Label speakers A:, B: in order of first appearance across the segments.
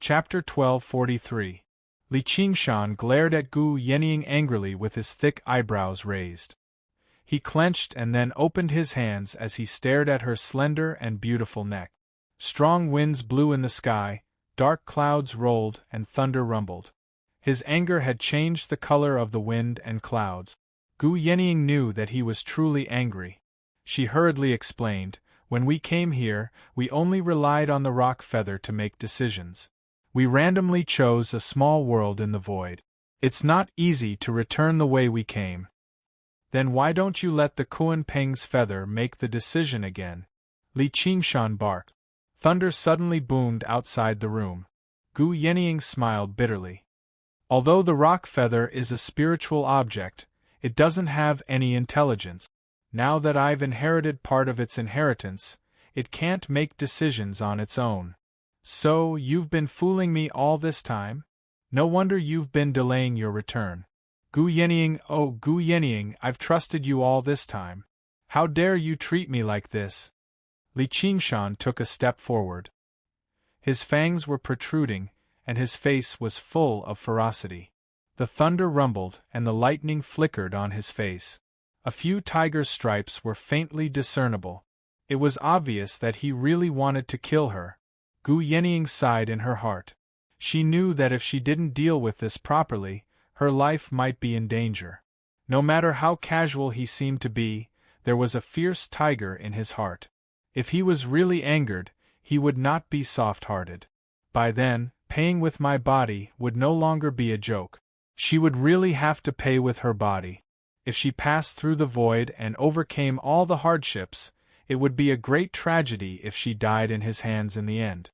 A: Chapter 1243. Li Qingshan glared at Gu Yenying angrily with his thick eyebrows raised. He clenched and then opened his hands as he stared at her slender and beautiful neck. Strong winds blew in the sky, dark clouds rolled and thunder rumbled. His anger had changed the color of the wind and clouds. Gu Yenying knew that he was truly angry. She hurriedly explained, "When we came here, we only relied on the rock feather to make decisions. We randomly chose a small world in the void. It's not easy to return the way we came." "Then why don't you let the Kuan Peng's feather make the decision again?" Li Qingshan barked. Thunder suddenly boomed outside the room. Gu Yenying smiled bitterly. "Although the rock feather is a spiritual object, it doesn't have any intelligence. Now that I've inherited part of its inheritance, it can't make decisions on its own. So, you've been fooling me all this time? No wonder you've been delaying your return. Gu Yenying, oh Gu Yenying, I've trusted you all this time. How dare you treat me like this?" Li Qingshan took a step forward. His fangs were protruding, and his face was full of ferocity. The thunder rumbled and the lightning flickered on his face. A few tiger stripes were faintly discernible. It was obvious that he really wanted to kill her. Gu Yenying sighed in her heart. She knew that if she didn't deal with this properly, her life might be in danger. No matter how casual he seemed to be, there was a fierce tiger in his heart. If he was really angered, he would not be soft-hearted. By then, paying with my body would no longer be a joke. She would really have to pay with her body. If she passed through the void and overcame all the hardships, it would be a great tragedy if she died in his hands in the end.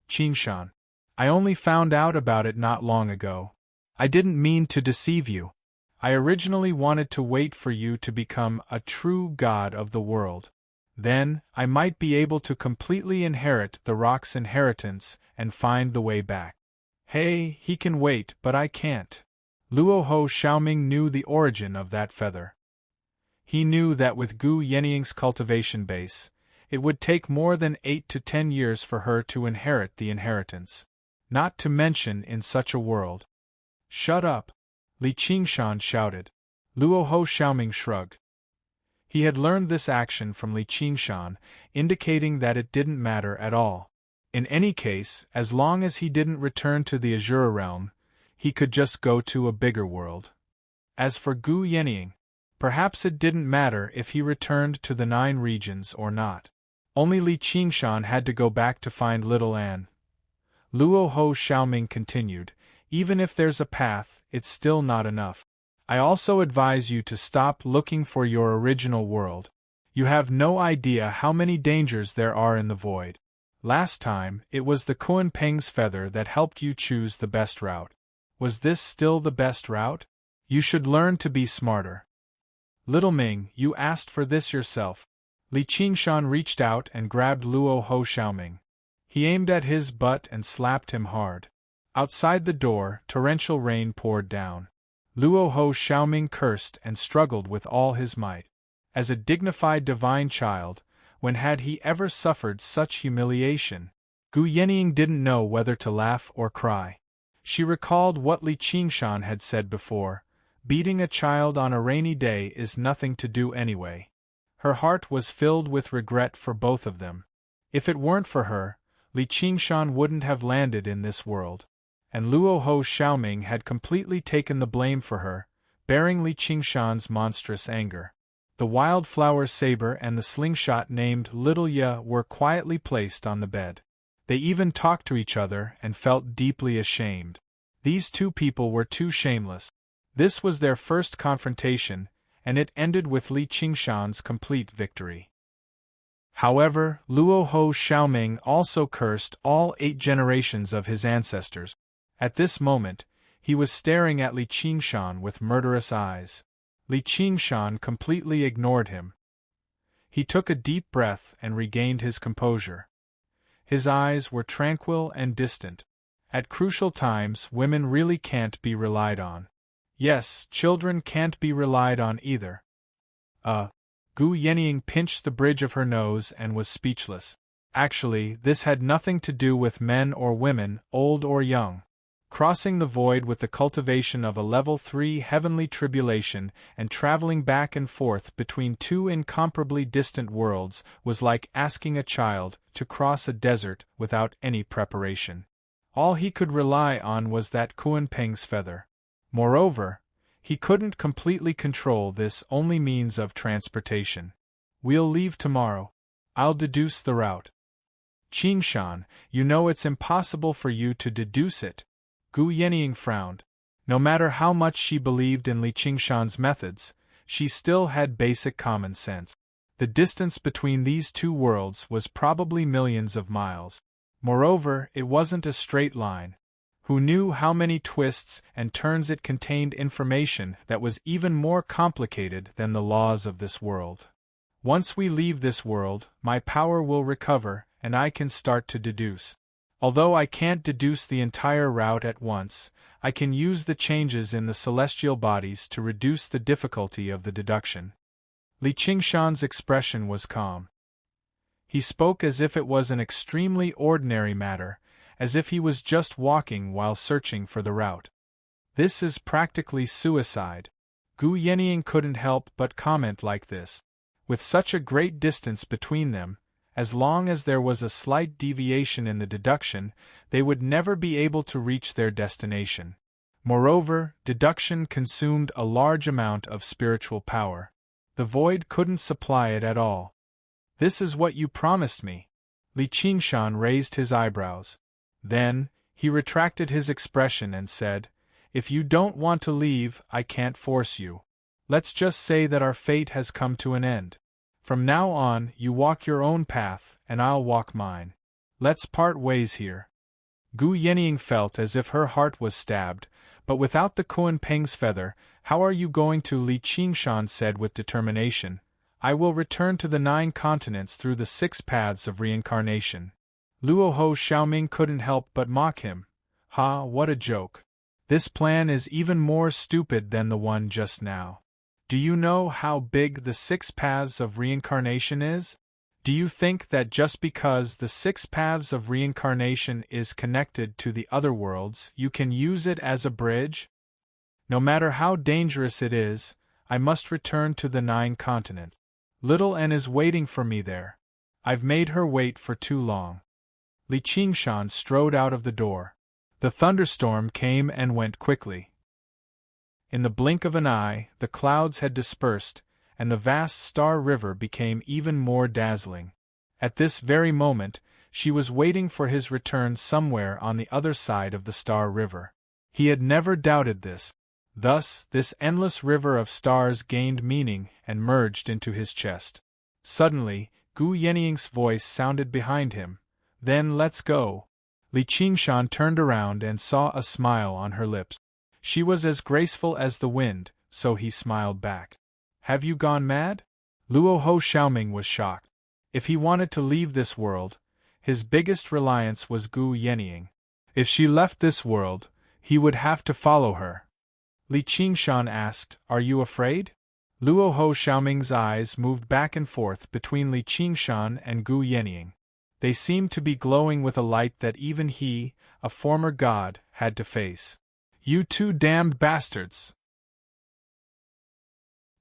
A: Qingshan, I only found out about it not long ago. I didn't mean to deceive you. I originally wanted to wait for you to become a true god of the world. Then, I might be able to completely inherit the rock's inheritance and find the way back. Hey, he can wait, but I can't. Luoho Xiaoming knew the origin of that feather. He knew that with Gu Yenying's cultivation base, it would take more than 8 to 10 years for her to inherit the inheritance. Not to mention in such a world. Shut up! Li Qingshan shouted. Luoho Xiaoming shrugged. He had learned this action from Li Qingshan, indicating that it didn't matter at all. In any case, as long as he didn't return to the Azure realm, he could just go to a bigger world. As for Gu Yenying, perhaps it didn't matter if he returned to the 9 regions or not. Only Li Qingshan had to go back to find little Anne. Luoho Xiaoming continued, even if there's a path, it's still not enough. I also advise you to stop looking for your original world. You have no idea how many dangers there are in the void. Last time, it was the Kuan Peng's feather that helped you choose the best route. Was this still the best route? You should learn to be smarter. Little Ming, you asked for this yourself. Li Qingshan reached out and grabbed Luoho Xiaoming. He aimed at his butt and slapped him hard. Outside the door, torrential rain poured down. Luoho Xiaoming cursed and struggled with all his might. As a dignified divine child, when had he ever suffered such humiliation? Gu Yenying didn't know whether to laugh or cry. She recalled what Li Qingshan had said before, beating a child on a rainy day is nothing to do anyway. Her heart was filled with regret for both of them. If it weren't for her, Li Qingshan wouldn't have landed in this world. And Luoho Xiaoming had completely taken the blame for her, bearing Li Qingshan's monstrous anger. The wildflower saber and the slingshot named Little Ye were quietly placed on the bed. They even talked to each other and felt deeply ashamed. These two people were too shameless. This was their first confrontation, and it ended with Li Qingshan's complete victory. However, Luoho Xiaoming also cursed all 8 generations of his ancestors. At this moment, he was staring at Li Qingshan with murderous eyes. Li Qingshan completely ignored him. He took a deep breath and regained his composure. His eyes were tranquil and distant. At crucial times, women really can't be relied on. Yes, children can't be relied on either. Gu Yenying pinched the bridge of her nose and was speechless. Actually, this had nothing to do with men or women, old or young. Crossing the void with the cultivation of a level 3 heavenly tribulation and traveling back and forth between two incomparably distant worlds was like asking a child to cross a desert without any preparation. All he could rely on was that Kuan-Peng's feather. Moreover, he couldn't completely control this only means of transportation. We'll leave tomorrow. I'll deduce the route. Qingshan, you know it's impossible for you to deduce it. Gu Yenying frowned. No matter how much she believed in Li Qingshan's methods, she still had basic common sense. The distance between these two worlds was probably millions of miles. Moreover, it wasn't a straight line. Who knew how many twists and turns it contained information that was even more complicated than the laws of this world. Once we leave this world, my power will recover, and I can start to deduce. Although I can't deduce the entire route at once, I can use the changes in the celestial bodies to reduce the difficulty of the deduction. Li Qingshan's expression was calm. He spoke as if it was an extremely ordinary matter, as if he was just walking while searching for the route. This is practically suicide. Gu Yenying couldn't help but comment like this. With such a great distance between them, as long as there was a slight deviation in the deduction, they would never be able to reach their destination. Moreover, deduction consumed a large amount of spiritual power. The void couldn't supply it at all. This is what you promised me. Li Qingshan raised his eyebrows. Then, he retracted his expression and said, If you don't want to leave, I can't force you. Let's just say that our fate has come to an end. From now on, you walk your own path, and I'll walk mine. Let's part ways here. Gu Yenying felt as if her heart was stabbed, but without the Kuan-Peng's feather, how are you going to? Li Qingshan said with determination. I will return to the 9 continents through the 6 paths of reincarnation. Luoho Xiaoming couldn't help but mock him. Ha, what a joke. This plan is even more stupid than the one just now. Do you know how big the 6 paths of reincarnation is? Do you think that just because the 6 paths of reincarnation is connected to the other worlds, you can use it as a bridge? No matter how dangerous it is, I must return to the 9 continents. Little N is waiting for me there. I've made her wait for too long. Li Qingshan strode out of the door. The thunderstorm came and went quickly. In the blink of an eye, the clouds had dispersed, and the vast Star River became even more dazzling. At this very moment, she was waiting for his return somewhere on the other side of the Star River. He had never doubted this. Thus, this endless river of stars gained meaning and merged into his chest. Suddenly, Gu Yenying's voice sounded behind him. Then let's go. Li Qingshan turned around and saw a smile on her lips. She was as graceful as the wind, so he smiled back. Have you gone mad? Luoho Xiaoming was shocked. If he wanted to leave this world, his biggest reliance was Gu Yenying. If she left this world, he would have to follow her. Li Qingshan asked, Are you afraid? Luoho Xiaoming's eyes moved back and forth between Li Qingshan and Gu Yenying. They seemed to be glowing with a light that even he, a former god, had to face. You two damned bastards!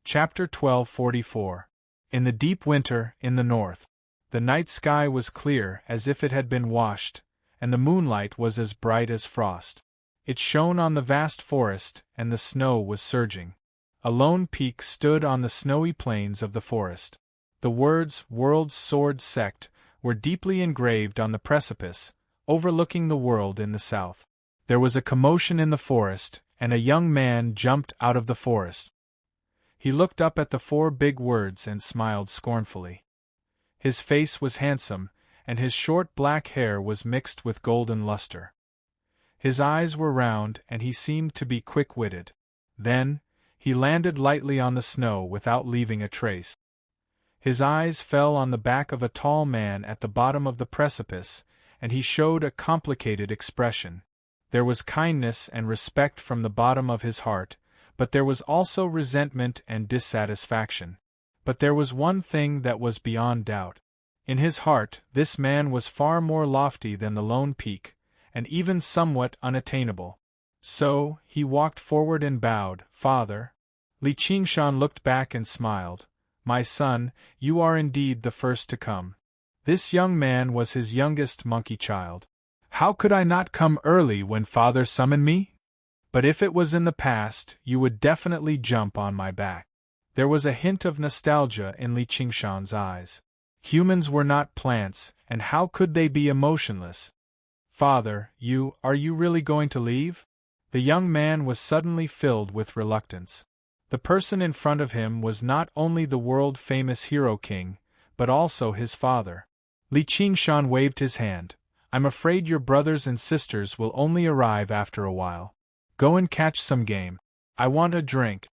A: Chapter 1244. In the deep winter, in the north. The night sky was clear as if it had been washed, and the moonlight was as bright as frost. It shone on the vast forest, and the snow was surging. A lone peak stood on the snowy plains of the forest. The words, World's Sword Sect, were deeply engraved on the precipice, overlooking the world in the south. There was a commotion in the forest, and a young man jumped out of the forest. He looked up at the 4 big words and smiled scornfully. His face was handsome, and his short black hair was mixed with golden luster. His eyes were round, and he seemed to be quick-witted. Then, he landed lightly on the snow without leaving a trace. His eyes fell on the back of a tall man at the bottom of the precipice, and he showed a complicated expression. There was kindness and respect from the bottom of his heart, but there was also resentment and dissatisfaction. But there was one thing that was beyond doubt. In his heart, this man was far more lofty than the lone peak, and even somewhat unattainable. So, he walked forward and bowed. "Father." Li Qingshan looked back and smiled. "My son, you are indeed the first to come." This young man was his youngest monkey child. "How could I not come early when father summoned me? But if it was in the past, you would definitely jump on my back." There was a hint of nostalgia in Li Qingshan's eyes. Humans were not plants, and how could they be emotionless? "Father, are you really going to leave?" The young man was suddenly filled with reluctance. The person in front of him was not only the world-famous Hero King, but also his father. Li Qingshan waved his hand. "I'm afraid your brothers and sisters will only arrive after a while. Go and catch some game. I want a drink."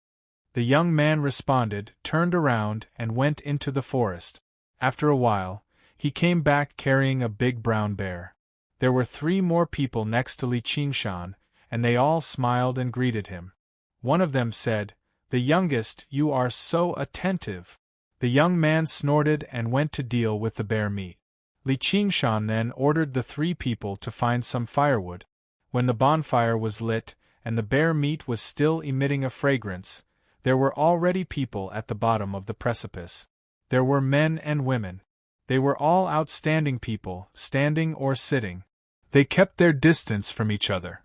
A: The young man responded, turned around, and went into the forest. After a while, he came back carrying a big brown bear. There were 3 more people next to Li Qingshan, and they all smiled and greeted him. One of them said, "The youngest, you are so attentive." The young man snorted and went to deal with the bear meat. Li Qingshan then ordered the 3 people to find some firewood. When the bonfire was lit, and the bear meat was still emitting a fragrance, there were already people at the bottom of the precipice. There were men and women. They were all outstanding people, standing or sitting. They kept their distance from each other.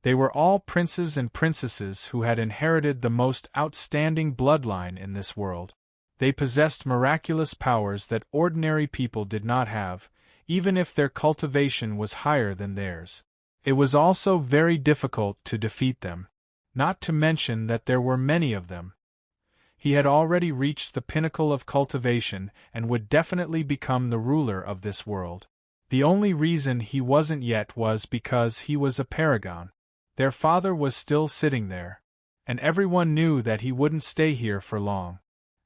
A: They were all princes and princesses who had inherited the most outstanding bloodline in this world. They possessed miraculous powers that ordinary people did not have, even if their cultivation was higher than theirs. It was also very difficult to defeat them. Not to mention that there were many of them. He had already reached the pinnacle of cultivation and would definitely become the ruler of this world. The only reason he wasn't yet was because he was a paragon. Their father was still sitting there, and everyone knew that he wouldn't stay here for long.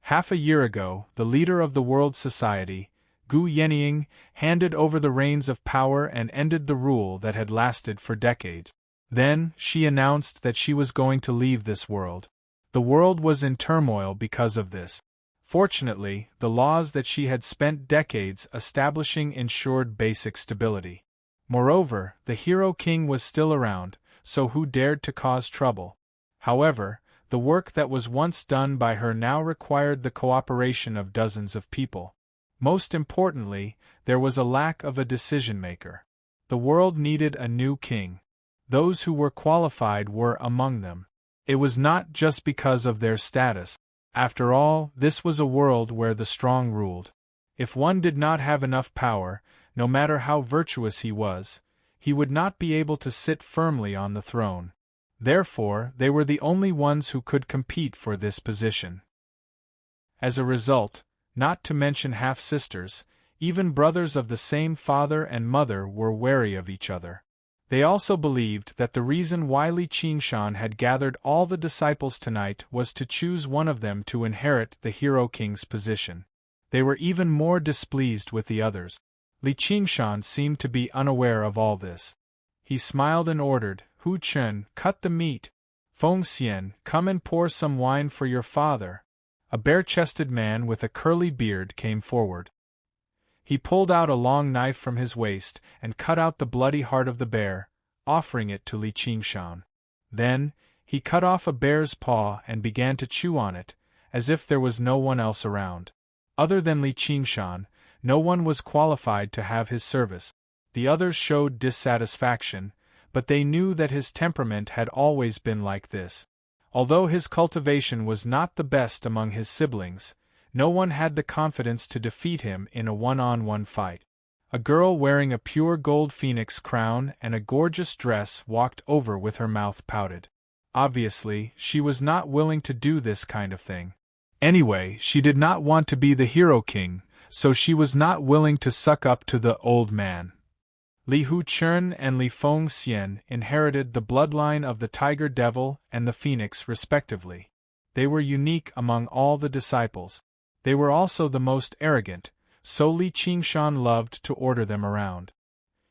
A: Half a year ago, the leader of the world society, Gu Yenying, handed over the reins of power and ended the rule that had lasted for decades. Then, she announced that she was going to leave this world. The world was in turmoil because of this. Fortunately, the laws that she had spent decades establishing ensured basic stability. Moreover, the Hero King was still around, so who dared to cause trouble? However, the work that was once done by her now required the cooperation of dozens of people. Most importantly, there was a lack of a decision-maker. The world needed a new king. Those who were qualified were among them. It was not just because of their status. After all, this was a world where the strong ruled. If one did not have enough power, no matter how virtuous he was, he would not be able to sit firmly on the throne. Therefore, they were the only ones who could compete for this position. As a result, not to mention half-sisters, even brothers of the same father and mother were wary of each other. They also believed that the reason why Li Qingshan had gathered all the disciples tonight was to choose one of them to inherit the Hero King's position. They were even more displeased with the others. Li Qingshan seemed to be unaware of all this. He smiled and ordered, "Hu Chen, cut the meat. Feng Xian, come and pour some wine for your father." A bare-chested man with a curly beard came forward. He pulled out a long knife from his waist and cut out the bloody heart of the bear, offering it to Li Qingshan. Then, he cut off a bear's paw and began to chew on it, as if there was no one else around. Other than Li Qingshan, no one was qualified to have his service. The others showed dissatisfaction, but they knew that his temperament had always been like this. Although his cultivation was not the best among his siblings, no one had the confidence to defeat him in a one-on-one fight. A girl wearing a pure gold phoenix crown and a gorgeous dress walked over with her mouth pouted. Obviously, she was not willing to do this kind of thing. Anyway, she did not want to be the Hero King, so she was not willing to suck up to the old man. Li Huchern and Li Feng Xian inherited the bloodline of the Tiger Devil and the Phoenix respectively. They were unique among all the disciples. They were also the most arrogant, so Li Qingshan loved to order them around.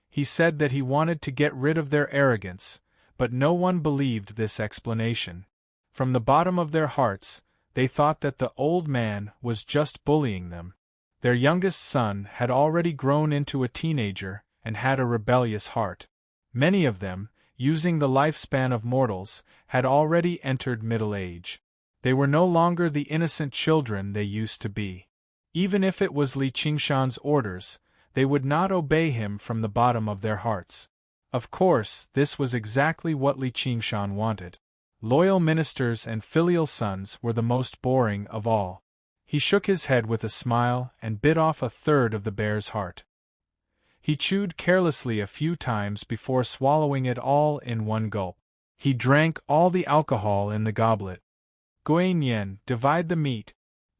A: He said that he wanted to get rid of their arrogance, but no one believed this explanation. From the bottom of their hearts, they thought that the old man was just bullying them. Their youngest son had already grown into a teenager and had a rebellious heart. Many of them, using the lifespan of mortals, had already entered middle age. They were no longer the innocent children they used to be. Even if it was Li Qingshan's orders, they would not obey him from the bottom of their hearts. Of course, this was exactly what Li Qingshan wanted. Loyal ministers and filial sons were the most boring of all. He shook his head with a smile and bit off a third of the bear's heart. He chewed carelessly a few times before swallowing it all in one gulp. He drank all the alcohol in the goblet. Guanyin, divide the meat.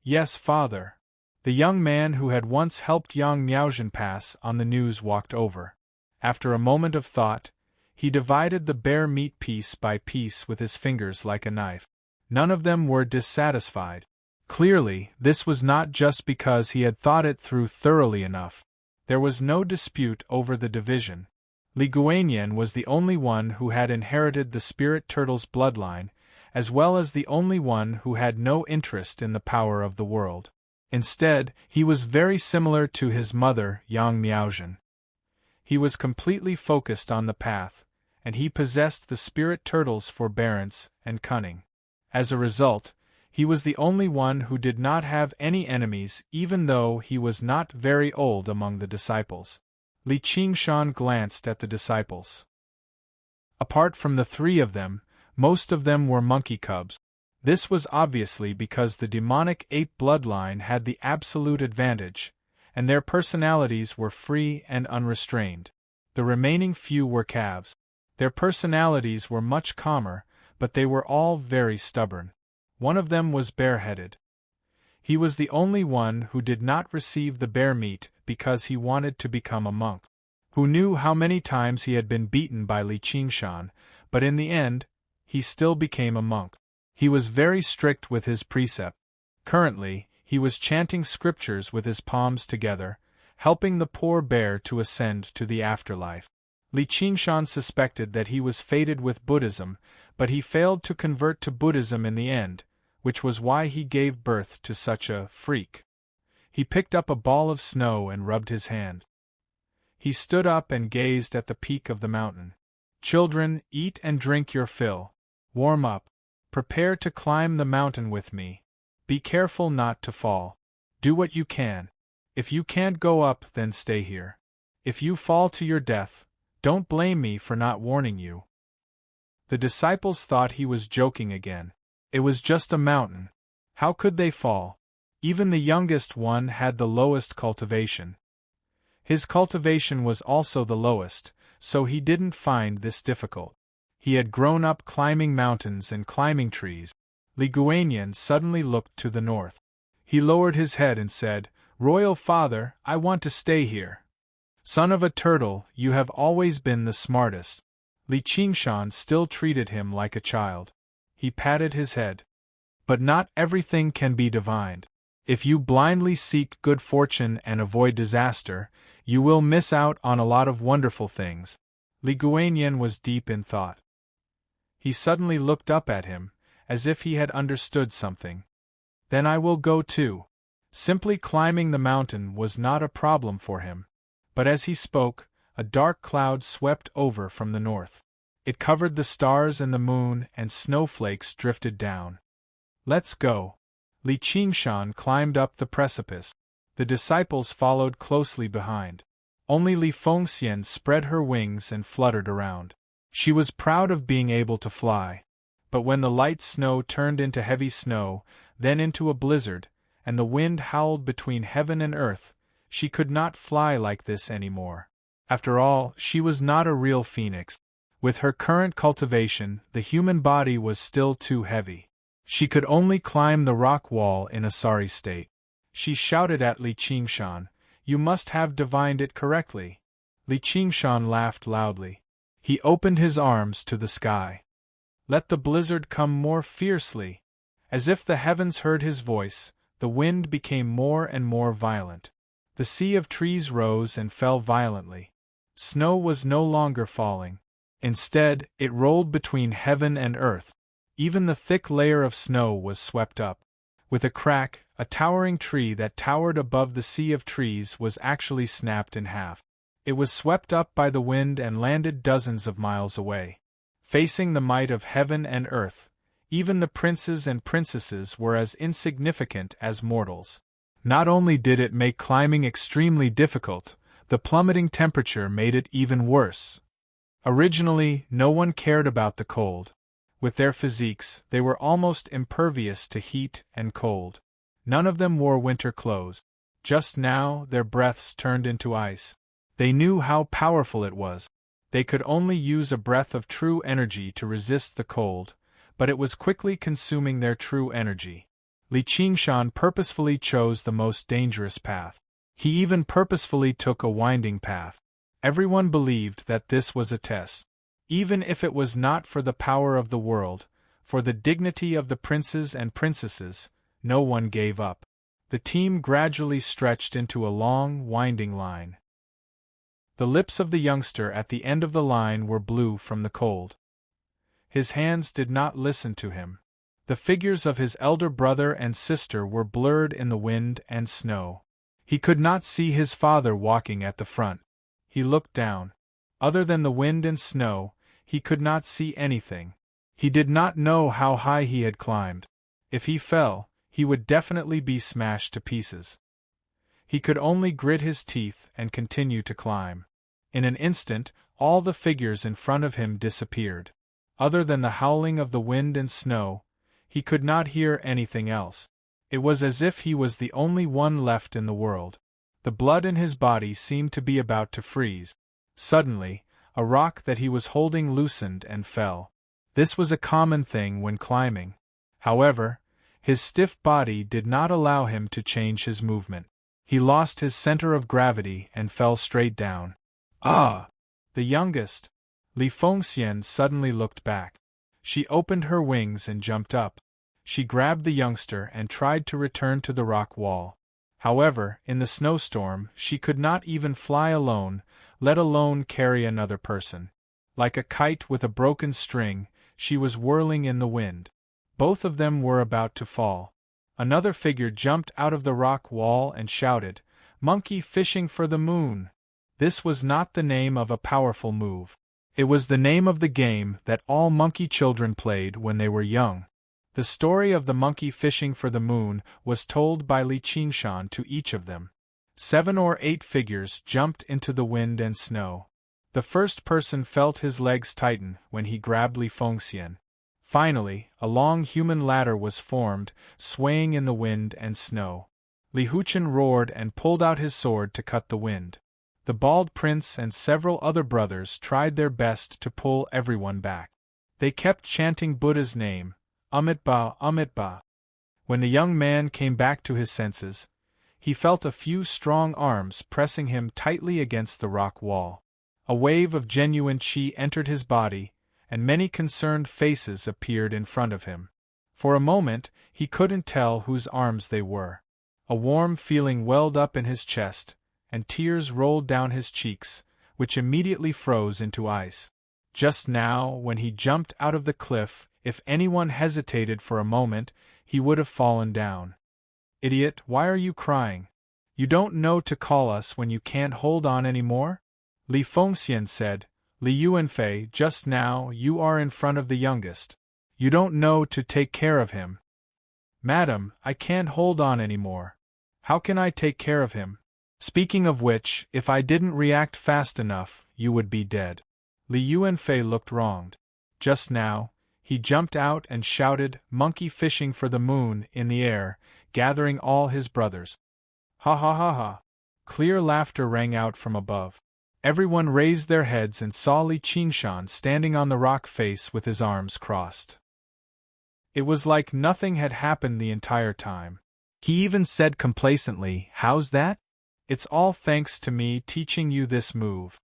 A: Yes, father. The young man who had once helped Yang Miaozhen pass on the news walked over. After a moment of thought, he divided the bear meat piece by piece with his fingers like a knife. None of them were dissatisfied. Clearly, this was not just because he had thought it through thoroughly enough. There was no dispute over the division. Li Guanyin was the only one who had inherited the spirit turtle's bloodline, as well as the only one who had no interest in the power of the world. Instead, he was very similar to his mother, Yang Miaozhen. He was completely focused on the path, and he possessed the spirit turtle's forbearance and cunning. As a result, he was the only one who did not have any enemies, even though he was not very old among the disciples. Li Qingshan glanced at the disciples. Apart from the three of them, most of them were monkey cubs. This was obviously because the demonic ape bloodline had the absolute advantage, and their personalities were free and unrestrained. The remaining few were calves. Their personalities were much calmer, but they were all very stubborn. One of them was bareheaded. He was the only one who did not receive the bear meat because he wanted to become a monk. Who knew how many times he had been beaten by Li Qingshan, but in the end, he still became a monk. He was very strict with his precept. Currently, he was chanting scriptures with his palms together, helping the poor bear to ascend to the afterlife. Li Qingshan suspected that he was fated with Buddhism, but he failed to convert to Buddhism in the end, which was why he gave birth to such a freak. He picked up a ball of snow and rubbed his hand. He stood up and gazed at the peak of the mountain. Children, eat and drink your fill. Warm up. Prepare to climb the mountain with me. Be careful not to fall. Do what you can. If you can't go up, then stay here. If you fall to your death, don't blame me for not warning you. The disciples thought he was joking again. It was just a mountain. How could they fall? Even the youngest one had the lowest cultivation. His cultivation was also the lowest, so he didn't find this difficult. He had grown up climbing mountains and climbing trees. Li Guanyin suddenly looked to the north. He lowered his head and said, "Royal father, I want to stay here." "Son of a turtle, you have always been the smartest." Li Qingshan still treated him like a child. He patted his head. "But not everything can be divined. If you blindly seek good fortune and avoid disaster, you will miss out on a lot of wonderful things." Li Guanyin was deep in thought. He suddenly looked up at him, as if he had understood something. "Then I will go too." Simply climbing the mountain was not a problem for him. But as he spoke, a dark cloud swept over from the north. It covered the stars and the moon, and snowflakes drifted down. "Let's go." Li Qingshan climbed up the precipice. The disciples followed closely behind. Only Li Fengxian spread her wings and fluttered around. She was proud of being able to fly. But when the light snow turned into heavy snow, then into a blizzard, and the wind howled between heaven and earth, she could not fly like this anymore. After all, she was not a real phoenix. With her current cultivation, the human body was still too heavy. She could only climb the rock wall in a sorry state. She shouted at Li Qingshan, "You must have divined it correctly." Li Qingshan laughed loudly. He opened his arms to the sky. "Let the blizzard come more fiercely." As if the heavens heard his voice, the wind became more and more violent. The sea of trees rose and fell violently. Snow was no longer falling. Instead, it rolled between heaven and earth. Even the thick layer of snow was swept up. With a crack, a towering tree that towered above the sea of trees was actually snapped in half. It was swept up by the wind and landed dozens of miles away. Facing the might of heaven and earth, even the princes and princesses were as insignificant as mortals. Not only did it make climbing extremely difficult, the plummeting temperature made it even worse. Originally, no one cared about the cold. With their physiques, they were almost impervious to heat and cold. None of them wore winter clothes. Just now, their breaths turned into ice. They knew how powerful it was. They could only use a breath of true energy to resist the cold, but it was quickly consuming their true energy. Li Qingshan purposefully chose the most dangerous path. He even purposefully took a winding path. Everyone believed that this was a test. Even if it was not for the power of the world, for the dignity of the princes and princesses, no one gave up. The team gradually stretched into a long, winding line. The lips of the youngster at the end of the line were blue from the cold. His hands did not listen to him. The figures of his elder brother and sister were blurred in the wind and snow. He could not see his father walking at the front. He looked down. Other than the wind and snow, he could not see anything. He did not know how high he had climbed. If he fell, he would definitely be smashed to pieces. He could only grit his teeth and continue to climb. In an instant, all the figures in front of him disappeared. Other than the howling of the wind and snow, he could not hear anything else. It was as if he was the only one left in the world. The blood in his body seemed to be about to freeze. Suddenly, a rock that he was holding loosened and fell. This was a common thing when climbing. However, his stiff body did not allow him to change his movement. He lost his center of gravity and fell straight down. Ah! The youngest! Li Fengxian suddenly looked back. She opened her wings and jumped up. She grabbed the youngster and tried to return to the rock wall. However, in the snowstorm, she could not even fly alone, let alone carry another person. Like a kite with a broken string, she was whirling in the wind. Both of them were about to fall. Another figure jumped out of the rock wall and shouted, "Monkey fishing for the moon!" This was not the name of a powerful move. It was the name of the game that all monkey children played when they were young. The story of the monkey fishing for the moon was told by Li Qingshan to each of them. 7 or 8 figures jumped into the wind and snow. The first person felt his legs tighten when he grabbed Li Fengxian. Finally, a long human ladder was formed, swaying in the wind and snow. Li Huchen roared and pulled out his sword to cut the wind. The bald prince and several other brothers tried their best to pull everyone back. They kept chanting Buddha's name, Amitabha, Amitabha. When the young man came back to his senses, he felt a few strong arms pressing him tightly against the rock wall. A wave of genuine qi entered his body, and many concerned faces appeared in front of him. For a moment, he couldn't tell whose arms they were. A warm feeling welled up in his chest, and tears rolled down his cheeks, which immediately froze into ice. Just now, when he jumped out of the cliff, if anyone hesitated for a moment, he would have fallen down. "Idiot, why are you crying? You don't know to call us when you can't hold on any more?" Li Fengxian said. "Li Yuanfei, just now you are in front of the youngest. You don't know to take care of him." "Madam, I can't hold on any more. How can I take care of him? Speaking of which, if I didn't react fast enough, you would be dead." Li Yuanfei looked wronged. Just now, he jumped out and shouted, "Monkey fishing for the moon," in the air, gathering all his brothers. Ha ha ha ha! Clear laughter rang out from above. Everyone raised their heads and saw Li Qingshan standing on the rock face with his arms crossed. It was like nothing had happened the entire time. He even said complacently, "How's that? It's all thanks to me teaching you this move."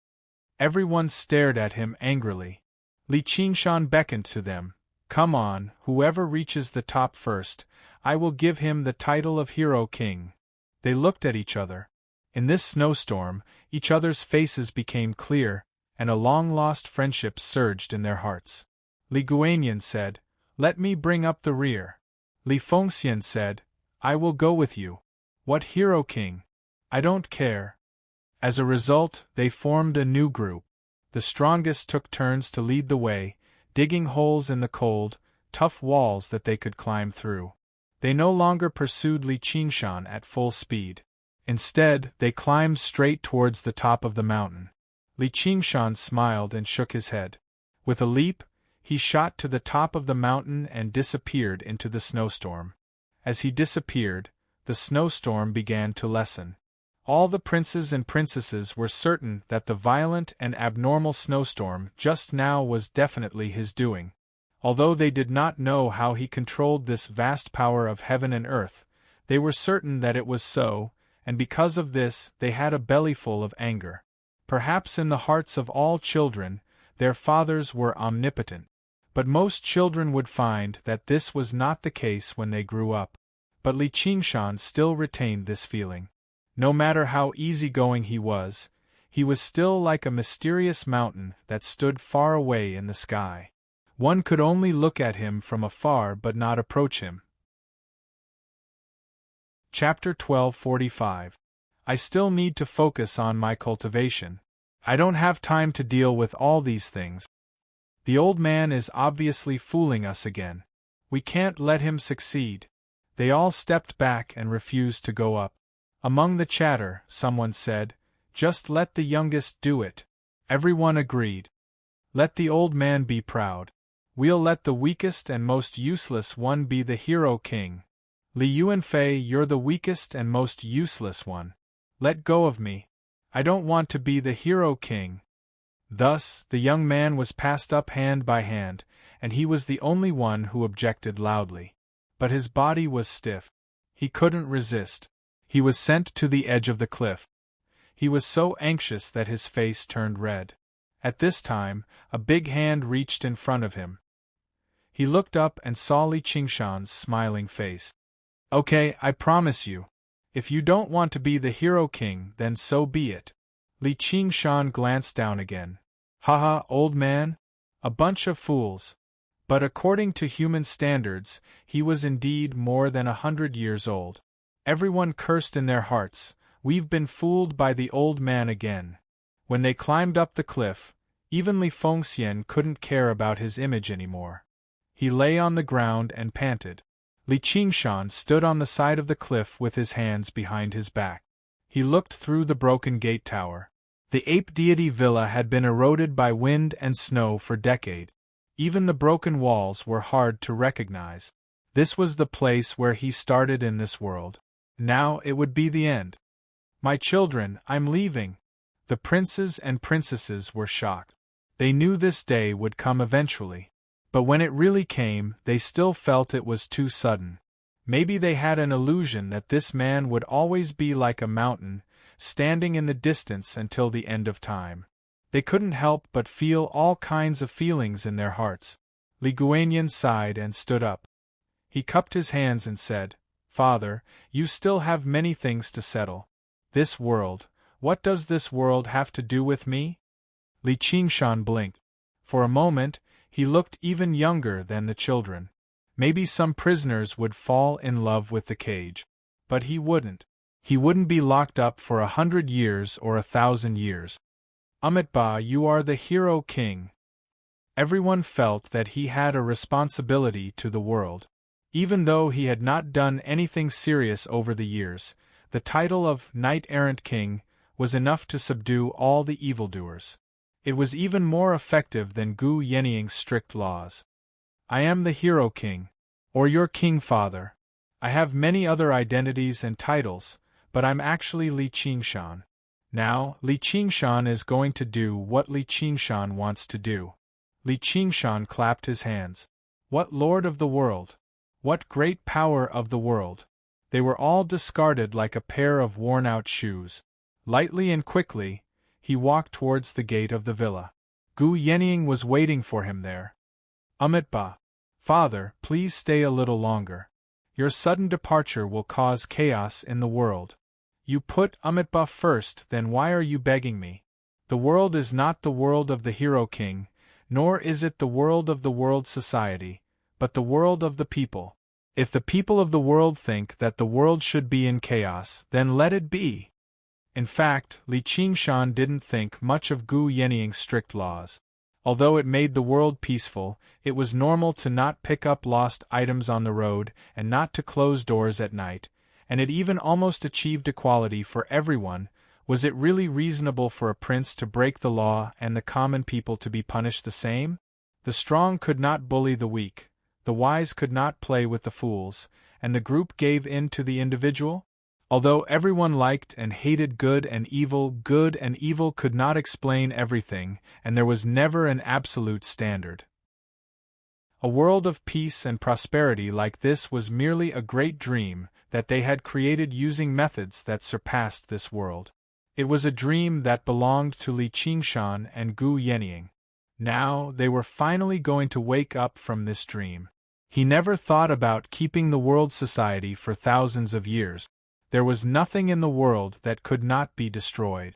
A: Everyone stared at him angrily. Li Qingshan beckoned to them. "Come on, whoever reaches the top first, I will give him the title of Hero King." They looked at each other. In this snowstorm, each other's faces became clear, and a long-lost friendship surged in their hearts. Li Guanyin said, "Let me bring up the rear." Li Fengxian said, I will go with you. What hero king? I don't care. As a result, they formed a new group. The strongest took turns to lead the way, digging holes in the cold, tough walls that they could climb through. They no longer pursued Li Qingshan at full speed. Instead, they climbed straight towards the top of the mountain. Li Qingshan smiled and shook his head. With a leap, he shot to the top of the mountain and disappeared into the snowstorm. As he disappeared, the snowstorm began to lessen. All the princes and princesses were certain that the violent and abnormal snowstorm just now was definitely his doing. Although they did not know how he controlled this vast power of heaven and earth, they were certain that it was so, and because of this they had a bellyful of anger. Perhaps in the hearts of all children, their fathers were omnipotent. But most children would find that this was not the case when they grew up. But Li Qingshan still retained this feeling. No matter how easygoing he was still like a mysterious mountain that stood far away in the sky. One could only look at him from afar but not approach him. Chapter 1245. I still need to focus on my cultivation. I don't have time to deal with all these things. The old man is obviously fooling us again. We can't let him succeed. They all stepped back and refused to go up. Among the chatter, someone said, "Just let the youngest do it." Everyone agreed. Let the old man be proud. We'll let the weakest and most useless one be the hero king. Li Yuanfei, you're the weakest and most useless one. Let go of me. I don't want to be the hero king. Thus, the young man was passed up hand by hand, and he was the only one who objected loudly. But his body was stiff. He couldn't resist. He was sent to the edge of the cliff. He was so anxious that his face turned red. At this time, a big hand reached in front of him. He looked up and saw Li Qingshan's smiling face. "Okay, I promise you. If you don't want to be the hero king, then so be it." Li Qingshan glanced down again. "Haha, old man? A bunch of fools." But according to human standards, he was indeed more than 100 years old. Everyone cursed in their hearts, "We've been fooled by the old man again." When they climbed up the cliff, even Li Fengxian couldn't care about his image anymore. He lay on the ground and panted. Li Qingshan stood on the side of the cliff with his hands behind his back. He looked through the broken gate tower. The ape deity villa had been eroded by wind and snow for decades. Even the broken walls were hard to recognize. This was the place where he started in this world. Now it would be the end. "My children, I'm leaving." The princes and princesses were shocked. They knew this day would come eventually. But when it really came, they still felt it was too sudden. Maybe they had an illusion that this man would always be like a mountain, standing in the distance until the end of time. They couldn't help but feel all kinds of feelings in their hearts. Li Guanyin sighed and stood up. He cupped his hands and said, "Father, you still have many things to settle. This world, what does this world have to do with me?" Li Qingshan blinked. For a moment, he looked even younger than the children. Maybe some prisoners would fall in love with the cage. But he wouldn't. He wouldn't be locked up for 100 years or 1,000 years. "Amitabha, you are the hero king." Everyone felt that he had a responsibility to the world. Even though he had not done anything serious over the years, the title of Knight-Errant King was enough to subdue all the evildoers. It was even more effective than Gu Yenying's strict laws. "I am the hero king, or your king father. I have many other identities and titles, but I'm actually Li Qingshan. Now, Li Qingshan is going to do what Li Qingshan wants to do." Li Qingshan clapped his hands. What lord of the world! What great power of the world! They were all discarded like a pair of worn-out shoes. Lightly and quickly, he walked towards the gate of the villa. Gu Yenying was waiting for him there. "Amitabha, father, please stay a little longer. Your sudden departure will cause chaos in the world. You put Amitabha first, then why are you begging me? The world is not the world of the hero king, nor is it the world of the world society, but the world of the people. If the people of the world think that the world should be in chaos, then let it be. In fact, Li Qingshan didn't think much of Gu Yenying's strict laws. Although it made the world peaceful, it was normal to not pick up lost items on the road and not to close doors at night, and it even almost achieved equality for everyone. Was it really reasonable for a prince to break the law and the common people to be punished the same? The strong could not bully the weak, the wise could not play with the fools, and the group gave in to the individual? Although everyone liked and hated good and evil could not explain everything, and there was never an absolute standard. A world of peace and prosperity like this was merely a great dream that they had created using methods that surpassed this world. It was a dream that belonged to Li Qingshan and Gu Yenying. Now they were finally going to wake up from this dream. He never thought about keeping the world society for thousands of years. There was nothing in the world that could not be destroyed.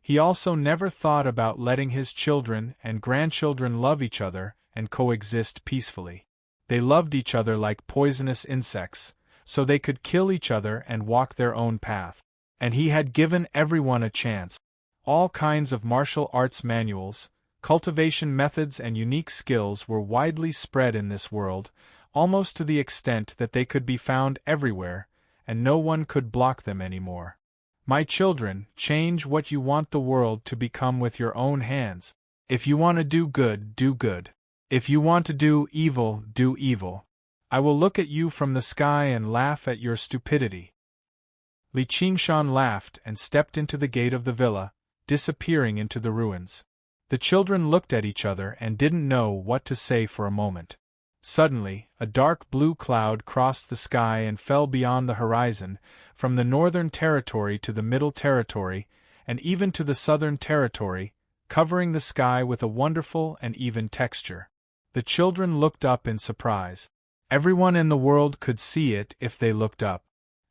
A: He also never thought about letting his children and grandchildren love each other and coexist peacefully. They loved each other like poisonous insects, so they could kill each other and walk their own path. And he had given everyone a chance. All kinds of martial arts manuals, cultivation methods and unique skills were widely spread in this world, almost to the extent that they could be found everywhere, and no one could block them anymore. My children, change what you want the world to become with your own hands. If you want to do good, do good. If you want to do evil. I will look at you from the sky and laugh at your stupidity. Li Qingshan laughed and stepped into the gate of the villa, disappearing into the ruins. The children looked at each other and didn't know what to say for a moment. Suddenly, a dark blue cloud crossed the sky and fell beyond the horizon, from the northern territory to the middle territory, and even to the southern territory, covering the sky with a wonderful and even texture. The children looked up in surprise. Everyone in the world could see it if they looked up.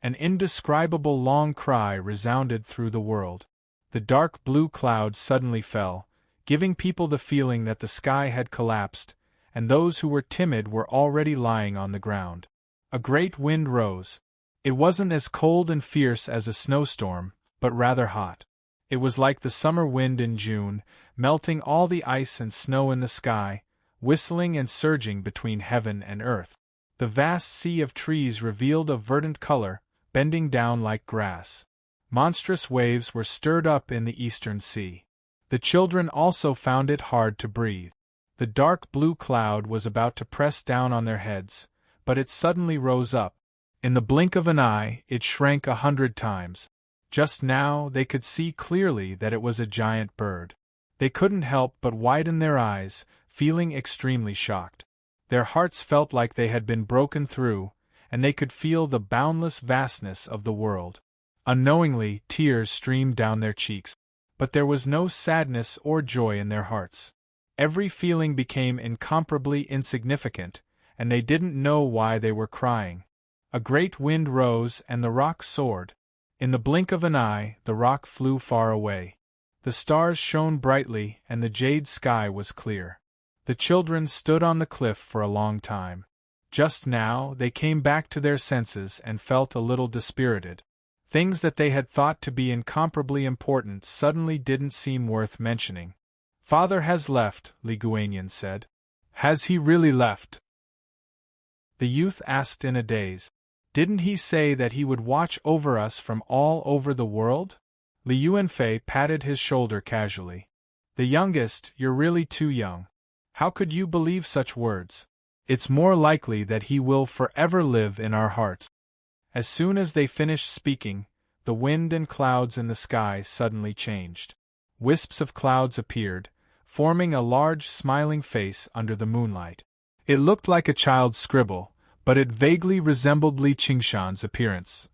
A: An indescribable long cry resounded through the world. The dark blue cloud suddenly fell, giving people the feeling that the sky had collapsed, and those who were timid were already lying on the ground. A great wind rose. It wasn't as cold and fierce as a snowstorm, but rather hot. It was like the summer wind in June, melting all the ice and snow in the sky, whistling and surging between heaven and earth. The vast sea of trees revealed a verdant color, bending down like grass. Monstrous waves were stirred up in the eastern sea. The children also found it hard to breathe. The dark blue cloud was about to press down on their heads, but it suddenly rose up. In the blink of an eye, it shrank 100 times. Just now, they could see clearly that it was a giant bird. They couldn't help but widen their eyes, feeling extremely shocked. Their hearts felt like they had been broken through, and they could feel the boundless vastness of the world. Unknowingly, tears streamed down their cheeks, but there was no sadness or joy in their hearts. Every feeling became incomparably insignificant, and they didn't know why they were crying. A great wind rose and the rock soared. In the blink of an eye, the rock flew far away. The stars shone brightly and the jade sky was clear. The children stood on the cliff for a long time. Just now, they came back to their senses and felt a little dispirited. Things that they had thought to be incomparably important suddenly didn't seem worth mentioning. "Father has left," Li Guanyin said. "Has he really left?" The youth asked in a daze. "Didn't he say that he would watch over us from all over the world?" Li Yuanfei patted his shoulder casually. "The youngest, you're really too young. How could you believe such words? It's more likely that he will forever live in our hearts." As soon as they finished speaking, the wind and clouds in the sky suddenly changed. Wisps of clouds appeared, forming a large smiling face under the moonlight. It looked like a child's scribble, but it vaguely resembled Li Qingshan's appearance.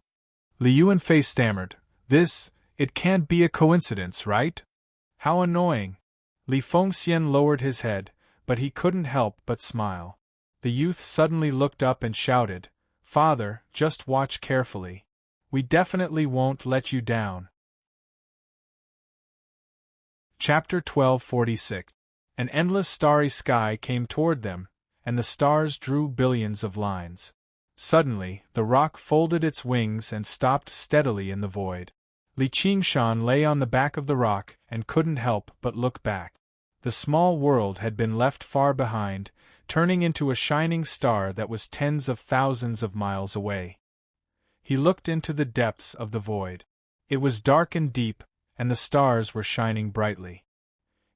A: Li Yuanfei stammered, "It can't be a coincidence, right? How annoying." Li Fengxian lowered his head, but he couldn't help but smile. The youth suddenly looked up and shouted, "Father, just watch carefully. We definitely won't let you down." Chapter 1246. An endless starry sky came toward them, and the stars drew billions of lines. Suddenly, the rock folded its wings and stopped steadily in the void. Li Qingshan lay on the back of the rock and couldn't help but look back. The small world had been left far behind, turning into a shining star that was tens of thousands of miles away. He looked into the depths of the void. It was dark and deep, and the stars were shining brightly.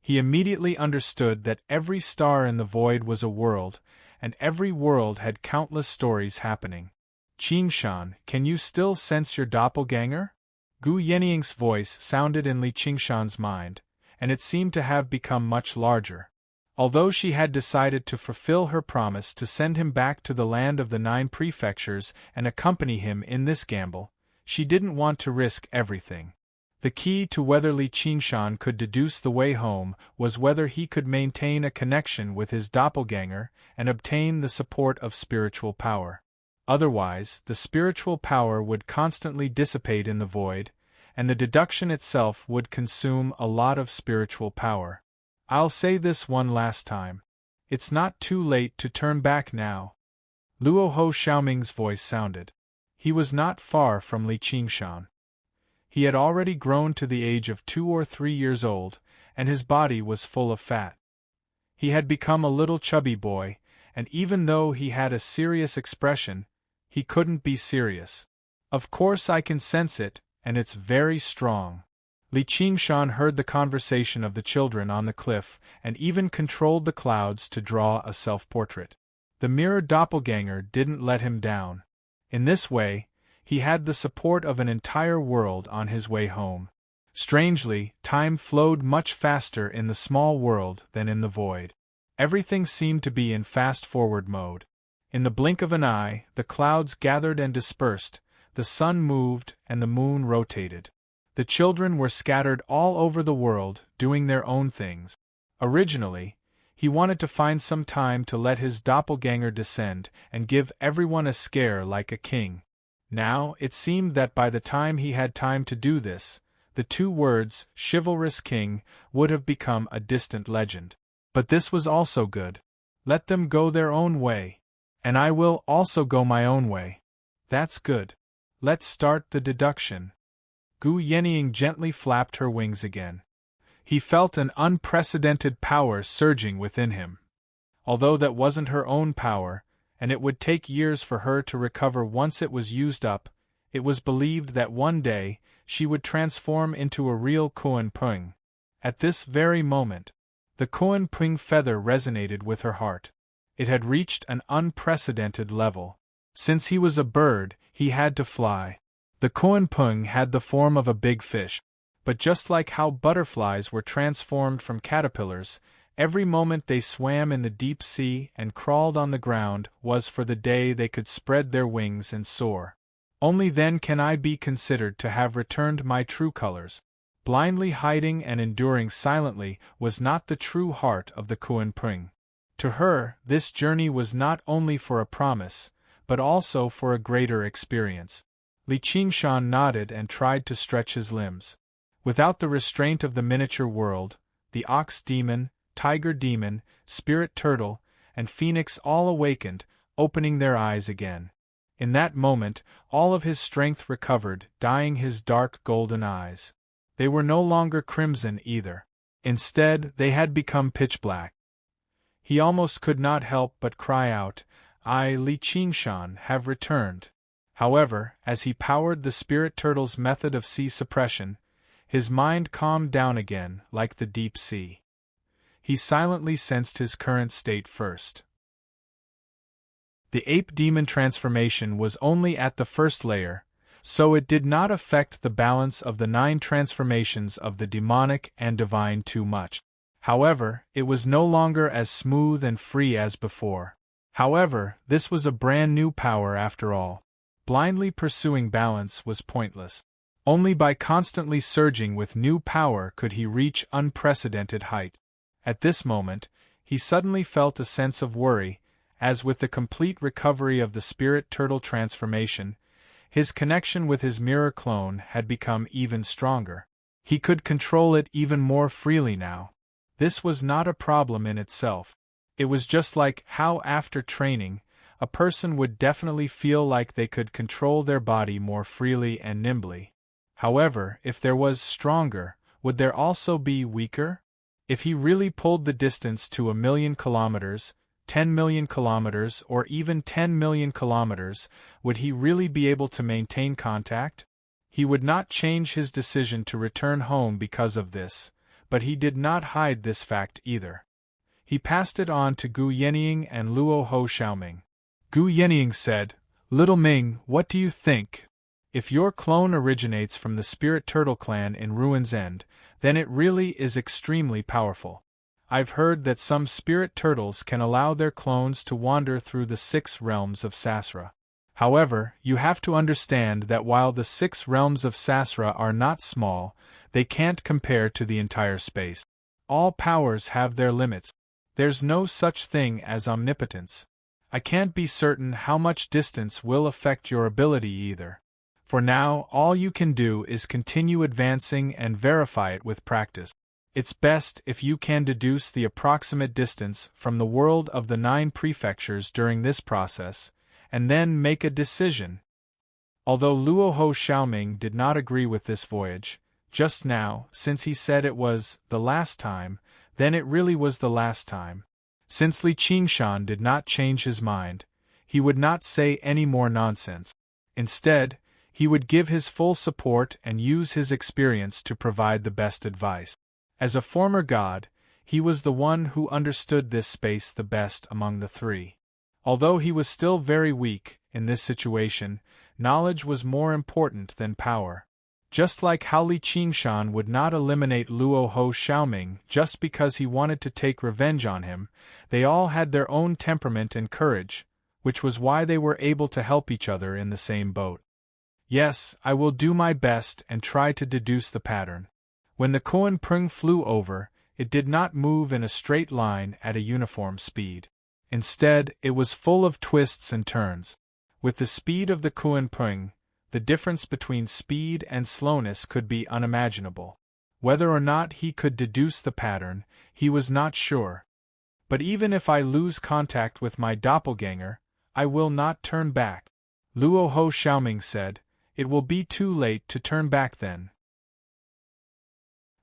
A: He immediately understood that every star in the void was a world, and every world had countless stories happening. Qingshan, can you still sense your doppelganger? Gu Yeniying's voice sounded in Li Qingshan's mind, and it seemed to have become much larger. Although she had decided to fulfill her promise to send him back to the land of the 9 prefectures and accompany him in this gamble, she didn't want to risk everything. The key to whether Li Qingshan could deduce the way home was whether he could maintain a connection with his doppelganger and obtain the support of spiritual power. Otherwise, the spiritual power would constantly dissipate in the void, and the deduction itself would consume a lot of spiritual power. I'll say this one last time. It's not too late to turn back now. Luoho Xiaoming's voice sounded. He was not far from Li Qingshan. He had already grown to the age of 2 or 3 years old, and his body was full of fat. He had become a little chubby boy, and even though he had a serious expression, he couldn't be serious. Of course I can sense it, and it's very strong. Li Qingshan heard the conversation of the children on the cliff and even controlled the clouds to draw a self-portrait. The mirror doppelganger didn't let him down. In this way, he had the support of an entire world on his way home. Strangely, time flowed much faster in the small world than in the void. Everything seemed to be in fast-forward mode. In the blink of an eye, the clouds gathered and dispersed, the sun moved and the moon rotated. The children were scattered all over the world, doing their own things. Originally, he wanted to find some time to let his doppelganger descend and give everyone a scare like a king. Now, it seemed that by the time he had time to do this, the 2 words, chivalrous king, would have become a distant legend. But this was also good. Let them go their own way. And I will also go my own way. That's good. Let's start the deduction. Gu Yenying gently flapped her wings again. He felt an unprecedented power surging within him. Although that wasn't her own power, and it would take years for her to recover once it was used up, it was believed that one day she would transform into a real Kuan Pung. At this very moment, the Kuan Pung feather resonated with her heart. It had reached an unprecedented level. Since he was a bird, he had to fly. The Kuan Pung had the form of a big fish, but just like how butterflies were transformed from caterpillars, every moment they swam in the deep sea and crawled on the ground was for the day they could spread their wings and soar. Only then can I be considered to have returned my true colors. Blindly hiding and enduring silently was not the true heart of the Kuan Pung. To her, this journey was not only for a promise, but also for a greater experience. Li Qingshan nodded and tried to stretch his limbs. Without the restraint of the miniature world, the ox demon, tiger demon, spirit turtle, and phoenix all awakened, opening their eyes again. In that moment, all of his strength recovered, dyeing his dark golden eyes. They were no longer crimson either. Instead, they had become pitch black. He almost could not help but cry out, I, Li Qingshan, have returned. However, as he powered the spirit turtle's method of sea suppression, his mind calmed down again, like the deep sea. He silently sensed his current state first. The ape demon transformation was only at the first layer, so it did not affect the balance of the 9 transformations of the demonic and divine too much. However, it was no longer as smooth and free as before. However, this was a brand new power after all. Blindly pursuing balance was pointless. Only by constantly surging with new power could he reach unprecedented height. At this moment, he suddenly felt a sense of worry, as with the complete recovery of the spirit turtle transformation, his connection with his mirror clone had become even stronger. He could control it even more freely now. This was not a problem in itself. It was just like how after training, a person would definitely feel like they could control their body more freely and nimbly. However, if there was stronger, would there also be weaker? If he really pulled the distance to 1,000,000 kilometers, 10,000,000 kilometers, or even 10,000,000 kilometers, would he really be able to maintain contact? He would not change his decision to return home because of this, but he did not hide this fact either. He passed it on to Gu Yenying and Luo Ho Xiaoming. Gu Yenying said, "Little Ming, what do you think? If your clone originates from the Spirit Turtle clan in Ruin's End, then it really is extremely powerful. I've heard that some spirit turtles can allow their clones to wander through the 6 realms of Sasra. However, you have to understand that while the 6 realms of Sasra are not small, they can't compare to the entire space. All powers have their limits. There's no such thing as omnipotence. I can't be certain how much distance will affect your ability either. For now, all you can do is continue advancing and verify it with practice. It's best if you can deduce the approximate distance from the world of the 9 prefectures during this process, and then make a decision." Although Luo Ho Xiaoming did not agree with this voyage, just now, since he said it was the last time, then it really was the last time. Since Li Qingshan did not change his mind, he would not say any more nonsense. Instead, he would give his full support and use his experience to provide the best advice. As a former god, he was the one who understood this space the best among the 3. Although he was still very weak, in this situation, knowledge was more important than power. Just like how Li Qingshan would not eliminate Luo Ho Xiaoming just because he wanted to take revenge on him, they all had their own temperament and courage, which was why they were able to help each other in the same boat. Yes, I will do my best and try to deduce the pattern. When the Kuan Prung flew over, it did not move in a straight line at a uniform speed. Instead, it was full of twists and turns. With the speed of the Kuan Prung, the difference between speed and slowness could be unimaginable. Whether or not he could deduce the pattern, he was not sure. But even if I lose contact with my doppelganger, I will not turn back. Luo Ho Xiaoming said, "It will be too late to turn back then.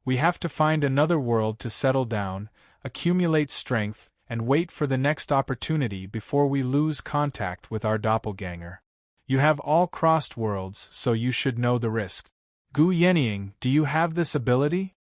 A: We have to find another world to settle down, accumulate strength, and wait for the next opportunity before we lose contact with our doppelganger. You have all crossed worlds, so you should know the risk. Gu Yenying, do you have this ability?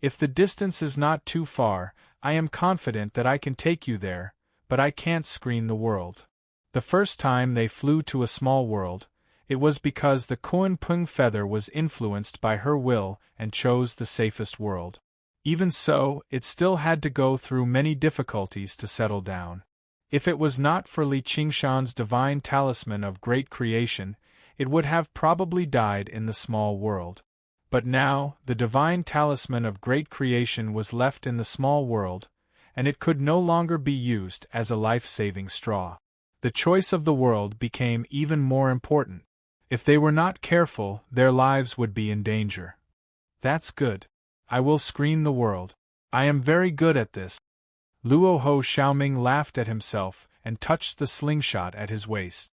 A: If the distance is not too far, I am confident that I can take you there, but I can't screen the world." The first time they flew to a small world, it was because the Kuan Pung feather was influenced by her will and chose the safest world. Even so, it still had to go through many difficulties to settle down. If it was not for Li Qingshan's divine talisman of great creation, it would have probably died in the small world. But now, the divine talisman of great creation was left in the small world, and it could no longer be used as a life-saving straw. The choice of the world became even more important. If they were not careful, their lives would be in danger. That's good. I will screen the world. I am very good at this. Luo Ho Xiaoming laughed at himself and touched the slingshot at his waist.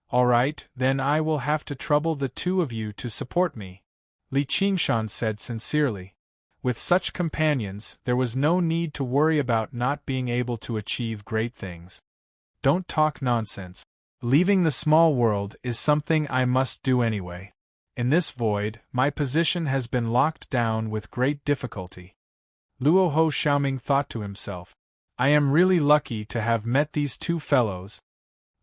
A: All right, then I will have to trouble the 2 of you to support me, Li Qingshan said sincerely. With such companions, there was no need to worry about not being able to achieve great things. Don't talk nonsense. Leaving the small world is something I must do anyway. In this void, my position has been locked down with great difficulty. Luo Ho Xiaoming thought to himself, I am really lucky to have met these 2 fellows.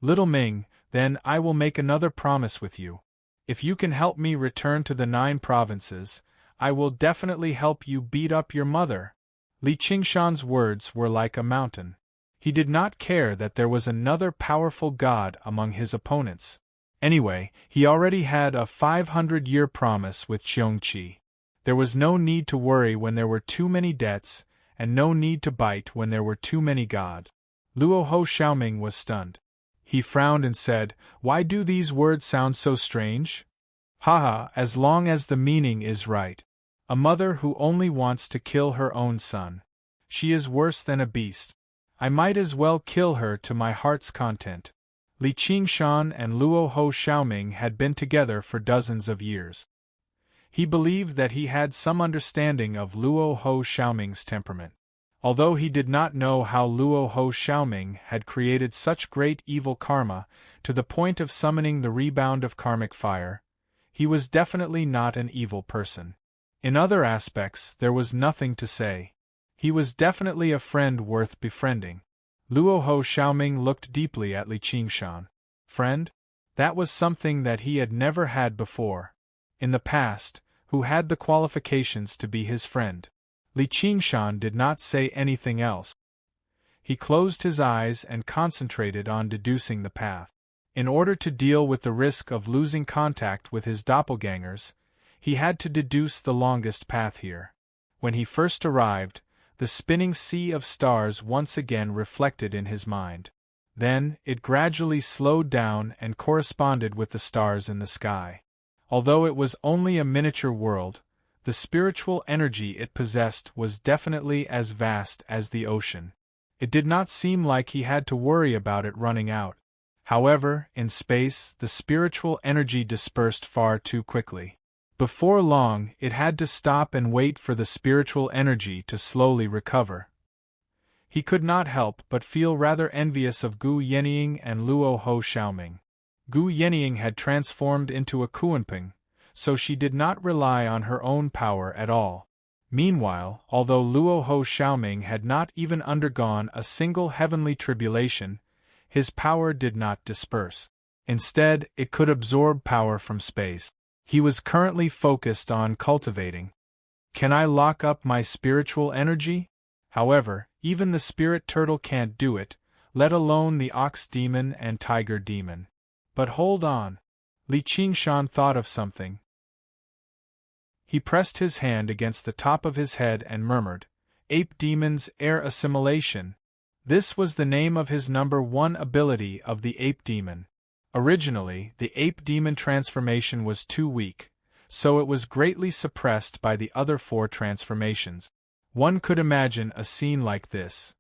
A: Little Ming, then I will make another promise with you. If you can help me return to the 9 provinces, I will definitely help you beat up your mother. Li Qingshan's words were like a mountain. He did not care that there was another powerful god among his opponents. Anyway, he already had a 500-year promise with Qiongqi. There was no need to worry when there were too many debts, and no need to bite when there were too many gods. Luo Ho Xiaoming was stunned. He frowned and said, Why do these words sound so strange? Haha, as long as the meaning is right. A mother who only wants to kill her own son. She is worse than a beast. I might as well kill her to my heart's content. Li Qingshan and Luo Ho Xiaoming had been together for dozens of years. He believed that he had some understanding of Luo Ho Xiaoming's temperament. Although he did not know how Luo Ho Xiaoming had created such great evil karma to the point of summoning the rebound of karmic fire, he was definitely not an evil person. In other aspects, there was nothing to say. He was definitely a friend worth befriending. Luo Ho Xiaoming looked deeply at Li Qingshan. Friend? That was something that he had never had before. In the past, who had the qualifications to be his friend? Li Qingshan did not say anything else. He closed his eyes and concentrated on deducing the path. In order to deal with the risk of losing contact with his doppelgangers, he had to deduce the longest path here. When he first arrived, the spinning sea of stars once again reflected in his mind. Then, it gradually slowed down and corresponded with the stars in the sky. Although it was only a miniature world, the spiritual energy it possessed was definitely as vast as the ocean. It did not seem like he had to worry about it running out. However, in space, the spiritual energy dispersed far too quickly. Before long, it had to stop and wait for the spiritual energy to slowly recover. He could not help but feel rather envious of Gu Yenying and Luo Ho Xiaoming. Gu Yenying had transformed into a Kuanping, so she did not rely on her own power at all. Meanwhile, although Luo Ho Xiaoming had not even undergone a single heavenly tribulation, his power did not disperse. Instead, it could absorb power from space. He was currently focused on cultivating. Can I lock up my spiritual energy? However, even the spirit turtle can't do it, let alone the ox demon and tiger demon. But hold on. Li Qingshan thought of something. He pressed his hand against the top of his head and murmured, "Ape Demon's Air Assimilation." This was the name of his number 1 ability of the Ape Demon. Originally, the Ape Demon transformation was too weak, so it was greatly suppressed by the other 4 transformations. One could imagine a scene like this.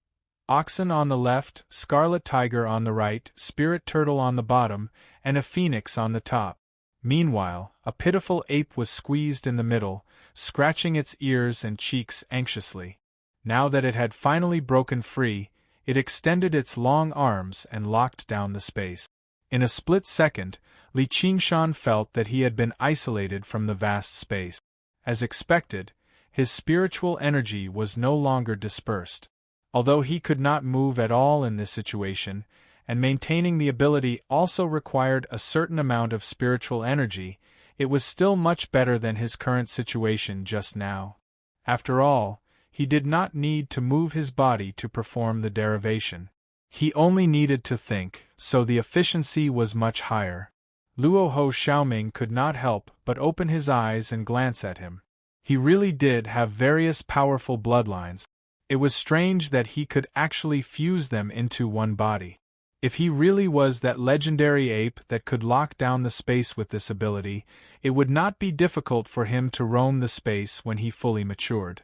A: Oxen on the left, scarlet tiger on the right, spirit turtle on the bottom, and a phoenix on the top. Meanwhile, a pitiful ape was squeezed in the middle, scratching its ears and cheeks anxiously. Now that it had finally broken free, it extended its long arms and locked down the space. In a split second, Li Qingshan felt that he had been isolated from the vast space. As expected, his spiritual energy was no longer dispersed. Although he could not move at all in this situation, and maintaining the ability also required a certain amount of spiritual energy, it was still much better than his current situation just now. After all, he did not need to move his body to perform the derivation. He only needed to think, so the efficiency was much higher. Luo Ho Xiaoming could not help but open his eyes and glance at him. He really did have various powerful bloodlines. It was strange that he could actually fuse them into one body. If he really was that legendary ape that could lock down the space with this ability, it would not be difficult for him to roam the space when he fully matured.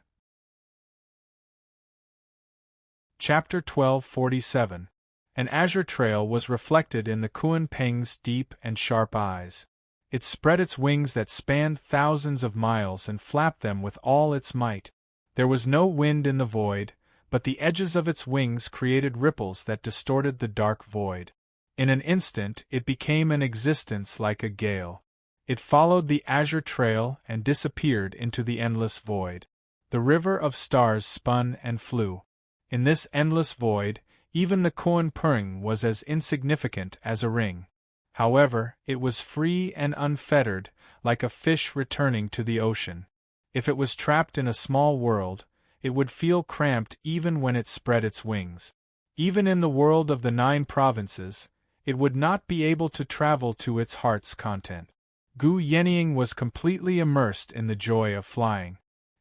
A: Chapter 1247. An azure trail was reflected in the Kuan Peng's deep and sharp eyes. It spread its wings that spanned thousands of miles and flapped them with all its might. There was no wind in the void, but the edges of its wings created ripples that distorted the dark void. In an instant it became an existence like a gale. It followed the azure trail and disappeared into the endless void. The river of stars spun and flew. In this endless void, even the Kuan Peng was as insignificant as a ring. However, it was free and unfettered, like a fish returning to the ocean. If it was trapped in a small world, it would feel cramped even when it spread its wings. Even in the world of the 9 provinces, it would not be able to travel to its heart's content. Gu Yenying was completely immersed in the joy of flying.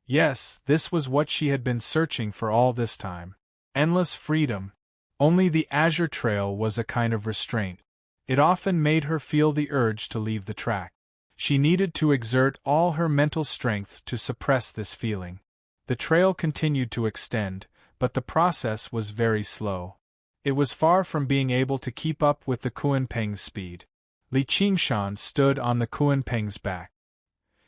A: Yes, this was what she had been searching for all this time. Endless freedom. Only the azure trail was a kind of restraint. It often made her feel the urge to leave the track. She needed to exert all her mental strength to suppress this feeling. The trail continued to extend, but the process was very slow. It was far from being able to keep up with the Kuan-Peng's speed. Li Qingshan stood on the Kuan-Peng's back.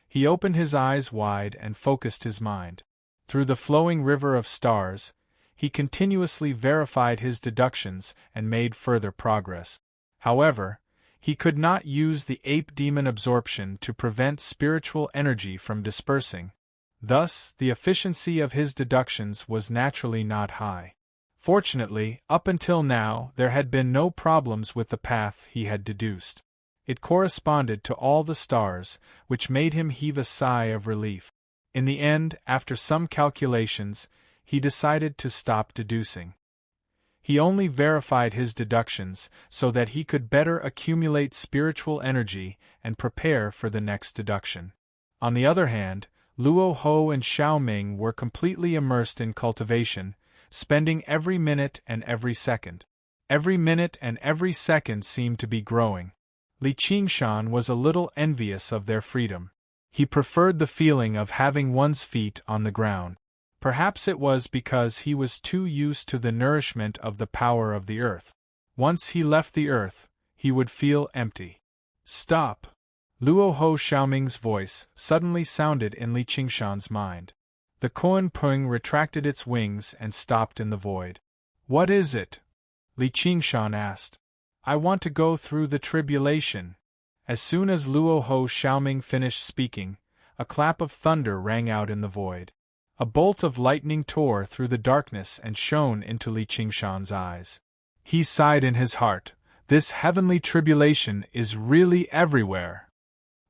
A: He opened his eyes wide and focused his mind. Through the flowing river of stars, he continuously verified his deductions and made further progress. However, he could not use the ape demon absorption to prevent spiritual energy from dispersing. Thus, the efficiency of his deductions was naturally not high. Fortunately, up until now there had been no problems with the path he had deduced. It corresponded to all the stars, which made him heave a sigh of relief. In the end, after some calculations, he decided to stop deducing. He only verified his deductions so that he could better accumulate spiritual energy and prepare for the next deduction. On the other hand, Luo Ho and Xiao Ming were completely immersed in cultivation, spending every minute and every second. Every minute and every second seemed to be growing. Li Qingshan was a little envious of their freedom. He preferred the feeling of having one's feet on the ground. Perhaps it was because he was too used to the nourishment of the power of the earth. Once he left the earth, he would feel empty. Stop! Luo Ho Xiaoming's voice suddenly sounded in Li Qingshan's mind. The Kuan-Peng retracted its wings and stopped in the void. What is it? Li Qingshan asked. I want to go through the tribulation. As soon as Luo Ho Xiaoming finished speaking, a clap of thunder rang out in the void. A bolt of lightning tore through the darkness and shone into Li Qingshan's eyes. He sighed in his heart. This heavenly tribulation is really everywhere.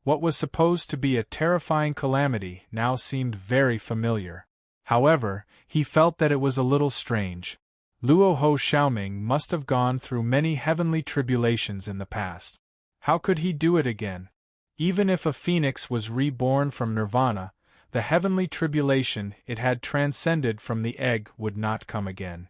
A: What was supposed to be a terrifying calamity now seemed very familiar. However, he felt that it was a little strange. Luo Ho Xiaoming must have gone through many heavenly tribulations in the past. How could he do it again? Even if a phoenix was reborn from nirvana, the heavenly tribulation it had transcended from the egg would not come again.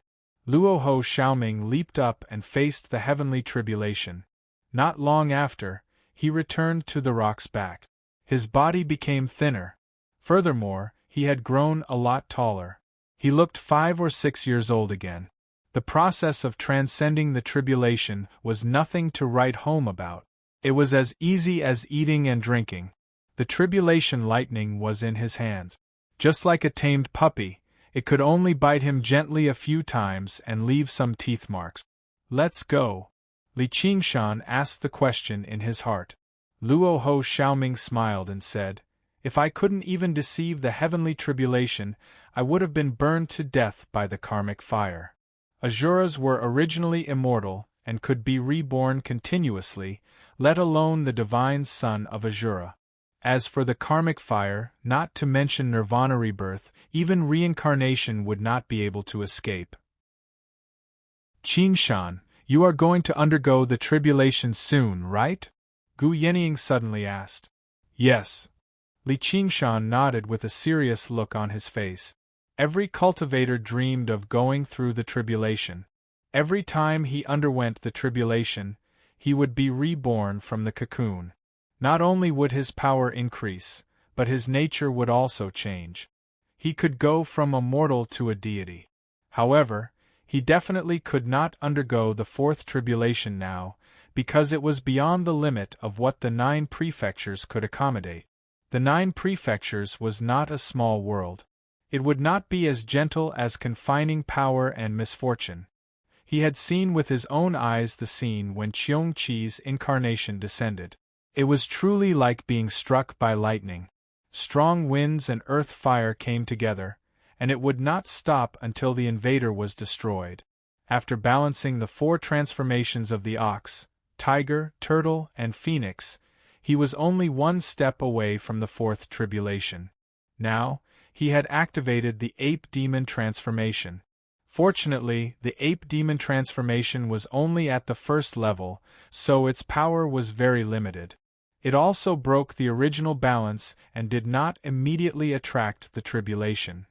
A: Luo Ho Xiaoming leaped up and faced the heavenly tribulation. Not long after, he returned to the rock's back. His body became thinner. Furthermore, he had grown a lot taller. He looked 5 or 6 years old again. The process of transcending the tribulation was nothing to write home about. It was as easy as eating and drinking. The tribulation lightning was in his hand. Just like a tamed puppy, it could only bite him gently a few times and leave some teeth marks. Let's go. Li Qingshan asked the question in his heart. Luo Ho Xiaoming smiled and said, If I couldn't even deceive the heavenly tribulation, I would have been burned to death by the karmic fire. Asuras were originally immortal and could be reborn continuously, let alone the divine son of Asura. As for the karmic fire, not to mention nirvana rebirth, even reincarnation would not be able to escape. Qingshan, you are going to undergo the tribulation soon, right? Gu Yenying suddenly asked. Yes. Li Qingshan nodded with a serious look on his face. Every cultivator dreamed of going through the tribulation. Every time he underwent the tribulation, he would be reborn from the cocoon. Not only would his power increase, but his nature would also change. He could go from a mortal to a deity. However, he definitely could not undergo the 4th tribulation now, because it was beyond the limit of what the 9 prefectures could accommodate. The 9 prefectures was not a small world. It would not be as gentle as confining power and misfortune. He had seen with his own eyes the scene when Cheong Chi's incarnation descended. It was truly like being struck by lightning. Strong winds and earth fire came together, and it would not stop until the invader was destroyed. After balancing the 4 transformations of the ox, tiger, turtle, and phoenix, he was only 1 step away from the 4th tribulation. Now, he had activated the ape demon transformation. Fortunately, the ape demon transformation was only at the 1st level, so its power was very limited. It also broke the original balance and did not immediately attract the tribulation.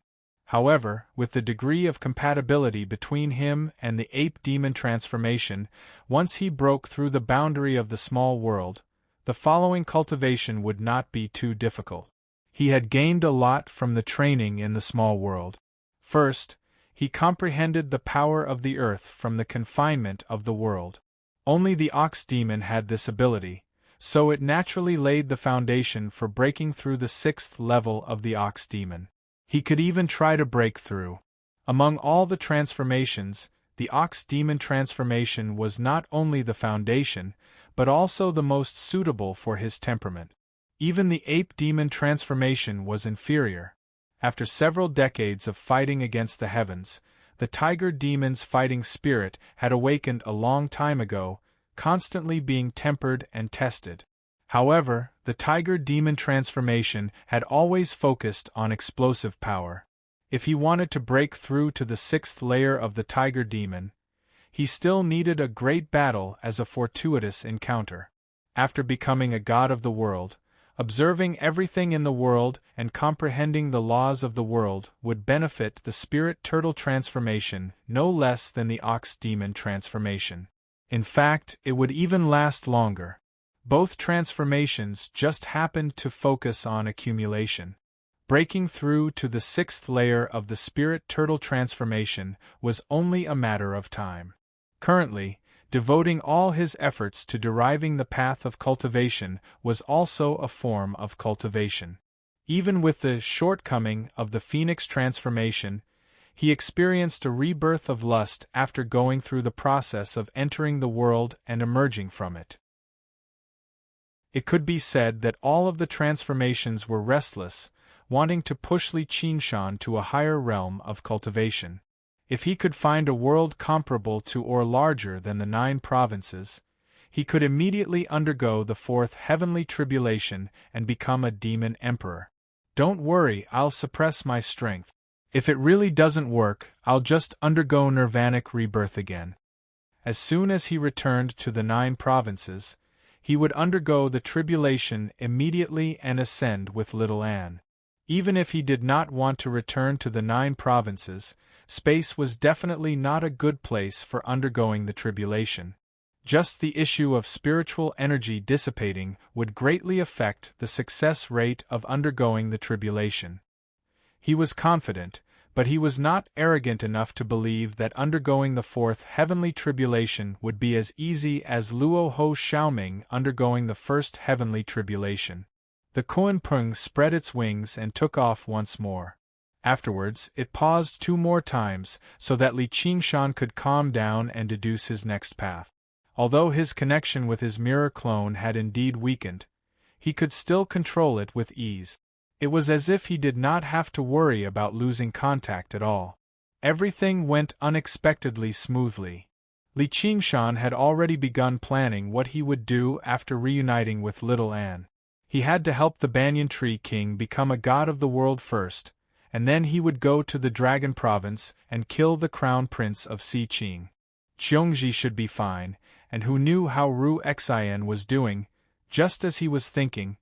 A: However, with the degree of compatibility between him and the ape demon transformation, once he broke through the boundary of the small world, the following cultivation would not be too difficult. He had gained a lot from the training in the small world. First, He comprehended the power of the earth from the confinement of the world. Only the ox demon had this ability, so it naturally laid the foundation for breaking through the 6th level of the ox demon. He could even try to break through. Among all the transformations, the ox demon transformation was not only the foundation, but also the most suitable for his temperament. Even the ape demon transformation was inferior. After several decades of fighting against the heavens, the tiger demon's fighting spirit had awakened a long time ago, constantly being tempered and tested. However, the tiger demon transformation had always focused on explosive power. If he wanted to break through to the 6th layer of the tiger demon, he still needed a great battle as a fortuitous encounter. After becoming a god of the world, observing everything in the world and comprehending the laws of the world would benefit the spirit turtle transformation no less than the ox demon transformation. In fact, it would even last longer. Both transformations just happened to focus on accumulation. Breaking through to the 6th layer of the spirit turtle transformation was only a matter of time. Currently, devoting all his efforts to deriving the path of cultivation was also a form of cultivation. Even with the shortcoming of the phoenix transformation, he experienced a rebirth of lust after going through the process of entering the world and emerging from it. It could be said that all of the transformations were restless, wanting to push Li Qingshan to a higher realm of cultivation. If he could find a world comparable to or larger than the 9 provinces, he could immediately undergo the 4th heavenly tribulation and become a demon emperor. Don't worry, I'll suppress my strength. If it really doesn't work, I'll just undergo nirvanic rebirth again. As soon as he returned to the 9 provinces, he would undergo the tribulation immediately and ascend with little Anne. Even if he did not want to return to the 9 provinces, space was definitely not a good place for undergoing the tribulation. Just the issue of spiritual energy dissipating would greatly affect the success rate of undergoing the tribulation. He was confident, but he was not arrogant enough to believe that undergoing the 4th heavenly tribulation would be as easy as Luo Ho Xiaoming undergoing the 1st heavenly tribulation. The Kuan Peng spread its wings and took off once more. Afterwards, it paused 2 more times so that Li Qingshan could calm down and deduce his next path. Although his connection with his mirror clone had indeed weakened, he could still control it with ease. It was as if he did not have to worry about losing contact at all. Everything went unexpectedly smoothly. Li Qingshan had already begun planning what he would do after reuniting with little Anne. He had to help the Banyan Tree King become a god of the world first, and then he would go to the Dragon Province and kill the Crown Prince of Xiqing. Qiongji should be fine, and who knew how Ru Xian was doing. Just as he was thinking,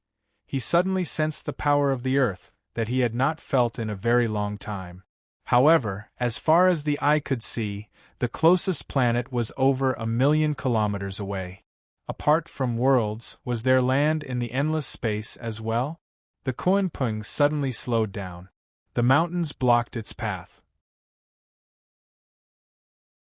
A: he suddenly sensed the power of the earth that he had not felt in a very long time. However, as far as the eye could see, the closest planet was over 1,000,000 kilometers away. Apart from worlds, was there land in the endless space as well? The Kuan Peng suddenly slowed down. The mountains blocked its path.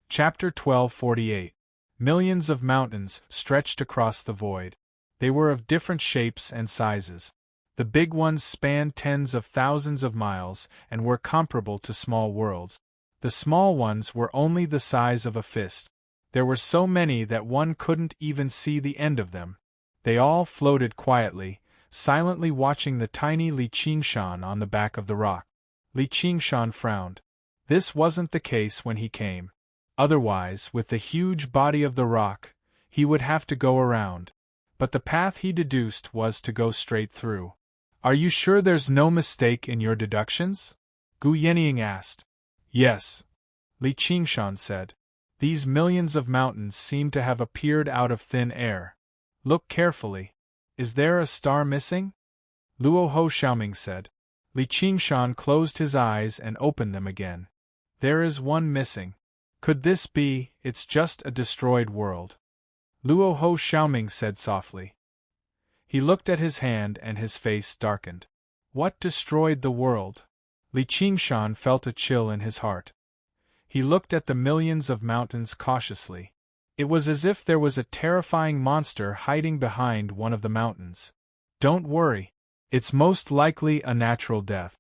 A: Chapter 1248. Millions of mountains stretched across the void. They were of different shapes and sizes. The big ones spanned tens of thousands of miles and were comparable to small worlds. The small ones were only the size of a fist. There were so many that one couldn't even see the end of them. They all floated quietly, silently watching the tiny Li Qingshan on the back of the rock. Li Qingshan frowned. This wasn't the case when he came. Otherwise, with the huge body of the rock, he would have to go around. But the path he deduced was to go straight through. Are you sure there's no mistake in your deductions? Gu Yenying asked. Yes, Li Qingshan said. These millions of mountains seem to have appeared out of thin air. Look carefully. Is there a star missing? Luo Ho Xiaoming said. Li Qingshan closed his eyes and opened them again. There is one missing. Could this be, it's just a destroyed world? Luo Ho Xiaoming said softly. He looked at his hand and his face darkened. What destroyed the world? Li Qingshan felt a chill in his heart. He looked at the millions of mountains cautiously. It was as if there was a terrifying monster hiding behind one of the mountains. Don't worry. It's most likely a natural death.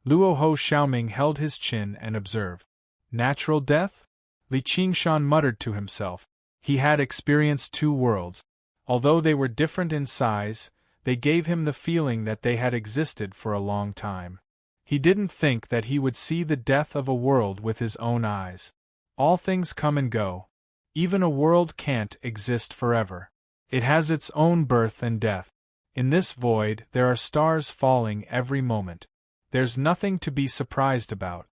A: Luo Ho Xiaoming held his chin and observed. Natural death? Li Qingshan muttered to himself. He had experienced two worlds. Although they were different in size, they gave him the feeling that they had existed for a long time. He didn't think that he would see the death of a world with his own eyes. All things come and go. Even a world can't exist forever. It has its own birth and death. In this void there are stars falling every moment. There's nothing to be surprised about.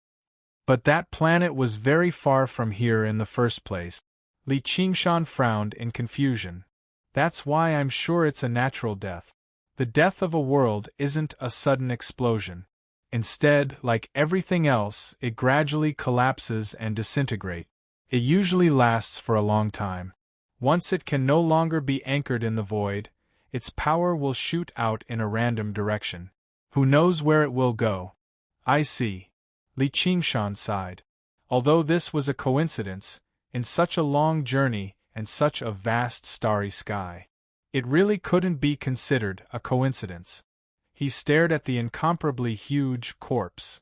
A: But that planet was very far from here in the first place. Li Qingshan frowned in confusion. That's why I'm sure it's a natural death. The death of a world isn't a sudden explosion. Instead, like everything else, it gradually collapses and disintegrates. It usually lasts for a long time. Once it can no longer be anchored in the void, its power will shoot out in a random direction. Who knows where it will go? I see. Li Qingshan sighed. Although this was a coincidence, in such a long journey and such a vast starry sky, it really couldn't be considered a coincidence. He stared at the incomparably huge corpse.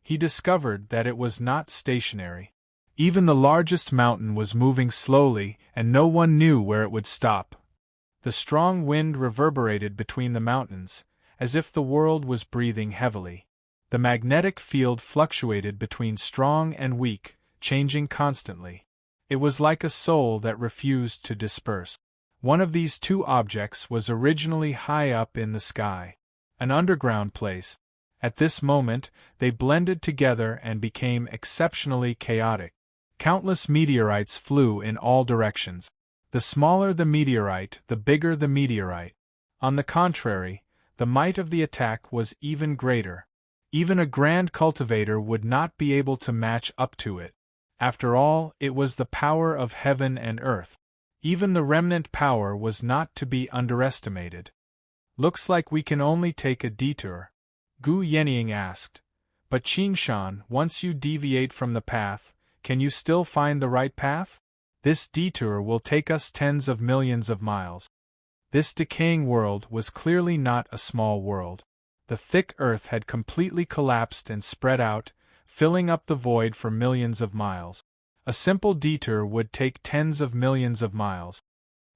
A: He discovered that it was not stationary. Even the largest mountain was moving slowly, and no one knew where it would stop. The strong wind reverberated between the mountains, as if the world was breathing heavily. The magnetic field fluctuated between strong and weak, changing constantly. It was like a soul that refused to disperse. One of these two objects was originally high up in the sky, an underground place. At this moment, they blended together and became exceptionally chaotic. Countless meteorites flew in all directions. The smaller the meteorite, the bigger the meteorite. On the contrary, the might of the attack was even greater. Even a grand cultivator would not be able to match up to it. After all, it was the power of heaven and earth. Even the remnant power was not to be underestimated. Looks like we can only take a detour, Gu Yenying asked. But Qingshan, once you deviate from the path, can you still find the right path? This detour will take us tens of millions of miles. This decaying world was clearly not a small world. The thick earth had completely collapsed and spread out, filling up the void for millions of miles. A simple detour would take tens of millions of miles.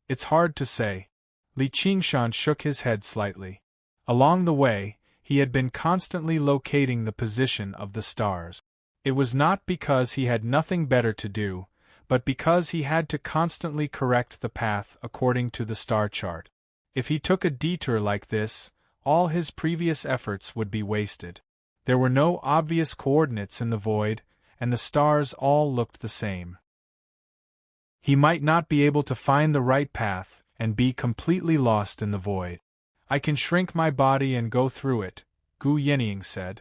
A: It's hard to say. Li Qingshan shook his head slightly. Along the way, he had been constantly locating the position of the stars. It was not because he had nothing better to do, but because he had to constantly correct the path according to the star chart. If he took a detour like this, all his previous efforts would be wasted. There were no obvious coordinates in the void, and the stars all looked the same. He might not be able to find the right path, and be completely lost in the void. I can shrink my body and go through it, Gu Yenying said.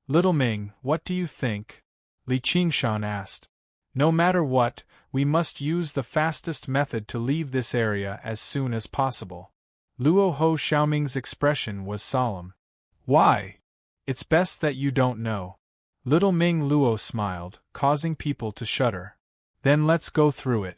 A: Little Ming, what do you think? Li Qingshan asked. No matter what, we must use the fastest method to leave this area as soon as possible. Luo Ho Xiaoming's expression was solemn. Why? It's best that you don't know. Little Ming Luo smiled, causing people to shudder. Then let's go through it.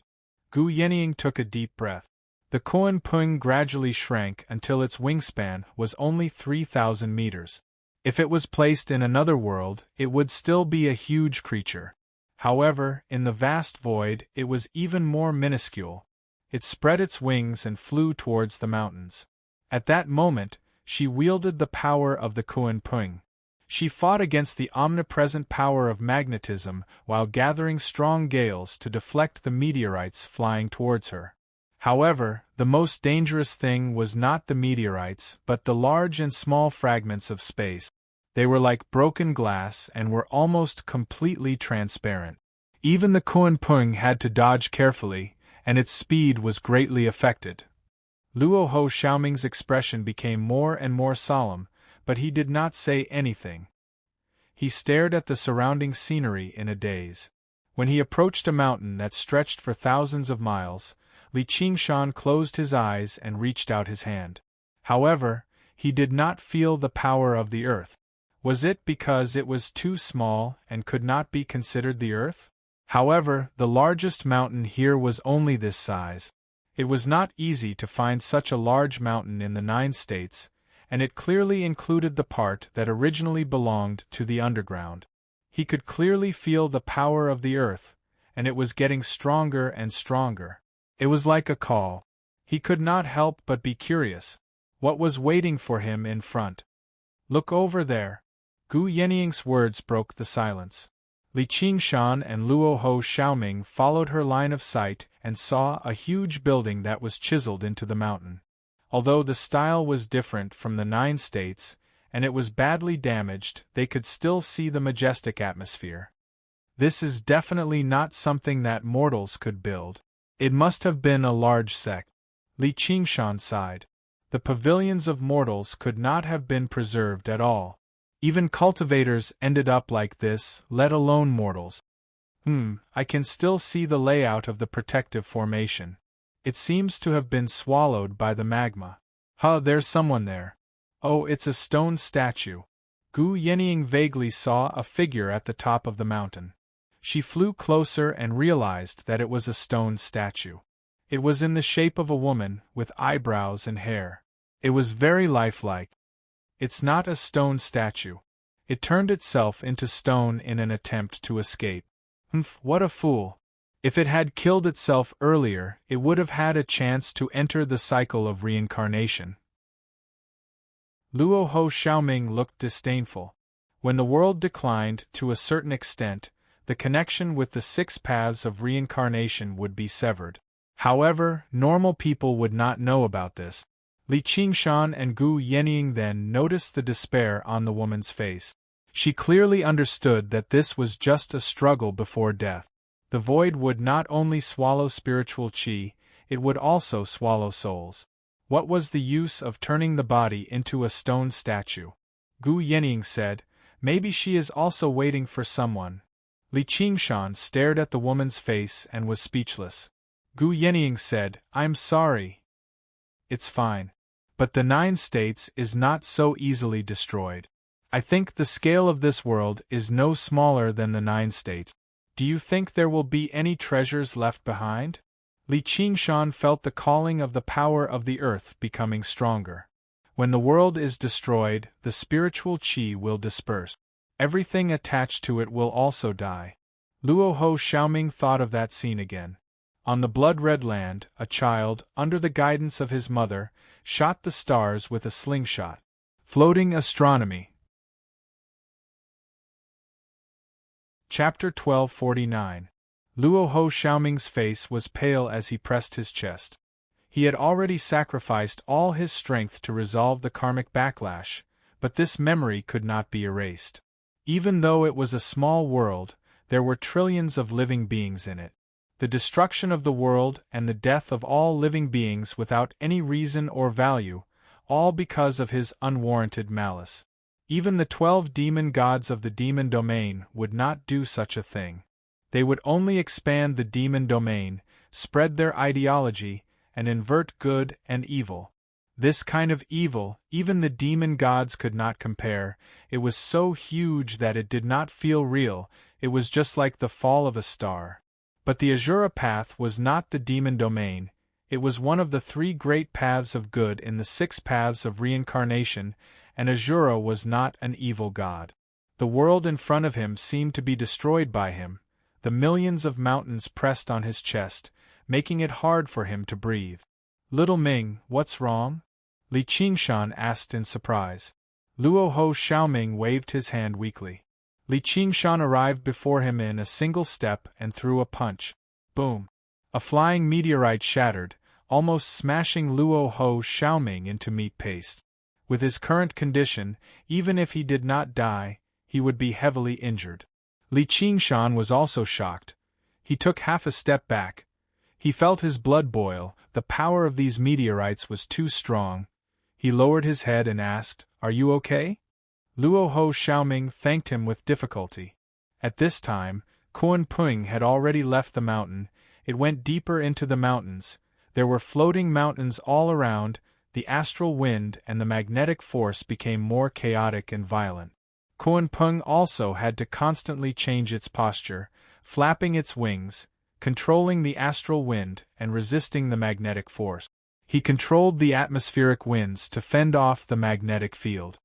A: Gu Yenying took a deep breath. The Koan Pung gradually shrank until its wingspan was only 3,000 meters. If it was placed in another world, it would still be a huge creature. However, in the vast void, it was even more minuscule. It spread its wings and flew towards the mountains. At that moment, she wielded the power of the Koan Pung. She fought against the omnipresent power of magnetism while gathering strong gales to deflect the meteorites flying towards her. However, the most dangerous thing was not the meteorites but the large and small fragments of space. They were like broken glass and were almost completely transparent. Even the Koan Pung had to dodge carefully, and its speed was greatly affected. Luo Ho Xiaoming's expression became more and more solemn, but he did not say anything. He stared at the surrounding scenery in a daze. When he approached a mountain that stretched for thousands of miles, Li Qingshan closed his eyes and reached out his hand. However, he did not feel the power of the earth. Was it because it was too small and could not be considered the Earth? However, the largest mountain here was only this size. It was not easy to find such a large mountain in the 9 states, and it clearly included the part that originally belonged to the underground. He could clearly feel the power of the Earth, and it was getting stronger and stronger. It was like a call. He could not help but be curious. What was waiting for him in front? Look over there. Gu Yeniying's words broke the silence. Li Qingshan and Luo Ho Xiaoming followed her line of sight and saw a huge building that was chiseled into the mountain. Although the style was different from the 9 states, and it was badly damaged, they could still see the majestic atmosphere. This is definitely not something that mortals could build. It must have been a large sect. Li Qingshan sighed. The pavilions of mortals could not have been preserved at all. Even cultivators ended up like this, let alone mortals. I can still see the layout of the protective formation. It seems to have been swallowed by the magma. There's someone there. Oh, it's a stone statue. Gu Yenying vaguely saw a figure at the top of the mountain. She flew closer and realized that it was a stone statue. It was in the shape of a woman, with eyebrows and hair. It was very lifelike. It's not a stone statue. It turned itself into stone in an attempt to escape. What a fool. If it had killed itself earlier, it would have had a chance to enter the cycle of reincarnation. Luo Ho Xiaoming looked disdainful. When the world declined to a certain extent, the connection with the 6 paths of reincarnation would be severed. However, normal people would not know about this. Li Qingshan and Gu Yenying then noticed the despair on the woman's face. She clearly understood that this was just a struggle before death. The void would not only swallow spiritual qi, it would also swallow souls. What was the use of turning the body into a stone statue? Gu Yenying said, maybe she is also waiting for someone. Li Qingshan stared at the woman's face and was speechless. Gu Yenying said, I'm sorry. It's fine. But the 9 states is not so easily destroyed. I think the scale of this world is no smaller than the 9 states. Do you think there will be any treasures left behind? Li Qingshan felt the calling of the power of the earth becoming stronger. When the world is destroyed, the spiritual qi will disperse. Everything attached to it will also die. Luo Ho Xiaoming thought of that scene again. On the blood-red land, a child, under the guidance of his mother, shot the stars with a slingshot. Floating astronomy. Chapter 1249. Luo Ho Xiaoming's face was pale as he pressed his chest. He had already sacrificed all his strength to resolve the karmic backlash, but this memory could not be erased. Even though it was a small world, there were trillions of living beings in it. The destruction of the world and the death of all living beings without any reason or value, all because of his unwarranted malice. Even the 12 demon gods of the demon domain would not do such a thing. They would only expand the demon domain, spread their ideology, and invert good and evil. This kind of evil, even the demon gods could not compare. It was so huge that it did not feel real, it was just like the fall of a star. But the Azura path was not the demon domain, it was one of the 3 great paths of good in the 6 paths of reincarnation, and Azura was not an evil god. The world in front of him seemed to be destroyed by him, the millions of mountains pressed on his chest, making it hard for him to breathe. Little Ming, what's wrong? Li Qingshan asked in surprise. Luo Ho Xiaoming waved his hand weakly. Li Qingshan arrived before him in a single step and threw a punch. Boom! A flying meteorite shattered, almost smashing Luo Ho Xiaoming into meat paste. With his current condition, even if he did not die, he would be heavily injured. Li Qingshan was also shocked. He took half a step back. He felt his blood boil, the power of these meteorites was too strong. He lowered his head and asked, "Are you okay?" Luo Ho Xiaoming thanked him with difficulty. At this time, Kuan Ping had already left the mountain. It went deeper into the mountains. There were floating mountains all around. The astral wind and the magnetic force became more chaotic and violent. Kuan-Peng also had to constantly change its posture, flapping its wings, controlling the astral wind and resisting the magnetic force. He controlled the atmospheric winds to fend off the magnetic field.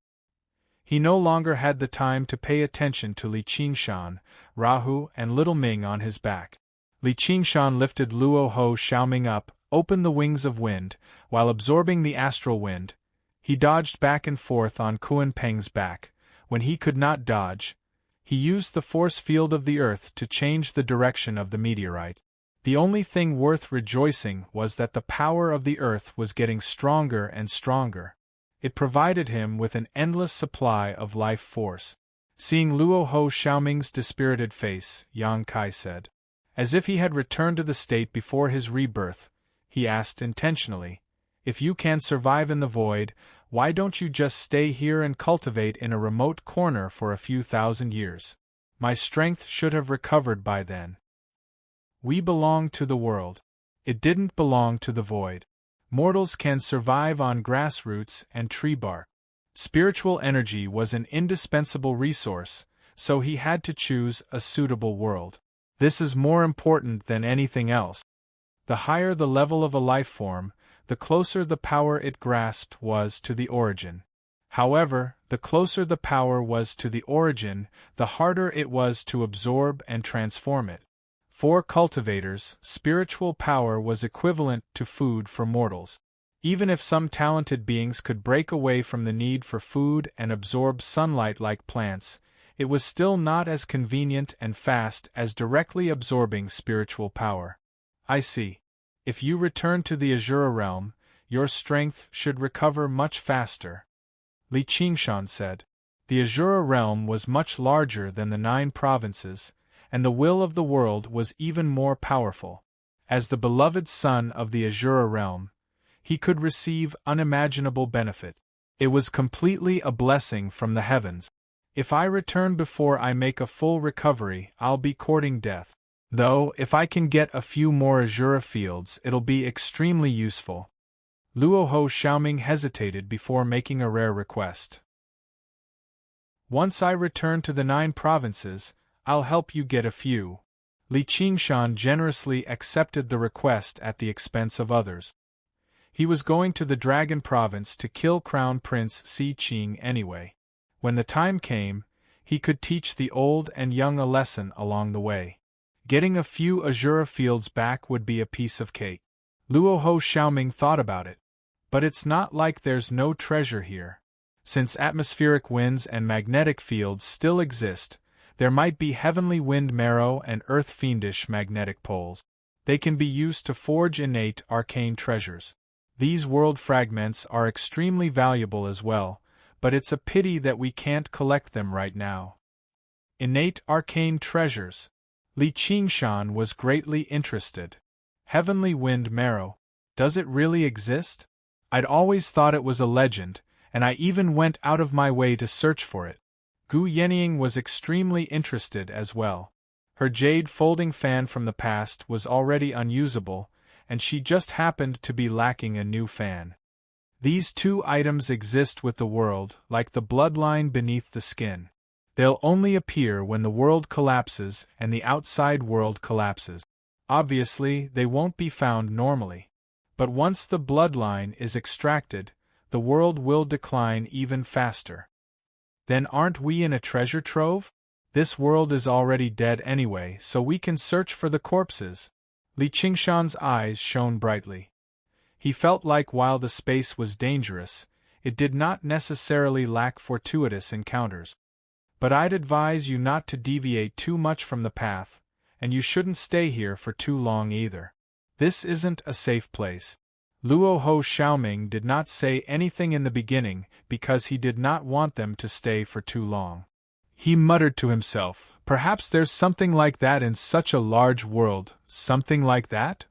A: He no longer had the time to pay attention to Li Qingshan, Rahu, and Little Ming on his back. Li Qingshan lifted Luo Ho Xiaoming up, opened the wings of wind, while absorbing the astral wind. He dodged back and forth on Kuan-Peng's back. When he could not dodge, he used the force field of the earth to change the direction of the meteorite. The only thing worth rejoicing was that the power of the earth was getting stronger and stronger. It provided him with an endless supply of life force. Seeing Luo Ho Xiaoming's dispirited face, Yang Kai said, as if he had returned to the state before his rebirth, he asked intentionally, "If you can survive in the void, why don't you just stay here and cultivate in a remote corner for a few thousand years? My strength should have recovered by then." We belong to the world. It didn't belong to the void. Mortals can survive on grass roots and tree bark. Spiritual energy was an indispensable resource, so he had to choose a suitable world. This is more important than anything else. The higher the level of a life form, the closer the power it grasped was to the origin. However, the closer the power was to the origin, the harder it was to absorb and transform it. For cultivators, spiritual power was equivalent to food for mortals. Even if some talented beings could break away from the need for food and absorb sunlight like plants, it was still not as convenient and fast as directly absorbing spiritual power. I see. If you return to the Azura realm, your strength should recover much faster. Li Qingshan said. The Azura realm was much larger than the 9 provinces, and the will of the world was even more powerful. As the beloved son of the Azura realm, he could receive unimaginable benefit. It was completely a blessing from the heavens. If I return before I make a full recovery, I'll be courting death. Though, if I can get a few more Azura fields, it'll be extremely useful. Luo Ho Xiaoming hesitated before making a rare request. Once I return to the 9 provinces, I'll help you get a few. Li Qingshan generously accepted the request at the expense of others. He was going to the Dragon Province to kill Crown Prince Si Qing anyway. When the time came, he could teach the old and young a lesson along the way. Getting a few Azura fields back would be a piece of cake. Luo Ho Xiaoming thought about it. But it's not like there's no treasure here. Since atmospheric winds and magnetic fields still exist, there might be heavenly wind marrow and earth fiendish magnetic poles. They can be used to forge innate arcane treasures. These world fragments are extremely valuable as well, but it's a pity that we can't collect them right now. Innate arcane treasures. Li Qingshan was greatly interested. Heavenly wind marrow. Does it really exist? I'd always thought it was a legend, and I even went out of my way to search for it. Gu Yenying was extremely interested as well. Her jade folding fan from the past was already unusable, and she just happened to be lacking a new fan. These 2 items exist with the world, like the bloodline beneath the skin. They'll only appear when the world collapses and the outside world collapses. Obviously, they won't be found normally. But once the bloodline is extracted, the world will decline even faster. Then aren't we in a treasure trove? This world is already dead anyway, so we can search for the corpses. Li Qingshan's eyes shone brightly. He felt like while the space was dangerous, it did not necessarily lack fortuitous encounters. But I'd advise you not to deviate too much from the path, and you shouldn't stay here for too long either. This isn't a safe place. Luo Ho Xiaoming did not say anything in the beginning because he did not want them to stay for too long. He muttered to himself, perhaps there's something like that in such a large world, something like that?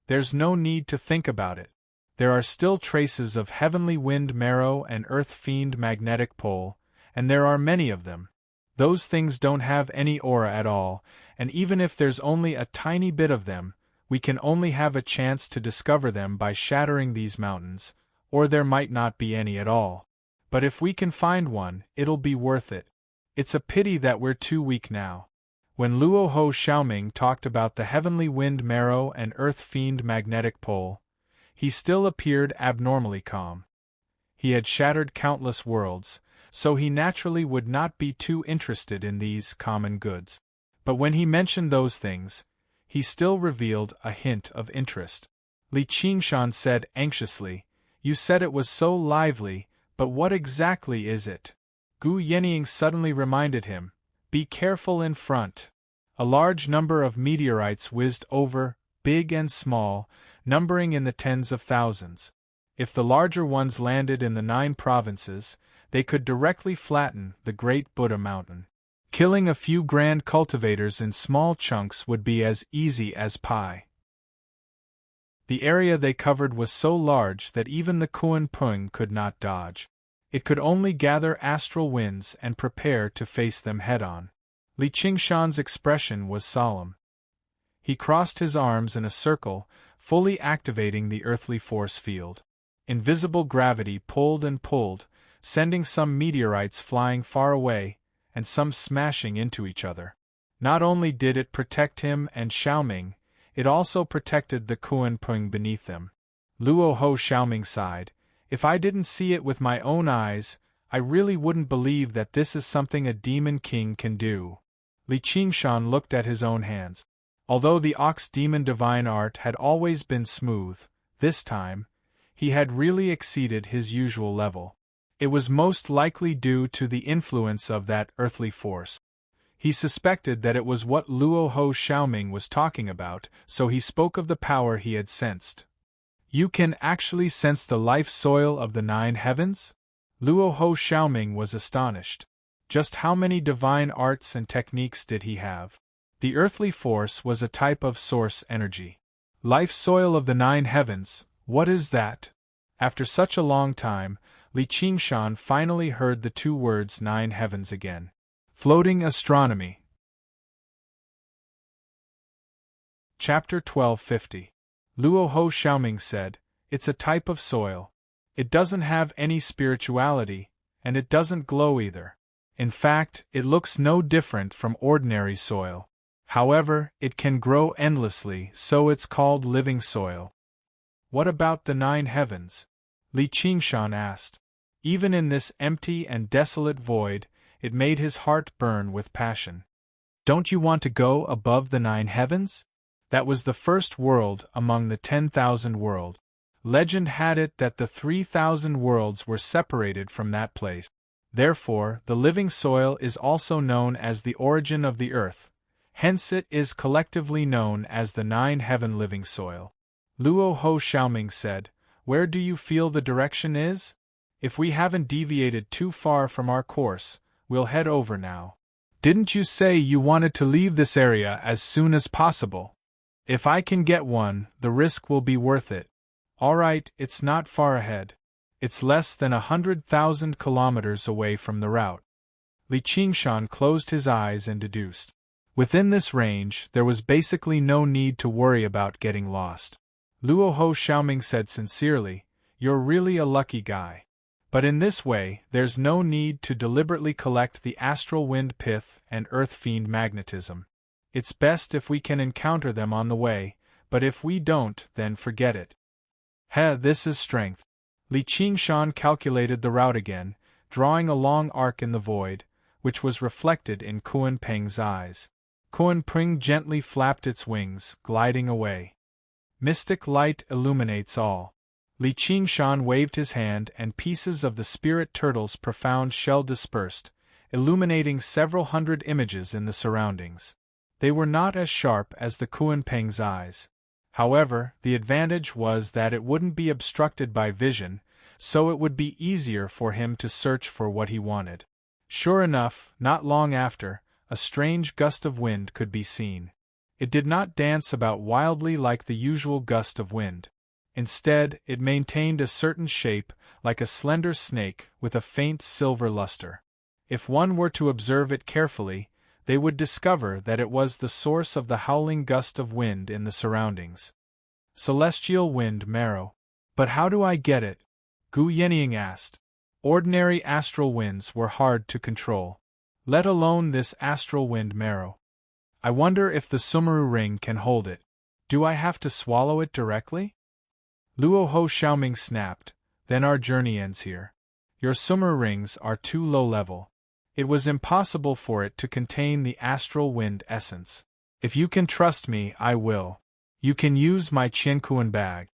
A: There's no need to think about it. There are still traces of heavenly wind marrow and earth fiend magnetic pole, and there are many of them. Those things don't have any aura at all, and even if there's only a tiny bit of them, we can only have a chance to discover them by shattering these mountains, or there might not be any at all. But if we can find one, it'll be worth it. It's a pity that we're too weak now. When Luo Ho Xiaoming talked about the heavenly wind marrow and earth fiend magnetic pole, he still appeared abnormally calm. He had shattered countless worlds, so he naturally would not be too interested in these common goods. But when he mentioned those things, he still revealed a hint of interest. Li Qingshan said anxiously, "You said it was so lively, but what exactly is it?" Gu Yenying suddenly reminded him, "Be careful in front." A large number of meteorites whizzed over, big and small, numbering in the tens of thousands. If the larger ones landed in the 9 provinces, they could directly flatten the Great Buddha Mountain. Killing a few grand cultivators in small chunks would be as easy as pie. The area they covered was so large that even the Kuan Pung could not dodge. It could only gather astral winds and prepare to face them head-on. Li Qingshan's expression was solemn. He crossed his arms in a circle, fully activating the earthly force field. Invisible gravity pulled and pulled, sending some meteorites flying far away, and some smashing into each other. Not only did it protect him and Xiaoming, it also protected the Kuan Pung beneath them. Luo Ho Xiaoming sighed, "If I didn't see it with my own eyes, I really wouldn't believe that this is something a demon king can do." Li Qingshan looked at his own hands. Although the ox demon divine art had always been smooth, this time, he had really exceeded his usual level. It was most likely due to the influence of that earthly force. He suspected that it was what Luo Ho Xiaoming was talking about, so he spoke of the power he had sensed. "You can actually sense the life soil of the 9 heavens?" Luo Ho Xiaoming was astonished. Just how many divine arts and techniques did he have? The earthly force was a type of source energy. Life soil of the 9 heavens, what is that? After such a long time, Li Qingshan finally heard the 2 words 9 heavens again. Floating astronomy. Chapter 1250. Luo Ho Xiaoming said, "It's a type of soil. It doesn't have any spirituality, and it doesn't glow either. In fact, it looks no different from ordinary soil. However, it can grow endlessly, so it's called living soil." "What about the 9 heavens?" Li Qingshan asked. Even in this empty and desolate void, it made his heart burn with passion. "Don't you want to go above the 9 heavens? That was the first world among the 10,000 worlds. Legend had it that the 3,000 worlds were separated from that place. Therefore, the living soil is also known as the origin of the earth, hence it is collectively known as the 9 heaven living soil." Luo Ho Xiaoming said, "Where do you feel the direction is? If we haven't deviated too far from our course, we'll head over now. Didn't you say you wanted to leave this area as soon as possible? If I can get one, the risk will be worth it." "All right, it's not far ahead. It's less than 100,000 kilometers away from the route." Li Qingshan closed his eyes and deduced. Within this range, there was basically no need to worry about getting lost. Luo Ho Xiaoming said sincerely, "You're really a lucky guy. But in this way, there's no need to deliberately collect the astral wind pith and earth fiend magnetism. It's best if we can encounter them on the way, but if we don't, then forget it." This is strength." Li Qingshan calculated the route again, drawing a long arc in the void, which was reflected in Kuan Peng's eyes. Kuan Peng gently flapped its wings, gliding away. "Mystic light illuminates all." Li Qingshan waved his hand and pieces of the spirit turtle's profound shell dispersed, illuminating several hundred images in the surroundings. They were not as sharp as the Kuan Peng's eyes. However, the advantage was that it wouldn't be obstructed by vision, so it would be easier for him to search for what he wanted. Sure enough, not long after, a strange gust of wind could be seen. It did not dance about wildly like the usual gust of wind. Instead, it maintained a certain shape, like a slender snake with a faint silver luster. If one were to observe it carefully, they would discover that it was the source of the howling gust of wind in the surroundings. Celestial wind marrow. "But how do I get it?" Gu Yenying asked. Ordinary astral winds were hard to control. let alone this astral wind marrow. I wonder if the Sumeru ring can hold it. Do I have to swallow it directly? Luo Ho Xiaoming snapped, then our journey ends here. Your Sumeru rings are too low level. It was impossible for it to contain the astral wind essence. If you can trust me, I will. You can use my Qiankuan bag.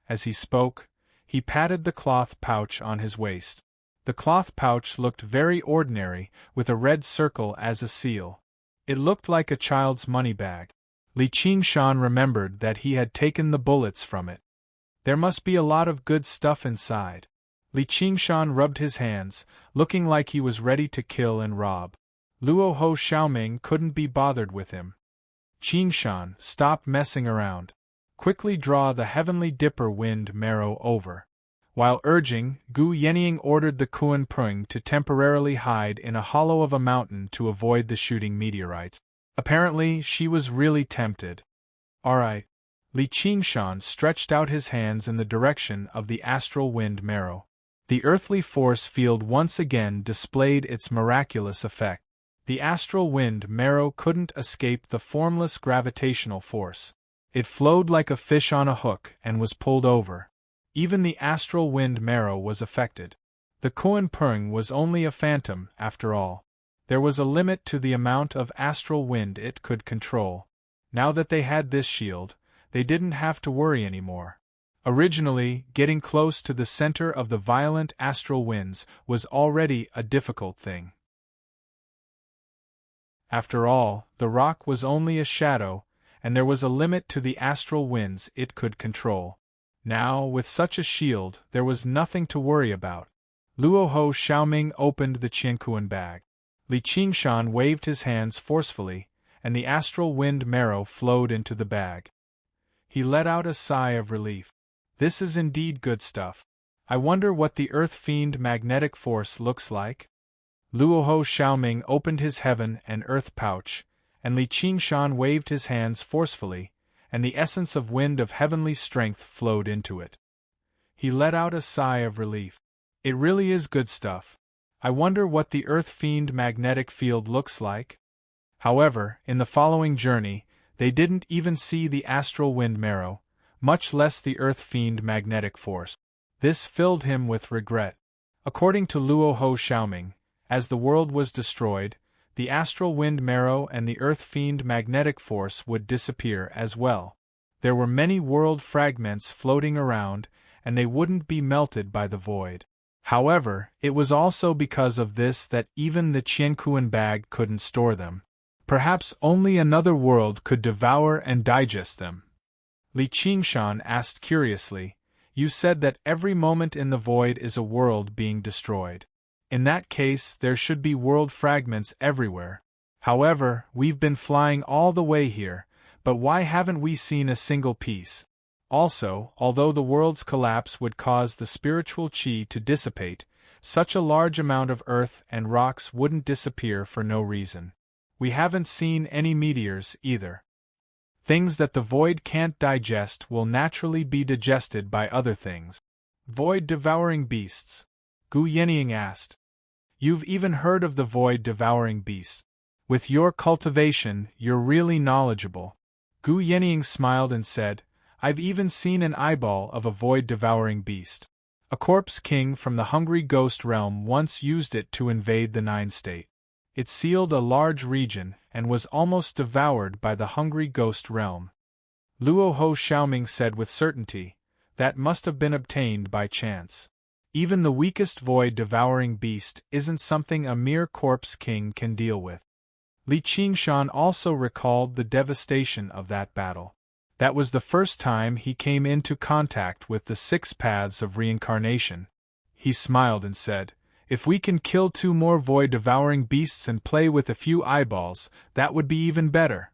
A: As he spoke, he patted the cloth pouch on his waist. The cloth pouch looked very ordinary, with a red circle as a seal. It looked like a child's money bag. Li Qingshan remembered that he had taken the bullets from it. There must be a lot of good stuff inside. Li Qingshan rubbed his hands, looking like he was ready to kill and rob. Luo Ho Xiaoming couldn't be bothered with him. Qingshan, stop messing around. Quickly draw the heavenly dipper wind marrow over. While urging, Gu Yenying ordered the Kuan Pung to temporarily hide in a hollow of a mountain to avoid the shooting meteorites. Apparently, she was really tempted. Alright. Li Qingshan stretched out his hands in the direction of the astral wind marrow. The earthly force field once again displayed its miraculous effect. The astral wind marrow couldn't escape the formless gravitational force. It flowed like a fish on a hook and was pulled over. Even the astral wind marrow was affected. The Kuan Pung was only a phantom, after all. There was a limit to the amount of astral wind it could control. Now that they had this shield, they didn't have to worry anymore. Originally, getting close to the center of the violent astral winds was already a difficult thing. After all, the rock was only a shadow, and there was a limit to the astral winds it could control. Now, with such a shield, there was nothing to worry about. Luo Ho Xiaoming opened the Qiankuan bag. Li Qingshan waved his hands forcefully, and the astral wind marrow flowed into the bag. He let out a sigh of relief. This is indeed good stuff. I wonder what the Earth Fiend magnetic force looks like? Luo Ho Xiaoming opened his heaven and earth pouch, and Li Qingshan waved his hands forcefully, and the essence of wind of heavenly strength flowed into it. He let out a sigh of relief. It really is good stuff. I wonder what the Earth Fiend magnetic field looks like? However, in the following journey, they didn't even see the astral wind marrow, much less the Earth Fiend magnetic force. This filled him with regret. According to Luo Ho Xiaoming, as the world was destroyed, the astral wind marrow and the Earth Fiend magnetic force would disappear as well. There were many world fragments floating around, and they wouldn't be melted by the void. However, it was also because of this that even the Qiankuan bag couldn't store them. Perhaps only another world could devour and digest them. Li Qingshan asked curiously, "You said that every moment in the void is a world being destroyed. In that case, there should be world fragments everywhere. However, we've been flying all the way here, but why haven't we seen a single piece? Also, although the world's collapse would cause the spiritual qi to dissipate, such a large amount of earth and rocks wouldn't disappear for no reason. We haven't seen any meteors either. Things that the void can't digest will naturally be digested by other things." Void-devouring beasts? Gu Yenying asked. "You've even heard of the void-devouring beasts. With your cultivation, you're really knowledgeable." Gu Yenying smiled and said, "I've even seen an eyeball of a void-devouring beast. A corpse king from the hungry ghost realm once used it to invade the Nine State. It sealed a large region and was almost devoured by the hungry ghost realm." Luo Ho Xiaoming said with certainty, "That must have been obtained by chance. Even the weakest void-devouring beast isn't something a mere corpse king can deal with." Li Qingshan also recalled the devastation of that battle. That was the first time he came into contact with the 6 paths of reincarnation. He smiled and said, "If we can kill 2 more void-devouring beasts and play with a few eyeballs, that would be even better.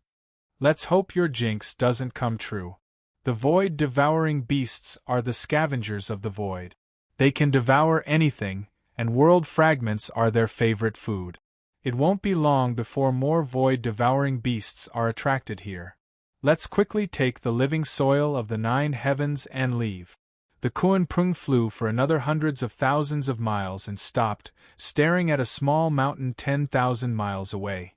A: Let's hope your jinx doesn't come true. The void-devouring beasts are the scavengers of the void. They can devour anything, and world fragments are their favorite food. It won't be long before more void-devouring beasts are attracted here. Let's quickly take the living soil of the 9 heavens and leave." The Kuan Prung flew for another hundreds of thousands of miles and stopped, staring at a small mountain 10,000 miles away.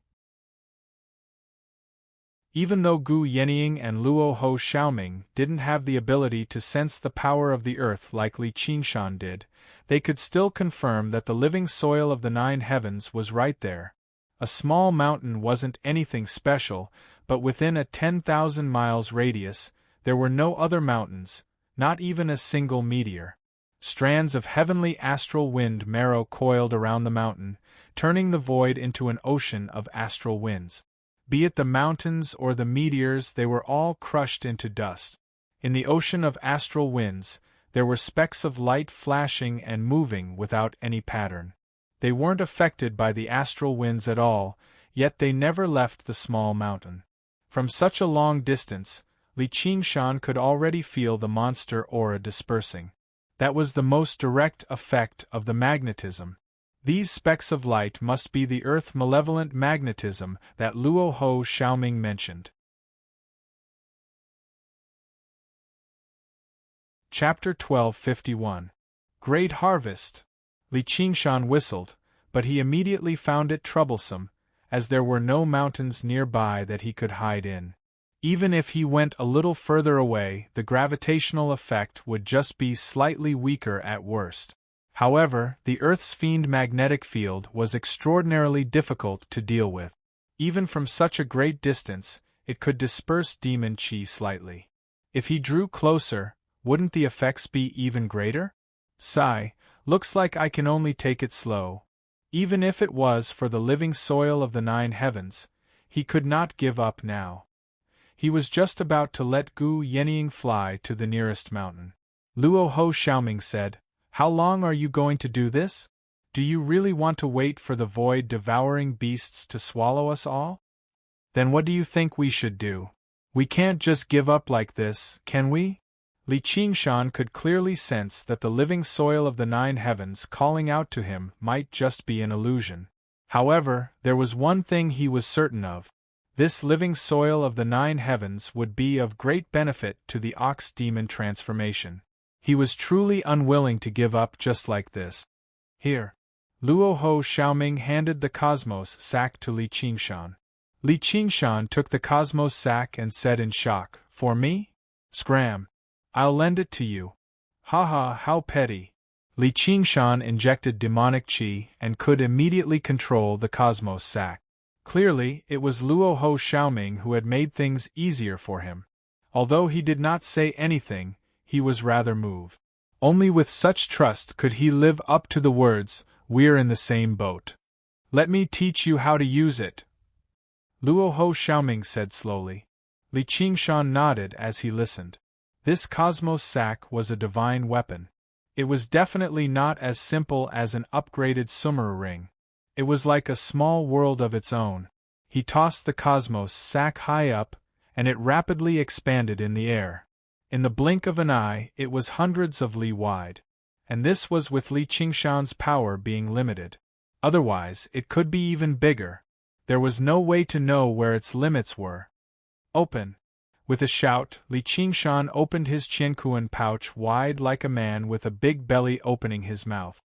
A: Even though Gu Yenying and Luo Ho Xiaoming didn't have the ability to sense the power of the earth like Li Qingshan did, they could still confirm that the living soil of the 9 heavens was right there. A small mountain wasn't anything special, but within a 10,000 miles radius, there were no other mountains, not even a single meteor. Strands of heavenly astral wind marrow coiled around the mountain, turning the void into an ocean of astral winds. Be it the mountains or the meteors, they were all crushed into dust. In the ocean of astral winds, there were specks of light flashing and moving without any pattern. They weren't affected by the astral winds at all, yet they never left the small mountain. From such a long distance, Li Qingshan could already feel the monster aura dispersing. That was the most direct effect of the magnetism. These specks of light must be the earth malevolent magnetism that Luo Ho Xiaoming mentioned. Chapter 1251. Great Harvest. Li Qingshan whistled, but he immediately found it troublesome, as there were no mountains nearby that he could hide in. Even if he went a little further away, the gravitational effect would just be slightly weaker at worst. However, the Earth's fiend magnetic field was extraordinarily difficult to deal with. Even from such a great distance, it could disperse demon chi slightly. If he drew closer, wouldn't the effects be even greater? Sigh, looks like I can only take it slow. Even if it was for the living soil of the 9 heavens, he could not give up now. He was just about to let Gu Yenying fly to the nearest mountain. Luo Ho Xiaoming said, "How long are you going to do this? Do you really want to wait for the void-devouring beasts to swallow us all? Then what do you think we should do? We can't just give up like this, can we?" Li Qingshan could clearly sense that the living soil of the 9 heavens calling out to him might just be an illusion. However, there was one thing he was certain of. This living soil of the 9 heavens would be of great benefit to the ox demon transformation. He was truly unwilling to give up just like this. Here. Luo Ho Xiaoming handed the cosmos sack to Li Qingshan. Li Qingshan took the cosmos sack and said in shock, "For me? Scram. I'll lend it to you." Haha, how petty. Li Qingshan injected demonic chi and could immediately control the cosmos sack. Clearly, it was Luo Ho Xiaoming who had made things easier for him. Although he did not say anything, he was rather moved. Only with such trust could he live up to the words, "We're in the same boat." "Let me teach you how to use it," Luo Ho Xiaoming said slowly. Li Qingshan nodded as he listened. This cosmos sack was a divine weapon. It was definitely not as simple as an upgraded Sumeru ring. It was like a small world of its own. He tossed the cosmos sack high up, and it rapidly expanded in the air. In the blink of an eye, it was hundreds of li wide. And this was with Li Qingshan's power being limited. Otherwise, it could be even bigger. There was no way to know where its limits were. "Open!" With a shout, Li Qingshan opened his Qiankuan pouch wide like a man with a big belly opening his mouth.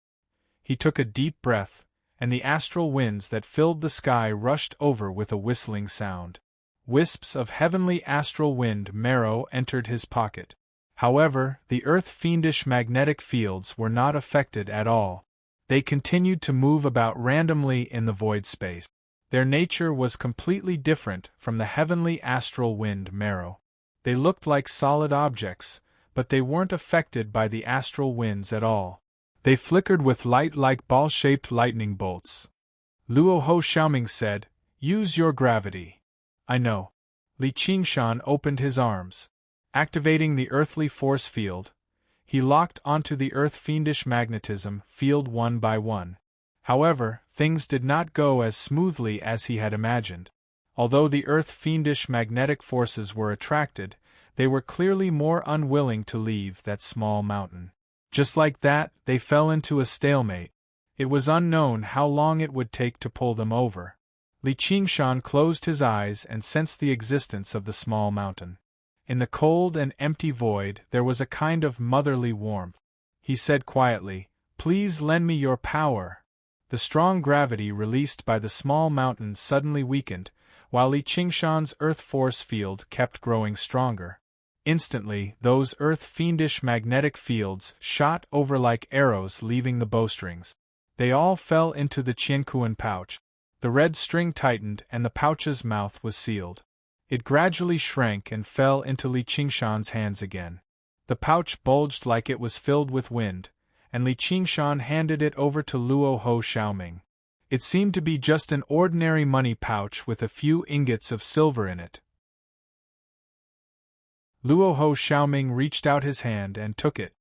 A: He took a deep breath, and the astral winds that filled the sky rushed over with a whistling sound. Wisps of heavenly astral wind marrow entered his pocket. However, the earth-fiendish magnetic fields were not affected at all. They continued to move about randomly in the void space. Their nature was completely different from the heavenly astral wind marrow. They looked like solid objects, but they weren't affected by the astral winds at all. They flickered with light like ball-shaped lightning bolts. Luo Ho Xiaoming said, "Use your gravity." "I know." Li Qingshan opened his arms. Activating the earthly force field, he locked onto the earth-fiendish magnetism field one by one. However, things did not go as smoothly as he had imagined. Although the earth-fiendish magnetic forces were attracted, they were clearly more unwilling to leave that small mountain. Just like that, they fell into a stalemate. It was unknown how long it would take to pull them over. Li Qingshan closed his eyes and sensed the existence of the small mountain. In the cold and empty void there was a kind of motherly warmth. He said quietly, "Please lend me your power." The strong gravity released by the small mountain suddenly weakened, while Li Qingshan's earth force field kept growing stronger. Instantly, those earth-fiendish magnetic fields shot over like arrows leaving the bowstrings. They all fell into the Qiankuan pouch. The red string tightened and the pouch's mouth was sealed. It gradually shrank and fell into Li Qingshan's hands again. The pouch bulged like it was filled with wind, and Li Qingshan handed it over to Luo Ho Xiaoming. It seemed to be just an ordinary money pouch with a few ingots of silver in it. Luo Ho Xiaoming reached out his hand and took it.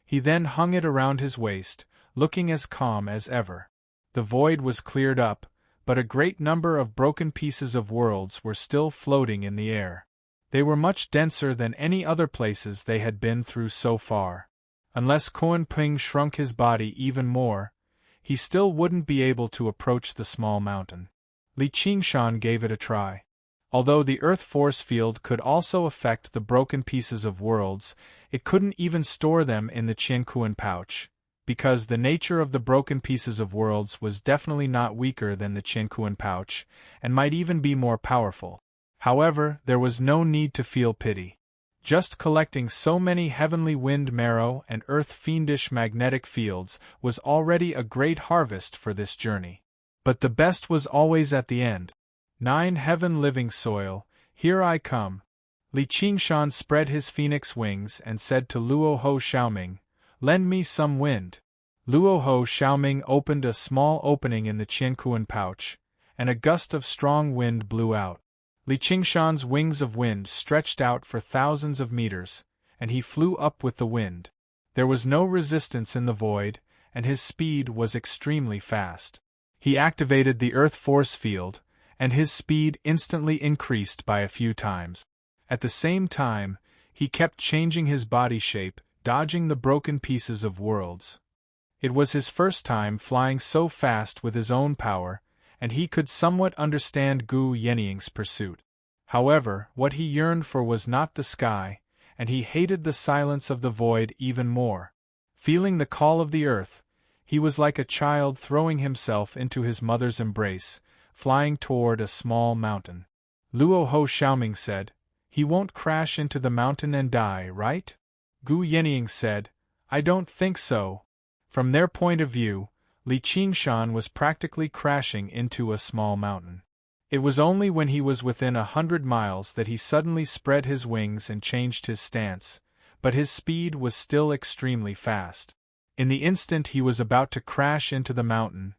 A: He then hung it around his waist, looking as calm as ever. The void was cleared up, but a great number of broken pieces of worlds were still floating in the air. They were much denser than any other places they had been through so far. Unless Kuan Ping shrunk his body even more, he still wouldn't be able to approach the small mountain. Li Qingshan gave it a try. Although the earth force field could also affect the broken pieces of worlds, it couldn't even store them in the Qiankuan pouch, because the nature of the broken pieces of worlds was definitely not weaker than the Qiankuan pouch, and might even be more powerful. However, there was no need to feel pity. Just collecting so many heavenly wind marrow and earth-fiendish magnetic fields was already a great harvest for this journey. But the best was always at the end. 9 heaven living soil, here I come. Li Qingshan spread his phoenix wings and said to Luo Ho Xiaoming, "Lend me some wind." Luo Ho Xiaoming opened a small opening in the Qiankuan pouch, and a gust of strong wind blew out. Li Qingshan's wings of wind stretched out for thousands of meters, and he flew up with the wind. There was no resistance in the void, and his speed was extremely fast. He activated the earth force field, and his speed instantly increased by a few times. At the same time, he kept changing his body shape, dodging the broken pieces of worlds. It was his first time flying so fast with his own power, and he could somewhat understand Gu Yeniying's pursuit. However, what he yearned for was not the sky, and he hated the silence of the void even more. Feeling the call of the earth, he was like a child throwing himself into his mother's embrace, flying toward a small mountain. Luo Ho Xiaoming said, "He won't crash into the mountain and die, right?" Gu Yenying said, "I don't think so." From their point of view, Li Qingshan was practically crashing into a small mountain. It was only when he was within 100 miles that he suddenly spread his wings and changed his stance, but his speed was still extremely fast. In the instant he was about to crash into the mountain,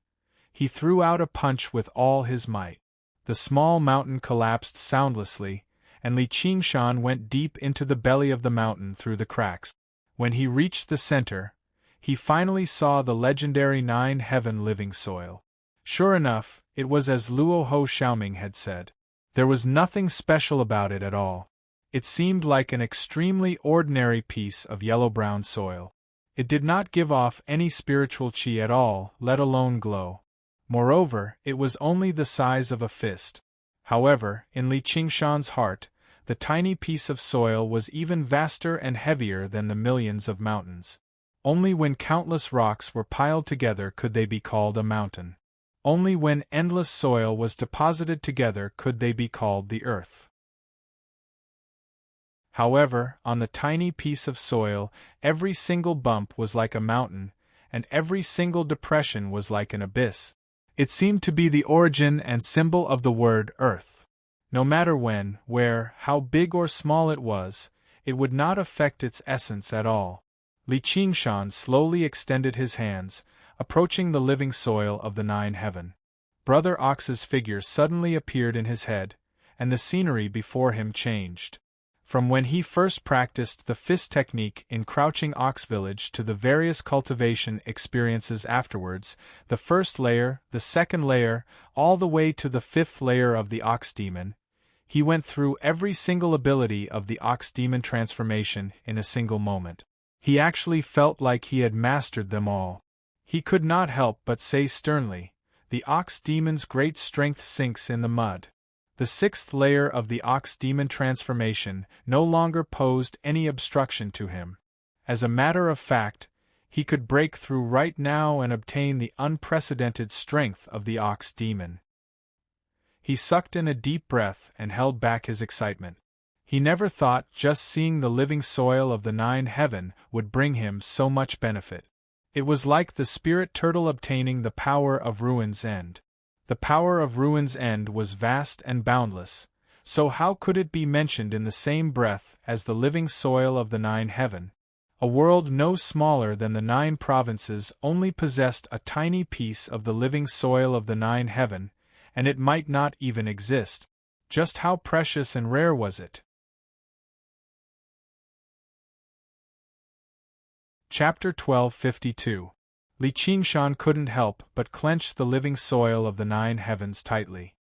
A: he threw out a punch with all his might. The small mountain collapsed soundlessly, and Li Qingshan went deep into the belly of the mountain through the cracks. When he reached the center, he finally saw the legendary 9 heaven living soil. Sure enough, it was as Luo Ho Xiaoming had said. There was nothing special about it at all. It seemed like an extremely ordinary piece of yellow-brown soil. It did not give off any spiritual qi at all, let alone glow. Moreover, it was only the size of a fist. However, in Li Qingshan's heart, the tiny piece of soil was even vaster and heavier than the millions of mountains. Only when countless rocks were piled together could they be called a mountain. Only when endless soil was deposited together could they be called the earth. However, on the tiny piece of soil, every single bump was like a mountain, and every single depression was like an abyss. It seemed to be the origin and symbol of the word earth. No matter when, where, how big or small it was, it would not affect its essence at all. Li Qingshan slowly extended his hands, approaching the living soil of the 9 heaven. Brother Ox's figure suddenly appeared in his head, and the scenery before him changed. From when he first practiced the fist technique in Crouching Ox Village to the various cultivation experiences afterwards, the first layer, the second layer, all the way to the 5th layer of the Ox Demon, he went through every single ability of the Ox Demon transformation in a single moment. He actually felt like he had mastered them all. He could not help but say sternly, "The Ox Demon's great strength sinks in the mud." The sixth layer of the ox demon transformation no longer posed any obstruction to him. As a matter of fact, he could break through right now and obtain the unprecedented strength of the ox demon. He sucked in a deep breath and held back his excitement. He never thought just seeing the living soil of the nine heaven would bring him so much benefit. It was like the spirit turtle obtaining the power of Ruin's End. The power of Ruin's End was vast and boundless, so how could it be mentioned in the same breath as the living soil of the nine heaven? A world no smaller than the 9 provinces only possessed a tiny piece of the living soil of the 9 heaven, and it might not even exist. Just how precious and rare was it? Chapter 1252. Li Qingshan couldn't help but clench the living soil of the 9 heavens tightly.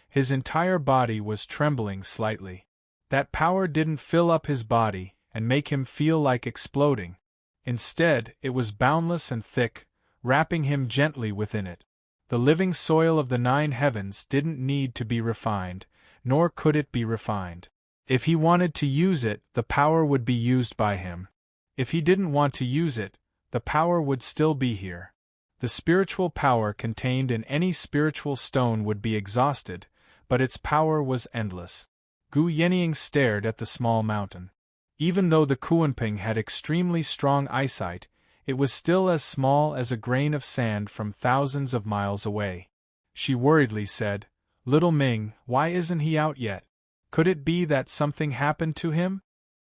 A: His entire body was trembling slightly. That power didn't fill up his body and make him feel like exploding. Instead, it was boundless and thick, wrapping him gently within it. The living soil of the 9 heavens didn't need to be refined, nor could it be refined. If he wanted to use it, the power would be used by him. If he didn't want to use it, the power would still be here. The spiritual power contained in any spiritual stone would be exhausted, but its power was endless. Gu Yenying stared at the small mountain. Even though the Kuanping had extremely strong eyesight, it was still as small as a grain of sand from thousands of miles away. She worriedly said, "Little Ming, why isn't he out yet? Could it be that something happened to him?"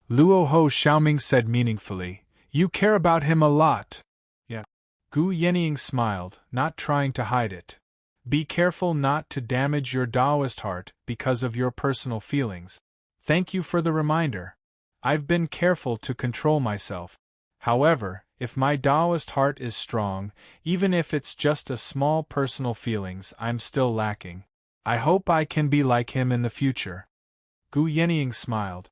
A: Luo Ho Xiaoming said meaningfully, "You care about him a lot." Yeah. Gu Yenying smiled, not trying to hide it. "Be careful not to damage your Taoist heart because of your personal feelings. Thank you for the reminder. I've been careful to control myself. However, if my Taoist heart is strong, even if it's just a small personal feelings, I'm still lacking. I hope I can be like him in the future." Gu Yenying smiled.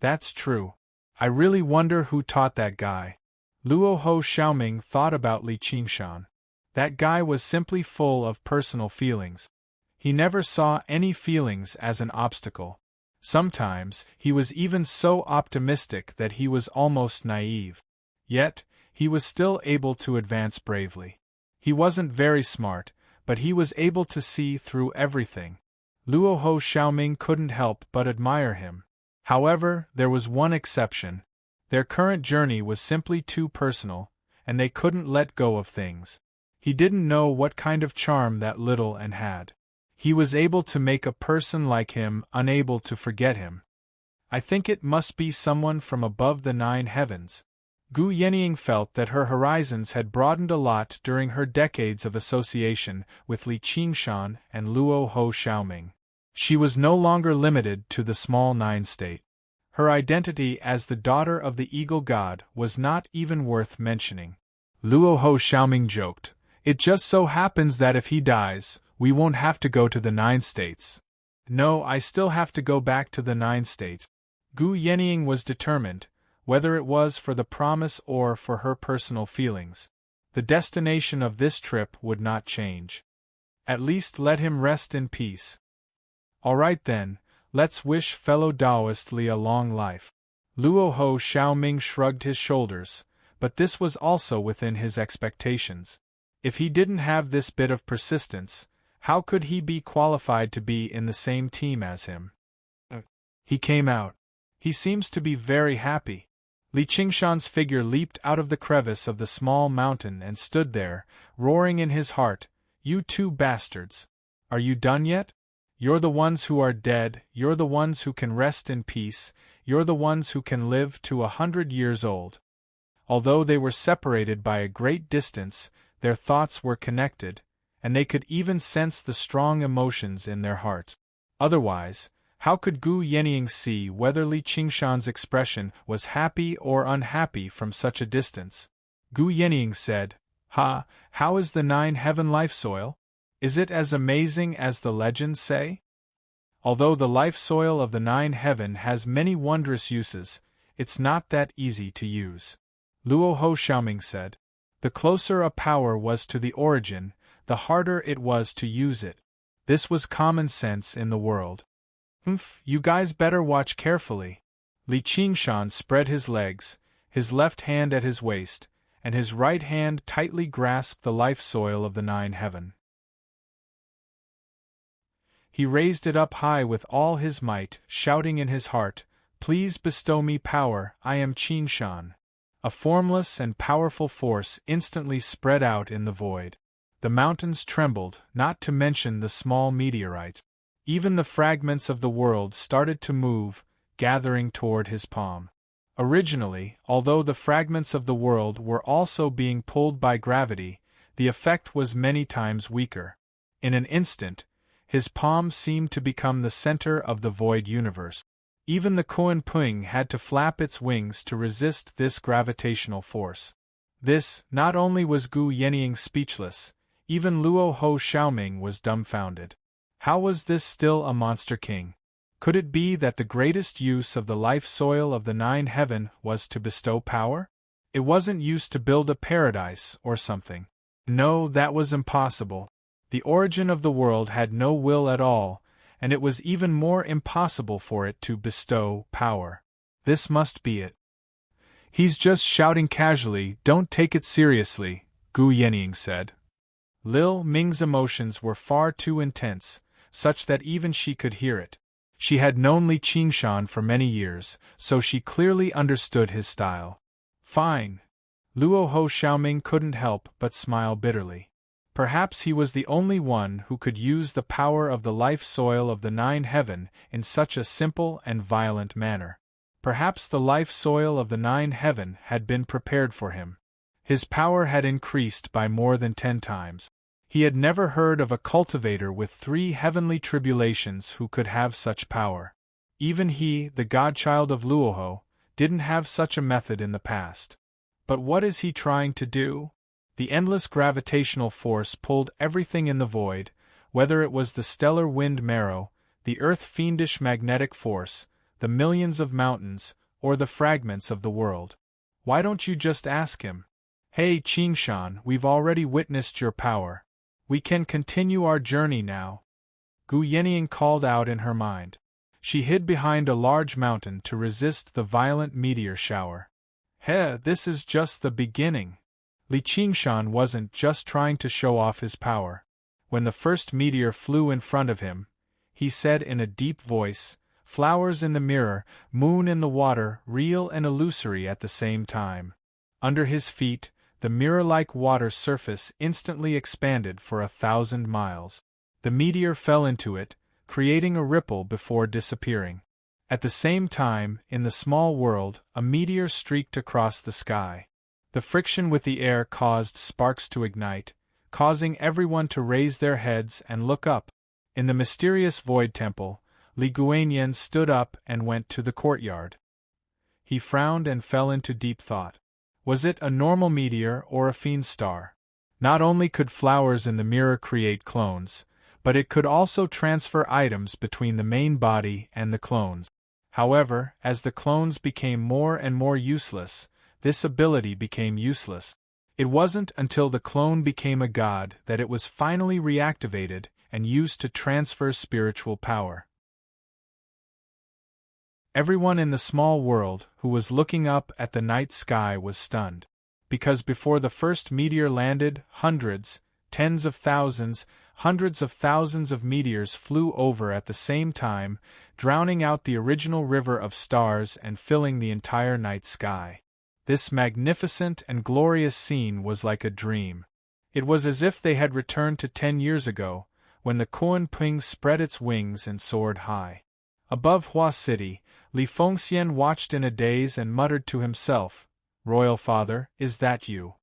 A: "That's true. I really wonder who taught that guy." Luo Ho Xiaoming thought about Li Qingshan. That guy was simply full of personal feelings. He never saw any feelings as an obstacle. Sometimes, he was even so optimistic that he was almost naive. Yet, he was still able to advance bravely. He wasn't very smart, but he was able to see through everything. Luo Ho Xiaoming couldn't help but admire him. However, there was one exception. Their current journey was simply too personal, and they couldn't let go of things. He didn't know what kind of charm that little N had. He was able to make a person like him unable to forget him. I think it must be someone from above the 9 heavens. Gu Yenying felt that her horizons had broadened a lot during her decades of association with Li Qingshan and Luo Ho Xiaoming. She was no longer limited to the small 9 state. Her identity as the daughter of the Eagle God was not even worth mentioning. Luo Ho Xiaoming joked, "It just so happens that if he dies, we won't have to go to the 9 states. No, I still have to go back to the 9 states." Gu Yenying was determined, whether it was for the promise or for her personal feelings. The destination of this trip would not change. At least let him rest in peace. All right then, let's wish fellow Taoist Li a long life. Luo Ho Xiaoming shrugged his shoulders, but this was also within his expectations. If he didn't have this bit of persistence, how could he be qualified to be in the same team as him? He came out. He seems to be very happy. Li Qingshan's figure leaped out of the crevice of the small mountain and stood there, roaring in his heart, "You 2 bastards! Are you done yet? You're the ones who are dead, you're the ones who can rest in peace, you're the ones who can live to 100 years old." Although they were separated by a great distance, their thoughts were connected, and they could even sense the strong emotions in their hearts. Otherwise, how could Gu Yenying see whether Li Qingshan's expression was happy or unhappy from such a distance? Gu Yenying said, How is the 9 heaven life soil? Is it as amazing as the legends say?" Although the life soil of the 9 heaven has many wondrous uses, it's not that easy to use. Luo Ho Xiaoming said. The closer a power was to the origin, the harder it was to use it. This was common sense in the world. You guys better watch carefully. Li Qingshan spread his legs, his left hand at his waist, and his right hand tightly grasped the life soil of the nine heaven. He raised it up high with all his might, shouting in his heart, "Please bestow me power, I am Qingshan." A formless and powerful force instantly spread out in the void. The mountains trembled, not to mention the small meteorites. Even the fragments of the world started to move, gathering toward his palm. Originally, although the fragments of the world were also being pulled by gravity, the effect was many times weaker. In an instant, his palm seemed to become the center of the void universe. Even the Kuan Ping had to flap its wings to resist this gravitational force. This, not only was Gu Yenying speechless, even Luo Ho Xiaoming was dumbfounded. How was this still a monster king? Could it be that the greatest use of the life soil of the nine heaven was to bestow power? It wasn't used to build a paradise or something. No, that was impossible. The origin of the world had no will at all, and it was even more impossible for it to bestow power. This must be it. He's just shouting casually, don't take it seriously, Gu Yenying said. Lil Ming's emotions were far too intense, such that even she could hear it. She had known Li Qingshan for many years, so she clearly understood his style. Fine. Luo Ho Xiaoming couldn't help but smile bitterly. Perhaps he was the only one who could use the power of the life soil of the nine heaven in such a simple and violent manner. Perhaps the life soil of the nine heaven had been prepared for him. His power had increased by more than 10 times. He had never heard of a cultivator with 3 heavenly tribulations who could have such power. Even he, the godchild of Luoho, didn't have such a method in the past. But what is he trying to do? The endless gravitational force pulled everything in the void, whether it was the stellar wind marrow, the earth-fiendish magnetic force, the millions of mountains, or the fragments of the world. Why don't you just ask him? Hey Qingshan, we've already witnessed your power. We can continue our journey now. Gu Yenying called out in her mind. She hid behind a large mountain to resist the violent meteor shower. This is just the beginning. Li Qingshan wasn't just trying to show off his power. When the first meteor flew in front of him, he said in a deep voice, "Flowers in the mirror, moon in the water, real and illusory at the same time." Under his feet, the mirror-like water surface instantly expanded for 1,000 miles. The meteor fell into it, creating a ripple before disappearing. At the same time, in the small world, a meteor streaked across the sky. The friction with the air caused sparks to ignite, causing everyone to raise their heads and look up. In the mysterious void temple, Li Guanyin stood up and went to the courtyard. He frowned and fell into deep thought. Was it a normal meteor or a fiend star? Not only could flowers in the mirror create clones, but it could also transfer items between the main body and the clones. However, as the clones became more and more useless, this ability became useless. It wasn't until the clone became a god that it was finally reactivated and used to transfer spiritual power. Everyone in the small world who was looking up at the night sky was stunned. Because before the first meteor landed, hundreds, tens of thousands, hundreds of thousands of meteors flew over at the same time, drowning out the original river of stars and filling the entire night sky. This magnificent and glorious scene was like a dream. It was as if they had returned to 10 years ago, when the Kuan Ping spread its wings and soared high. Above Hua City, Li Fengxian watched in a daze and muttered to himself, "Royal Father, is that you?"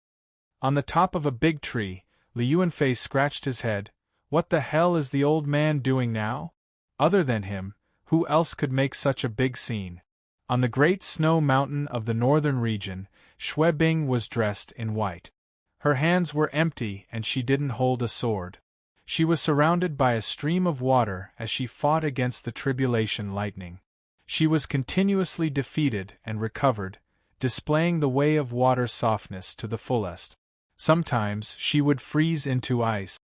A: On the top of a big tree, Li Yuanfei scratched his head. What the hell is the old man doing now? Other than him, who else could make such a big scene? On the great snow mountain of the northern region, Xue Bing was dressed in white. Her hands were empty and she didn't hold a sword. She was surrounded by a stream of water as she fought against the tribulation lightning. She was continuously defeated and recovered, displaying the way of water softness to the fullest. Sometimes she would freeze into ice.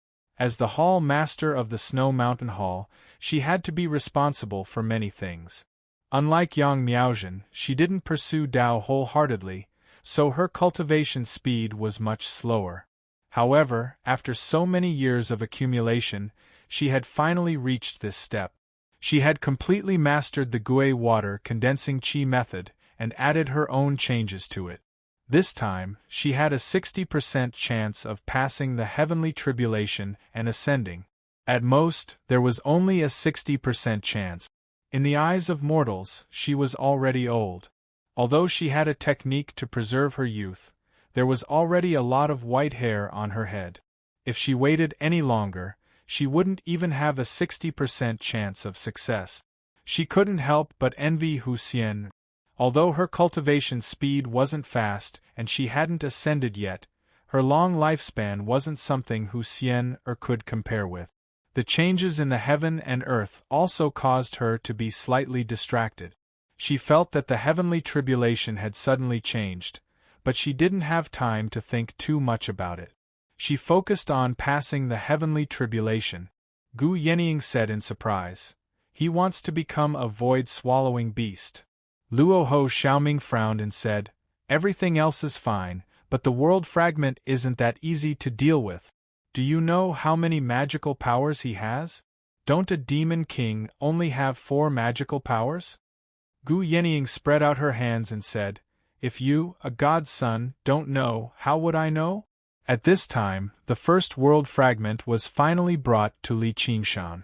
A: As the hall master of the Snow Mountain Hall, she had to be responsible for many things. Unlike Yang Miaozhen, she didn't pursue Tao wholeheartedly, so her cultivation speed was much slower. However, after so many years of accumulation, she had finally reached this step. She had completely mastered the Gui water condensing qi method and added her own changes to it. This time, she had a 60% chance of passing the heavenly tribulation and ascending. At most, there was only a 60% chance. In the eyes of mortals, she was already old. Although she had a technique to preserve her youth, there was already a lot of white hair on her head. If she waited any longer, she wouldn't even have a 60% chance of success. She couldn't help but envy Hu Xian. Although her cultivation speed wasn't fast and she hadn't ascended yet, her long lifespan wasn't something Hu Xian could compare with. The changes in the heaven and earth also caused her to be slightly distracted. She felt that the heavenly tribulation had suddenly changed, but she didn't have time to think too much about it. She focused on passing the heavenly tribulation. Gu Yenying said in surprise. He wants to become a void-swallowing beast. Luoho Xiaoming frowned and said, everything else is fine, but the world fragment isn't that easy to deal with. Do you know how many magical powers he has? Don't a demon king only have 4 magical powers? Gu Yenying spread out her hands and said, if you, a god's son, don't know, how would I know? At this time, the first world fragment was finally brought to Li Qingshan.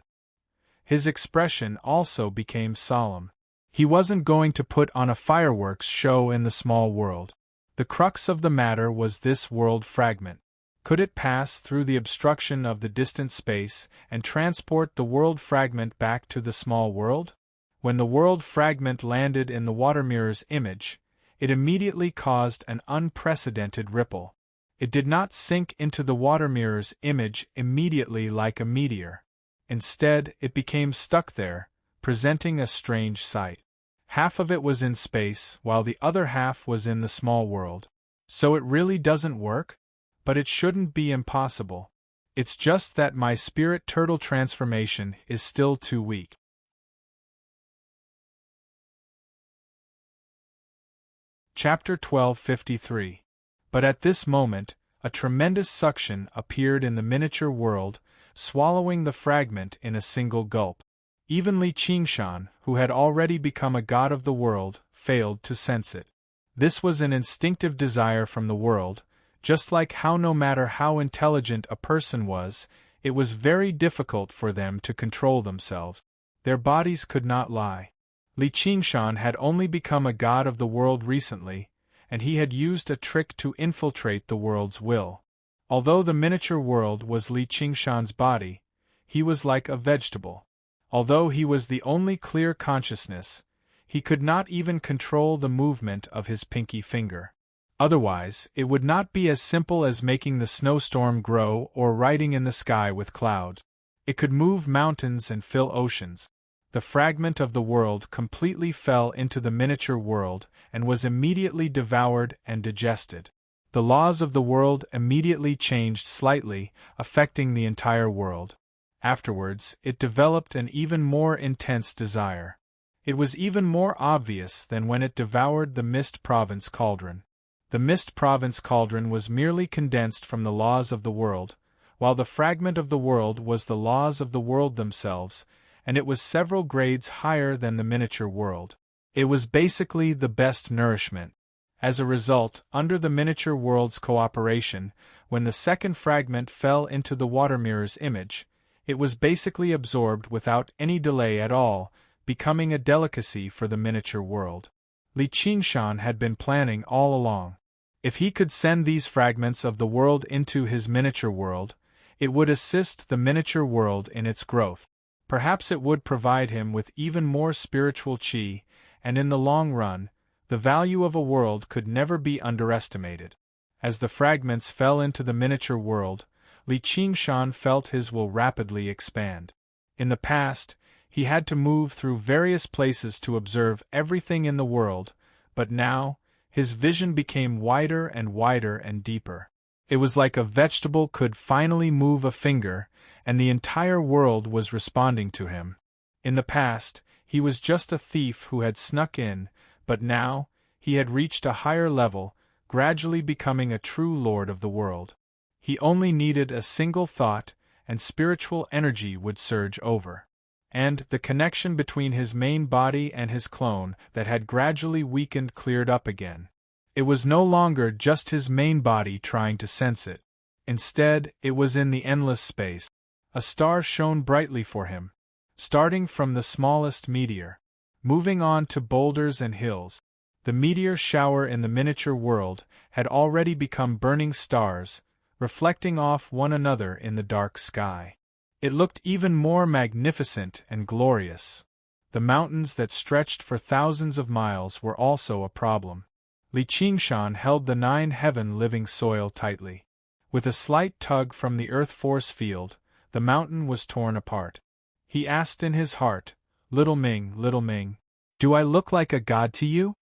A: His expression also became solemn. He wasn't going to put on a fireworks show in the small world. The crux of the matter was this world fragment. Could it pass through the obstruction of the distant space and transport the world fragment back to the small world? When the world fragment landed in the water mirror's image, it immediately caused an unprecedented ripple. It did not sink into the water mirror's image immediately like a meteor. Instead, it became stuck there, presenting a strange sight. Half of it was in space, while the other half was in the small world. So it really doesn't work? But it shouldn't be impossible. It's just that my spirit turtle transformation is still too weak. Chapter 1253. But at this moment, a tremendous suction appeared in the miniature world, swallowing the fragment in a single gulp. Even Li Qingshan, who had already become a god of the world, failed to sense it. This was an instinctive desire from the world, just like how no matter how intelligent a person was, it was very difficult for them to control themselves. Their bodies could not lie. Li Qingshan had only become a god of the world recently, and he had used a trick to infiltrate the world's will. Although the miniature world was Li Qingshan's body, he was like a vegetable. Although he was the only clear consciousness, he could not even control the movement of his pinky finger. Otherwise, it would not be as simple as making the snowstorm grow or writing in the sky with clouds. It could move mountains and fill oceans. The fragment of the world completely fell into the miniature world and was immediately devoured and digested. The laws of the world immediately changed slightly, affecting the entire world. Afterwards, it developed an even more intense desire. It was even more obvious than when it devoured the Mist Province Cauldron. The Mist Province Cauldron was merely condensed from the laws of the world, while the fragment of the world was the laws of the world themselves, and it was several grades higher than the miniature world. It was basically the best nourishment. As a result, under the miniature world's cooperation, when the second fragment fell into the water mirror's image, it was basically absorbed without any delay at all, becoming a delicacy for the miniature world. Li Qingshan had been planning all along. If he could send these fragments of the world into his miniature world, it would assist the miniature world in its growth. Perhaps it would provide him with even more spiritual qi, and in the long run, the value of a world could never be underestimated. As the fragments fell into the miniature world, Li Qingshan felt his will rapidly expand. In the past, he had to move through various places to observe everything in the world, but now, his vision became wider and deeper. It was like a vegetable could finally move a finger, and the entire world was responding to him. In the past, he was just a thief who had snuck in, but now, he had reached a higher level, gradually becoming a true lord of the world. He only needed a single thought, and spiritual energy would surge over. And the connection between his main body and his clone that had gradually weakened cleared up again. It was no longer just his main body trying to sense it. Instead, it was in the endless space. A star shone brightly for him, starting from the smallest meteor, moving on to boulders and hills. The meteor shower in the miniature world had already become burning stars, reflecting off one another in the dark sky. It looked even more magnificent and glorious. The mountains that stretched for thousands of miles were also a problem. Li Qingshan held the 9-heaven living soil tightly. With a slight tug from the earth force field, the mountain was torn apart. He asked in his heart, Little Ming, do I look like a god to you?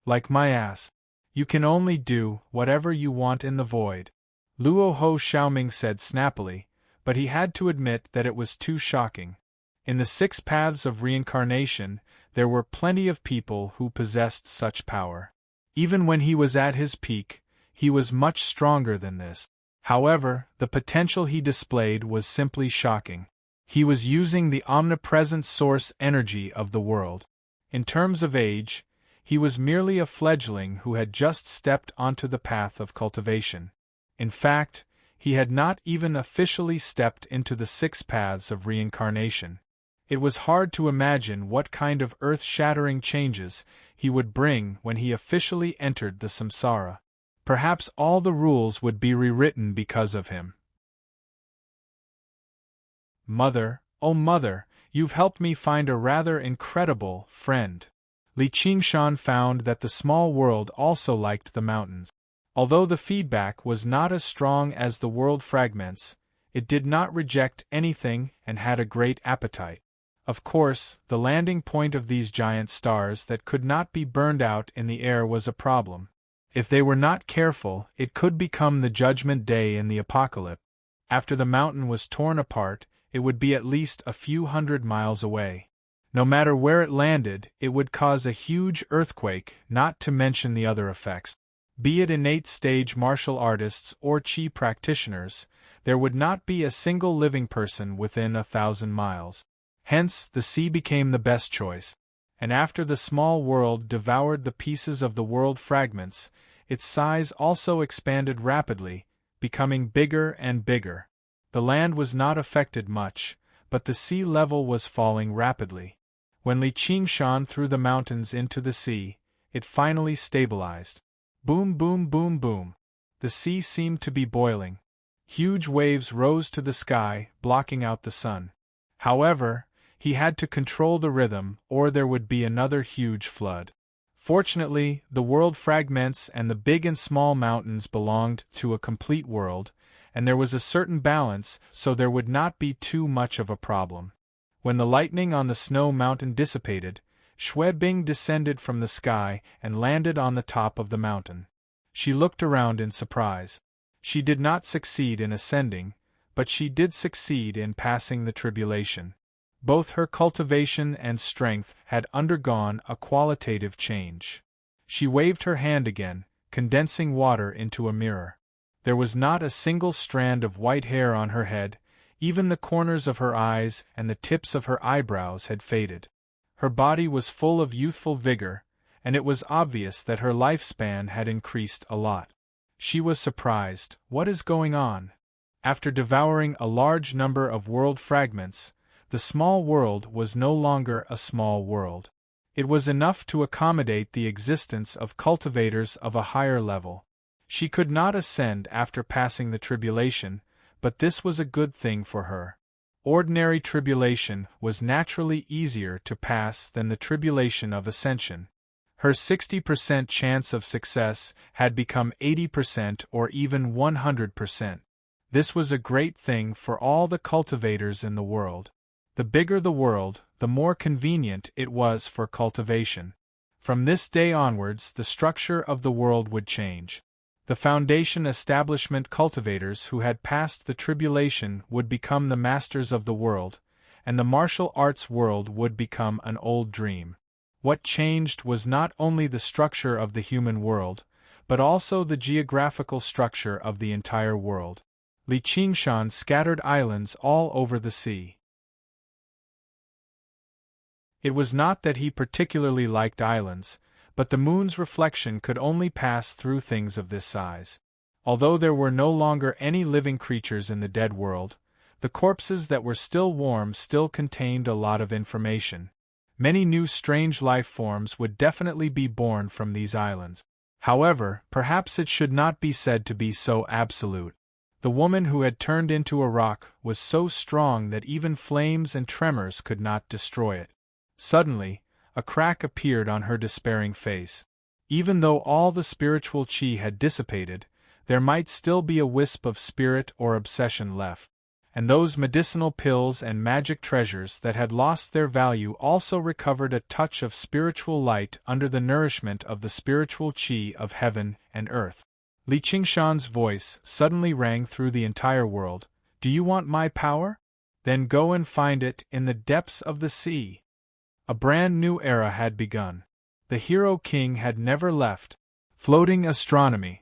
A: Like my ass. You can only do whatever you want in the void. Luo Ho Xiaoming said snappily, but he had to admit that it was too shocking. In the 6 paths of reincarnation, there were plenty of people who possessed such power. Even when he was at his peak, he was much stronger than this. However, the potential he displayed was simply shocking. He was using the omnipresent source energy of the world. In terms of age, he was merely a fledgling who had just stepped onto the path of cultivation. In fact, he had not even officially stepped into the 6 paths of reincarnation. It was hard to imagine what kind of earth-shattering changes he would bring when he officially entered the samsara. Perhaps all the rules would be rewritten because of him. Mother, oh mother, you've helped me find a rather incredible friend. Li Qingshan found that the small world also liked the mountains. Although the feedback was not as strong as the world fragments, it did not reject anything and had a great appetite. Of course, the landing point of these giant stars that could not be burned out in the air was a problem. If they were not careful, it could become the judgment day in the apocalypse. After the mountain was torn apart, it would be at least a few hundred miles away. No matter where it landed, it would cause a huge earthquake, not to mention the other effects. Be it innate stage martial artists or Qi practitioners, there would not be a single living person within 1,000 miles. Hence, the sea became the best choice. And after the small world devoured the pieces of the world fragments, its size also expanded rapidly, becoming bigger and bigger. The land was not affected much, but the sea level was falling rapidly. When Li Qingshan threw the mountains into the sea, it finally stabilized. Boom, boom, boom, boom. The sea seemed to be boiling. Huge waves rose to the sky, blocking out the sun. However, he had to control the rhythm, or there would be another huge flood. Fortunately, the world fragments and the big and small mountains belonged to a complete world, and there was a certain balance, so there would not be too much of a problem. When the lightning on the snow mountain dissipated, Xue Bing descended from the sky and landed on the top of the mountain. She looked around in surprise. She did not succeed in ascending, but she did succeed in passing the tribulation. Both her cultivation and strength had undergone a qualitative change. She waved her hand again, condensing water into a mirror. There was not a single strand of white hair on her head, even the corners of her eyes and the tips of her eyebrows had faded. Her body was full of youthful vigor, and it was obvious that her lifespan had increased a lot. She was surprised. What is going on? After devouring a large number of world fragments, the small world was no longer a small world. It was enough to accommodate the existence of cultivators of a higher level. She could not ascend after passing the tribulation, but this was a good thing for her. Ordinary tribulation was naturally easier to pass than the tribulation of ascension. Her 60% chance of success had become 80% or even 100%. This was a great thing for all the cultivators in the world. The bigger the world, the more convenient it was for cultivation. From this day onwards, the structure of the world would change. The Foundation establishment cultivators who had passed the tribulation would become the masters of the world, and the martial arts world would become an old dream. What changed was not only the structure of the human world, but also the geographical structure of the entire world. Li Qingshan scattered islands all over the sea. It was not that he particularly liked islands, but the moon's reflection could only pass through things of this size. Although there were no longer any living creatures in the dead world, the corpses that were still warm still contained a lot of information. Many new strange life forms would definitely be born from these islands. However, perhaps it should not be said to be so absolute. The woman who had turned into a rock was so strong that even flames and tremors could not destroy it. Suddenly, a crack appeared on her despairing face. Even though all the spiritual qi had dissipated, there might still be a wisp of spirit or obsession left. And those medicinal pills and magic treasures that had lost their value also recovered a touch of spiritual light under the nourishment of the spiritual qi of heaven and earth. Li Qingshan's voice suddenly rang through the entire world. Do you want my power? Then go and find it in the depths of the sea. A brand new era had begun. The hero king had never left. Floating astronomy.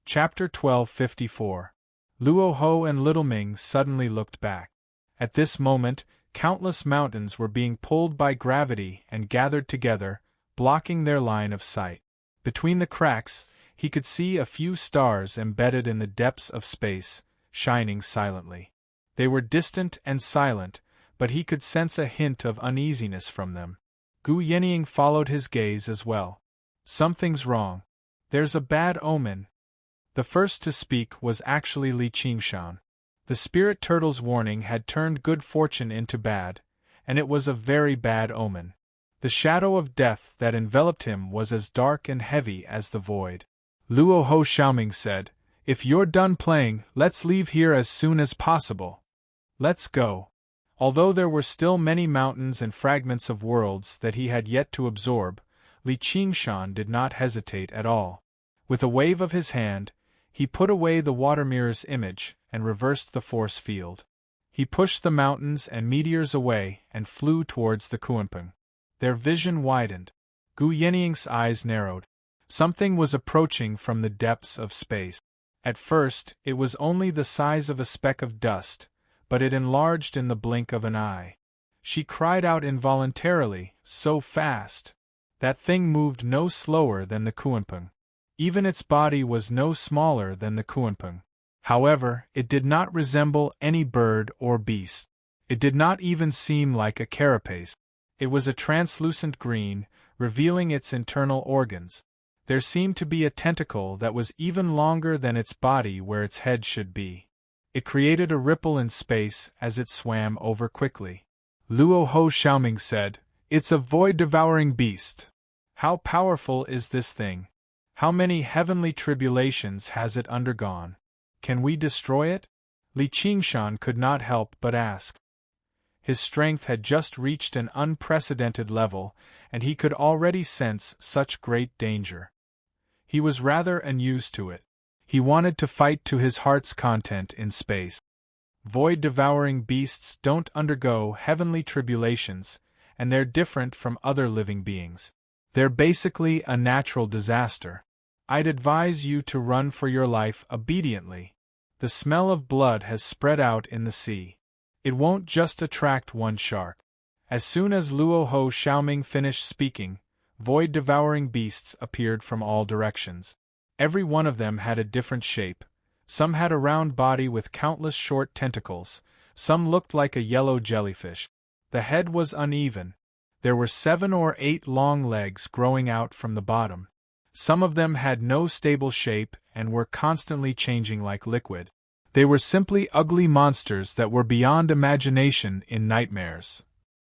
A: Chapter 1254. Luo Ho and Little Ming suddenly looked back. At this moment, countless mountains were being pulled by gravity and gathered together, blocking their line of sight. Between the cracks, he could see a few stars embedded in the depths of space, shining silently. They were distant and silent, but he could sense a hint of uneasiness from them. Gu Yenying followed his gaze as well. Something's wrong. There's a bad omen. The first to speak was actually Li Qingshan. The spirit turtle's warning had turned good fortune into bad, and it was a very bad omen. The shadow of death that enveloped him was as dark and heavy as the void. Luo Ho Xiaoming said, "If you're done playing, let's leave here as soon as possible. Let's go." Although there were still many mountains and fragments of worlds that he had yet to absorb, Li Qingshan did not hesitate at all. With a wave of his hand, he put away the water mirror's image and reversed the force field. He pushed the mountains and meteors away and flew towards the Kuanping. Their vision widened. Gu Yenying's eyes narrowed. Something was approaching from the depths of space. At first, it was only the size of a speck of dust, but it enlarged in the blink of an eye. She cried out involuntarily, so fast. That thing moved no slower than the Kuanping. Even its body was no smaller than the Kuanping. However, it did not resemble any bird or beast. It did not even seem like a carapace. It was a translucent green, revealing its internal organs. There seemed to be a tentacle that was even longer than its body where its head should be. It created a ripple in space as it swam over quickly. Luo Ho Xiaoming said, "It's a void-devouring beast. How powerful is this thing? How many heavenly tribulations has it undergone? Can we destroy it?" Li Qingshan could not help but ask. His strength had just reached an unprecedented level, and he could already sense such great danger. He was rather unused to it. He wanted to fight to his heart's content in space. Void-devouring beasts don't undergo heavenly tribulations, and they're different from other living beings. They're basically a natural disaster. I'd advise you to run for your life obediently. The smell of blood has spread out in the sea. It won't just attract one shark. As soon as Luo Ho Xiaoming finished speaking, void-devouring beasts appeared from all directions. Every one of them had a different shape. Some had a round body with countless short tentacles, some looked like a yellow jellyfish. The head was uneven. There were 7 or 8 long legs growing out from the bottom. Some of them had no stable shape and were constantly changing like liquid. They were simply ugly monsters that were beyond imagination in nightmares.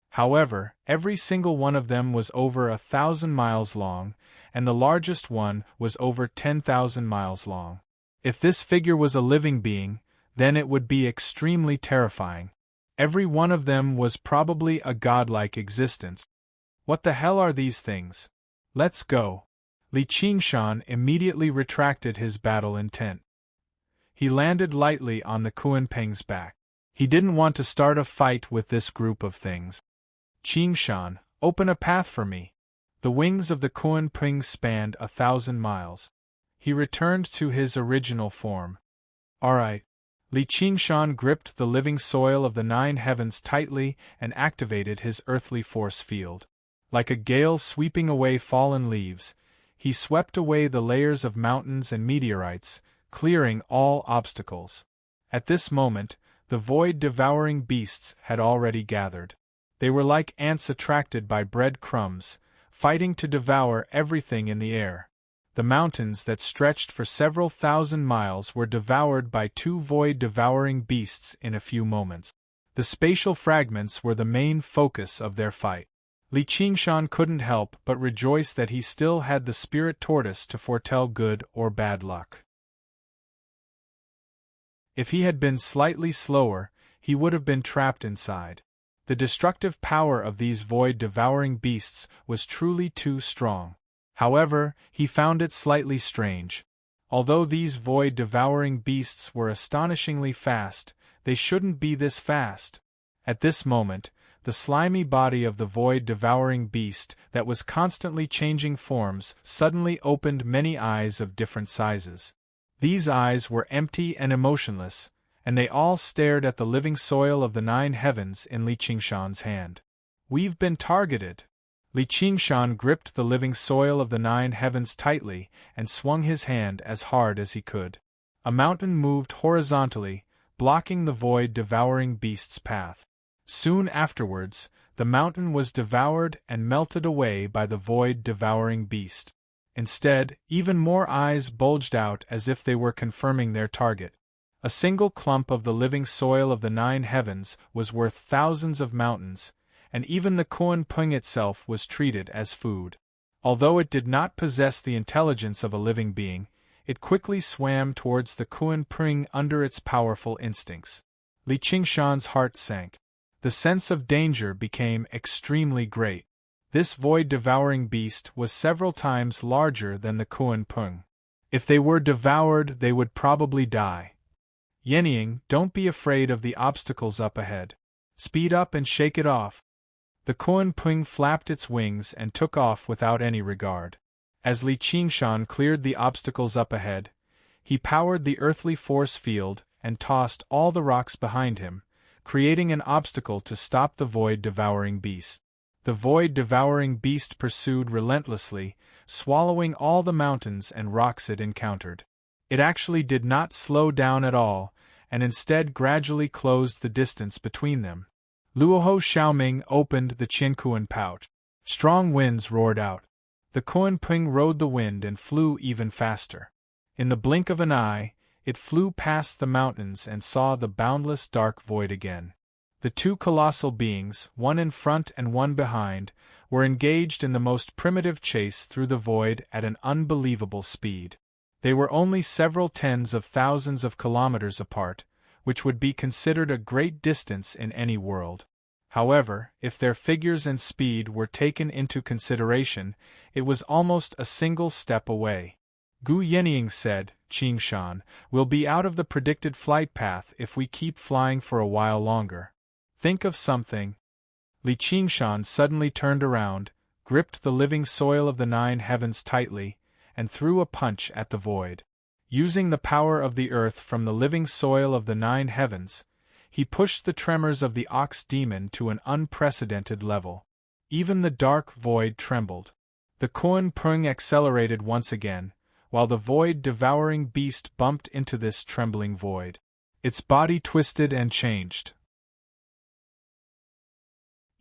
A: However, every single one of them was over 1,000 miles long, and the largest one was over 10,000 miles long. If this figure was a living being, then it would be extremely terrifying. Every one of them was probably a godlike existence. What the hell are these things? Let's go. Li Qingshan immediately retracted his battle intent. He landed lightly on the Kunpeng's back. He didn't want to start a fight with this group of things. Qingshan, open a path for me. The wings of the Kunpeng spanned 1,000 miles. He returned to his original form. Alright. Li Qingshan gripped the living soil of the 9 heavens tightly and activated his earthly force field. Like a gale sweeping away fallen leaves, he swept away the layers of mountains and meteorites, clearing all obstacles. At this moment, the void-devouring beasts had already gathered. They were like ants attracted by bread crumbs, fighting to devour everything in the air. The mountains that stretched for several thousand miles were devoured by 2 void-devouring beasts in a few moments. The spatial fragments were the main focus of their fight. Li Qingshan couldn't help but rejoice that he still had the spirit tortoise to foretell good or bad luck. If he had been slightly slower, he would have been trapped inside. The destructive power of these void-devouring beasts was truly too strong. However, he found it slightly strange. Although these void-devouring beasts were astonishingly fast, they shouldn't be this fast. At this moment, the slimy body of the void-devouring beast that was constantly changing forms suddenly opened many eyes of different sizes. These eyes were empty and emotionless, and they all stared at the living soil of the 9 heavens in Li Qingshan's hand. We've been targeted. Li Qingshan gripped the living soil of the 9 heavens tightly and swung his hand as hard as he could. A mountain moved horizontally, blocking the void-devouring beast's path. Soon afterwards, the mountain was devoured and melted away by the void-devouring beast. Instead, even more eyes bulged out as if they were confirming their target. A single clump of the living soil of the 9 heavens was worth thousands of mountains, and even the Kunpeng itself was treated as food. Although it did not possess the intelligence of a living being, it quickly swam towards the Kunpeng under its powerful instincts. Li Qingshan's heart sank. The sense of danger became extremely great. This void-devouring beast was several times larger than the Kunpeng. If they were devoured, they would probably die. Yenying, don't be afraid of the obstacles up ahead. Speed up and shake it off. The Kunpeng flapped its wings and took off without any regard. As Li Qingshan cleared the obstacles up ahead, he powered the earthly force field and tossed all the rocks behind him, creating an obstacle to stop the void-devouring beast. The void-devouring beast pursued relentlessly, swallowing all the mountains and rocks it encountered. It actually did not slow down at all, and instead gradually closed the distance between them. Luoho Xiaoming opened the Qiankuan pouch. Strong winds roared out. The Kunpeng rode the wind and flew even faster. In the blink of an eye, it flew past the mountains and saw the boundless dark void again. The 2 colossal beings, one in front and one behind, were engaged in the most primitive chase through the void at an unbelievable speed. They were only several tens of thousands of kilometers apart, which would be considered a great distance in any world. However, if their figures and speed were taken into consideration, it was almost a single step away. Gu Yenying said, Qingshan, we'll be out of the predicted flight path if we keep flying for a while longer. Think of something. Li Qingshan suddenly turned around, gripped the living soil of the 9 heavens tightly, and threw a punch at the void. Using the power of the earth from the living soil of the 9 heavens, he pushed the tremors of the ox demon to an unprecedented level. Even the dark void trembled. The Kunpeng accelerated once again, while the void-devouring beast bumped into this trembling void. Its body twisted and changed.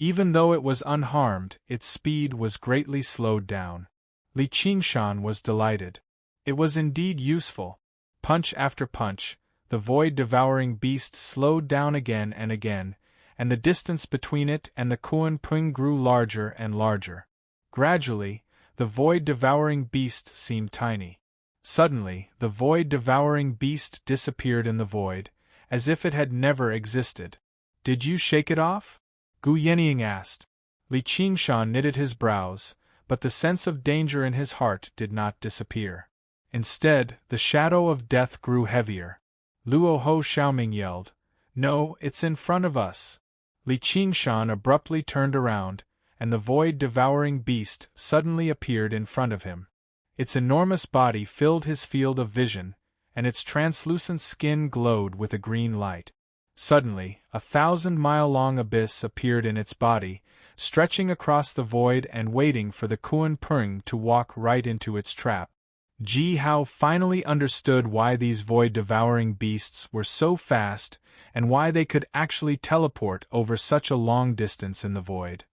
A: Even though it was unharmed, its speed was greatly slowed down. Li Qingshan was delighted. It was indeed useful. Punch after punch, the void-devouring beast slowed down again, and the distance between it and the Kunpeng grew larger and larger. Gradually, the void-devouring beast seemed tiny. Suddenly, the void-devouring beast disappeared in the void, as if it had never existed. Did you shake it off? Gu Yenying asked. Li Qingshan knitted his brows, but the sense of danger in his heart did not disappear. Instead, the shadow of death grew heavier. Luo Ho Xiaoming yelled, "No, it's in front of us!" Li Qingshan abruptly turned around, and the void-devouring beast suddenly appeared in front of him. Its enormous body filled his field of vision, and its translucent skin glowed with a green light. Suddenly, a 1,000-mile-long abyss appeared in its body, stretching across the void and waiting for the Kuan Peng to walk right into its trap. Ji Hao finally understood why these void-devouring beasts were so fast and why they could actually teleport over such a long distance in the void.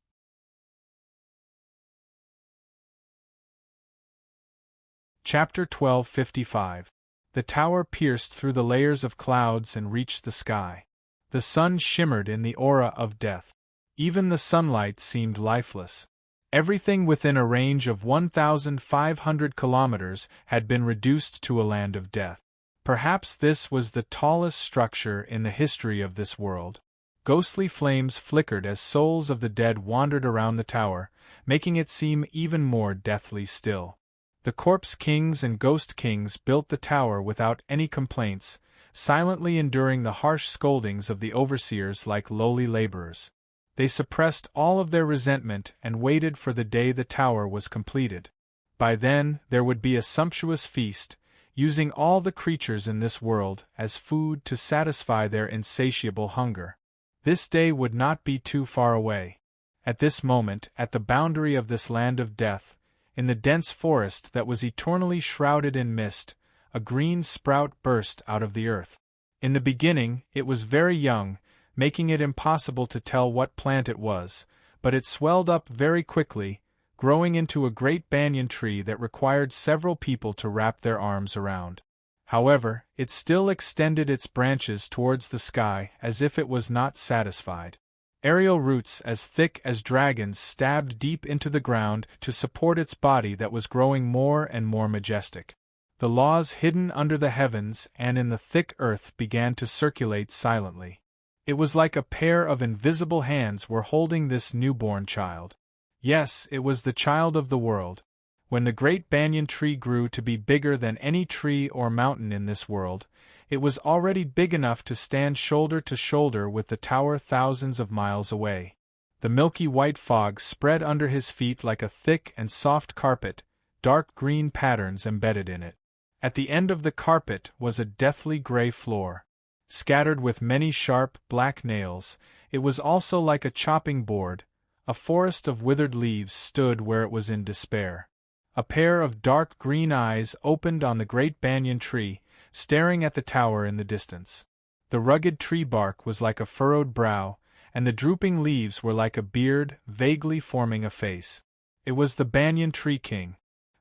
A: Chapter 1255. The tower pierced through the layers of clouds and reached the sky. The sun shimmered in the aura of death. Even the sunlight seemed lifeless. Everything within a range of 1,500 kilometers had been reduced to a land of death. Perhaps this was the tallest structure in the history of this world. Ghostly flames flickered as souls of the dead wandered around the tower, making it seem even more deathly still. The corpse kings and ghost kings built the tower without any complaints, silently enduring the harsh scoldings of the overseers like lowly laborers. They suppressed all of their resentment and waited for the day the tower was completed. By then, there would be a sumptuous feast, using all the creatures in this world as food to satisfy their insatiable hunger. This day would not be too far away. At this moment, at the boundary of this land of death, in the dense forest that was eternally shrouded in mist, a green sprout burst out of the earth. In the beginning, it was very young, making it impossible to tell what plant it was, but it swelled up very quickly, growing into a great banyan tree that required several people to wrap their arms around. However, it still extended its branches towards the sky as if it was not satisfied. Aerial roots as thick as dragons stabbed deep into the ground to support its body that was growing more and more majestic. The laws hidden under the heavens and in the thick earth began to circulate silently. It was like a pair of invisible hands were holding this newborn child. Yes, it was the child of the world. When the great banyan tree grew to be bigger than any tree or mountain in this world, it was already big enough to stand shoulder to shoulder with the tower thousands of miles away. The milky white fog spread under his feet like a thick and soft carpet, dark green patterns embedded in it. At the end of the carpet was a deathly gray floor. Scattered with many sharp, black nails, it was also like a chopping board. A forest of withered leaves stood where it was in despair. A pair of dark green eyes opened on the great banyan tree, staring at the tower in the distance. The rugged tree bark was like a furrowed brow, and the drooping leaves were like a beard, vaguely forming a face. It was the banyan tree king.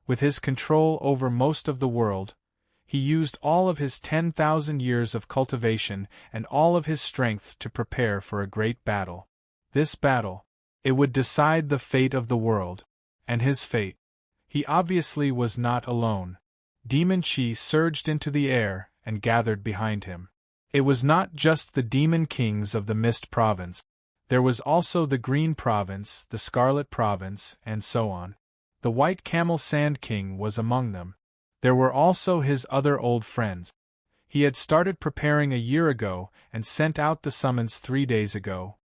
A: With his control over most of the world, he used all of his 10,000 years of cultivation and all of his strength to prepare for a great battle. This battle, it would decide the fate of the world, and his fate. He obviously was not alone. Demon Chi surged into the air and gathered behind him. It was not just the demon kings of the Mist Province. There was also the Green Province, the Scarlet Province, and so on. The White Camel Sand King was among them. There were also his other old friends. He had started preparing a year ago and sent out the summons 3 days ago.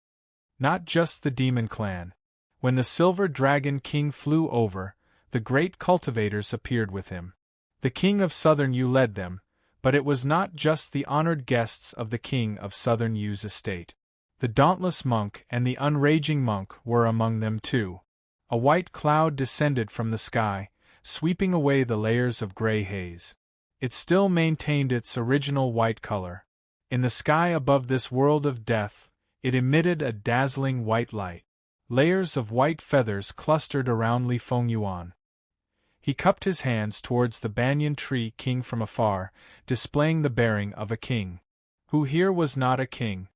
A: Not just the Demon Clan. When the Silver Dragon King flew over, the great cultivators appeared with him. The King of Southern Yu led them, but it was not just the honored guests of the King of Southern Yu's estate. The Dauntless Monk and the Unraging Monk were among them too. A white cloud descended from the sky, sweeping away the layers of gray haze. It still maintained its original white color. In the sky above this world of death, it emitted a dazzling white light. Layers of white feathers clustered around Li Fengyuan. He cupped his hands towards the banyan tree king from afar, displaying the bearing of a king. Who here was not a king?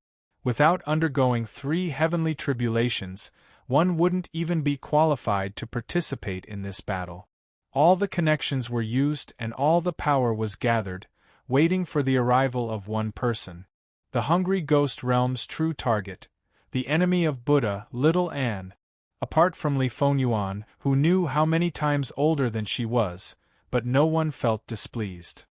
A: Without undergoing 3 heavenly tribulations, one wouldn't even be qualified to participate in this battle. All the connections were used and all the power was gathered, waiting for the arrival of one person. The hungry ghost realm's true target, the enemy of Buddha, Little Anne. Apart from Li Fengyuan, who knew how many times older than she was, but no one felt displeased.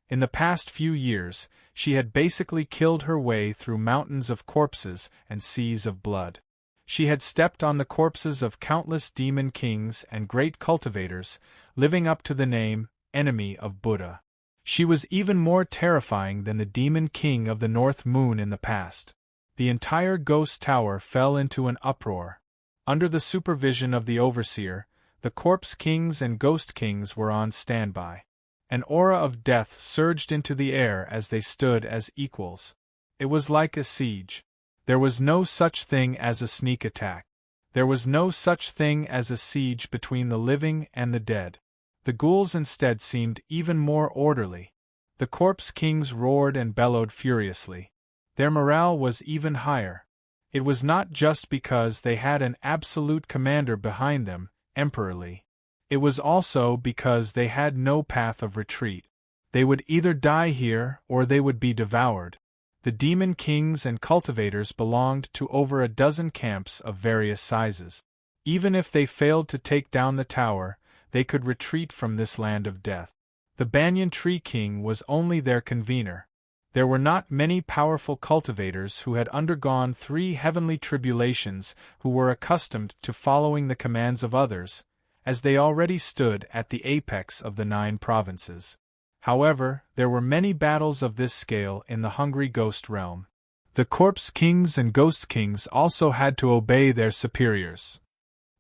A: In the past few years, she had basically killed her way through mountains of corpses and seas of blood. She had stepped on the corpses of countless demon kings and great cultivators, living up to the name, enemy of Buddha. She was even more terrifying than the demon king of the North Moon in the past. The entire ghost tower fell into an uproar. Under the supervision of the overseer, the corpse kings and ghost kings were on standby. An aura of death surged into the air as they stood as equals. It was like a siege. There was no such thing as a sneak attack. There was no such thing as a siege between the living and the dead. The ghouls instead seemed even more orderly. The corpse kings roared and bellowed furiously. Their morale was even higher. It was not just because they had an absolute commander behind them, Emperor Li. It was also because they had no path of retreat. They would either die here or they would be devoured. The demon kings and cultivators belonged to over a dozen camps of various sizes. Even if they failed to take down the tower, they could retreat from this land of death. The Banyan Tree King was only their convener. There were not many powerful cultivators who had undergone 3 heavenly tribulations who were accustomed to following the commands of others, as they already stood at the apex of the 9 provinces. However, there were many battles of this scale in the hungry ghost realm. The corpse kings and ghost kings also had to obey their superiors.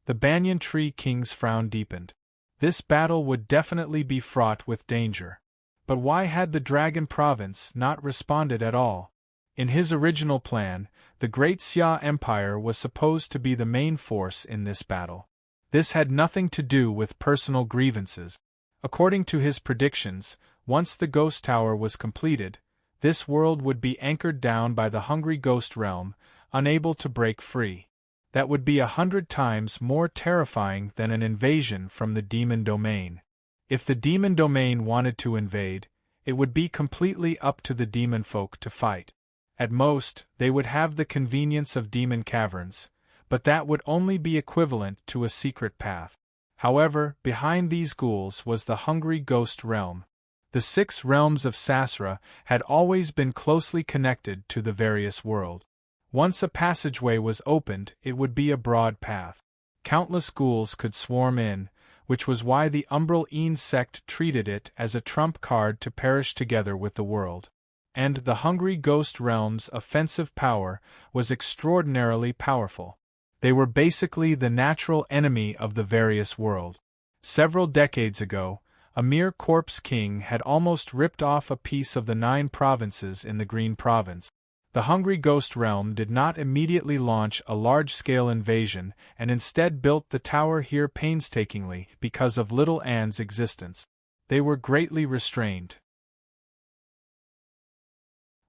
A: The Banyan Tree King's frown deepened. This battle would definitely be fraught with danger. But why had the Dragon Province not responded at all? In his original plan, the Great Xia Empire was supposed to be the main force in this battle. This had nothing to do with personal grievances. According to his predictions, once the ghost tower was completed, this world would be anchored down by the hungry ghost realm, unable to break free. That would be 100 times more terrifying than an invasion from the demon domain. If the demon domain wanted to invade, it would be completely up to the demon folk to fight. At most, they would have the convenience of demon caverns, but that would only be equivalent to a secret path. However, behind these ghouls was the hungry ghost realm. The 6 realms of Sasra had always been closely connected to the various world. Once a passageway was opened, it would be a broad path. Countless ghouls could swarm in, which was why the Umbral Een sect treated it as a trump card to perish together with the world. And the hungry ghost realm's offensive power was extraordinarily powerful. They were basically the natural enemy of the various world. Several decades ago, a mere corpse king had almost ripped off a piece of the 9 provinces in the Green Province. The hungry ghost realm did not immediately launch a large-scale invasion and instead built the tower here painstakingly because of Little Anne's existence. They were greatly restrained.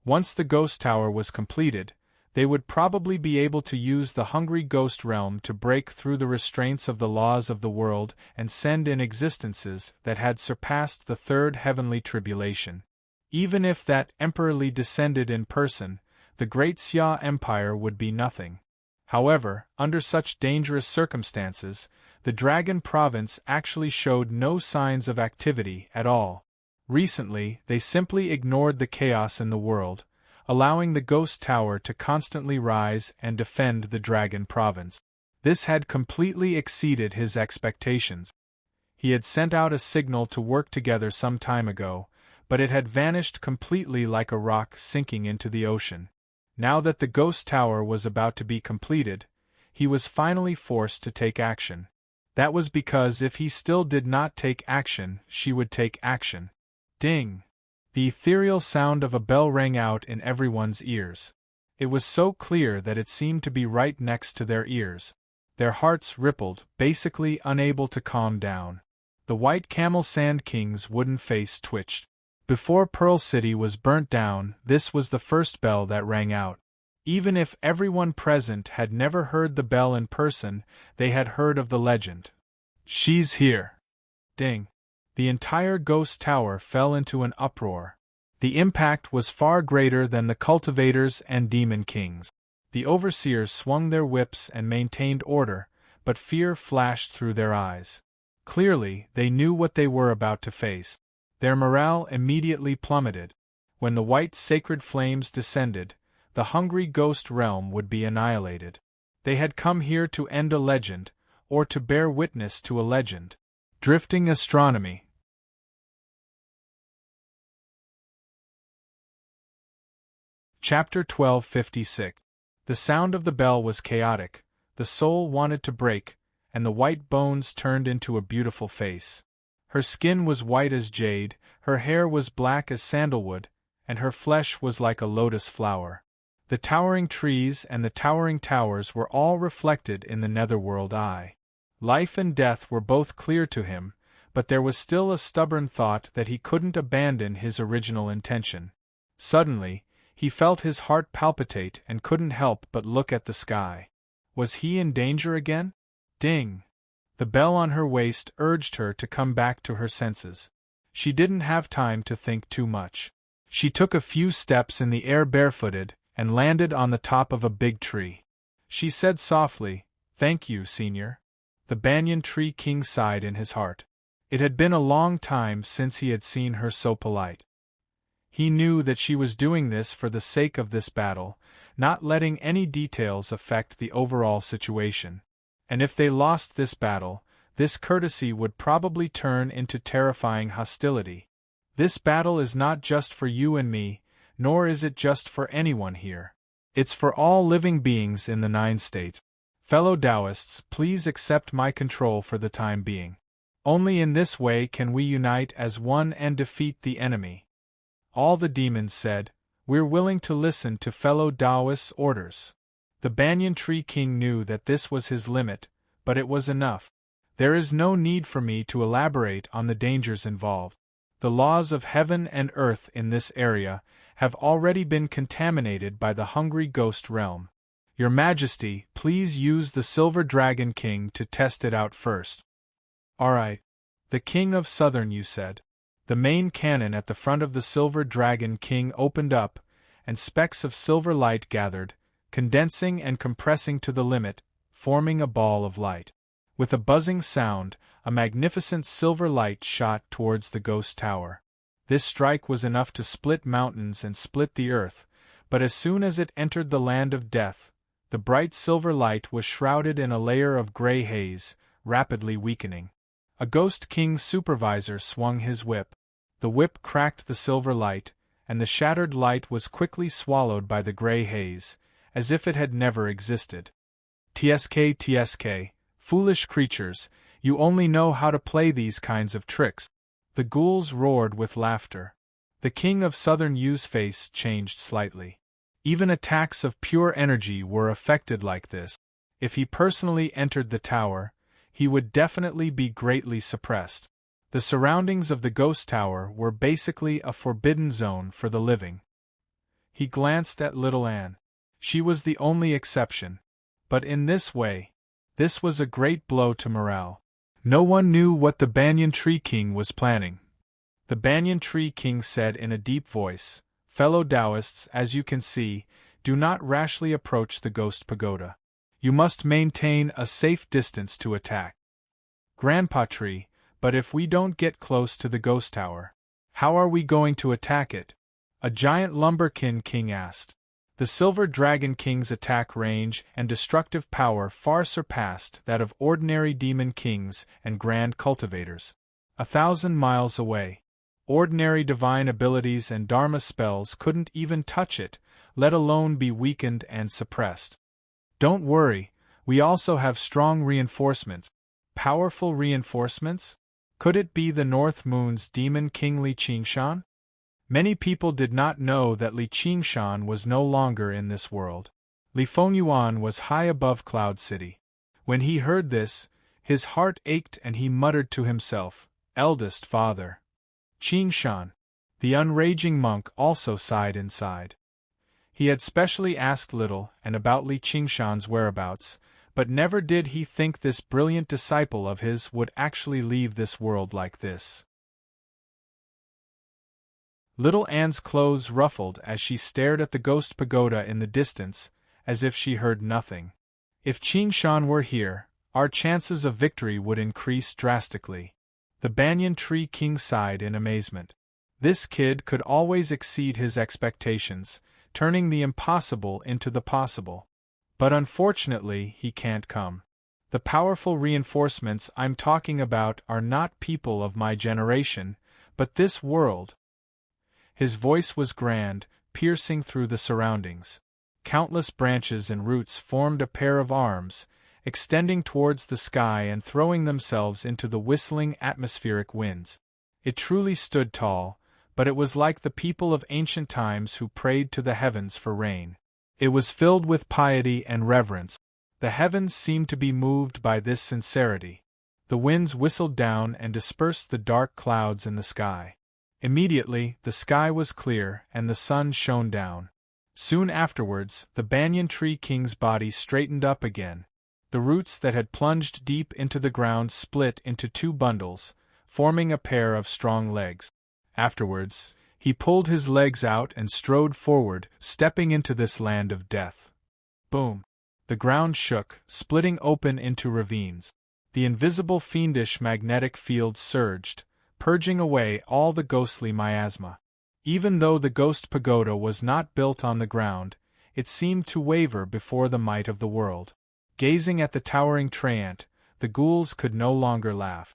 A: Once the ghost tower was completed, they would probably be able to use the hungry ghost realm to break through the restraints of the laws of the world and send in existences that had surpassed the 3rd heavenly tribulation. Even if that Emperor Li descended in person, the Great Xia Empire would be nothing. However, under such dangerous circumstances, the Dragon Province actually showed no signs of activity at all. Recently, they simply ignored the chaos in the world, allowing the Ghost Tower to constantly rise and defend the Dragon Province. This had completely exceeded his expectations. He had sent out a signal to work together some time ago, but it had vanished completely like a rock sinking into the ocean. Now that the Ghost Tower was about to be completed, he was finally forced to take action. That was because if he still did not take action, she would take action. Ding! The ethereal sound of a bell rang out in everyone's ears. It was so clear that it seemed to be right next to their ears. Their hearts rippled, basically unable to calm down. The White Camel Sand King's wooden face twitched. Before Pearl City was burnt down, this was the first bell that rang out. Even if everyone present had never heard the bell in person, they had heard of the legend. She's here. Ding. The entire Ghost Tower fell into an uproar. The impact was far greater than the cultivators and demon kings. The overseers swung their whips and maintained order, but fear flashed through their eyes. Clearly, they knew what they were about to face. Their morale immediately plummeted. When the white sacred flames descended, the hungry ghost realm would be annihilated. They had come here to end a legend, or to bear witness to a legend. Drifting astronomy. Chapter 1256. The sound of the bell was chaotic, the soul wanted to break, and the white bones turned into a beautiful face. Her skin was white as jade, her hair was black as sandalwood, and her flesh was like a lotus flower. The towering trees and the towering towers were all reflected in the netherworld eye. Life and death were both clear to him, but there was still a stubborn thought that he couldn't abandon his original intention. Suddenly, he felt his heart palpitate and couldn't help but look at the sky. Was he in danger again? Ding! The bell on her waist urged her to come back to her senses. She didn't have time to think too much. She took a few steps in the air barefooted and landed on the top of a big tree. She said softly, "Thank you, Senior." The banyan tree king sighed in his heart. It had been a long time since he had seen her so polite. He knew that she was doing this for the sake of this battle, not letting any details affect the overall situation. And if they lost this battle, this courtesy would probably turn into terrifying hostility. This battle is not just for you and me, nor is it just for anyone here. It's for all living beings in the 9 states. Fellow Taoists, please accept my control for the time being. Only in this way can we unite as one and defeat the enemy. All the demons said, "We're willing to listen to fellow Taoists' orders." The banyan tree king knew that this was his limit, but it was enough. There is no need for me to elaborate on the dangers involved. The laws of heaven and earth in this area have already been contaminated by the hungry ghost realm. Your Majesty, please use the Silver Dragon King to test it out first. All right. The King of Southern, you said. The main cannon at the front of the Silver Dragon King opened up, and specks of silver light gathered, condensing and compressing to the limit, forming a ball of light. With a buzzing sound, a magnificent silver light shot towards the ghost tower. This strike was enough to split mountains and split the earth, but as soon as it entered the land of death, the bright silver light was shrouded in a layer of gray haze, rapidly weakening. A Ghost King's supervisor swung his whip. The whip cracked the silver light, and the shattered light was quickly swallowed by the gray haze, as if it had never existed. TSK, foolish creatures, you only know how to play these kinds of tricks. The ghouls roared with laughter. The King of Southern Yu's face changed slightly. Even attacks of pure energy were affected like this. If he personally entered the tower, he would definitely be greatly suppressed. The surroundings of the ghost tower were basically a forbidden zone for the living. He glanced at little Anne. She was the only exception. But in this way, this was a great blow to morale. No one knew what the Banyan Tree King was planning. The Banyan Tree King said in a deep voice, "Fellow Taoists, as you can see, do not rashly approach the Ghost Pagoda. You must maintain a safe distance to attack. Grandpa Tree, but if we don't get close to the ghost tower, how are we going to attack it?" A giant lumberkin king asked. The Silver Dragon King's attack range and destructive power far surpassed that of ordinary demon kings and grand cultivators. 1,000 miles away, ordinary divine abilities and dharma spells couldn't even touch it, let alone be weakened and suppressed. Don't worry, we also have strong reinforcements. Powerful reinforcements? Could it be the North Moon's demon king Li Qingshan? Many people did not know that Li Qingshan was no longer in this world. Li Fengyuan was high above Cloud City. When he heard this, his heart ached and he muttered to himself, "Eldest father." Qingshan. The unraging monk also sighed inside. He had specially asked little and about Li Qingshan's whereabouts, but never did he think this brilliant disciple of his would actually leave this world like this. Little Anne's clothes ruffled as she stared at the ghost pagoda in the distance, as if she heard nothing. If Qingshan were here, our chances of victory would increase drastically. The banyan tree king sighed in amazement. This kid could always exceed his expectations, turning the impossible into the possible. But unfortunately, he can't come. The powerful reinforcements I'm talking about are not people of my generation, but this world. His voice was grand, piercing through the surroundings. Countless branches and roots formed a pair of arms, extending towards the sky and throwing themselves into the whistling atmospheric winds. It truly stood tall, but it was like the people of ancient times who prayed to the heavens for rain. It was filled with piety and reverence. The heavens seemed to be moved by this sincerity. The winds whistled down and dispersed the dark clouds in the sky. Immediately, the sky was clear and the sun shone down. Soon afterwards, the banyan tree king's body straightened up again. The roots that had plunged deep into the ground split into two bundles, forming a pair of strong legs. Afterwards, he pulled his legs out and strode forward, stepping into this land of death. Boom! The ground shook, splitting open into ravines. The invisible fiendish magnetic field surged, purging away all the ghostly miasma. Even though the ghost pagoda was not built on the ground, it seemed to waver before the might of the world. Gazing at the towering treant, the ghouls could no longer laugh.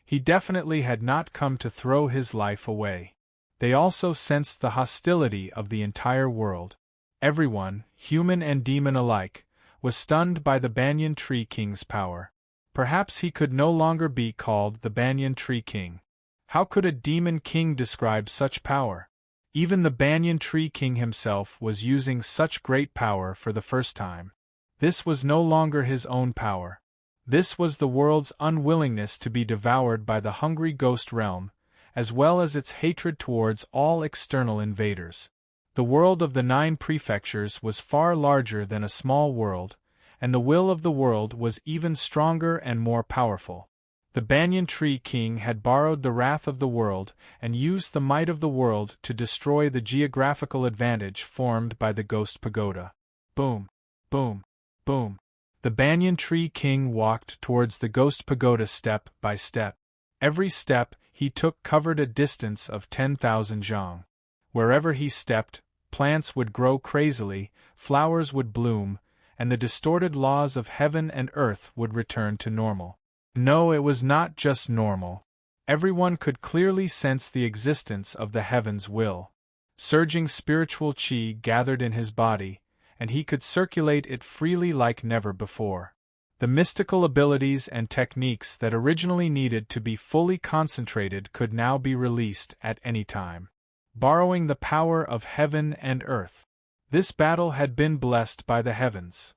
A: He definitely had not come to throw his life away. They also sensed the hostility of the entire world. Everyone, human and demon alike, was stunned by the banyan tree king's power. Perhaps he could no longer be called the banyan tree king. How could a demon king describe such power? Even the banyan tree king himself was using such great power for the first time. This was no longer his own power. This was the world's unwillingness to be devoured by the hungry ghost realm, as well as its hatred towards all external invaders. The world of the 9 prefectures was far larger than a small world, and the will of the world was even stronger and more powerful. The banyan tree king had borrowed the wrath of the world and used the might of the world to destroy the geographical advantage formed by the ghost pagoda. Boom! Boom! Boom! The banyan tree king walked towards the ghost pagoda step by step. Every step he took covered a distance of 10,000 zhang. Wherever he stepped, plants would grow crazily, flowers would bloom, and the distorted laws of heaven and earth would return to normal. No, it was not just normal. Everyone could clearly sense the existence of the heaven's will. Surging spiritual qi gathered in his body, and he could circulate it freely like never before. The mystical abilities and techniques that originally needed to be fully concentrated could now be released at any time. Borrowing the power of heaven and earth. This battle had been blessed by the heavens.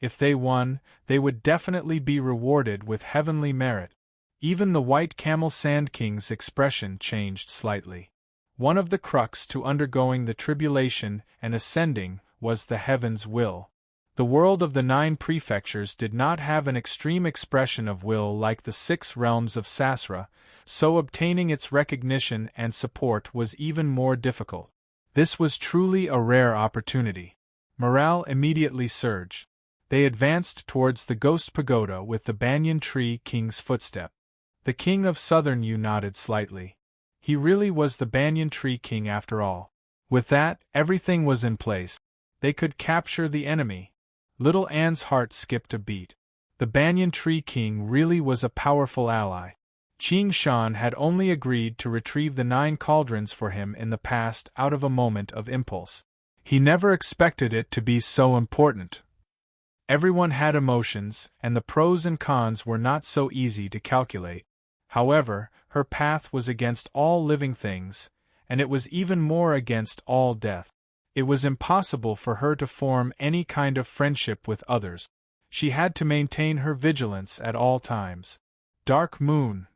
A: If they won, they would definitely be rewarded with heavenly merit. Even the white camel sand king's expression changed slightly. One of the crux to undergoing the tribulation and ascending was the heaven's will. The world of the 9 prefectures did not have an extreme expression of will like the 6 realms of Sasra, so obtaining its recognition and support was even more difficult. This was truly a rare opportunity. Morale immediately surged. They advanced towards the ghost pagoda with the banyan tree king's footstep. The king of southern Yu nodded slightly. He really was the banyan tree king after all. With that, everything was in place. They could capture the enemy. Little Anne's heart skipped a beat. The banyan tree king really was a powerful ally. Qingshan had only agreed to retrieve the 9 cauldrons for him in the past out of a moment of impulse. He never expected it to be so important. Everyone had emotions, and the pros and cons were not so easy to calculate. However, her path was against all living things, and it was even more against all death. It was impossible for her to form any kind of friendship with others. She had to maintain her vigilance at all times. Dark Moon.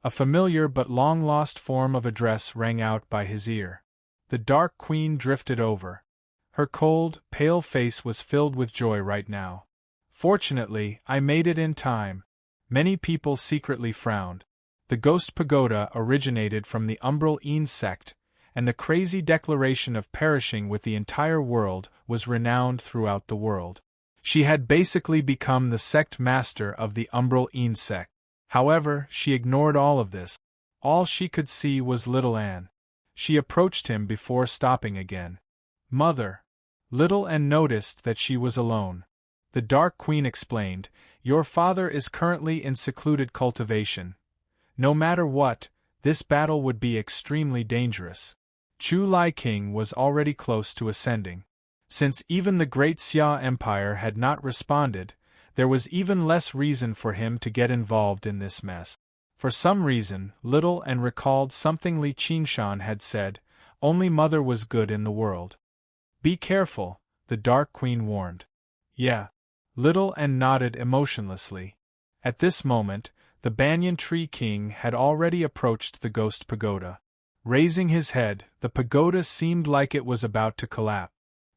A: A familiar but long-lost form of address rang out by his ear. The Dark Queen drifted over. Her cold, pale face was filled with joy right now. Fortunately, I made it in time. Many people secretly frowned. The Ghost Pagoda originated from the Umbral Een sect, and the crazy declaration of perishing with the entire world was renowned throughout the world. She had basically become the sect master of the Umbral Een sect. However, she ignored all of this. All she could see was little Anne. She approached him before stopping again. "Mother." Little Anne noticed that she was alone. The Dark Queen explained, "Your father is currently in secluded cultivation. No matter what, this battle would be extremely dangerous." Chu Lai King was already close to ascending. Since even the Great Xia Empire had not responded, there was even less reason for him to get involved in this mess. For some reason, Little Anne recalled something Li Qingshan had said, only mother was good in the world. "Be careful," the Dark Queen warned. "Yeah." Little Anne nodded emotionlessly. At this moment, the Banyan Tree King had already approached the Ghost Pagoda. Raising his head, the pagoda seemed like it was about to collapse.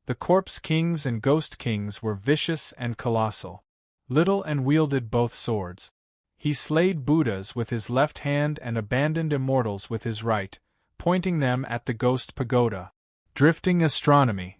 A: The Corpse Kings and Ghost Kings were vicious and colossal. Little Anne wielded both swords. He slayed Buddhas with his left hand and abandoned immortals with his right, pointing them at the Ghost Pagoda. Drifting Astronomy.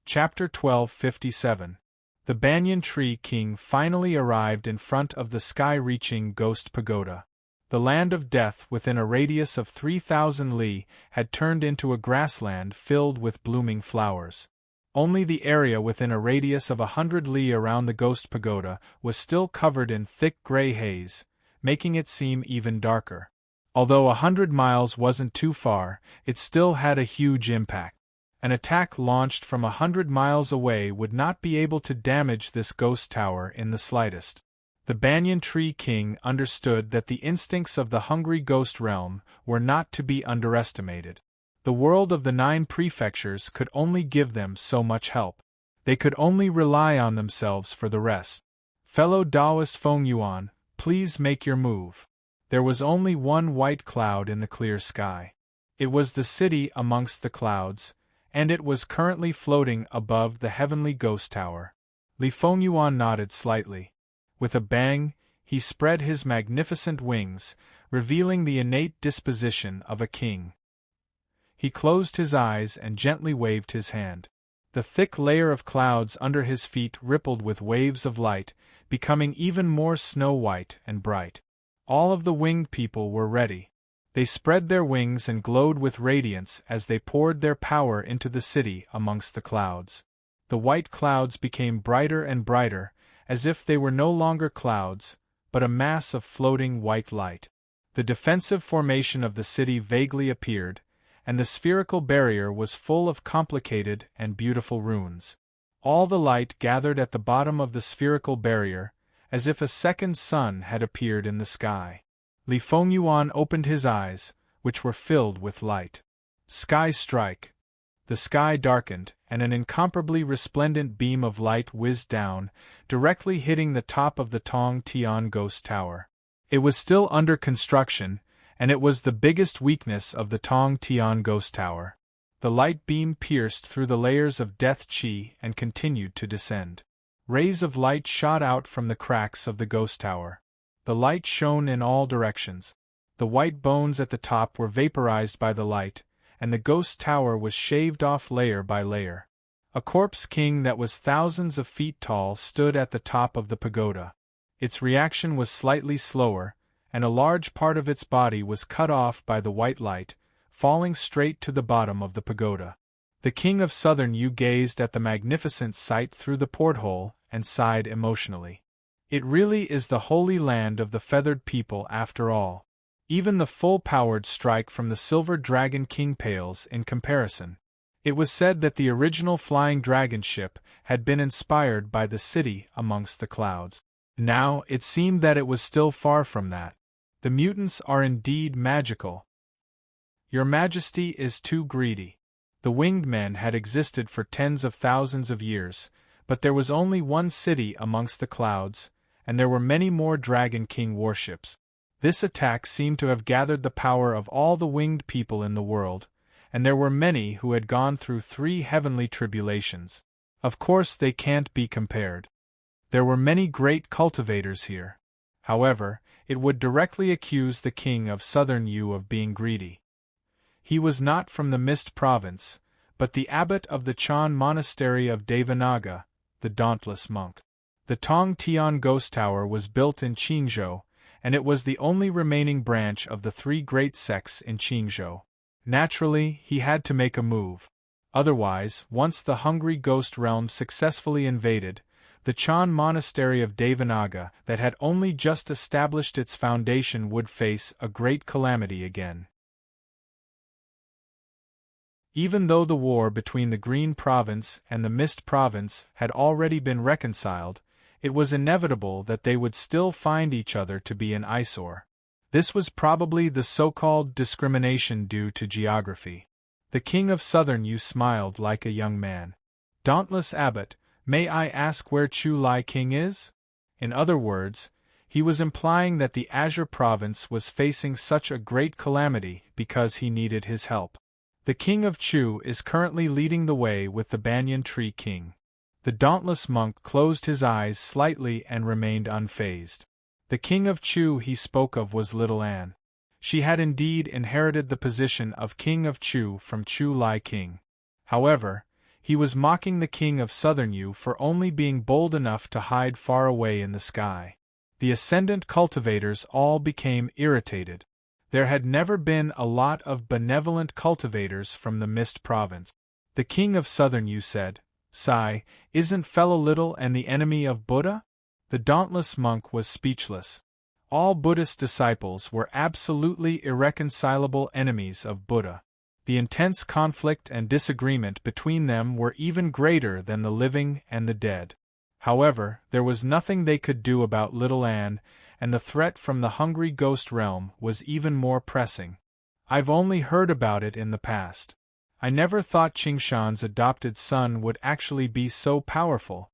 A: Chapter 1257. The Banyan Tree King finally arrived in front of the sky-reaching Ghost Pagoda. The land of death within a radius of 3,000 li had turned into a grassland filled with blooming flowers. Only the area within a radius of 100 li around the Ghost Pagoda was still covered in thick gray haze, making it seem even darker. Although 100 miles wasn't too far, it still had a huge impact. An attack launched from 100 miles away would not be able to damage this ghost tower in the slightest. The Banyan Tree King understood that the instincts of the hungry ghost realm were not to be underestimated. The world of the 9 prefectures could only give them so much help. They could only rely on themselves for the rest. "Fellow Taoist Feng Yuan, please make your move." There was only one white cloud in the clear sky. It was the city amongst the clouds, and it was currently floating above the heavenly ghost tower. Li Fengyuan nodded slightly. With a bang, he spread his magnificent wings, revealing the innate disposition of a king. He closed his eyes and gently waved his hand. The thick layer of clouds under his feet rippled with waves of light, becoming even more snow-white and bright. All of the winged people were ready. They spread their wings and glowed with radiance as they poured their power into the city amongst the clouds. The white clouds became brighter and brighter, as if they were no longer clouds, but a mass of floating white light. The defensive formation of the city vaguely appeared, and the spherical barrier was full of complicated and beautiful runes. All the light gathered at the bottom of the spherical barrier, as if a second sun had appeared in the sky. Li Fengyuan opened his eyes, which were filled with light. Sky strike! The sky darkened, and an incomparably resplendent beam of light whizzed down, directly hitting the top of the Tong Tian Ghost Tower. It was still under construction, and it was the biggest weakness of the Tong Tian Ghost Tower. The light beam pierced through the layers of death chi and continued to descend. Rays of light shot out from the cracks of the ghost tower. The light shone in all directions. The white bones at the top were vaporized by the light, and the ghost tower was shaved off layer by layer. A corpse king that was thousands of feet tall stood at the top of the pagoda. Its reaction was slightly slower, and a large part of its body was cut off by the white light, falling straight to the bottom of the pagoda. The king of southern Yu gazed at the magnificent sight through the porthole and sighed emotionally. It really is the holy land of the feathered people after all. Even the full-powered strike from the Silver Dragon King pales in comparison. It was said that the original flying dragon ship had been inspired by the city amongst the clouds. Now it seemed that it was still far from that. The mutants are indeed magical. Your Majesty is too greedy. The winged men had existed for tens of thousands of years, but there was only one city amongst the clouds, and there were many more Dragon King warships. This attack seemed to have gathered the power of all the winged people in the world, and there were many who had gone through 3 heavenly tribulations. Of course they can't be compared. There were many great cultivators here. However, it would directly accuse the king of Southern Yu of being greedy. He was not from the Mist Province, but the abbot of the Chan Monastery of Devanaga, the dauntless monk. The Tong Tian Ghost Tower was built in Qingzhou, and it was the only remaining branch of the three great sects in Qingzhou. Naturally, he had to make a move. Otherwise, once the hungry ghost realm successfully invaded, the Chan Monastery of Devanaga that had only just established its foundation would face a great calamity again. Even though the war between the Green Province and the Mist Province had already been reconciled, it was inevitable that they would still find each other to be an eyesore. This was probably the so-called discrimination due to geography. The king of Southern Yu smiled like a young man. "Dauntless abbot, may I ask where Chu Lai King is?" In other words, he was implying that the Azure Province was facing such a great calamity because he needed his help. "The king of Chu is currently leading the way with the Banyan Tree King." The dauntless monk closed his eyes slightly and remained unfazed. The king of Chu he spoke of was Little Anne. She had indeed inherited the position of king of Chu from Chu Lai King. However, he was mocking the king of Southern Yu for only being bold enough to hide far away in the sky. The ascendant cultivators all became irritated. There had never been a lot of benevolent cultivators from the Mist Province. The king of Southern Yu said, "Sigh, isn't fellow Little and the enemy of Buddha?" The dauntless monk was speechless. All Buddhist disciples were absolutely irreconcilable enemies of Buddha. The intense conflict and disagreement between them were even greater than the living and the dead. However, there was nothing they could do about Little Anne, and the threat from the hungry ghost realm was even more pressing. "I've only heard about it in the past. I never thought Qingshan's adopted son would actually be so powerful."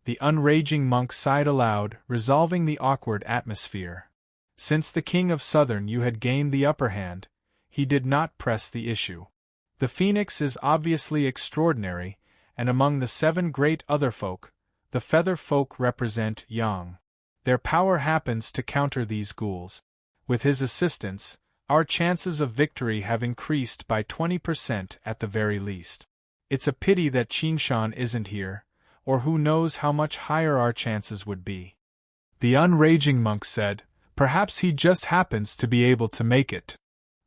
A: The unraging monk sighed aloud, resolving the awkward atmosphere. Since the king of Southern Yu had gained the upper hand, he did not press the issue. "The phoenix is obviously extraordinary, and among the 7 great other folk, the feather folk represent Yang. Their power happens to counter these ghouls. With his assistance, our chances of victory have increased by 20% at the very least. It's a pity that Qingshan isn't here, or who knows how much higher our chances would be." The unraging monk said, "Perhaps he just happens to be able to make it.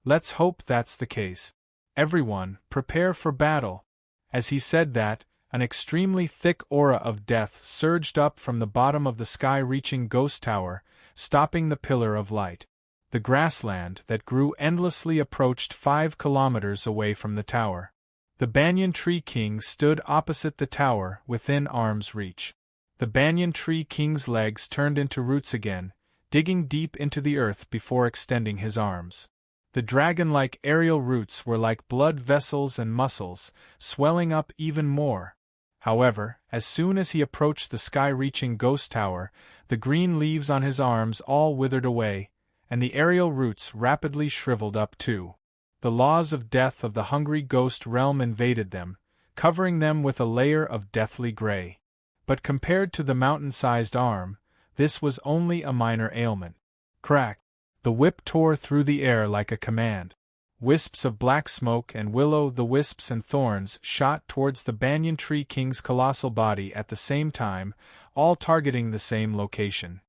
A: Let's hope that's the case. Everyone, prepare for battle." As he said that, an extremely thick aura of death surged up from the bottom of the sky-reaching ghost tower, stopping the pillar of light. The grassland that grew endlessly approached 5 kilometers away from the tower. The Banyan Tree King stood opposite the tower, within arm's reach. The Banyan Tree King's legs turned into roots again, digging deep into the earth before extending his arms. The dragon-like aerial roots were like blood vessels and muscles, swelling up even more. However, as soon as he approached the sky-reaching ghost tower, the green leaves on his arms all withered away, and the aerial roots rapidly shriveled up too. The laws of death of the hungry ghost realm invaded them, covering them with a layer of deathly gray. But compared to the mountain-sized arm, this was only a minor ailment. Crack! The whip tore through the air like a command. Wisps of black smoke and will-o'-the-wisps and thorns shot towards the Banyan Tree King's colossal body at the same time, all targeting the same location.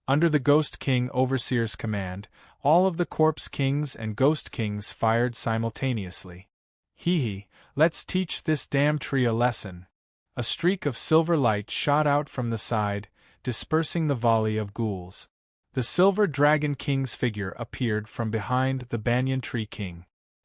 A: Under the Ghost King Overseer's command, all of the Corpse Kings and Ghost Kings fired simultaneously. "Hee, let's teach this damn tree a lesson." A streak of silver light shot out from the side, dispersing the volley of ghouls. The Silver Dragon King's figure appeared from behind the Banyan Tree King.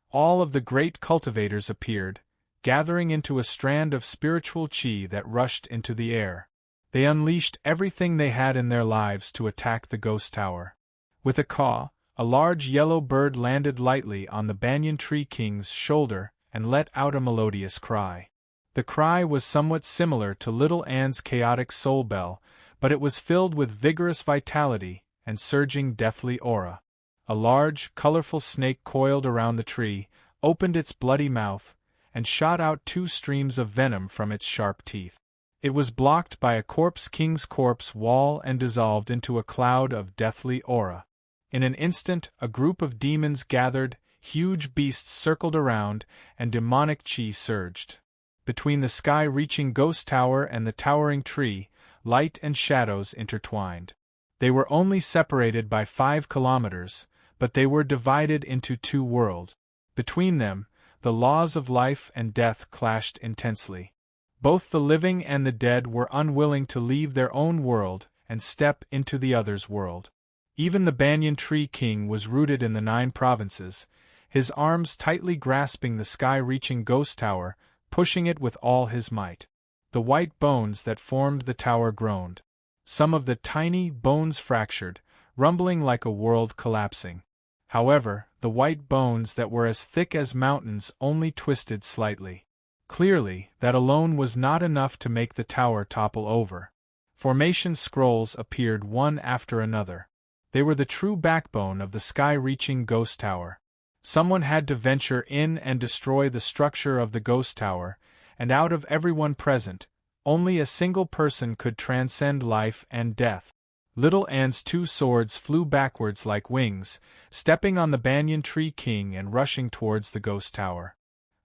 A: All of the great cultivators appeared, gathering into a strand of spiritual chi that rushed into the air. They unleashed everything they had in their lives to attack the ghost tower. With a caw, a large yellow bird landed lightly on the Banyan Tree King's shoulder and let out a melodious cry. The cry was somewhat similar to Little Anne's chaotic soul bell, but it was filled with vigorous vitality and surging deathly aura. A large, colorful snake coiled around the tree, opened its bloody mouth, and shot out 2 streams of venom from its sharp teeth. It was blocked by a corpse king's corpse wall and dissolved into a cloud of deathly aura. In an instant, a group of demons gathered, huge beasts circled around, and demonic chi surged. Between the sky-reaching ghost tower and the towering tree, light and shadows intertwined. They were only separated by 5 kilometers, but they were divided into 2 worlds. Between them, the laws of life and death clashed intensely. Both the living and the dead were unwilling to leave their own world and step into the other's world. Even the banyan tree king was rooted in the 9 provinces, his arms tightly grasping the sky-reaching ghost tower, pushing it with all his might. The white bones that formed the tower groaned. Some of the tiny bones fractured, rumbling like a world collapsing. However, the white bones that were as thick as mountains only twisted slightly. Clearly, that alone was not enough to make the tower topple over. Formation scrolls appeared one after another. They were the true backbone of the sky-reaching ghost tower. Someone had to venture in and destroy the structure of the ghost tower, and out of everyone present, only a single person could transcend life and death. Little Anne's 2 swords flew backwards like wings, stepping on the banyan tree king and rushing towards the ghost tower.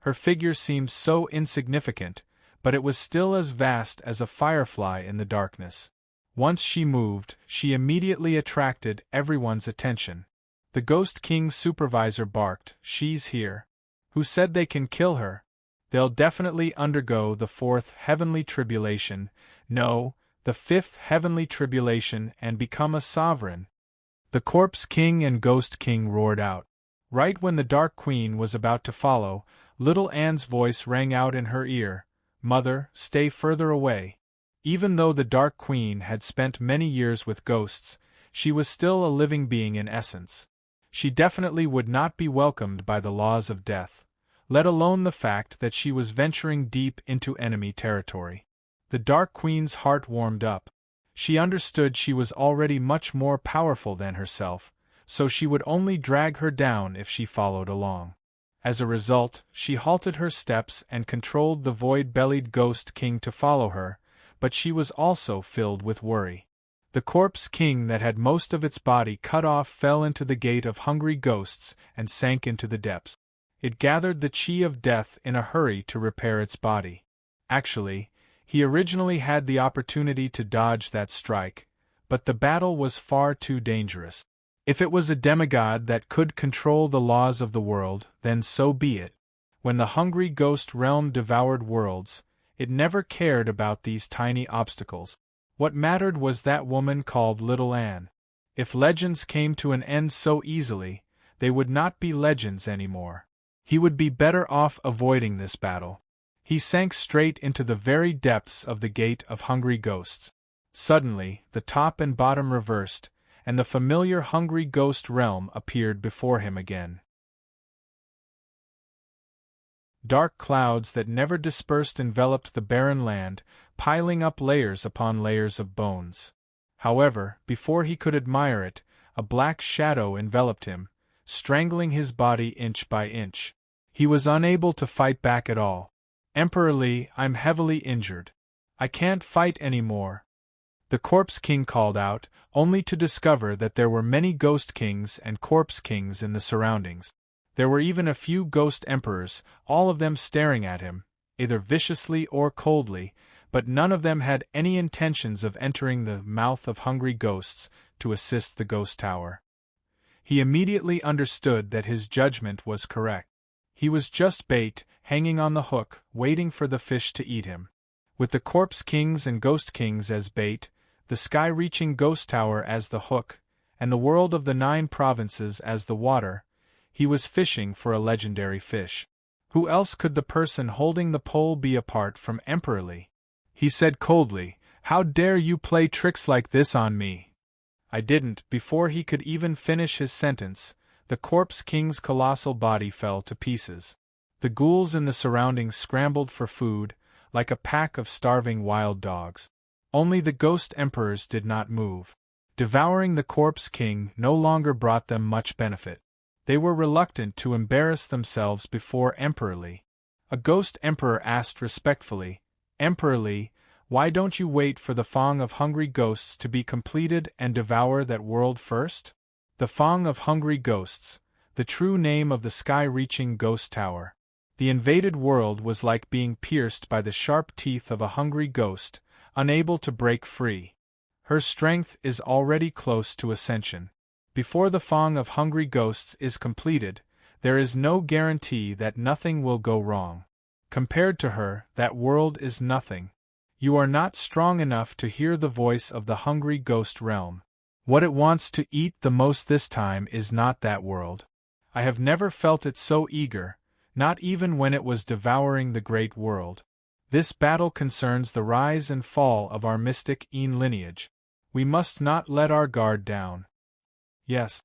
A: Her figure seemed so insignificant, but it was still as vast as a firefly in the darkness. Once she moved, she immediately attracted everyone's attention. The Ghost King's supervisor barked, "She's here. Who said they can kill her? They'll definitely undergo the 4th heavenly tribulation, no, the 5th heavenly tribulation, and become a sovereign." The Corpse King and Ghost King roared out. Right when the Dark Queen was about to follow, little Anne's voice rang out in her ear, "Mother, stay further away." Even though the Dark Queen had spent many years with ghosts, she was still a living being in essence. She definitely would not be welcomed by the laws of death, let alone the fact that she was venturing deep into enemy territory. The Dark Queen's heart warmed up. She understood she was already much more powerful than herself, so she would only drag her down if she followed along. As a result, she halted her steps and controlled the void-bellied Ghost King to follow her, but she was also filled with worry. The Corpse King that had most of its body cut off fell into the gate of hungry ghosts and sank into the depths. It gathered the chi of death in a hurry to repair its body. Actually, he originally had the opportunity to dodge that strike, but the battle was far too dangerous. If it was a demigod that could control the laws of the world, then so be it. When the hungry ghost realm devoured worlds, it never cared about these tiny obstacles. What mattered was that woman called Little Anne. If legends came to an end so easily, they would not be legends anymore. He would be better off avoiding this battle. He sank straight into the very depths of the gate of hungry ghosts. Suddenly, the top and bottom reversed, and the familiar hungry ghost realm appeared before him again. Dark clouds that never dispersed enveloped the barren land, piling up layers upon layers of bones. However, before he could admire it, a black shadow enveloped him, strangling his body inch by inch. He was unable to fight back at all. "Emperor Li, I'm heavily injured. I can't fight anymore." The Corpse King called out, only to discover that there were many Ghost Kings and Corpse Kings in the surroundings. There were even a few Ghost Emperors, all of them staring at him, either viciously or coldly, but none of them had any intentions of entering the mouth of hungry ghosts to assist the ghost tower. He immediately understood that his judgment was correct. He was just bait, hanging on the hook, waiting for the fish to eat him. With the Corpse Kings and Ghost Kings as bait, the sky-reaching ghost tower as the hook, and the world of the 9 provinces as the water, he was fishing for a legendary fish. Who else could the person holding the pole be apart from Emperor Li? He said coldly, "How dare you play tricks like this on me?" "I didn't." Before he could even finish his sentence, the Corpse King's colossal body fell to pieces. The ghouls in the surroundings scrambled for food, like a pack of starving wild dogs. Only the Ghost Emperors did not move. Devouring the Corpse King no longer brought them much benefit. They were reluctant to embarrass themselves before Emperor Li. A Ghost Emperor asked respectfully, "Emperor Li, Why don't you wait for the Fong of Hungry Ghosts to be completed and devour that world first? The Fong of Hungry Ghosts, the true name of the sky-reaching ghost tower. The invaded world was like being pierced by the sharp teeth of a hungry ghost, unable to break free. Her strength is already close to ascension. Before the Fong of Hungry Ghosts is completed, there is no guarantee that nothing will go wrong. Compared to her, that world is nothing. You are not strong enough to hear the voice of the hungry ghost realm. What it wants to eat the most this time is not that world. I have never felt it so eager, not even when it was devouring the great world. This battle concerns the rise and fall of our mystic Een lineage. We must not let our guard down. Yes.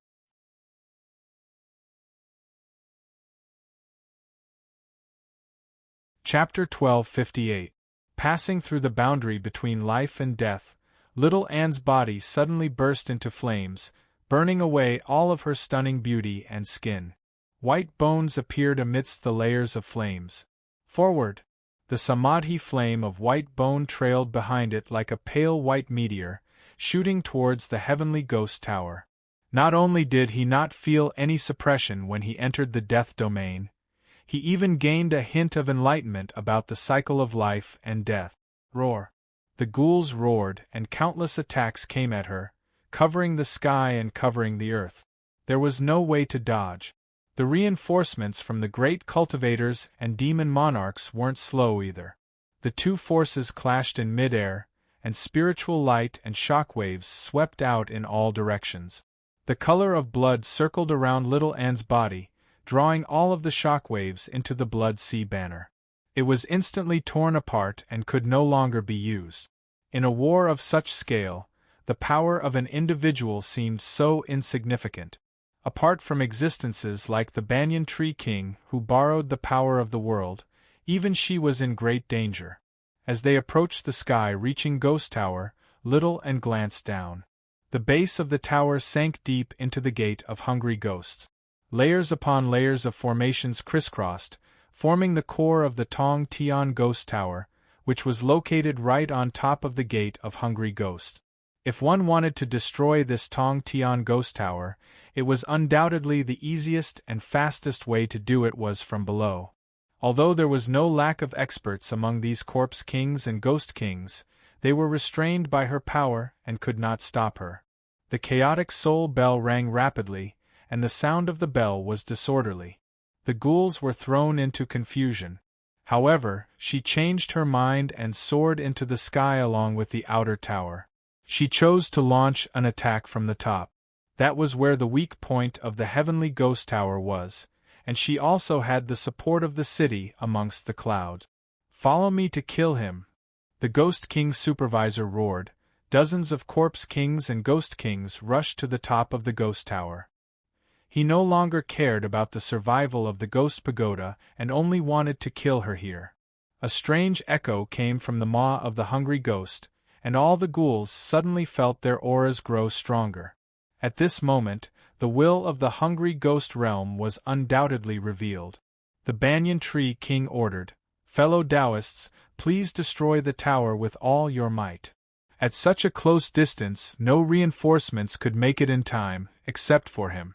A: Chapter 1258. Passing through the boundary between life and death, little Anne's body suddenly burst into flames, burning away all of her stunning beauty and skin. White bones appeared amidst the layers of flames. Forward! The Samadhi flame of white bone trailed behind it like a pale white meteor, shooting towards the heavenly ghost tower. Not only did he not feel any suppression when he entered the death domain, he even gained a hint of enlightenment about the cycle of life and death. Roar! The ghouls roared, and countless attacks came at her, covering the sky and covering the earth. There was no way to dodge. The reinforcements from the great cultivators and demon monarchs weren't slow either. The two forces clashed in mid-air, and spiritual light and shockwaves swept out in all directions. The color of blood circled around little Anne's body, drawing all of the shockwaves into the blood sea banner. It was instantly torn apart and could no longer be used. In a war of such scale, the power of an individual seemed so insignificant. Apart from existences like the Banyan Tree King who borrowed the power of the world, even she was in great danger. As they approached the sky-reaching ghost tower, Little Anne glanced down. The base of the tower sank deep into the gate of hungry ghosts. Layers upon layers of formations crisscrossed, forming the core of the Tong Tian Ghost Tower, which was located right on top of the Gate of Hungry Ghosts. If one wanted to destroy this Tong Tian Ghost Tower, it was undoubtedly the easiest and fastest way to do it was from below. Although there was no lack of experts among these corpse kings and ghost kings, they were restrained by her power and could not stop her. The chaotic soul bell rang rapidly, and the sound of the bell was disorderly. The ghouls were thrown into confusion. However, she changed her mind and soared into the sky along with the outer tower. She chose to launch an attack from the top. That was where the weak point of the heavenly ghost tower was, and she also had the support of the city amongst the clouds. "Follow me to kill him," the Ghost King's supervisor roared. Dozens of corpse kings and ghost kings rushed to the top of the ghost tower. He no longer cared about the survival of the ghost pagoda and only wanted to kill her here. A strange echo came from the maw of the hungry ghost, and all the ghouls suddenly felt their auras grow stronger. At this moment, the will of the hungry ghost realm was undoubtedly revealed. The Banyan Tree King ordered, "Fellow Taoists, please destroy the tower with all your might." At such a close distance, no reinforcements could make it in time, except for him.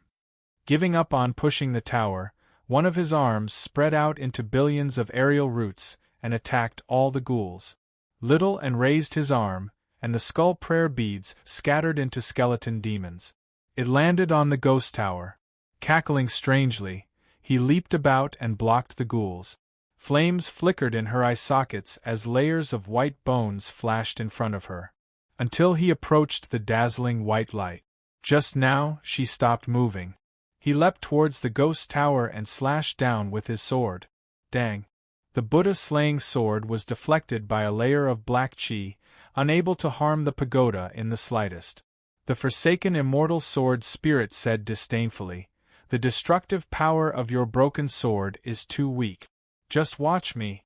A: Giving up on pushing the tower, one of his arms spread out into billions of aerial roots and attacked all the ghouls. Little Anne raised his arm, and the skull prayer beads scattered into skeleton demons. It landed on the ghost tower. Cackling strangely, he leaped about and blocked the ghouls. Flames flickered in her eye sockets as layers of white bones flashed in front of her, until he approached the dazzling white light. Just now, she stopped moving. He leapt towards the ghost tower and slashed down with his sword. Dang! The Buddha-slaying sword was deflected by a layer of black chi, unable to harm the pagoda in the slightest. The forsaken immortal sword spirit said disdainfully, "The destructive power of your broken sword is too weak. Just watch me."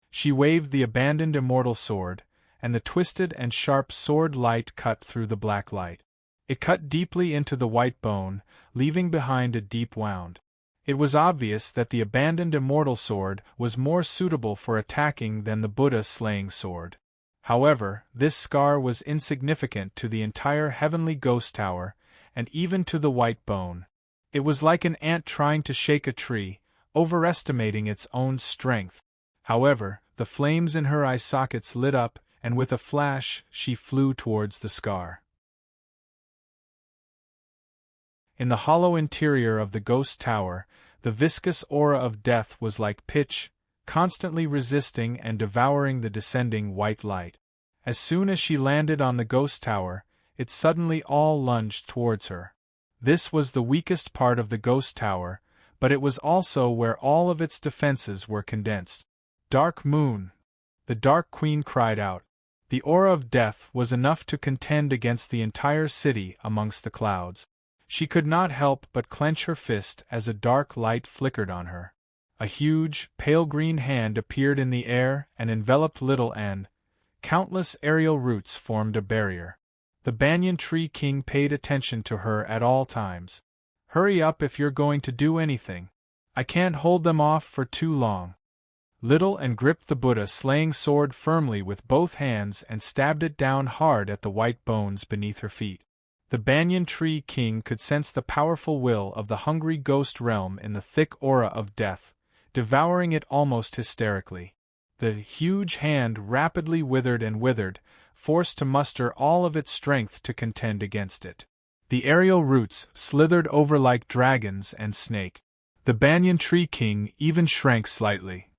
A: She waved the abandoned immortal sword, and the twisted and sharp sword light cut through the black light. It cut deeply into the white bone, leaving behind a deep wound. It was obvious that the abandoned immortal sword was more suitable for attacking than the Buddha-slaying sword. However, this scar was insignificant to the entire heavenly ghost tower, and even to the white bone. It was like an ant trying to shake a tree, overestimating its own strength. However, the flames in her eye sockets lit up, and with a flash, she flew towards the scar. In the hollow interior of the ghost tower, the viscous aura of death was like pitch, constantly resisting and devouring the descending white light. As soon as she landed on the ghost tower, it suddenly all lunged towards her. This was the weakest part of the ghost tower, but it was also where all of its defenses were condensed. Dark Moon! The Dark Queen cried out. The aura of death was enough to contend against the entire city amongst the clouds. She could not help but clench her fist as a dark light flickered on her. A huge, pale green hand appeared in the air and enveloped Little and countless aerial roots formed a barrier. The Banyan Tree King paid attention to her at all times. Hurry up if you're going to do anything. I can't hold them off for too long. Little and gripped the Buddha slaying sword firmly with both hands and stabbed it down hard at the white bones beneath her feet. The Banyan Tree King could sense the powerful will of the hungry ghost realm in the thick aura of death, devouring it almost hysterically. The huge hand rapidly withered and withered, forced to muster all of its strength to contend against it. The aerial roots slithered over like dragons and snake. The Banyan Tree King even shrank slightly.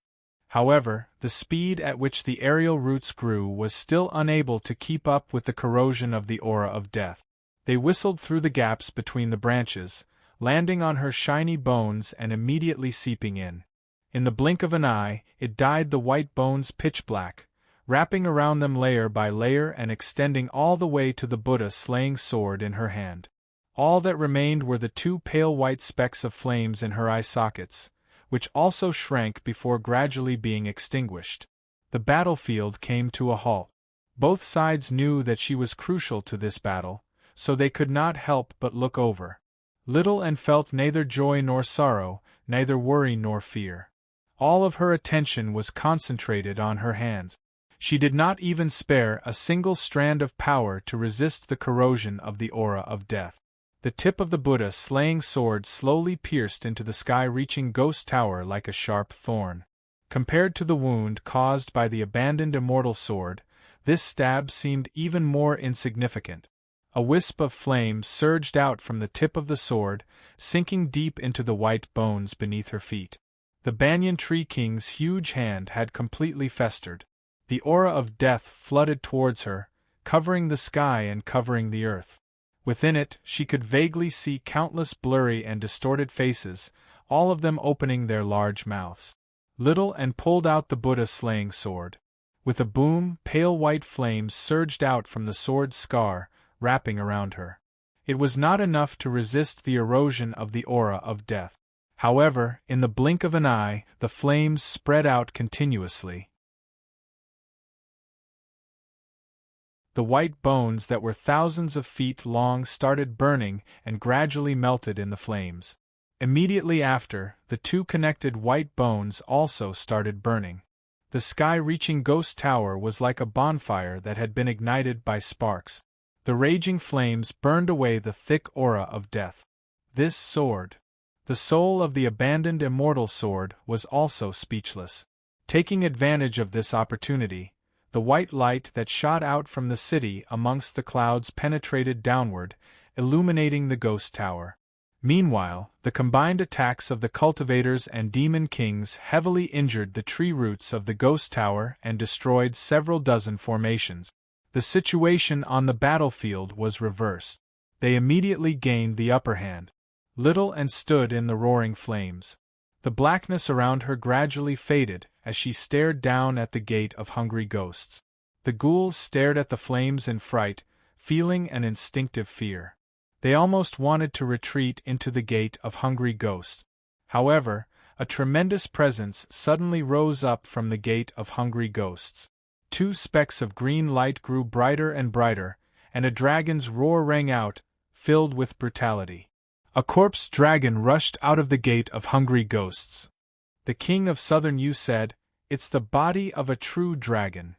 A: However, the speed at which the aerial roots grew was still unable to keep up with the corrosion of the aura of death. They whistled through the gaps between the branches, landing on her shiny bones and immediately seeping in. In the blink of an eye, it dyed the white bones pitch black, wrapping around them layer by layer and extending all the way to the Buddha slaying sword in her hand. All that remained were the two pale white specks of flames in her eye sockets, which also shrank before gradually being extinguished. The battlefield came to a halt. Both sides knew that she was crucial to this battle, so they could not help but look over. Little and felt neither joy nor sorrow, neither worry nor fear. All of her attention was concentrated on her hands. She did not even spare a single strand of power to resist the corrosion of the aura of death. The tip of the Buddha slaying sword slowly pierced into the sky-reaching ghost tower like a sharp thorn. Compared to the wound caused by the abandoned immortal sword, this stab seemed even more insignificant. A wisp of flame surged out from the tip of the sword, sinking deep into the white bones beneath her feet. The Banyan Tree King's huge hand had completely festered. The aura of death flooded towards her, covering the sky and covering the earth. Within it, she could vaguely see countless blurry and distorted faces, all of them opening their large mouths. Little and pulled out the Buddha slaying sword. With a boom, pale white flames surged out from the sword's scar, wrapping around her. It was not enough to resist the erosion of the aura of death. However, in the blink of an eye, the flames spread out continuously. The white bones that were thousands of feet long started burning and gradually melted in the flames. Immediately after, the two connected white bones also started burning. The sky-reaching ghost tower was like a bonfire that had been ignited by sparks. The raging flames burned away the thick aura of death. This sword, the soul of the abandoned immortal sword, was also speechless. Taking advantage of this opportunity, the white light that shot out from the city amongst the clouds penetrated downward, illuminating the ghost tower. Meanwhile, the combined attacks of the cultivators and demon kings heavily injured the tree roots of the ghost tower and destroyed several dozen formations. The situation on the battlefield was reversed. They immediately gained the upper hand. Little and stood in the roaring flames. The blackness around her gradually faded as she stared down at the gate of hungry ghosts. The ghouls stared at the flames in fright, feeling an instinctive fear. They almost wanted to retreat into the gate of hungry ghosts. However, a tremendous presence suddenly rose up from the gate of hungry ghosts. Two specks of green light grew brighter and brighter, and a dragon's roar rang out, filled with brutality. A corpse dragon rushed out of the gate of hungry ghosts. The king of Southern Yu said, "It's the body of a true dragon."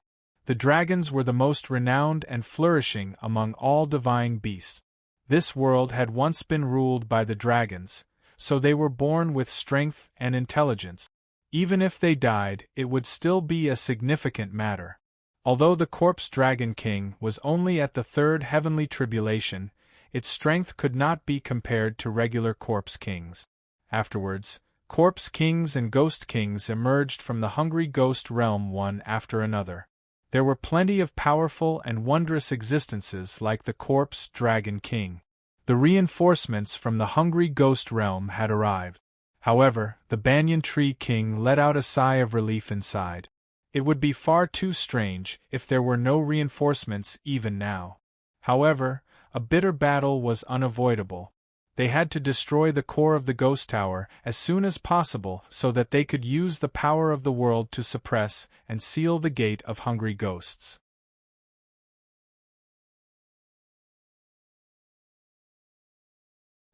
A: The dragons were the most renowned and flourishing among all divine beasts. This world had once been ruled by the dragons, so they were born with strength and intelligence. Even if they died, it would still be a significant matter. Although the corpse dragon king was only at the third heavenly tribulation, its strength could not be compared to regular corpse kings. Afterwards, corpse kings and ghost kings emerged from the hungry ghost realm one after another. There were plenty of powerful and wondrous existences like the corpse dragon king. The reinforcements from the hungry ghost realm had arrived. However, the banyan tree king let out a sigh of relief inside. It would be far too strange if there were no reinforcements even now. However, a bitter battle was unavoidable. They had to destroy the core of the ghost tower as soon as possible so that they could use the power of the world to suppress and seal the gate of hungry ghosts.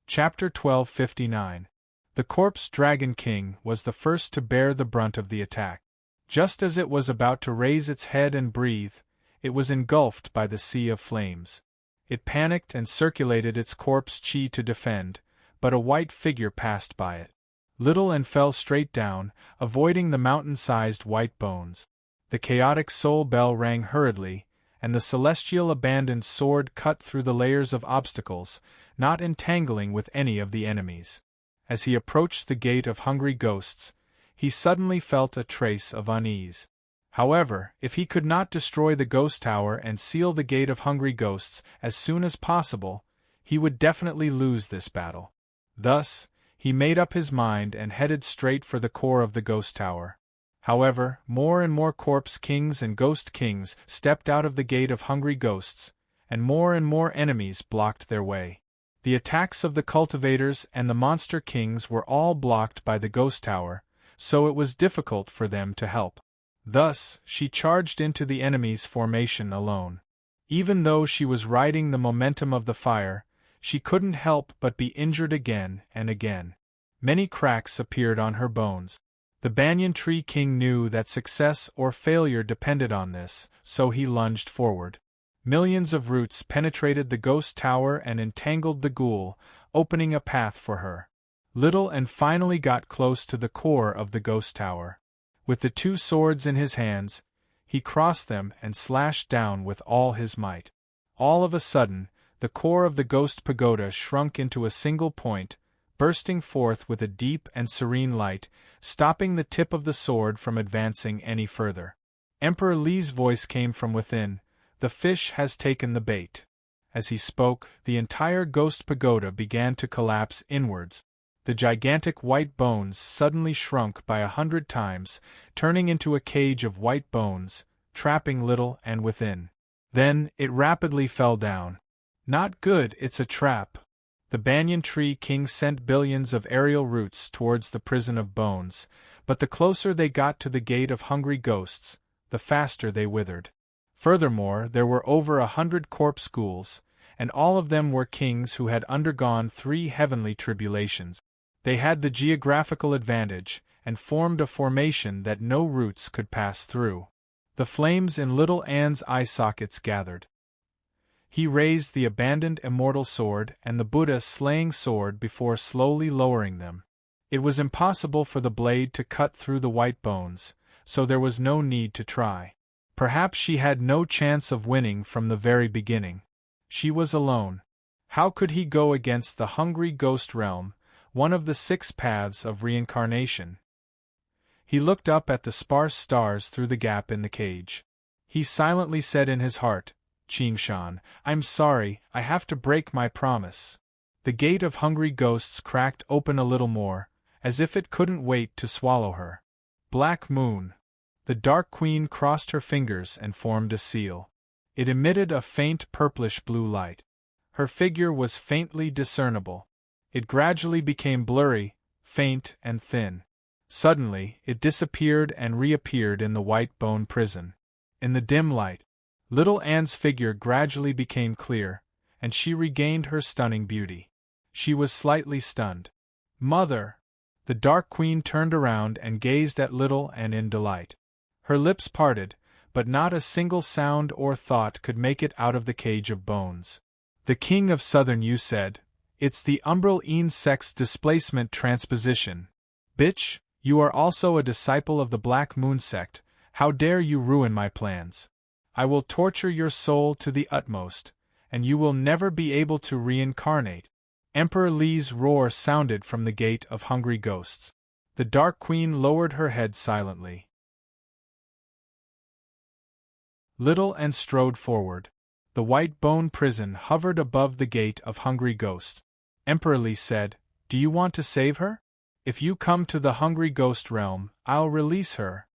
A: Chapter 1259. The corpse dragon king was the first to bear the brunt of the attack. Just as it was about to raise its head and breathe, it was engulfed by the sea of flames. It panicked and circulated its corpse chi to defend, but a white figure passed by it. Little and fell straight down, avoiding the mountain-sized white bones. The chaotic soul bell rang hurriedly, and the celestial abandoned sword cut through the layers of obstacles, not entangling with any of the enemies. As he approached the gate of hungry ghosts, he suddenly felt a trace of unease. However, if he could not destroy the ghost tower and seal the gate of hungry ghosts as soon as possible, he would definitely lose this battle. Thus, he made up his mind and headed straight for the core of the ghost tower. However, more and more corpse kings and ghost kings stepped out of the gate of hungry ghosts, and more enemies blocked their way. The attacks of the cultivators and the monster kings were all blocked by the ghost tower, so it was difficult for them to help. Thus, she charged into the enemy's formation alone. Even though she was riding the momentum of the fire, she couldn't help but be injured again and again. Many cracks appeared on her bones. The banyan tree king knew that success or failure depended on this, so he lunged forward. Millions of roots penetrated the ghost tower and entangled the ghoul, opening a path for her. Little and finally got close to the core of the ghost tower. With the two swords in his hands, he crossed them and slashed down with all his might. All of a sudden, the core of the ghost pagoda shrunk into a single point, bursting forth with a deep and serene light, stopping the tip of the sword from advancing any further. Emperor Li's voice came from within. "The fish has taken the bait." As he spoke, the entire ghost pagoda began to collapse inwards. The gigantic white bones suddenly shrunk by 100 times, turning into a cage of white bones, trapping Little and within. Then, it rapidly fell down. "Not good, it's a trap." The banyan tree king sent billions of aerial roots towards the prison of bones, but the closer they got to the gate of hungry ghosts, the faster they withered. Furthermore, there were over 100 corpse ghouls, and all of them were kings who had undergone 3 heavenly tribulations. They had the geographical advantage, and formed a formation that no roots could pass through. The flames in Little Anne's eye sockets gathered. He raised the abandoned immortal sword and the Buddha-slaying sword before slowly lowering them. It was impossible for the blade to cut through the white bones, so there was no need to try. Perhaps she had no chance of winning from the very beginning. She was alone. How could he go against the hungry ghost realm, one of the 6 paths of reincarnation? He looked up at the sparse stars through the gap in the cage. He silently said in his heart, "Qingshan, I'm sorry, I have to break my promise." The gate of hungry ghosts cracked open a little more, as if it couldn't wait to swallow her. Black Moon. The Dark Queen crossed her fingers and formed a seal. It emitted a faint purplish-blue light. Her figure was faintly discernible. It gradually became blurry, faint and thin. Suddenly, it disappeared and reappeared in the white bone prison. In the dim light, Little Anne's figure gradually became clear, and she regained her stunning beauty. She was slightly stunned. "Mother!" The Dark Queen turned around and gazed at Little Anne in delight. Her lips parted, but not a single sound or thought could make it out of the cage of bones. The king of southern you said, it's the umbral een sex displacement transposition. Bitch, you are also a disciple of the Black Moon sect, how dare you ruin my plans? I will torture your soul to the utmost, and you will never be able to reincarnate. Emperor Li's roar sounded from the gate of hungry ghosts. The Dark Queen lowered her head silently. Little and strode forward. The white bone prison hovered above the gate of hungry ghosts. Emperor Li said, "Do you want to save her? If you come to the hungry ghost realm, I'll release her."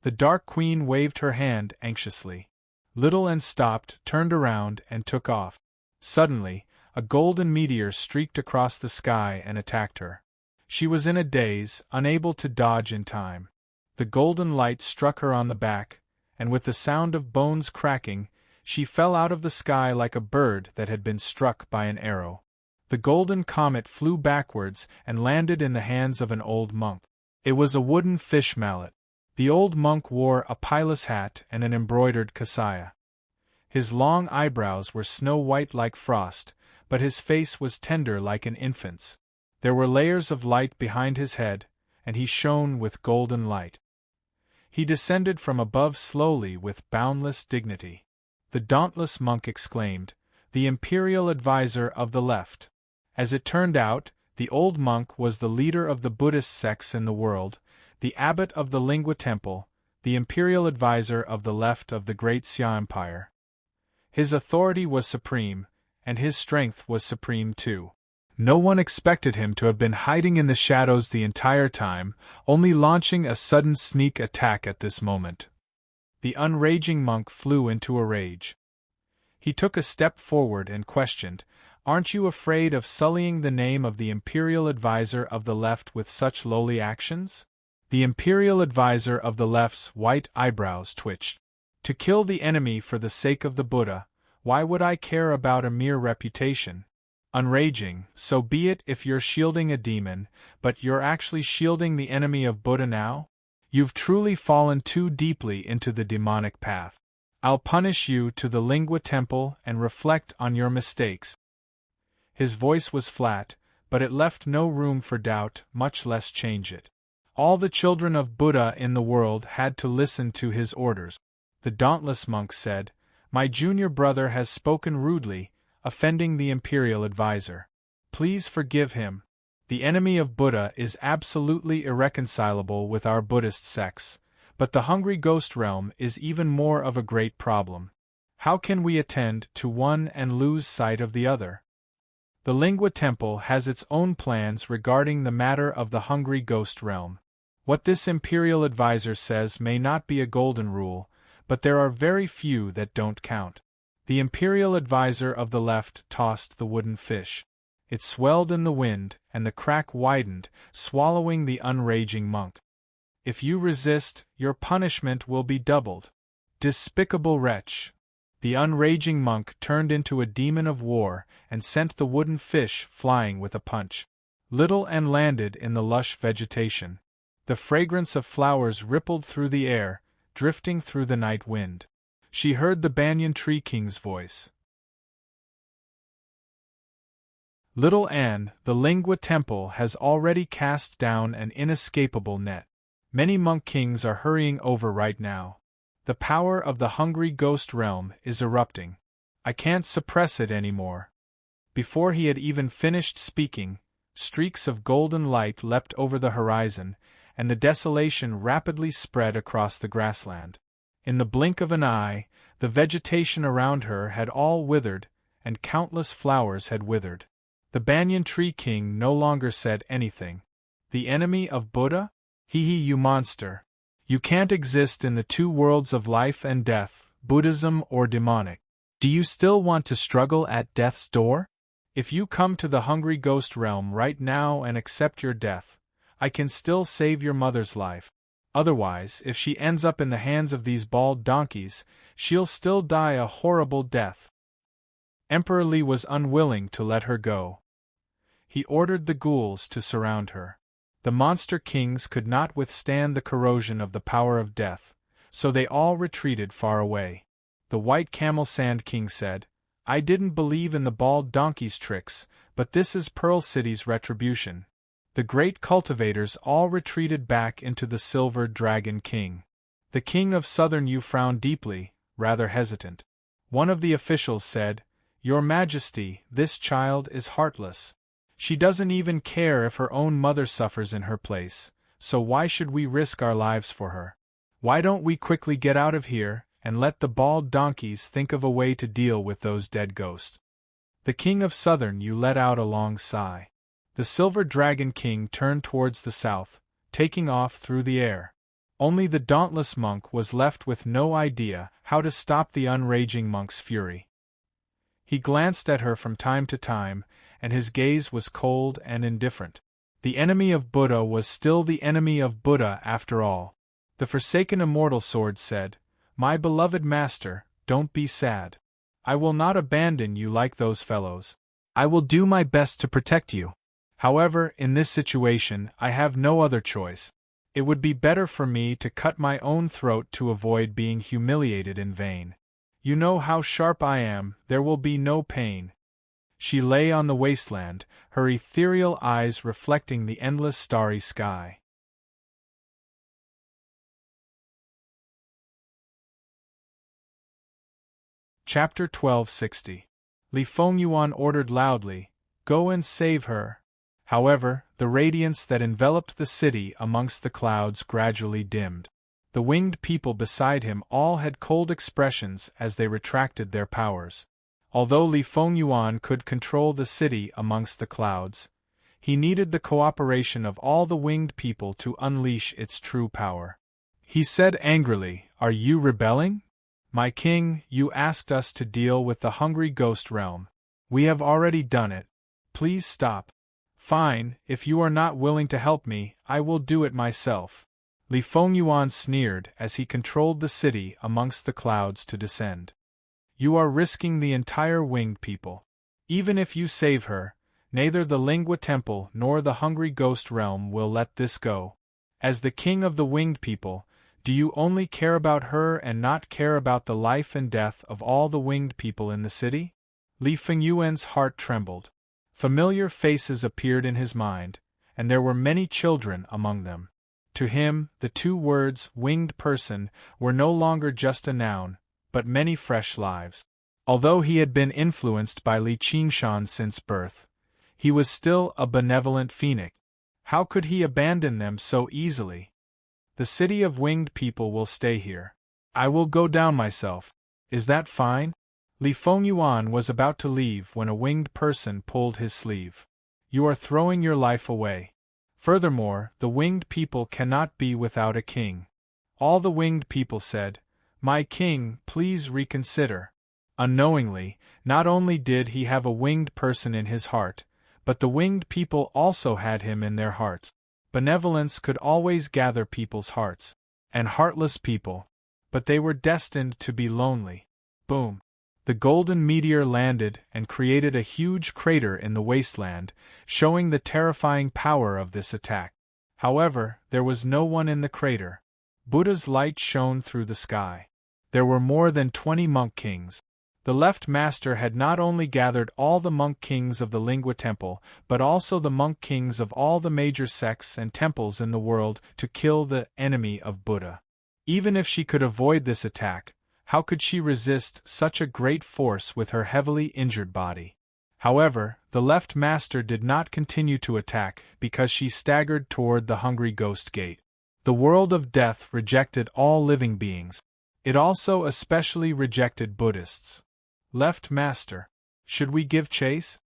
A: The Dark Queen waved her hand anxiously. Little and stopped, turned around, and took off. Suddenly, a golden meteor streaked across the sky and attacked her. She was in a daze, unable to dodge in time. The golden light struck her on the back, and with the sound of bones cracking, she fell out of the sky like a bird that had been struck by an arrow. The golden comet flew backwards and landed in the hands of an old monk. It was a wooden fish mallet. The old monk wore a pilot's hat and an embroidered kasaya. His long eyebrows were snow-white like frost, but his face was tender like an infant's. There were layers of light behind his head, and he shone with golden light. He descended from above slowly with boundless dignity. The dauntless monk exclaimed, "The imperial advisor of the left." As it turned out, the old monk was the leader of the Buddhist sects in the world, the abbot of the Lingua Temple, the imperial advisor of the left of the Great Xia Empire. His authority was supreme, and his strength was supreme too. No one expected him to have been hiding in the shadows the entire time, only launching a sudden sneak attack at this moment. The unraging monk flew into a rage. He took a step forward and questioned, "Aren't you afraid of sullying the name of the imperial advisor of the left with such lowly actions?" The imperial advisor of the left's white eyebrows twitched. "To kill the enemy for the sake of the Buddha, why would I care about a mere reputation? Unraging, so be it if you're shielding a demon, but you're actually shielding the enemy of Buddha now? You've truly fallen too deeply into the demonic path. I'll punish you to the Lingua Temple and reflect on your mistakes." His voice was flat, but it left no room for doubt, much less change it. All the children of Buddha in the world had to listen to his orders. The dauntless monk said, "My junior brother has spoken rudely, offending the imperial advisor. Please forgive him. The enemy of Buddha is absolutely irreconcilable with our Buddhist sects, but the hungry ghost realm is even more of a great problem. How can we attend to one and lose sight of the other? The Lingua Temple has its own plans regarding the matter of the hungry ghost realm. What this imperial advisor says may not be a golden rule, but there are very few that don't count." The imperial advisor of the left tossed the wooden fish. It swelled in the wind, and the crack widened, swallowing the unraging monk. "If you resist, your punishment will be doubled. Despicable wretch!" The unraging monk turned into a demon of war and sent the wooden fish flying with a punch. Little and landed in the lush vegetation. The fragrance of flowers rippled through the air, drifting through the night wind. She heard the banyan tree king's voice. "Little Anne, the Lingua Temple has already cast down an inescapable net. Many monk kings are hurrying over right now. The power of the hungry ghost realm is erupting. I can't suppress it anymore." Before he had even finished speaking, streaks of golden light leapt over the horizon, and the desolation rapidly spread across the grassland. In the blink of an eye, the vegetation around her had all withered, and countless flowers had withered. The banyan tree king no longer said anything. "The enemy of Buddha? Hee, you monster. You can't exist in the two worlds of life and death, Buddhism or demonic. Do you still want to struggle at death's door? If you come to the hungry ghost realm right now and accept your death, I can still save your mother's life. Otherwise, if she ends up in the hands of these bald donkeys, she'll still die a horrible death." Emperor Li was unwilling to let her go. He ordered the ghouls to surround her. The monster kings could not withstand the corrosion of the power of death, so they all retreated far away. The White Camel Sand King said, "I didn't believe in the bald donkey's tricks, but this is Pearl City's retribution." The great cultivators all retreated back into the Silver Dragon King. The King of Southern Yu frowned deeply, rather hesitant. One of the officials said, "Your Majesty, this child is heartless. She doesn't even care if her own mother suffers in her place, so why should we risk our lives for her? Why don't we quickly get out of here, and let the bald donkeys think of a way to deal with those dead ghosts?" The King of Southern Yu let out a long sigh. The Silver Dragon King turned towards the south, taking off through the air. Only the dauntless monk was left with no idea how to stop the unraging monk's fury. He glanced at her from time to time, and his gaze was cold and indifferent. The enemy of Buddha was still the enemy of Buddha after all. The forsaken immortal sword said, "My beloved master, don't be sad. I will not abandon you like those fellows. I will do my best to protect you. However, in this situation, I have no other choice. It would be better for me to cut my own throat to avoid being humiliated in vain. You know how sharp I am, there will be no pain." She lay on the wasteland, her ethereal eyes reflecting the endless starry sky. Chapter 1260. Li Fengyuan ordered loudly, "Go and save her." However, the radiance that enveloped the city amongst the clouds gradually dimmed. The winged people beside him all had cold expressions as they retracted their powers. Although Li Fengyuan could control the city amongst the clouds, he needed the cooperation of all the winged people to unleash its true power. He said angrily, "Are you rebelling? My king, you asked us to deal with the hungry ghost realm. We have already done it. Please stop." "Fine, if you are not willing to help me, I will do it myself." Li Fengyuan sneered as he controlled the city amongst the clouds to descend. "You are risking the entire winged people. Even if you save her, neither the Lingua Temple nor the hungry ghost realm will let this go. As the king of the winged people, do you only care about her and not care about the life and death of all the winged people in the city?" Li Fengyuan's heart trembled. Familiar faces appeared in his mind, and there were many children among them. To him, the two words "winged person" were no longer just a noun, but many fresh lives. Although he had been influenced by Li Qingshan since birth, he was still a benevolent phoenix. How could he abandon them so easily? "The city of winged people will stay here. I will go down myself. Is that fine?" Li Fengyuan was about to leave when a winged person pulled his sleeve. "You are throwing your life away. Furthermore, the winged people cannot be without a king." All the winged people said, "My king, please reconsider." Unknowingly, not only did he have a winged person in his heart, but the winged people also had him in their hearts. Benevolence could always gather people's hearts. And heartless people. But they were destined to be lonely. Boom. The golden meteor landed and created a huge crater in the wasteland, showing the terrifying power of this attack. However, there was no one in the crater. Buddha's light shone through the sky. There were more than 20 monk kings. The left master had not only gathered all the monk kings of the Lingua Temple, but also the monk kings of all the major sects and temples in the world to kill the enemy of Buddha. Even if she could avoid this attack, how could she resist such a great force with her heavily injured body? However, the left master did not continue to attack because she staggered toward the hungry ghost gate. The world of death rejected all living beings. It also especially rejected Buddhists. "Left master, should we give chase?"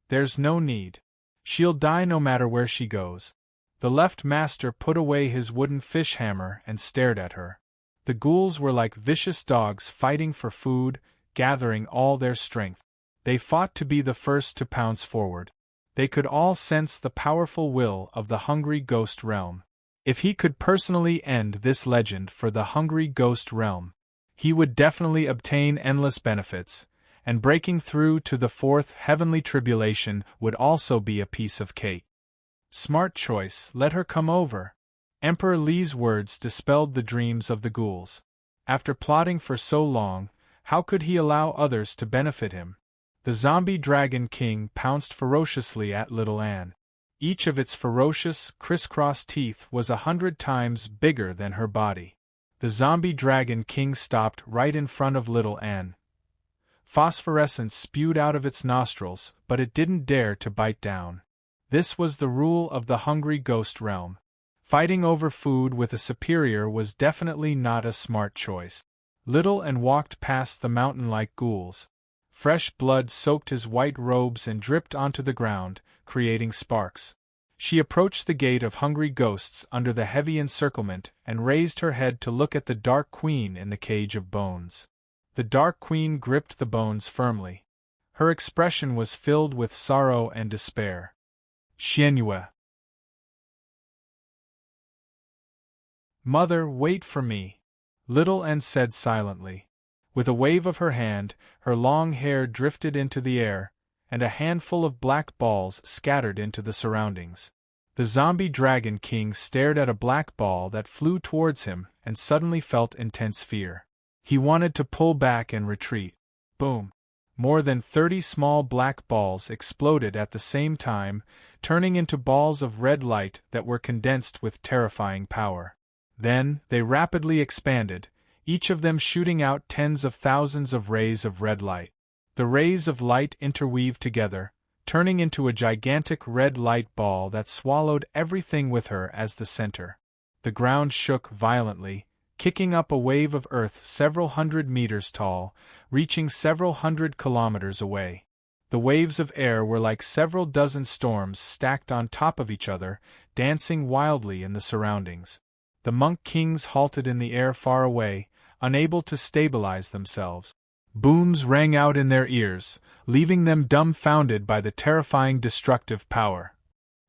A: "There's no need. She'll die no matter where she goes." The left master put away his wooden fish hammer and stared at her. The ghouls were like vicious dogs fighting for food, gathering all their strength. They fought to be the first to pounce forward. They could all sense the powerful will of the hungry ghost realm. If he could personally end this legend for the hungry ghost realm, he would definitely obtain endless benefits, and breaking through to the fourth heavenly tribulation would also be a piece of cake. Smart choice, let her come over. Emperor Li's words dispelled the dreams of the ghouls. After plotting for so long, how could he allow others to benefit him? The zombie dragon king pounced ferociously at little Anne. Each of its ferocious, crisscross teeth was 100 times bigger than her body. The zombie dragon king stopped right in front of little Anne. Phosphorescence spewed out of its nostrils, but it didn't dare to bite down. This was the rule of the hungry ghost realm. Fighting over food with a superior was definitely not a smart choice. Little Anne walked past the mountain-like ghouls. Fresh blood soaked his white robes and dripped onto the ground, creating sparks. She approached the gate of hungry ghosts under the heavy encirclement and raised her head to look at the Dark Queen in the cage of bones. The Dark Queen gripped the bones firmly. Her expression was filled with sorrow and despair. Xianyue. Mother, wait for me, little Anne said silently. With a wave of her hand, her long hair drifted into the air, and a handful of black balls scattered into the surroundings. The zombie dragon king stared at a black ball that flew towards him and suddenly felt intense fear. He wanted to pull back and retreat. Boom! More than 30 small black balls exploded at the same time, turning into balls of red light that were condensed with terrifying power. Then, they rapidly expanded, each of them shooting out tens of thousands of rays of red light. The rays of light interweaved together, turning into a gigantic red light ball that swallowed everything with her as the center. The ground shook violently, kicking up a wave of earth several hundred meters tall, reaching several hundred kilometers away. The waves of air were like several dozen storms stacked on top of each other, dancing wildly in the surroundings. The monk kings halted in the air far away, unable to stabilize themselves. Booms rang out in their ears, leaving them dumbfounded by the terrifying destructive power.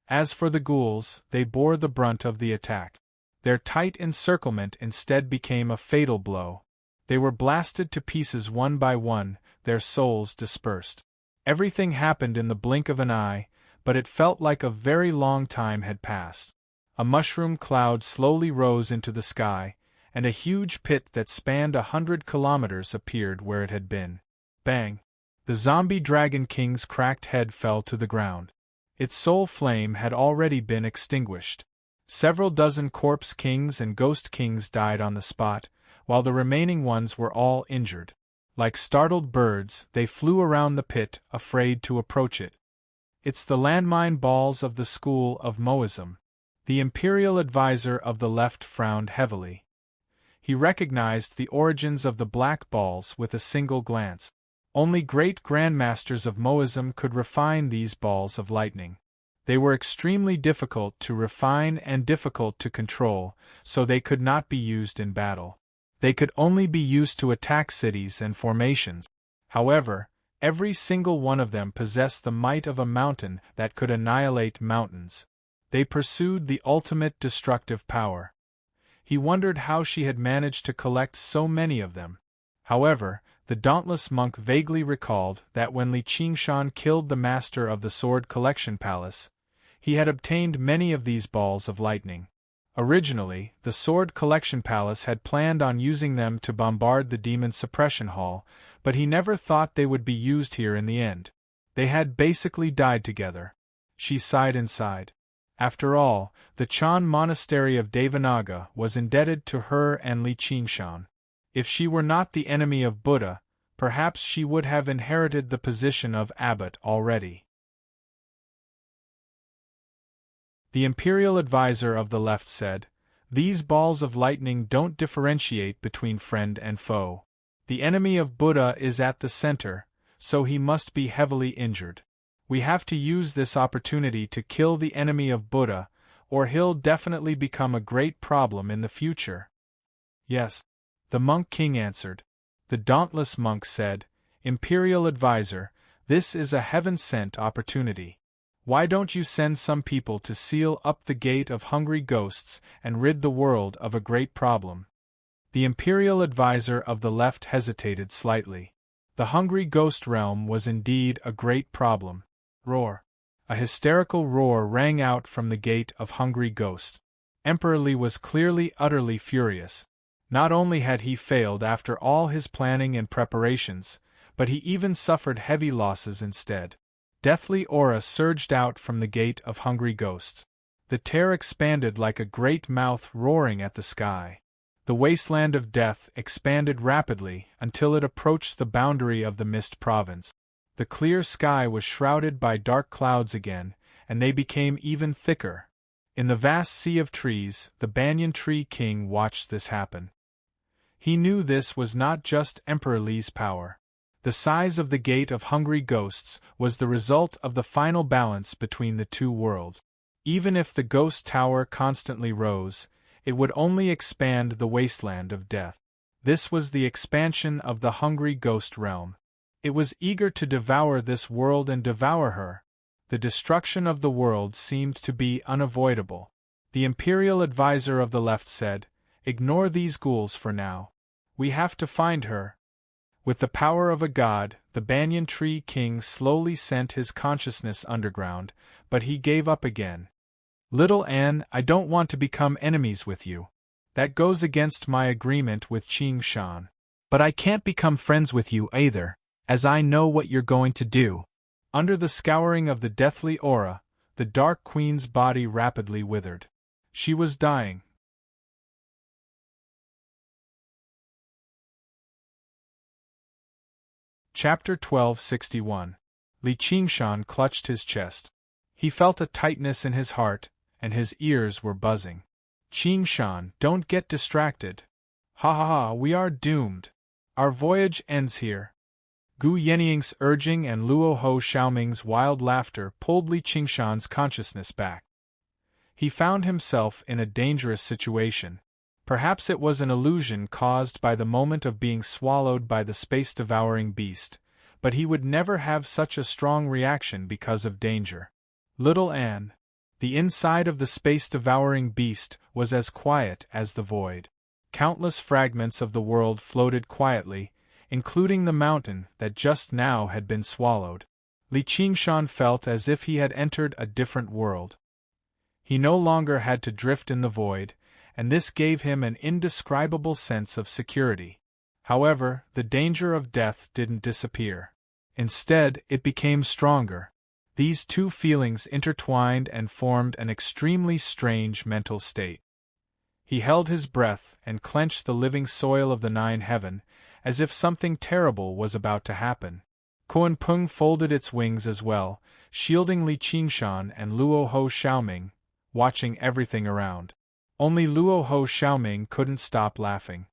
A: As for the ghouls, they bore the brunt of the attack. Their tight encirclement instead became a fatal blow. They were blasted to pieces one by one, their souls dispersed. Everything happened in the blink of an eye, but it felt like a very long time had passed. A mushroom cloud slowly rose into the sky, and a huge pit that spanned 100 kilometers appeared where it had been. Bang! The zombie dragon king's cracked head fell to the ground. Its soul flame had already been extinguished. Several dozen corpse kings and ghost kings died on the spot, while the remaining ones were all injured. Like startled birds, they flew around the pit, afraid to approach it. It's the landmine balls of the school of Moism. The imperial advisor of the left frowned heavily. He recognized the origins of the black balls with a single glance. Only great grandmasters of Moism could refine these balls of lightning. They were extremely difficult to refine and difficult to control, so they could not be used in battle. They could only be used to attack cities and formations. However, every single one of them possessed the might of a mountain that could annihilate mountains. They pursued the ultimate destructive power. He wondered how she had managed to collect so many of them. However, the dauntless monk vaguely recalled that when Li Qingshan killed the master of the Sword Collection Palace, he had obtained many of these balls of lightning. Originally, the Sword Collection Palace had planned on using them to bombard the Demon Suppression Hall, but he never thought they would be used here in the end. They had basically died together. She sighed inside. After all, the Chan monastery of Devanaga was indebted to her and Li Qingshan. If she were not the enemy of Buddha, perhaps she would have inherited the position of abbot already. The imperial advisor of the left said, "These balls of lightning don't differentiate between friend and foe. The enemy of Buddha is at the center, so he must be heavily injured. We have to use this opportunity to kill the enemy of Buddha, or he'll definitely become a great problem in the future." "Yes," the monk king answered. The dauntless monk said, "Imperial advisor, this is a heaven-sent opportunity. Why don't you send some people to seal up the gate of hungry ghosts and rid the world of a great problem?" The imperial advisor of the left hesitated slightly. The hungry ghost realm was indeed a great problem. Roar! A hysterical roar rang out from the gate of hungry ghosts. Emperor Li was clearly utterly furious. Not only had he failed after all his planning and preparations, but he even suffered heavy losses instead. Deathly aura surged out from the gate of hungry ghosts. The tear expanded like a great mouth roaring at the sky. The wasteland of death expanded rapidly until it approached the boundary of the Mist Province. The clear sky was shrouded by dark clouds again, and they became even thicker. In the vast sea of trees, the Banyan Tree King watched this happen. He knew this was not just Emperor Li's power. The size of the Gate of Hungry Ghosts was the result of the final balance between the two worlds. Even if the Ghost Tower constantly rose, it would only expand the wasteland of death. This was the expansion of the Hungry Ghost realm. It was eager to devour this world and devour her. The destruction of the world seemed to be unavoidable. The Imperial Advisor of the Left said, "Ignore these ghouls for now. We have to find her." With the power of a god, the Banyan Tree King slowly sent his consciousness underground, but he gave up again. "Little Anne, I don't want to become enemies with you. That goes against my agreement with Qing Shan. But I can't become friends with you either, as I know what you're going to do." Under the scouring of the deathly aura, the Dark Queen's body rapidly withered. She was dying. Chapter 1261. Li Qingshan clutched his chest. He felt a tightness in his heart, and his ears were buzzing. "Qingshan, don't get distracted. Ha ha ha, we are doomed. Our voyage ends here." Gu Yenying's urging and Luo Ho Xiaoming's wild laughter pulled Li Qingshan's consciousness back. He found himself in a dangerous situation. Perhaps it was an illusion caused by the moment of being swallowed by the space-devouring beast, but he would never have such a strong reaction because of danger. Little Anne. The inside of the space-devouring beast was as quiet as the void. Countless fragments of the world floated quietly, including the mountain that just now had been swallowed. Li Qingshan felt as if he had entered a different world. He no longer had to drift in the void, and this gave him an indescribable sense of security. However, the danger of death didn't disappear. Instead, it became stronger. These two feelings intertwined and formed an extremely strange mental state. He held his breath and clenched the living soil of the Nine Heaven, as if something terrible was about to happen. Kuan Peng folded its wings as well, shielding Li Qingshan and Luo Ho Xiaoming, watching everything around. Only Luo Ho Xiaoming couldn't stop laughing.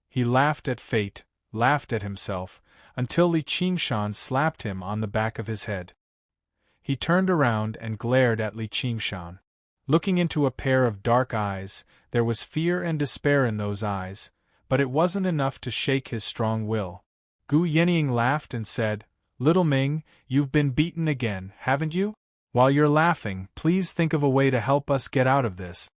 A: He laughed at fate, laughed at himself, until Li Qingshan slapped him on the back of his head. He turned around and glared at Li Qingshan. Looking into a pair of dark eyes, there was fear and despair in those eyes, but it wasn't enough to shake his strong will. Gu Yenying laughed and said, "Little Ming, you've been beaten again, haven't you? While you're laughing, please think of a way to help us get out of this."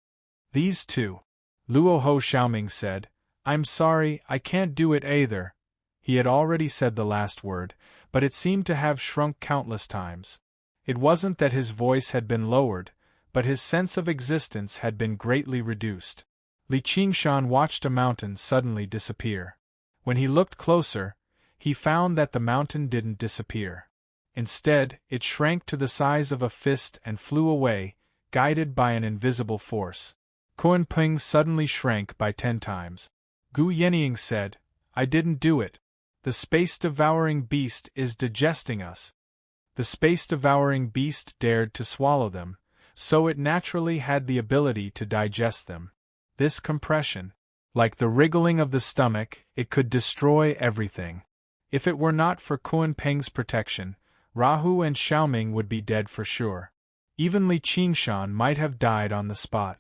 A: "These two," Luo Ho Xiaoming said. "I'm sorry, I can't do it either." He had already said the last word, but it seemed to have shrunk countless times. It wasn't that his voice had been lowered, but his sense of existence had been greatly reduced. Li Qingshan watched a mountain suddenly disappear. When he looked closer, he found that the mountain didn't disappear. Instead, it shrank to the size of a fist and flew away, guided by an invisible force. Kuan Peng suddenly shrank by 10 times. Gu Yenying said, "I didn't do it. The space-devouring beast is digesting us." The space-devouring beast dared to swallow them, so it naturally had the ability to digest them. This compression, like the wriggling of the stomach, it could destroy everything. If it were not for Kuan Peng's protection, Rahu and Xiaoming would be dead for sure. Even Li Qingshan might have died on the spot.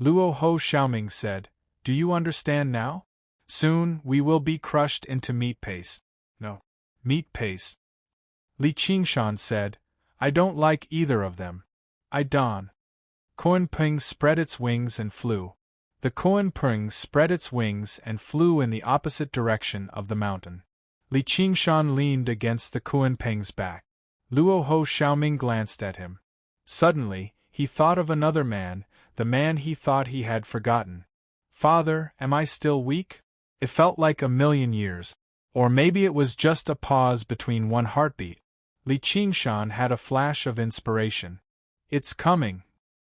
A: Luo Ho Xiaoming said, "Do you understand now? Soon, we will be crushed into meat paste." "No. Meat paste." Li Qingshan said, "I don't like either of them. I don't." Kuan Peng spread its wings and flew. The Kuan Peng spread its wings and flew in the opposite direction of the mountain. Li Qingshan leaned against the Kuan Peng's back. Luo Ho Xiaoming glanced at him. Suddenly, he thought of another man, the man he thought he had forgotten. Father, am I still weak? It felt like a million years. Or maybe it was just a pause between one heartbeat. Li Qingshan had a flash of inspiration. It's coming.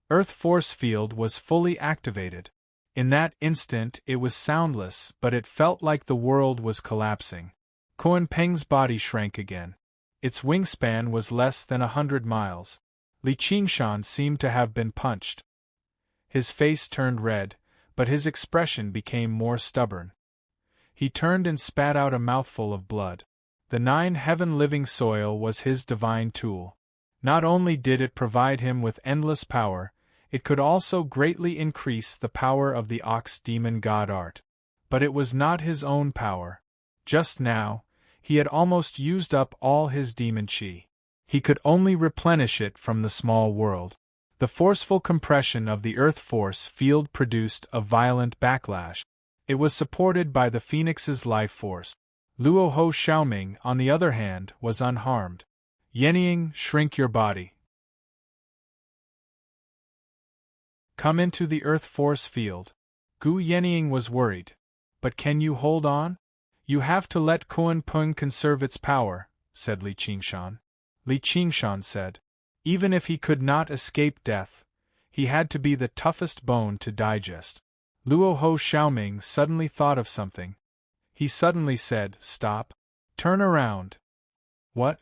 A: Earth force field was fully activated. In that instant it was soundless, but it felt like the world was collapsing. Kuan Peng's body shrank again. Its wingspan was less than 100 miles. Li Qingshan seemed to have been punched. His face turned red, but his expression became more stubborn. He turned and spat out a mouthful of blood. The 9 heaven-living soil was his divine tool. Not only did it provide him with endless power, it could also greatly increase the power of the ox demon god art. But it was not his own power. Just now, he had almost used up all his demon chi. He could only replenish it from the small world. The forceful compression of the earth force field produced a violent backlash. It was supported by the phoenix's life force. Luo Ho Xiaoming, on the other hand, was unharmed. Yenying, shrink your body. Come into the earth force field. Gu Yenying was worried. But can you hold on? You have to let Kuan Peng conserve its power, said Li Qingshan. Li Qingshan said. Even if he could not escape death, he had to be the toughest bone to digest. Luo Ho Xiaoming suddenly thought of something. He suddenly said, Stop. Turn around. What?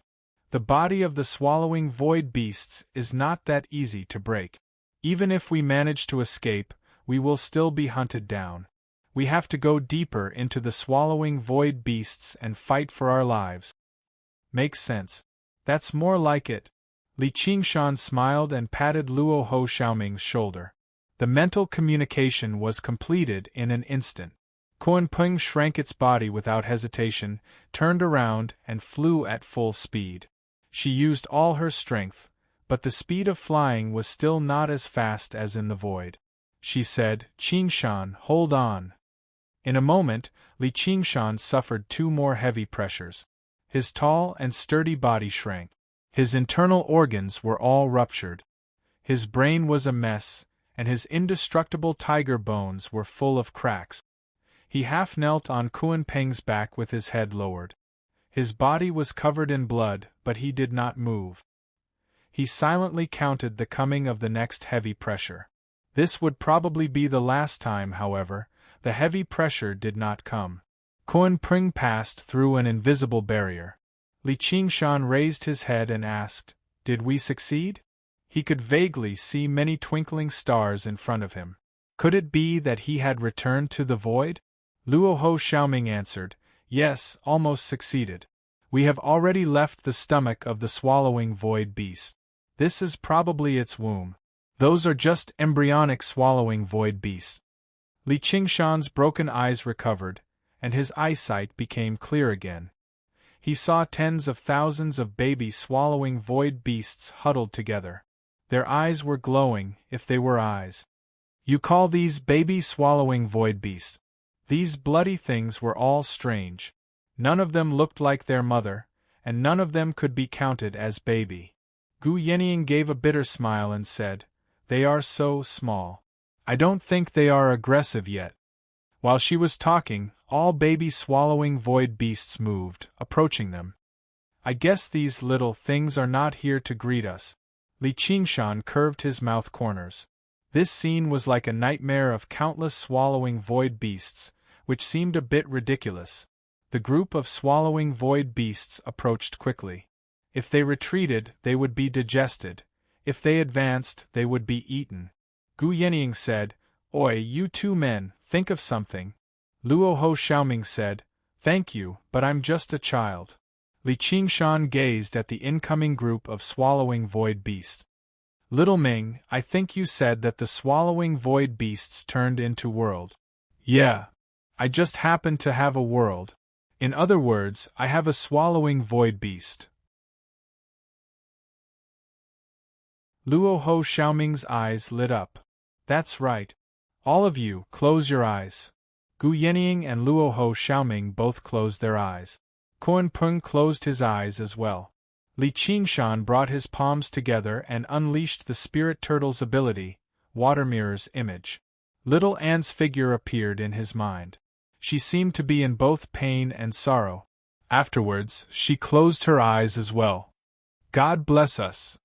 A: The body of the swallowing void beasts is not that easy to break. Even if we manage to escape, we will still be hunted down. We have to go deeper into the swallowing void beasts and fight for our lives. Makes sense. That's more like it. Li Qingshan smiled and patted Luo Ho Xiaoming's shoulder. The mental communication was completed in an instant. Kuan Peng shrank its body without hesitation, turned around, and flew at full speed. She used all her strength, but the speed of flying was still not as fast as in the void. She said, Qingshan, hold on. In a moment, Li Qingshan suffered 2 more heavy pressures. His tall and sturdy body shrank. His internal organs were all ruptured. His brain was a mess, and his indestructible tiger bones were full of cracks. He half knelt on Kuan Peng's back with his head lowered. His body was covered in blood, but he did not move. He silently counted the coming of the next heavy pressure. This would probably be the last time, however. The heavy pressure did not come. Kuan Peng passed through an invisible barrier. Li Qingshan raised his head and asked, Did we succeed? He could vaguely see many twinkling stars in front of him. Could it be that he had returned to the void? Luo Ho Xiaoming answered, Yes, almost succeeded. We have already left the stomach of the swallowing void beast. This is probably its womb. Those are just embryonic swallowing void beasts. Li Qingshan's broken eyes recovered, and his eyesight became clear again. He saw tens of thousands of baby swallowing void beasts huddled together. Their eyes were glowing, if they were eyes. You call these baby swallowing void beasts? These bloody things were all strange. None of them looked like their mother, and none of them could be counted as baby. Gu Yenying gave a bitter smile and said, They are so small. I don't think they are aggressive yet. While she was talking, all baby swallowing void beasts moved, approaching them. I guess these little things are not here to greet us. Li Qingshan curved his mouth corners. This scene was like a nightmare of countless swallowing void beasts, which seemed a bit ridiculous. The group of swallowing void beasts approached quickly. If they retreated, they would be digested. If they advanced, they would be eaten. Gu Yenying said, Oi, you 2 men, think of something. Luo Ho Xiaoming said, Thank you, but I'm just a child. Li Qingshan gazed at the incoming group of swallowing void beasts. Little Ming, I think you said that the swallowing void beasts turned into world. Yeah. I just happen to have a world. In other words, I have a swallowing void beast. Luo Ho Xiaoming's eyes lit up. That's right. All of you, close your eyes. Gu Yenying and Luo Ho Xiaoming both closed their eyes. Kuan Peng closed his eyes as well. Li Qingshan brought his palms together and unleashed the spirit turtle's ability, water mirror's image. Little Anne's figure appeared in his mind. She seemed to be in both pain and sorrow. Afterwards, she closed her eyes as well. God bless us.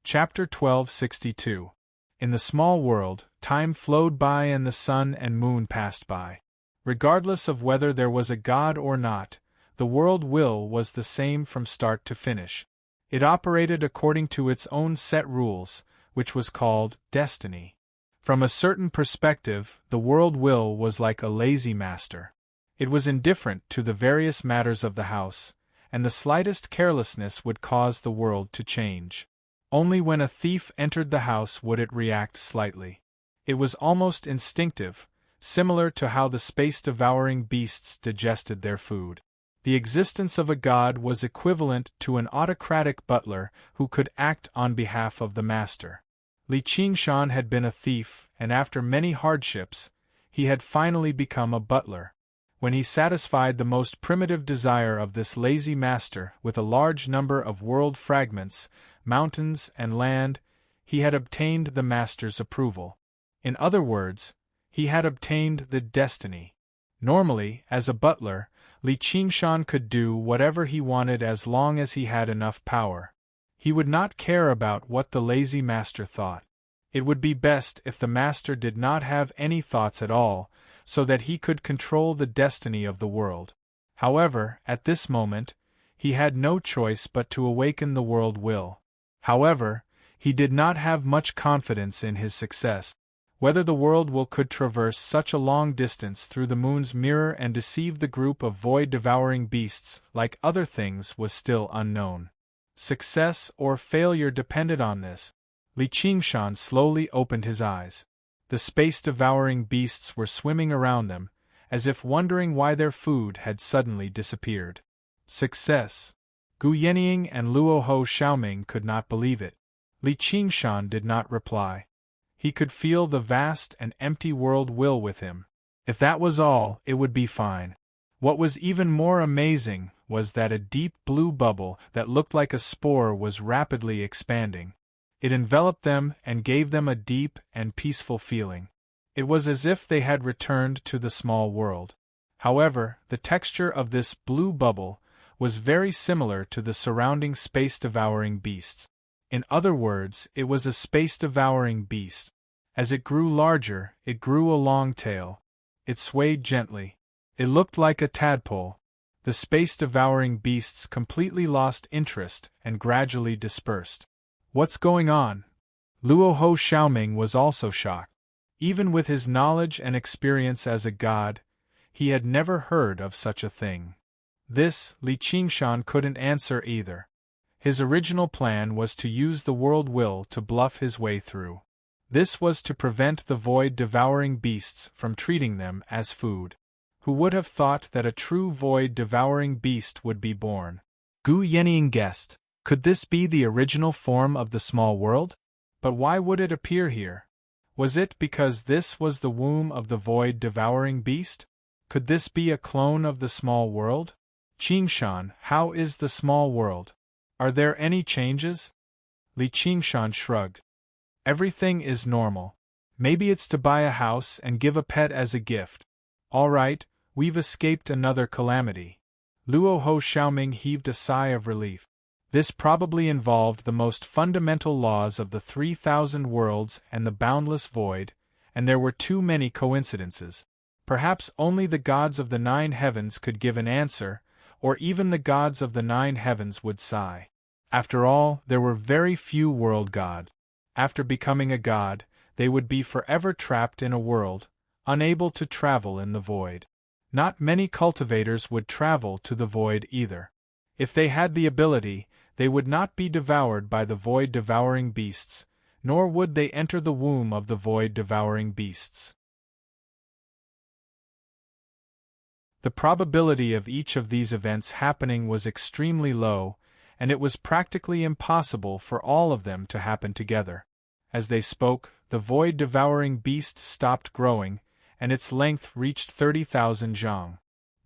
A: Chapter 1262. In the small world, time flowed by and the sun and moon passed by. Regardless of whether there was a God or not, the world will was the same from start to finish. It operated according to its own set rules, which was called destiny. From a certain perspective, the world will was like a lazy master. It was indifferent to the various matters of the house, and the slightest carelessness would cause the world to change. Only when a thief entered the house would it react slightly. It was almost instinctive, similar to how the space-devouring beasts digested their food. The existence of a god was equivalent to an autocratic butler who could act on behalf of the master. Li Qingshan had been a thief, and after many hardships, he had finally become a butler. When he satisfied the most primitive desire of this lazy master with a large number of world fragments, mountains, and land, he had obtained the master's approval. In other words, he had obtained the destiny. Normally, as a butler, Li Qingshan could do whatever he wanted as long as he had enough power. He would not care about what the lazy master thought. It would be best if the master did not have any thoughts at all, so that he could control the destiny of the world. However, at this moment, he had no choice but to awaken the world will. However, he did not have much confidence in his success. Whether the world will could traverse such a long distance through the moon's mirror and deceive the group of void-devouring beasts, like other things, was still unknown. Success or failure depended on this. Li Qingshan slowly opened his eyes. The space-devouring beasts were swimming around them, as if wondering why their food had suddenly disappeared. Success! Gu Yenying and Luo Ho Xiaoming could not believe it. Li Qingshan did not reply. He could feel the vast and empty world will with him. If that was all, it would be fine. What was even more amazing was that a deep blue bubble that looked like a spore was rapidly expanding. It enveloped them and gave them a deep and peaceful feeling. It was as if they had returned to the small world. However, the texture of this blue bubble was very similar to the surrounding space-devouring beasts. In other words, it was a space-devouring beast. As it grew larger, it grew a long tail. It swayed gently. It looked like a tadpole. The space-devouring beasts completely lost interest and gradually dispersed. What's going on? Luo Ho Xiaoming was also shocked. Even with his knowledge and experience as a god, he had never heard of such a thing. This, Li Qingshan couldn't answer either. His original plan was to use the world will to bluff his way through. This was to prevent the void-devouring beasts from treating them as food. Who would have thought that a true void-devouring beast would be born? Gu Yenying guessed. Could this be the original form of the small world? But why would it appear here? Was it because this was the womb of the void-devouring beast? Could this be a clone of the small world? Qingshan, how is the small world? Are there any changes? Li Qingshan shrugged. Everything is normal. Maybe it's to buy a house and give a pet as a gift. All right, we've escaped another calamity. Luo Ho Xiaoming heaved a sigh of relief. This probably involved the most fundamental laws of the 3,000 worlds and the boundless void, and there were too many coincidences. Perhaps only the gods of the 9 heavens could give an answer, or even the gods of the 9 heavens would sigh. After all, there were very few world gods. After becoming a god, they would be forever trapped in a world, unable to travel in the void. Not many cultivators would travel to the void either. If they had the ability, they would not be devoured by the void-devouring beasts, nor would they enter the womb of the void-devouring beasts. The probability of each of these events happening was extremely low, and it was practically impossible for all of them to happen together. As they spoke, the void-devouring beast stopped growing, and its length reached 30,000 zhang.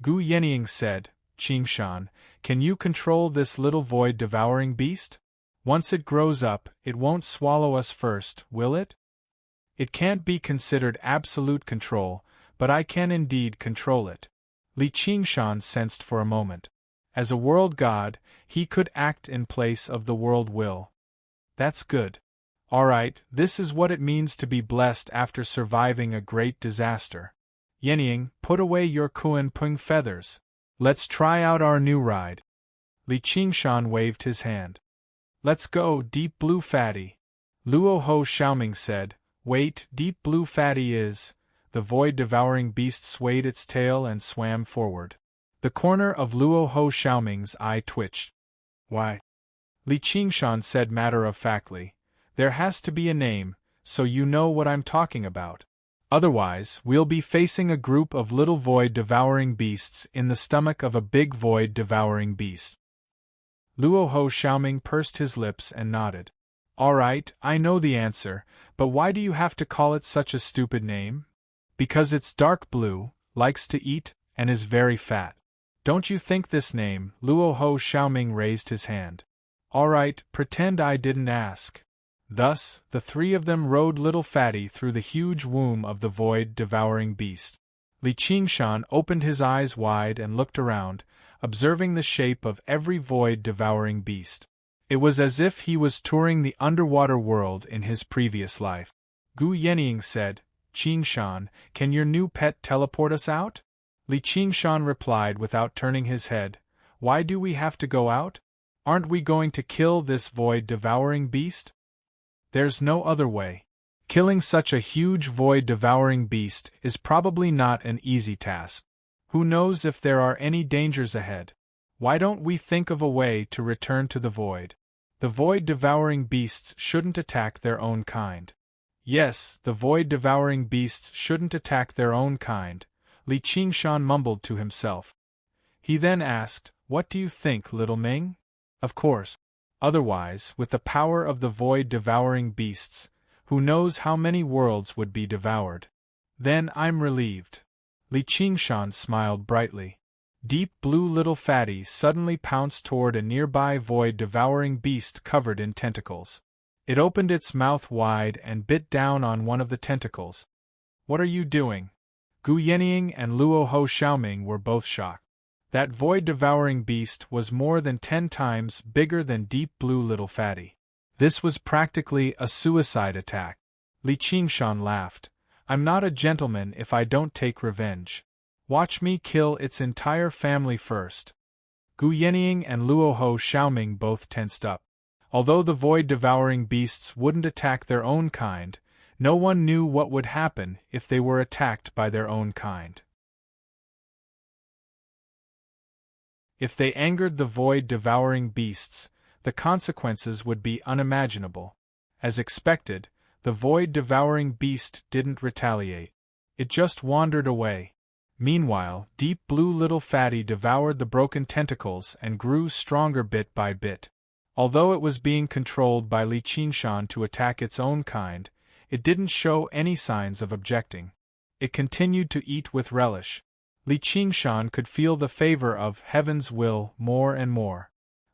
A: Gu Yenying said, Qingshan, can you control this little void-devouring beast? Once it grows up, it won't swallow us first, will it? It can't be considered absolute control, but I can indeed control it. Li Qingshan sensed for a moment. As a world god, he could act in place of the world will. That's good. Alright, this is what it means to be blessed after surviving a great disaster. Yenying, put away your Kuan Pung feathers. Let's try out our new ride. Li Qingshan waved his hand. Let's go, Deep Blue Fatty. Luo Ho Xiaoming said. Wait, Deep Blue Fatty is. The void-devouring beast swayed its tail and swam forward. The corner of Luo Ho Xiaoming's eye twitched. Why? Li Qingshan said matter-of-factly. There has to be a name, so you know what I'm talking about. Otherwise, we'll be facing a group of little void-devouring beasts in the stomach of a big void-devouring beast. Luo Ho Xiaoming pursed his lips and nodded. Alright, I know the answer, but why do you have to call it such a stupid name? Because it's dark blue, likes to eat, and is very fat. Don't you think this name? Luo Ho Xiaoming raised his hand. Alright, pretend I didn't ask. Thus, the three of them rode little Fatty through the huge womb of the void-devouring beast. Li Qingshan opened his eyes wide and looked around, observing the shape of every void-devouring beast. It was as if he was touring the underwater world in his previous life. Gu Yenying said, Qingshan, can your new pet teleport us out? Li Qingshan replied without turning his head, Why do we have to go out? Aren't we going to kill this void-devouring beast? There's no other way. Killing such a huge void-devouring beast is probably not an easy task. Who knows if there are any dangers ahead? Why don't we think of a way to return to the void? The void-devouring beasts shouldn't attack their own kind. Yes, the void-devouring beasts shouldn't attack their own kind, Li Qingshan mumbled to himself. He then asked, What do you think, little Ming? Of course. Otherwise, with the power of the void-devouring beasts, who knows how many worlds would be devoured? Then I'm relieved. Li Qingshan smiled brightly. Deep Blue Little Fatty suddenly pounced toward a nearby void-devouring beast covered in tentacles. It opened its mouth wide and bit down on one of the tentacles. What are you doing? Gu Yenying and Luo Ho Xiaoming were both shocked. That void-devouring beast was more than 10 times bigger than Deep Blue Little Fatty. This was practically a suicide attack. Li Qingshan laughed. I'm not a gentleman if I don't take revenge. Watch me kill its entire family first. Gu Yenying and Luo Ho Xiaoming both tensed up. Although the void-devouring beasts wouldn't attack their own kind, no one knew what would happen if they were attacked by their own kind. If they angered the void-devouring beasts, the consequences would be unimaginable. As expected, the void-devouring beast didn't retaliate. It just wandered away. Meanwhile, Deep Blue Little Fatty devoured the broken tentacles and grew stronger bit by bit. Although it was being controlled by Li Qingshan to attack its own kind, it didn't show any signs of objecting. It continued to eat with relish. Li Qingshan could feel the favor of heaven's will more and more.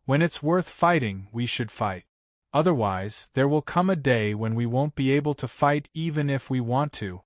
A: When it's worth fighting, we should fight. Otherwise, there will come a day when we won't be able to fight even if we want to.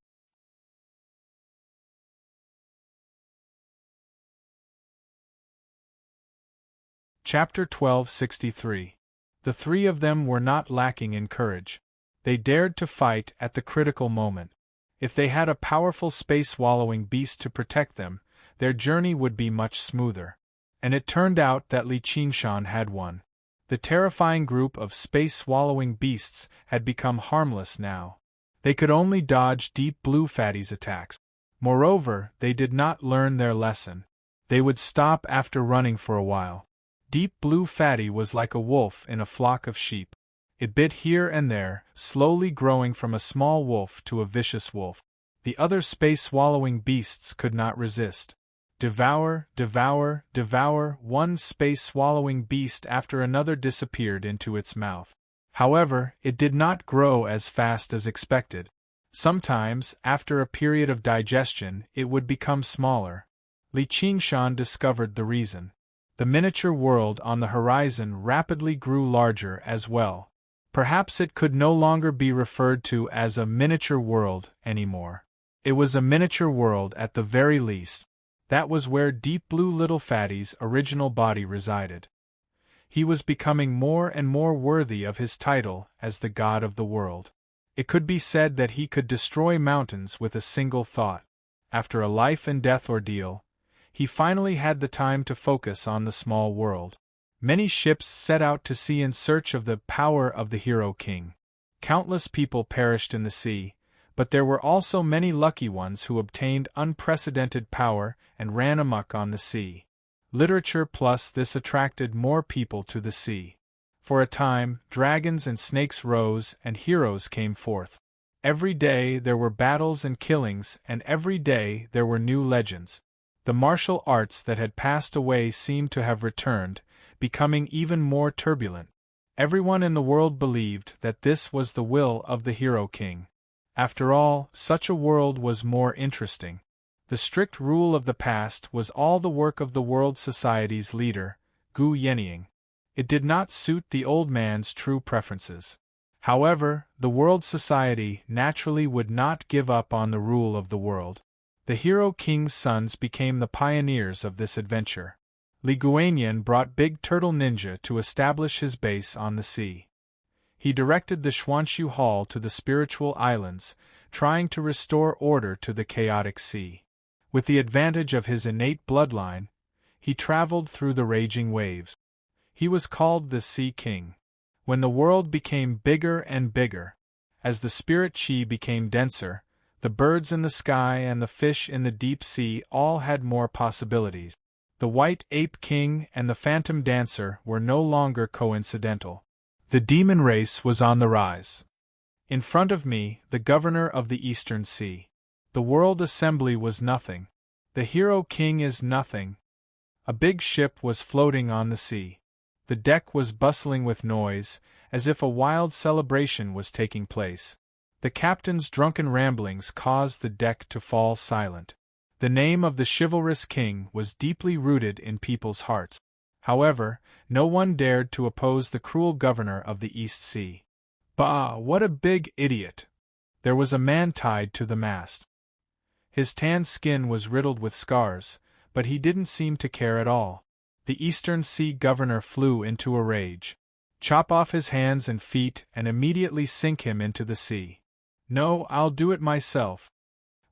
A: Chapter 1263. The three of them were not lacking in courage. They dared to fight at the critical moment. If they had a powerful space-swallowing beast to protect them, their journey would be much smoother. And it turned out that Li Qingshan had one. The terrifying group of space-swallowing beasts had become harmless now. They could only dodge Deep Blue Fatty's attacks. Moreover, they did not learn their lesson. They would stop after running for a while. Deep Blue Fatty was like a wolf in a flock of sheep. It bit here and there, slowly growing from a small wolf to a vicious wolf. The other space-swallowing beasts could not resist. Devour, devour, devour, one space-swallowing beast after another disappeared into its mouth. However, it did not grow as fast as expected. Sometimes, after a period of digestion, it would become smaller. Li Qingshan discovered the reason. The miniature world on the horizon rapidly grew larger as well. Perhaps it could no longer be referred to as a miniature world anymore. It was a miniature world at the very least. That was where Deep Blue Little Fatty's original body resided. He was becoming more and more worthy of his title as the god of the world. It could be said that he could destroy mountains with a single thought. After a life-and-death ordeal, he finally had the time to focus on the small world. Many ships set out to sea in search of the power of the Hero King. Countless people perished in the sea, but there were also many lucky ones who obtained unprecedented power and ran amok on the sea. Literature plus this attracted more people to the sea. For a time, dragons and snakes rose and heroes came forth. Every day there were battles and killings, and every day there were new legends. The martial arts that had passed away seemed to have returned, becoming even more turbulent. Everyone in the world believed that this was the will of the Hero King. After all, such a world was more interesting. The strict rule of the past was all the work of the world society's leader, Gu Yenying. It did not suit the old man's true preferences. However, the world society naturally would not give up on the rule of the world. The Hero King's sons became the pioneers of this adventure. Li Guanyin brought Big Turtle Ninja to establish his base on the sea. He directed the Xuanxu Hall to the spiritual islands, trying to restore order to the chaotic sea. With the advantage of his innate bloodline, he traveled through the raging waves. He was called the Sea King. When the world became bigger and bigger, as the spirit chi became denser, the birds in the sky and the fish in the deep sea all had more possibilities. The White Ape King and the Phantom Dancer were no longer coincidental. The demon race was on the rise. In front of me, the governor of the Eastern Sea. The World Assembly was nothing. The Hero King is nothing. A big ship was floating on the sea. The deck was bustling with noise, as if a wild celebration was taking place. The captain's drunken ramblings caused the deck to fall silent. The name of the chivalrous king was deeply rooted in people's hearts. However, no one dared to oppose the cruel governor of the East Sea. Bah, what a big idiot! There was a man tied to the mast. His tanned skin was riddled with scars, but he didn't seem to care at all. The Eastern Sea governor flew into a rage. Chop off his hands and feet and immediately sink him into the sea. No, I'll do it myself.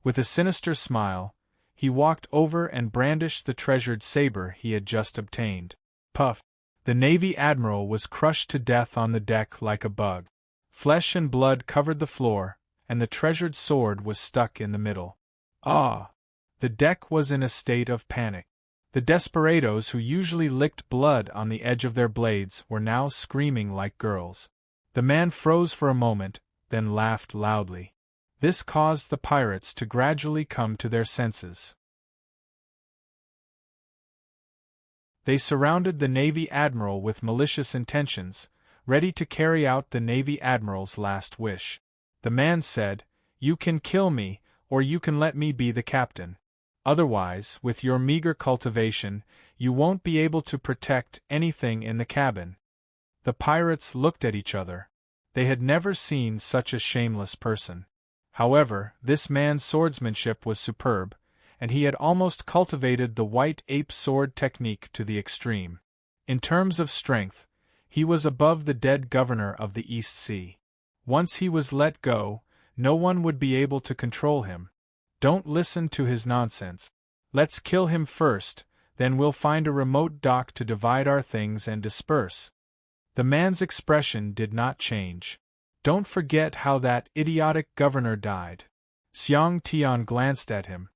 A: With a sinister smile, he walked over and brandished the treasured saber he had just obtained. Puff! The Navy admiral was crushed to death on the deck like a bug. Flesh and blood covered the floor, and the treasured sword was stuck in the middle. Ah! The deck was in a state of panic. The desperados who usually licked blood on the edge of their blades were now screaming like girls. The man froze for a moment, then laughed loudly. This caused the pirates to gradually come to their senses. They surrounded the Navy admiral with malicious intentions, ready to carry out the Navy admiral's last wish. The man said, "You can kill me, or you can let me be the captain. Otherwise, with your meager cultivation, you won't be able to protect anything in the cabin." The pirates looked at each other. They had never seen such a shameless person. However, this man's swordsmanship was superb, and he had almost cultivated the white ape sword technique to the extreme. In terms of strength, he was above the dead governor of the East Sea. Once he was let go, no one would be able to control him. Don't listen to his nonsense. Let's kill him first, then we'll find a remote dock to divide our things and disperse. The man's expression did not change. Don't forget how that idiotic governor died. Xiang Tian glanced at him.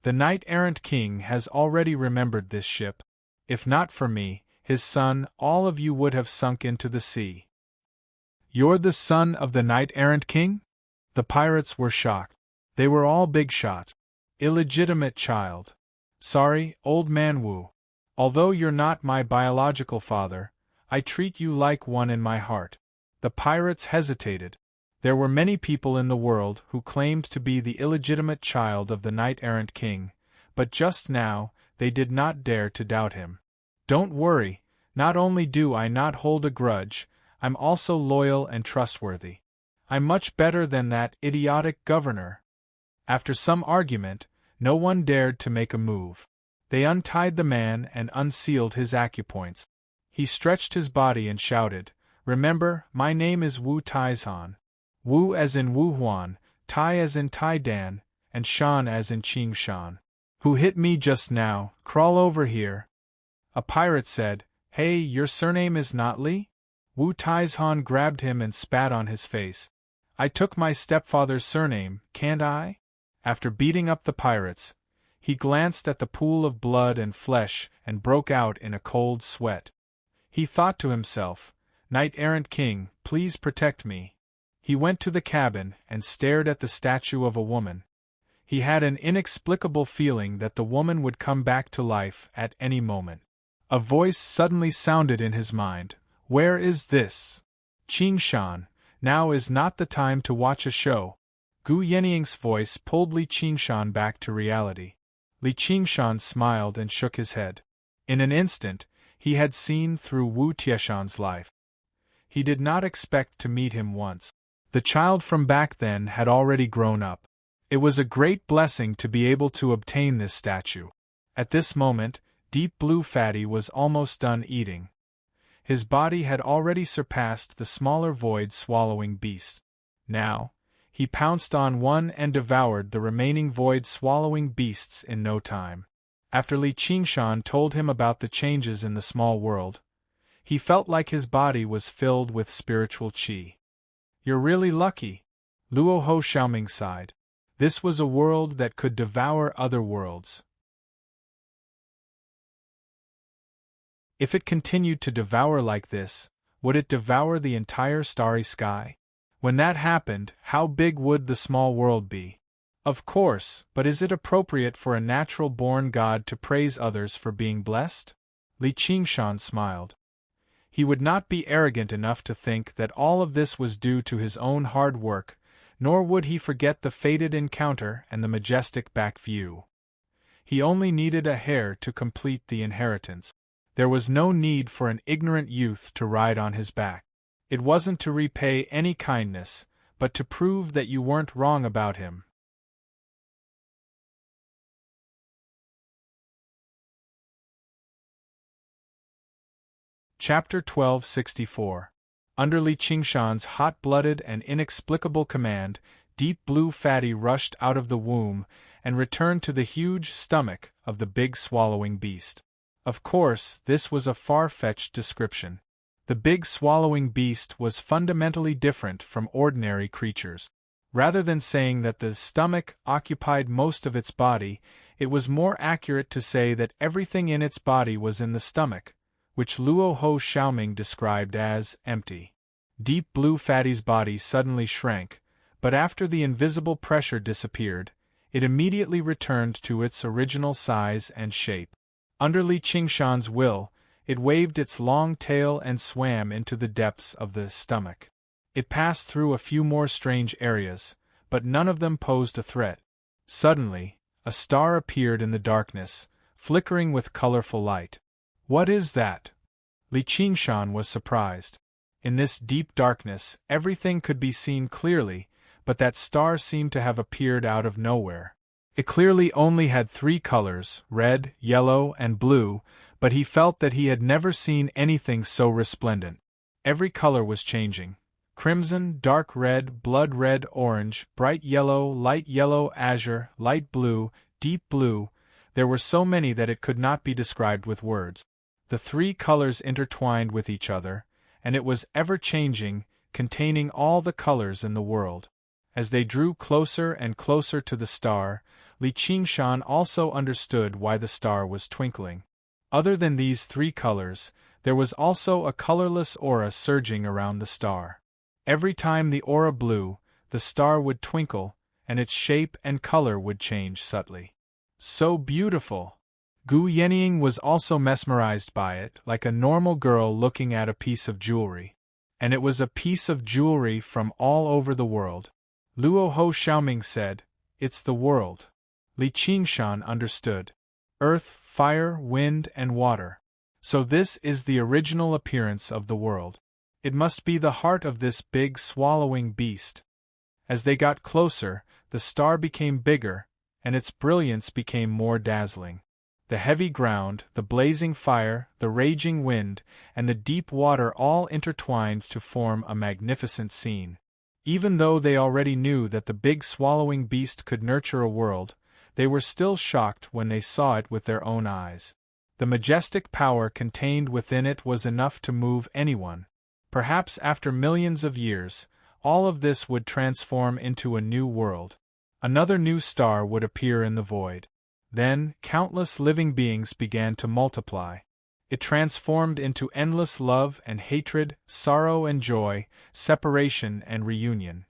A: The knight-errant king has already remembered this ship. If not for me, his son, all of you would have sunk into the sea. You're the son of the knight-errant king? The pirates were shocked. They were all big shots. Illegitimate child. Sorry, old man Wu. Although you're not my biological father, I treat you like one in my heart. The pirates hesitated. There were many people in the world who claimed to be the illegitimate child of the knight-errant king, but just now, they did not dare to doubt him. Don't worry, not only do I not hold a grudge, I'm also loyal and trustworthy. I'm much better than that idiotic governor. After some argument, no one dared to make a move. They untied the man and unsealed his acupoints. He stretched his body and shouted, "Remember, my name is Wu Taizhan. Wu as in Wu Huan, Tai as in Tai Dan, and Shan as in Qing Shan. Who hit me just now? Crawl over here." A pirate said, "Hey, your surname is not Li?" Wu Taizhan grabbed him and spat on his face. "I took my stepfather's surname, can't I?" After beating up the pirates, he glanced at the pool of blood and flesh and broke out in a cold sweat. He thought to himself, "Knight-errant king, please protect me." He went to the cabin and stared at the statue of a woman. He had an inexplicable feeling that the woman would come back to life at any moment. A voice suddenly sounded in his mind. "Where is this? Qing Shan, now is not the time to watch a show." Gu Yenying's voice pulled Li Qingshan back to reality. Li Qingshan smiled and shook his head. In an instant, he had seen through Wu Tieshan's life. He did not expect to meet him once. The child from back then had already grown up. It was a great blessing to be able to obtain this statue. At this moment, Deep Blue Fatty was almost done eating. His body had already surpassed the smaller void-swallowing beast. Now, he pounced on one and devoured the remaining void-swallowing beasts in no time. After Li Qingshan told him about the changes in the small world, he felt like his body was filled with spiritual qi. "You're really lucky," Luo Ho Xiaoming sighed. This was a world that could devour other worlds. If it continued to devour like this, would it devour the entire starry sky? When that happened, how big would the small world be? Of course, but is it appropriate for a natural-born god to praise others for being blessed? Li Qingshan smiled. He would not be arrogant enough to think that all of this was due to his own hard work, nor would he forget the fated encounter and the majestic back view. He only needed a heir to complete the inheritance. There was no need for an ignorant youth to ride on his back. It wasn't to repay any kindness, but to prove that you weren't wrong about him. Chapter 1264. Under Li Qingshan's hot-blooded and inexplicable command, Deep Blue Fatty rushed out of the womb and returned to the huge stomach of the big swallowing beast. Of course, this was a far-fetched description. The big swallowing beast was fundamentally different from ordinary creatures. Rather than saying that the stomach occupied most of its body, it was more accurate to say that everything in its body was in the stomach, which Luo Ho Xiaoming described as empty. Deep Blue Fatty's body suddenly shrank, but after the invisible pressure disappeared, it immediately returned to its original size and shape. Under Li Qingshan's will, it waved its long tail and swam into the depths of the stomach. It passed through a few more strange areas, but none of them posed a threat. Suddenly, a star appeared in the darkness, flickering with colorful light. "What is that?" Li Qingshan was surprised. In this deep darkness, everything could be seen clearly, but that star seemed to have appeared out of nowhere. It clearly only had 3 colors, red, yellow, and blue, but he felt that he had never seen anything so resplendent. Every color was changing. Crimson, dark red, blood red, orange, bright yellow, azure, light blue, deep blue. There were so many that it could not be described with words. The 3 colors intertwined with each other, and it was ever-changing, containing all the colors in the world. As they drew closer and closer to the star, Li Qingshan also understood why the star was twinkling. Other than these 3 colors, there was also a colorless aura surging around the star. Every time the aura blew, the star would twinkle, and its shape and color would change subtly. So beautiful! Gu Yenying was also mesmerized by it, like a normal girl looking at a piece of jewelry. And it was a piece of jewelry from all over the world. Luo Ho Xiaoming said, "It's the world." Li Qingshan understood. earth, fire, wind, and water. So this is the original appearance of the world. It must be the heart of this big swallowing beast. As they got closer, the star became bigger, and its brilliance became more dazzling. The heavy ground, the blazing fire, the raging wind, and the deep water all intertwined to form a magnificent scene. Even though they already knew that the big swallowing beast could nurture a world, they were still shocked when they saw it with their own eyes. The majestic power contained within it was enough to move anyone. Perhaps after millions of years, all of this would transform into a new world. Another new star would appear in the void. Then, countless living beings began to multiply. It transformed into endless love and hatred, sorrow and joy, separation and reunion.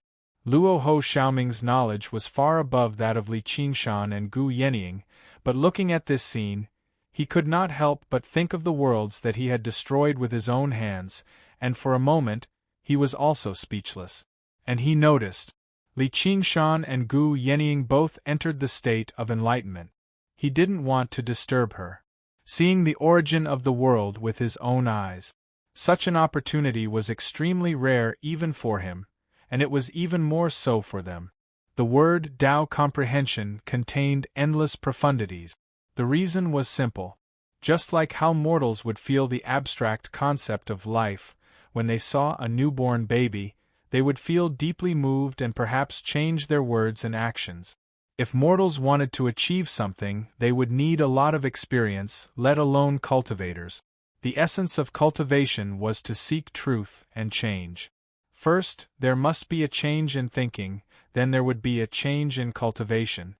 A: Luo Ho Xiaoming's knowledge was far above that of Li Qingshan and Gu Yenying, but looking at this scene, he could not help but think of the worlds that he had destroyed with his own hands, and for a moment, he was also speechless. And he noticed. Li Qingshan and Gu Yenying both entered the state of enlightenment. He didn't want to disturb her. Seeing the origin of the world with his own eyes. Such an opportunity was extremely rare even for him, and it was even more so for them. The word Tao comprehension contained endless profundities. The reason was simple. Just like how mortals would feel the abstract concept of life, when they saw a newborn baby, they would feel deeply moved and perhaps change their words and actions. If mortals wanted to achieve something, they would need a lot of experience, let alone cultivators. The essence of cultivation was to seek truth and change. First, there must be a change in thinking, then there would be a change in cultivation.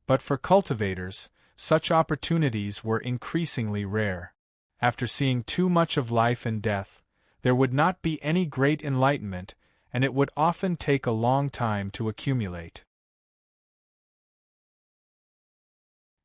A: But for cultivators, such opportunities were increasingly rare. After seeing too much of life and death, there would not be any great enlightenment, and it would often take a long time to accumulate.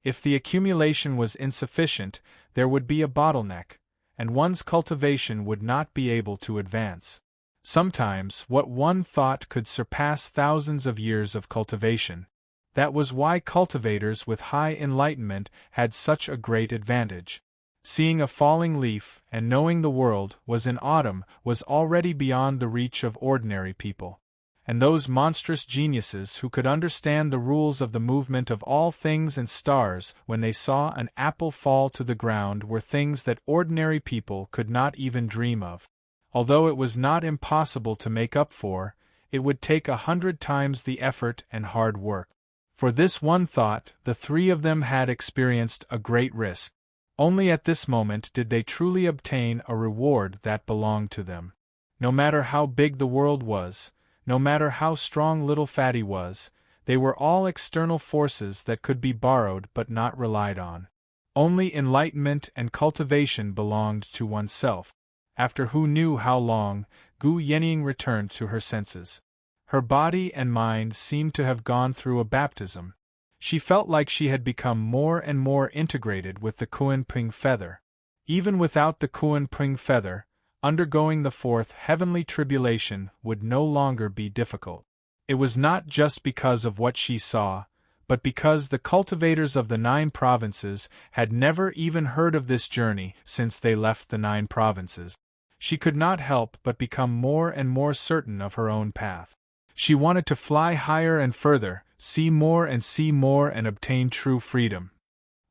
A: If the accumulation was insufficient, there would be a bottleneck, and one's cultivation would not be able to advance. Sometimes, what one thought could surpass thousands of years of cultivation. That was why cultivators with high enlightenment had such a great advantage. Seeing a falling leaf and knowing the world was in autumn was already beyond the reach of ordinary people. And those monstrous geniuses who could understand the rules of the movement of all things and stars when they saw an apple fall to the ground were things that ordinary people could not even dream of. Although it was not impossible to make up for, it would take 100 times the effort and hard work. For this one thought, the three of them had experienced a great risk. Only at this moment did they truly obtain a reward that belonged to them. No matter how big the world was, no matter how strong little Fatty was, they were all external forces that could be borrowed but not relied on. Only enlightenment and cultivation belonged to oneself. After who knew how long, Gu Yenying returned to her senses. Her body and mind seemed to have gone through a baptism. She felt like she had become more and more integrated with the Kunping feather. Even without the Kunping feather, undergoing the fourth heavenly tribulation would no longer be difficult. It was not just because of what she saw, but because the cultivators of the 9 provinces had never even heard of this journey since they left the 9 provinces. She could not help but become more and more certain of her own path. She wanted to fly higher and further, see more and obtain true freedom.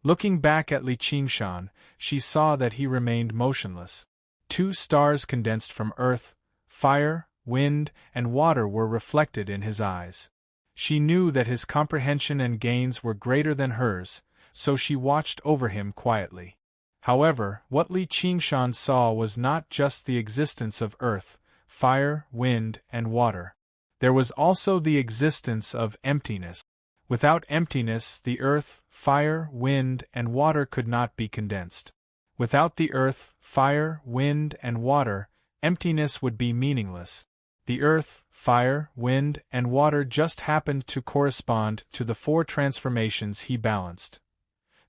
A: Looking back at Li Qingshan, she saw that he remained motionless. 2 stars condensed from earth, fire, wind, and water were reflected in his eyes. She knew that his comprehension and gains were greater than hers, so she watched over him quietly. However, what Li Qingshan saw was not just the existence of earth, fire, wind, and water. There was also the existence of emptiness. Without emptiness, the earth, fire, wind, and water could not be condensed. Without the earth, fire, wind, and water, emptiness would be meaningless. The earth, fire, wind, and water just happened to correspond to the 4 transformations he balanced.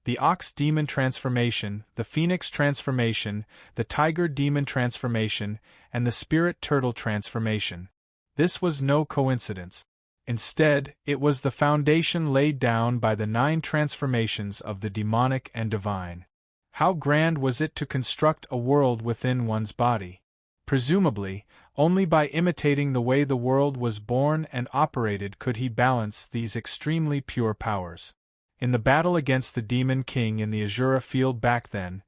A: The ox-demon transformation, the phoenix transformation, the tiger-demon transformation, and the spirit-turtle transformation. This was no coincidence. Instead, it was the foundation laid down by the 9 transformations of the demonic and divine. How grand was it to construct a world within one's body? Presumably, only by imitating the way the world was born and operated could he balance these extremely pure powers. In the battle against the Demon King in the Azura field back then,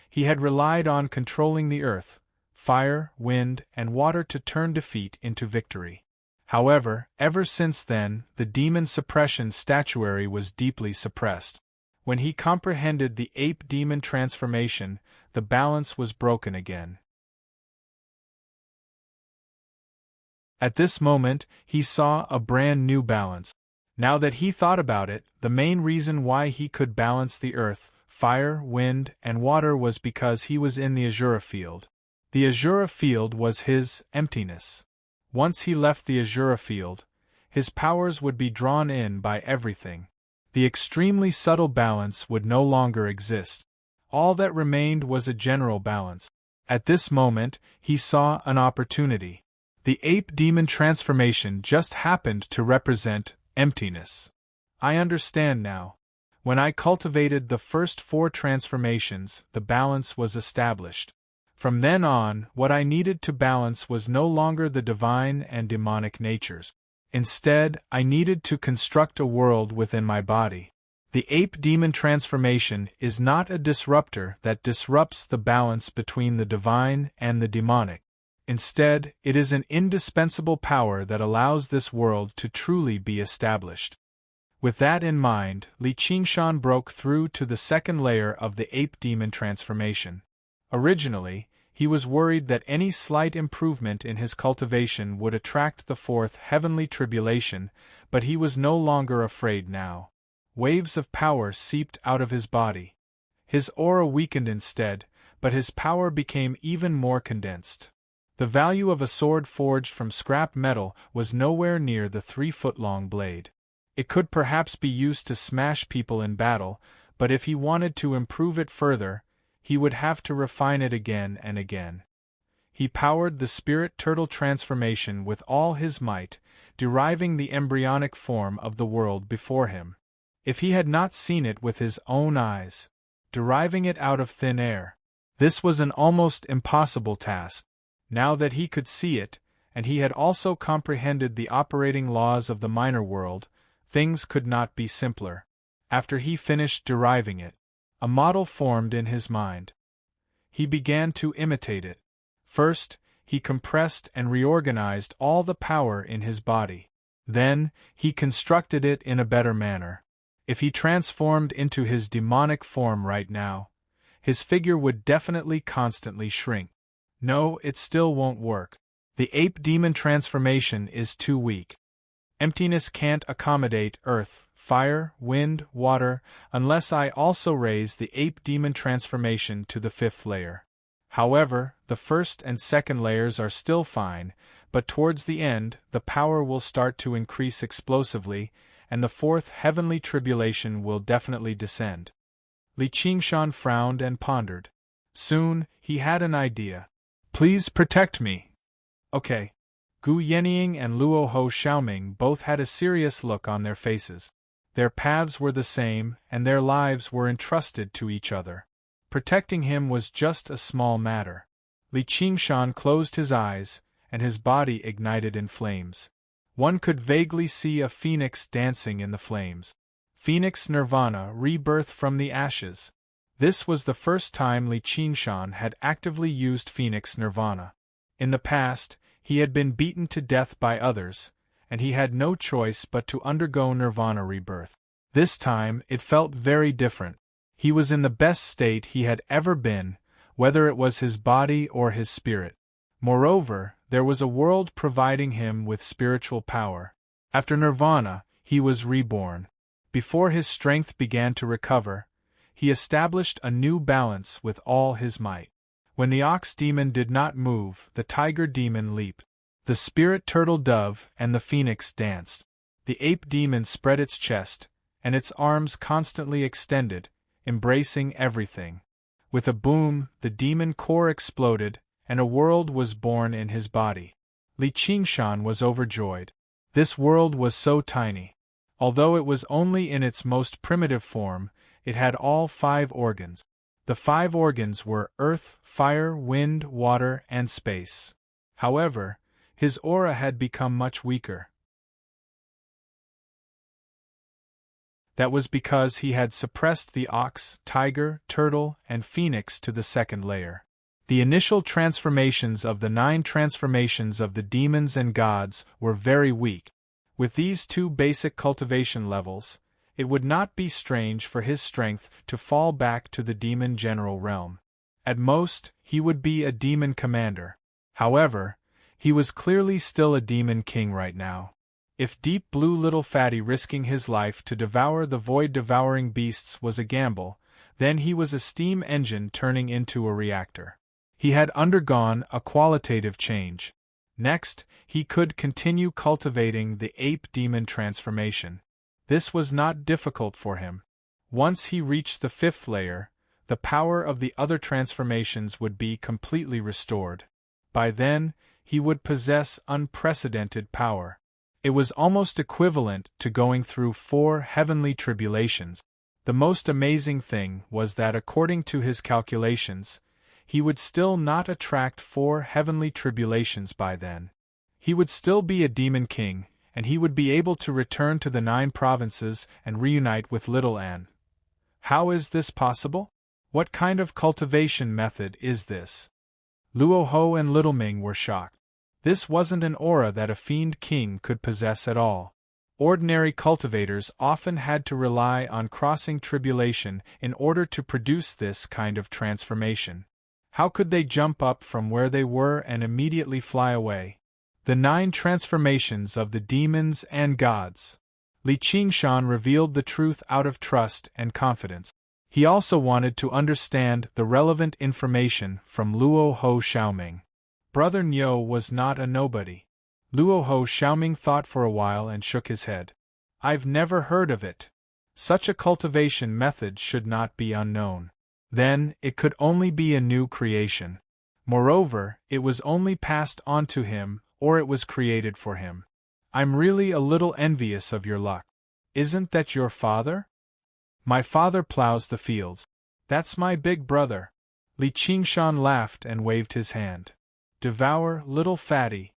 A: he had relied on controlling the earth, fire, wind, and water to turn defeat into victory. However, ever since then, the demon suppression statuary was deeply suppressed. When he comprehended the ape-demon transformation, the balance was broken again. At this moment, he saw a brand new balance. Now that he thought about it, the main reason why he could balance the earth, fire, wind, and water was because he was in the Azura field. The Azura field was his emptiness. Once he left the Azura field, his powers would be drawn in by everything. The extremely subtle balance would no longer exist. All that remained was a general balance. At this moment, he saw an opportunity. The ape-demon transformation just happened to represent emptiness. I understand now. When I cultivated the first 4 transformations, the balance was established. From then on, what I needed to balance was no longer the divine and demonic natures. Instead, I needed to construct a world within my body. The ape-demon transformation is not a disruptor that disrupts the balance between the divine and the demonic. Instead, it is an indispensable power that allows this world to truly be established. With that in mind, Li Qingshan broke through to the second layer of the ape-demon transformation. Originally, he was worried that any slight improvement in his cultivation would attract the 4th heavenly tribulation, but he was no longer afraid now. Waves of power seeped out of his body. His aura weakened instead, but his power became even more condensed. The value of a sword forged from scrap metal was nowhere near the 3-foot-long blade. It could perhaps be used to smash people in battle, but if he wanted to improve it further, he would have to refine it again and again. He powered the spirit turtle transformation with all his might, deriving the embryonic form of the world before him. If he had not seen it with his own eyes, deriving it out of thin air, this was an almost impossible task. Now that he could see it, and he had also comprehended the operating laws of the minor world, things could not be simpler. After he finished deriving it, a model formed in his mind. He began to imitate it. First, he compressed and reorganized all the power in his body. Then, he constructed it in a better manner. If he transformed into his demonic form right now, his figure would definitely constantly shrink. No, it still won't work. The ape-demon transformation is too weak. Emptiness can't accommodate earth, fire, wind, water, unless I also raise the ape-demon transformation to the 5th layer. However, the 1st and 2nd layers are still fine, but towards the end, the power will start to increase explosively, and the 4th heavenly tribulation will definitely descend. Li Qingshan frowned and pondered. Soon, he had an idea. Please protect me. Okay. Gu Yenying and Luo Ho Xiaoming both had a serious look on their faces. Their paths were the same, and their lives were entrusted to each other. Protecting him was just a small matter. Li Qingshan closed his eyes, and his body ignited in flames. One could vaguely see a phoenix dancing in the flames. Phoenix Nirvana, rebirth from the ashes. This was the first time Li Qingshan had actively used Phoenix Nirvana. In the past, he had been beaten to death by others, and he had no choice but to undergo Nirvana rebirth. This time, it felt very different. He was in the best state he had ever been, whether it was his body or his spirit. Moreover, there was a world providing him with spiritual power. After Nirvana, he was reborn. Before his strength began to recover, he established a new balance with all his might. When the ox demon did not move, the tiger demon leaped. The spirit turtle dove and the phoenix danced. The ape demon spread its chest, and its arms constantly extended, embracing everything. With a boom, the demon core exploded, and a world was born in his body. Li Qingshan was overjoyed. This world was so tiny. Although it was only in its most primitive form, it had all 5 organs. The 5 organs were earth, fire, wind, water, and space. However, his aura had become much weaker. That was because he had suppressed the ox, tiger, turtle, and phoenix to the 2nd layer. The initial transformations of the 9 transformations of the demons and gods were very weak. With these 2 basic cultivation levels, it would not be strange for his strength to fall back to the demon general realm. At most, he would be a demon commander. However, he was clearly still a demon king right now. If Deep Blue Little Fatty risking his life to devour the void-devouring beasts was a gamble, then he was a steam engine turning into a reactor. He had undergone a qualitative change. Next, he could continue cultivating the ape demon transformation. This was not difficult for him. Once he reached the 5th layer, the power of the other transformations would be completely restored. By then, he would possess unprecedented power. It was almost equivalent to going through 4 heavenly tribulations. The most amazing thing was that according to his calculations, he would still not attract 4 heavenly tribulations by then. He would still be a demon king, and he would be able to return to the 9 provinces and reunite with Little Anne. How is this possible? What kind of cultivation method is this? Luo Ho and Little Ming were shocked. This wasn't an aura that a fiend king could possess at all. Ordinary cultivators often had to rely on crossing tribulation in order to produce this kind of transformation. How could they jump up from where they were and immediately fly away? The 9 transformations of the demons and gods. Li Qingshan revealed the truth out of trust and confidence. He also wanted to understand the relevant information from Luo Ho Xiaoming. Brother Niu was not a nobody. Luo Ho Xiaoming thought for a while and shook his head. I've never heard of it. Such a cultivation method should not be unknown. Then, it could only be a new creation. Moreover, it was only passed on to him, or it was created for him. I'm really a little envious of your luck. Isn't that your father? My father plows the fields. That's my big brother. Li Qingshan laughed and waved his hand. Devour, little fatty.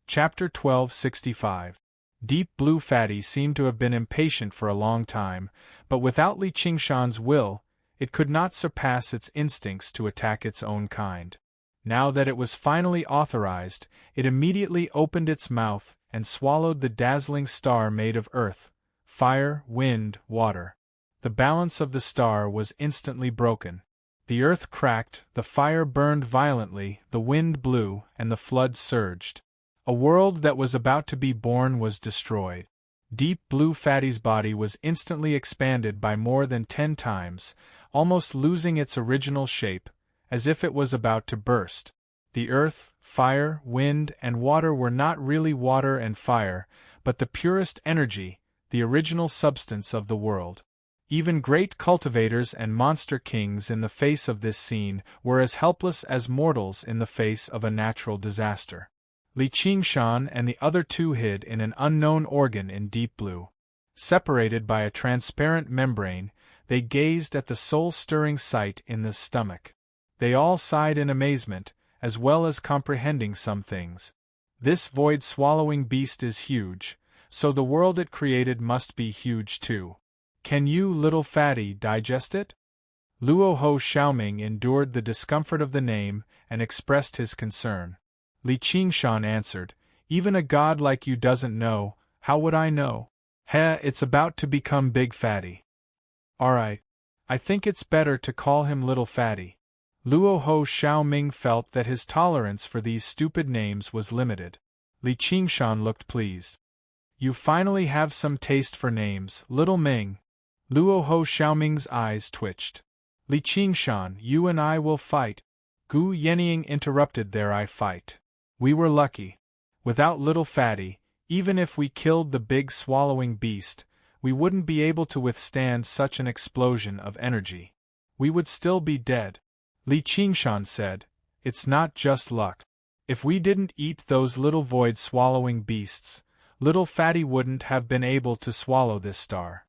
A: Chapter 1265. Deep Blue Fatty seemed to have been impatient for a long time, but without Li Qingshan's will, it could not surpass its instincts to attack its own kind. Now that it was finally authorized, it immediately opened its mouth and swallowed the dazzling star made of earth, fire, wind, water. The balance of the star was instantly broken. The earth cracked, the fire burned violently, the wind blew, and the flood surged. A world that was about to be born was destroyed. Deep Blue Fatty's body was instantly expanded by more than 10 times, almost losing its original shape, as if it was about to burst. The earth, fire, wind, and water were not really water and fire, but the purest energy, the original substance of the world. Even great cultivators and monster kings in the face of this scene were as helpless as mortals in the face of a natural disaster. Li Qingshan and the other 2 hid in an unknown organ in Deep Blue. Separated by a transparent membrane, they gazed at the soul-stirring sight in the stomach. They all sighed in amazement, as well as comprehending some things. This void-swallowing beast is huge, so the world it created must be huge too. Can you, little fatty, digest it? Luo Ho Xiaoming endured the discomfort of the name and expressed his concern. Li Qingshan answered, even a god like you doesn't know, how would I know? It's about to become Big Fatty. Alright. I think it's better to call him Little Fatty. Luo Ho Xiaoming felt that his tolerance for these stupid names was limited. Li Qingshan looked pleased. You finally have some taste for names, Little Ming. Luo Ho Xiaoming's eyes twitched. Li Qingshan, you and I will fight. Gu Yenying interrupted their I fight. We were lucky. Without Little Fatty, even if we killed the big swallowing beast, we wouldn't be able to withstand such an explosion of energy. We would still be dead. Li Qingshan said, "It's not just luck. If we didn't eat those little void-swallowing beasts, little Fatty wouldn't have been able to swallow this star."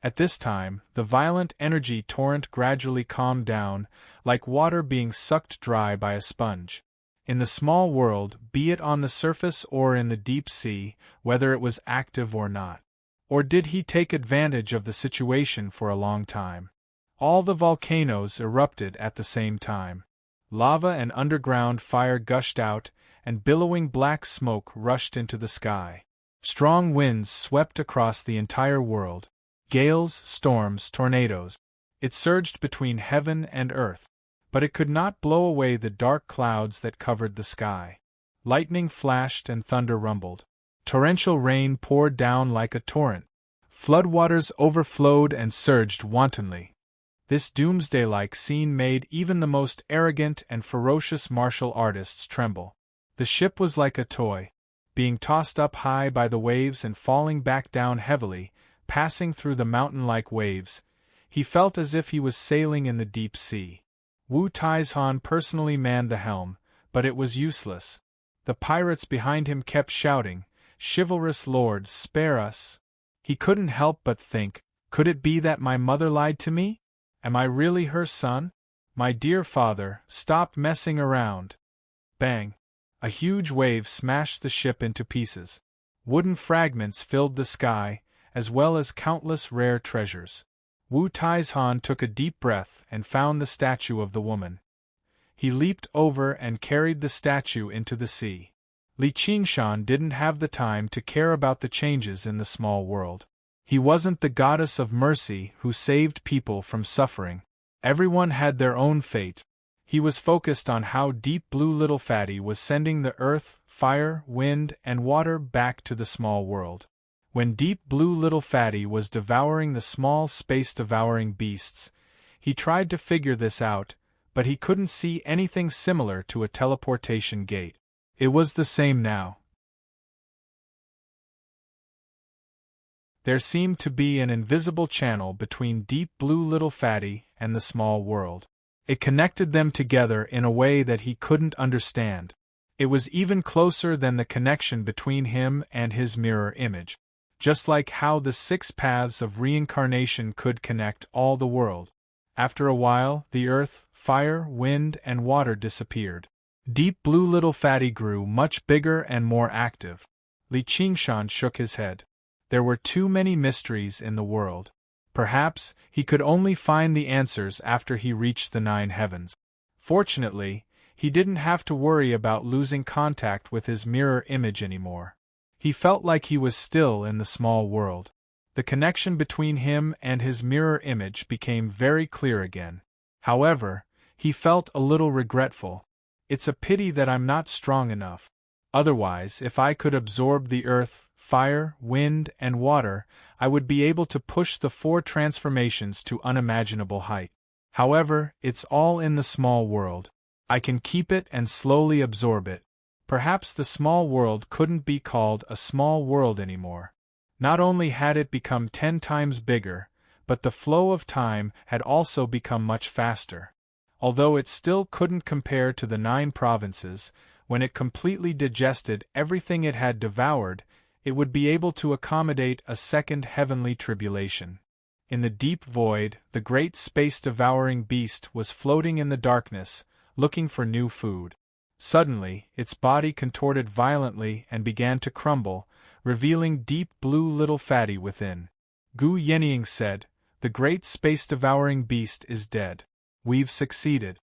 A: At this time, the violent energy torrent gradually calmed down, like water being sucked dry by a sponge. In the small world, be it on the surface or in the deep sea, whether it was active or not. Or did he take advantage of the situation for a long time? All the volcanoes erupted at the same time. Lava and underground fire gushed out, and billowing black smoke rushed into the sky. Strong winds swept across the entire world. Gales, storms, tornadoes. It surged between heaven and earth, but it could not blow away the dark clouds that covered the sky. Lightning flashed and thunder rumbled. Torrential rain poured down like a torrent. Floodwaters overflowed and surged wantonly. This doomsday-like scene made even the most arrogant and ferocious martial artists tremble. The ship was like a toy, being tossed up high by the waves and falling back down heavily, passing through the mountain-like waves. He felt as if he was sailing in the deep sea. Wu Taizhan personally manned the helm, but it was useless. The pirates behind him kept shouting, "Chivalrous lord, spare us!" He couldn't help but think, could it be that my mother lied to me? Am I really her son? My dear father, stop messing around. Bang! A huge wave smashed the ship into pieces. Wooden fragments filled the sky, as well as countless rare treasures. Wu Taizhan took a deep breath and found the statue of the woman. He leaped over and carried the statue into the sea. Li Qingshan didn't have the time to care about the changes in the small world. He wasn't the goddess of mercy who saved people from suffering. Everyone had their own fate. He was focused on how Deep Blue Little Fatty was sending the earth, fire, wind, and water back to the small world. When Deep Blue Little Fatty was devouring the small space-devouring beasts, he tried to figure this out, but he couldn't see anything similar to a teleportation gate. It was the same now. There seemed to be an invisible channel between Deep Blue Little Fatty and the small world. It connected them together in a way that he couldn't understand. It was even closer than the connection between him and his mirror image. Just like how the 6 paths of reincarnation could connect all the world. After a while, the earth, fire, wind, and water disappeared. Deep Blue Little Fatty grew much bigger and more active. Li Qingshan shook his head. There were too many mysteries in the world. Perhaps he could only find the answers after he reached the 9 heavens. Fortunately, he didn't have to worry about losing contact with his mirror image anymore. He felt like he was still in the small world. The connection between him and his mirror image became very clear again. However, he felt a little regretful. It's a pity that I'm not strong enough. Otherwise, if I could absorb the earth, fire, wind, and water, I would be able to push the 4 transformations to unimaginable height. However, it's all in the small world. I can keep it and slowly absorb it. Perhaps the small world couldn't be called a small world anymore. Not only had it become 10 times bigger, but the flow of time had also become much faster. Although it still couldn't compare to the 9 provinces, when it completely digested everything it had devoured, it would be able to accommodate a second heavenly tribulation. In the deep void, the great space-devouring beast was floating in the darkness, looking for new food. Suddenly, its body contorted violently and began to crumble, revealing Deep Blue Little Fatty within. Gu Yenying said, "The great space-devouring beast is dead. We've succeeded."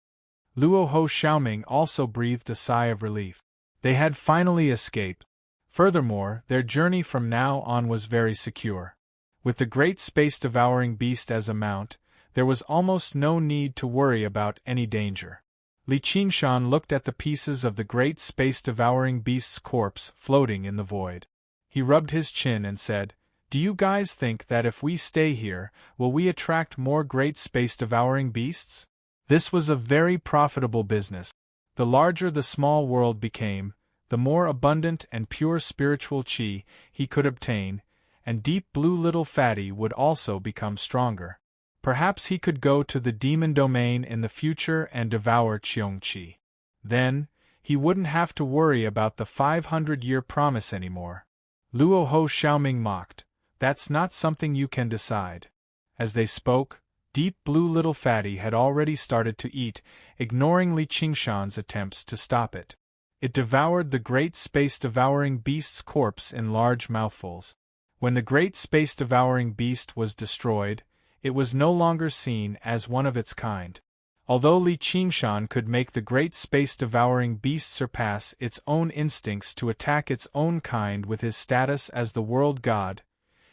A: Luoho Xiaoming also breathed a sigh of relief. They had finally escaped. Furthermore, their journey from now on was very secure. With the great space-devouring beast as a mount, there was almost no need to worry about any danger. Li Qingshan looked at the pieces of the great space-devouring beast's corpse floating in the void. He rubbed his chin and said, "Do you guys think that if we stay here, will we attract more great space-devouring beasts?" This was a very profitable business. The larger the small world became, the more abundant and pure spiritual qi he could obtain, and Deep Blue Little Fatty would also become stronger. Perhaps he could go to the demon domain in the future and devour Qiongqi. Then, he wouldn't have to worry about the 500-year promise anymore. Luo Ho Xiaoming mocked, "That's not something you can decide." As they spoke, Deep Blue Little Fatty had already started to eat, ignoring Li Qingshan's attempts to stop it. It devoured the great space-devouring beast's corpse in large mouthfuls. When the great space-devouring beast was destroyed, it was no longer seen as one of its kind. Although Li Qingshan could make the great space-devouring beast surpass its own instincts to attack its own kind with his status as the world god,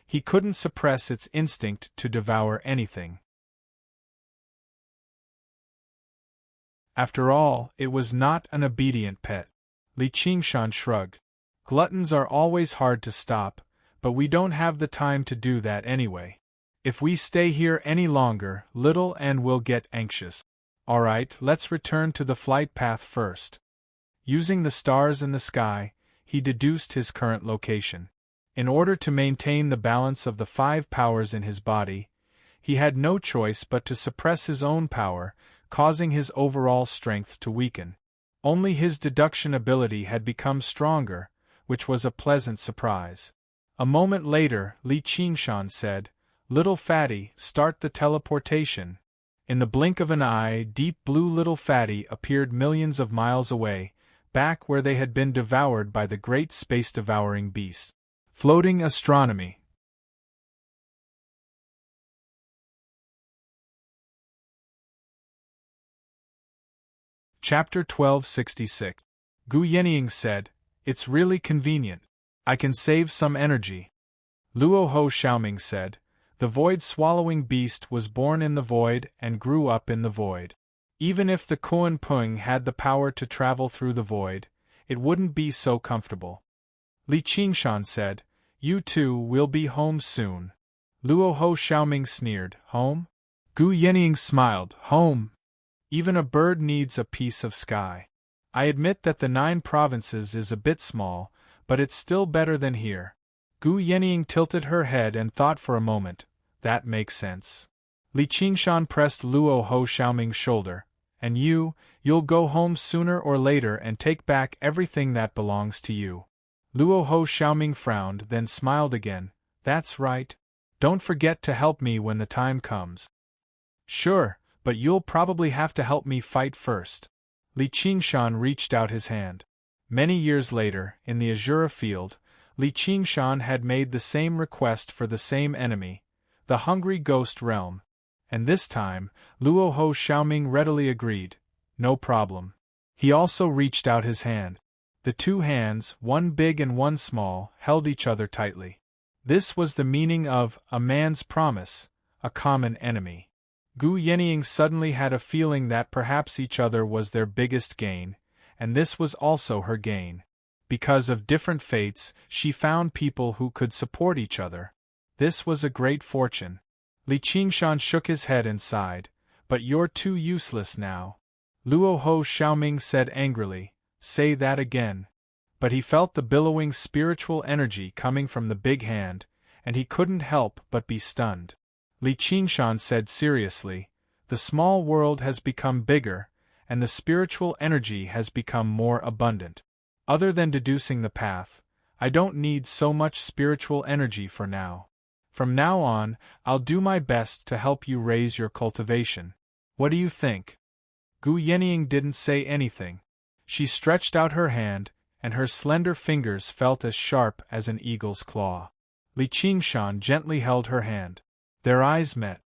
A: he couldn't suppress its instinct to devour anything. After all, it was not an obedient pet. Li Qingshan shrugged. Gluttons are always hard to stop, but we don't have the time to do that anyway. If we stay here any longer, Little and will get anxious. Alright, let's return to the flight path first. Using the stars in the sky, he deduced his current location. In order to maintain the balance of the 5 powers in his body, he had no choice but to suppress his own power, causing his overall strength to weaken. Only his deduction ability had become stronger, which was a pleasant surprise. A moment later, Li Qingshan said, "Little Fatty, start the teleportation." In the blink of an eye, Deep Blue Little Fatty appeared millions of miles away, back where they had been devoured by the great space-devouring beast. Floating astronomy. Chapter 1266. Gu Yenying said, "It's really convenient. I can save some energy." Luo Ho Xiaoming said, "The void-swallowing beast was born in the void and grew up in the void. Even if the Kuan Pung had the power to travel through the void, it wouldn't be so comfortable." Li Qingshan said, "You too will be home soon." Luo Ho Xiaoming sneered, "Home?" Gu Yenying smiled, "Home. Even a bird needs a piece of sky. I admit that the 9 provinces is a bit small, but it's still better than here." Gu Yenying tilted her head and thought for a moment. That makes sense. Li Qingshan pressed Luo Ho Xiaoming's shoulder. "And you'll go home sooner or later and take back everything that belongs to you." Luo Ho Xiaoming frowned, then smiled again. "That's right. Don't forget to help me when the time comes." "Sure, but you'll probably have to help me fight first." Li Qingshan reached out his hand. Many years later, in the Azura field, Li Qingshan had made the same request for the same enemy, the Hungry Ghost Realm. And this time, Luo Ho Xiaoming readily agreed. No problem. He also reached out his hand. The 2 hands, one big and one small, held each other tightly. This was the meaning of a man's promise, a common enemy. Gu Yenying suddenly had a feeling that perhaps each other was their biggest gain, and this was also her gain. Because of different fates, she found people who could support each other. This was a great fortune. Li Qingshan shook his head and sighed, "But you're too useless now." Luo Ho Xiaoming said angrily, "Say that again." But he felt the billowing spiritual energy coming from the big hand, and he couldn't help but be stunned. Li Qingshan said seriously, "The small world has become bigger, and the spiritual energy has become more abundant. Other than deducing the path, I don't need so much spiritual energy for now. From now on, I'll do my best to help you raise your cultivation. What do you think?" Gu Yenying didn't say anything. She stretched out her hand, and her slender fingers felt as sharp as an eagle's claw. Li Qingshan gently held her hand. Their eyes met.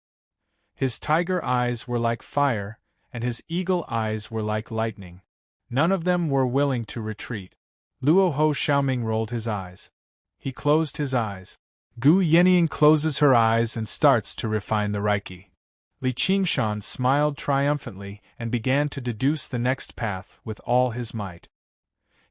A: His tiger eyes were like fire, and his eagle eyes were like lightning. None of them were willing to retreat. Luo Ho Xiaoming rolled his eyes. He closed his eyes. Gu Yenying closes her eyes and starts to refine the Reiki. Li Qingshan smiled triumphantly and began to deduce the next path with all his might.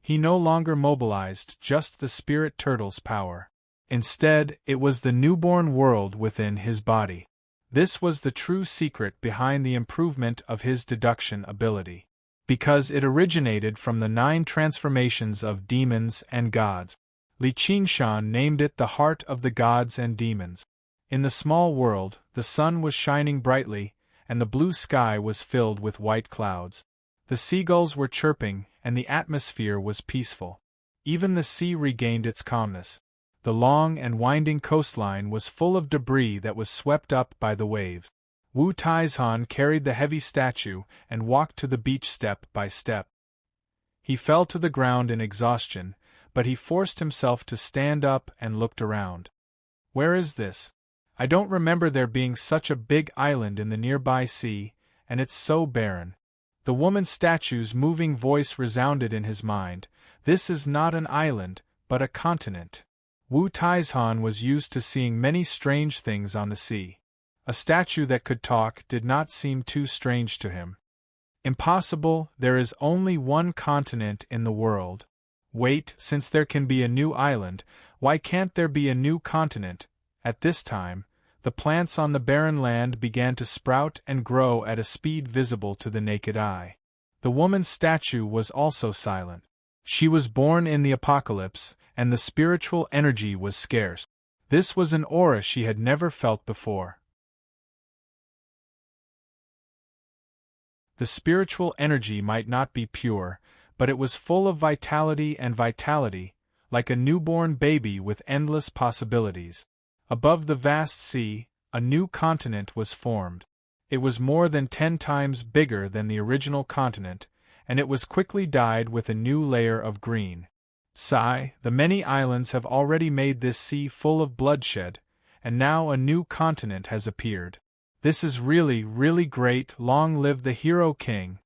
A: He no longer mobilized just the spirit turtle's power. Instead, it was the newborn world within his body. This was the true secret behind the improvement of his deduction ability. Because it originated from the 9 transformations of demons and gods. Li Qingshan named it the heart of the gods and demons. In the small world, the sun was shining brightly, and the blue sky was filled with white clouds. The seagulls were chirping, and the atmosphere was peaceful. Even the sea regained its calmness. The long and winding coastline was full of debris that was swept up by the waves. Wu Taizhan carried the heavy statue and walked to the beach step by step. He fell to the ground in exhaustion, but he forced himself to stand up and looked around. Where is this? I don't remember there being such a big island in the nearby sea, and it's so barren. The woman's statue's moving voice resounded in his mind. This is not an island, but a continent. Wu Taizhan was used to seeing many strange things on the sea. A statue that could talk did not seem too strange to him. Impossible, there is only one continent in the world. Wait, since there can be a new island, why can't there be a new continent? At this time, the plants on the barren land began to sprout and grow at a speed visible to the naked eye. The woman's statue was also silent. She was born in the apocalypse, and the spiritual energy was scarce. This was an aura she had never felt before. The spiritual energy might not be pure, but it was full of vitality, like a newborn baby with endless possibilities. Above the vast sea, a new continent was formed. It was more than 10 times bigger than the original continent, and it was quickly dyed with a new layer of green. Sigh, the many islands have already made this sea full of bloodshed, and now a new continent has appeared. This is really, really great. Long live the Hero King.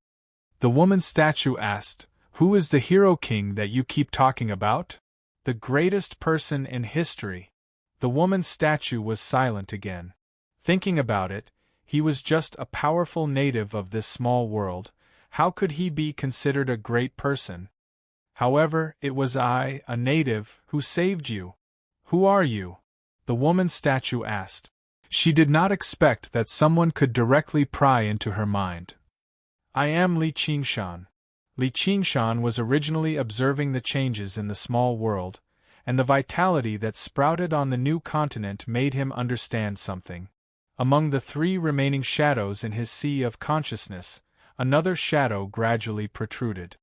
A: The woman's statue asked, Who is the Hero King that you keep talking about? The greatest person in history. The woman's statue was silent again. Thinking about it, he was just a powerful native of this small world. How could he be considered a great person? However, it was I, a native, who saved you. Who are you? The woman's statue asked. She did not expect that someone could directly pry into her mind. I am Li Qingshan. Li Qingshan was originally observing the changes in the small world, and the vitality that sprouted on the new continent made him understand something. Among the 3 remaining shadows in his sea of consciousness, another shadow gradually protruded.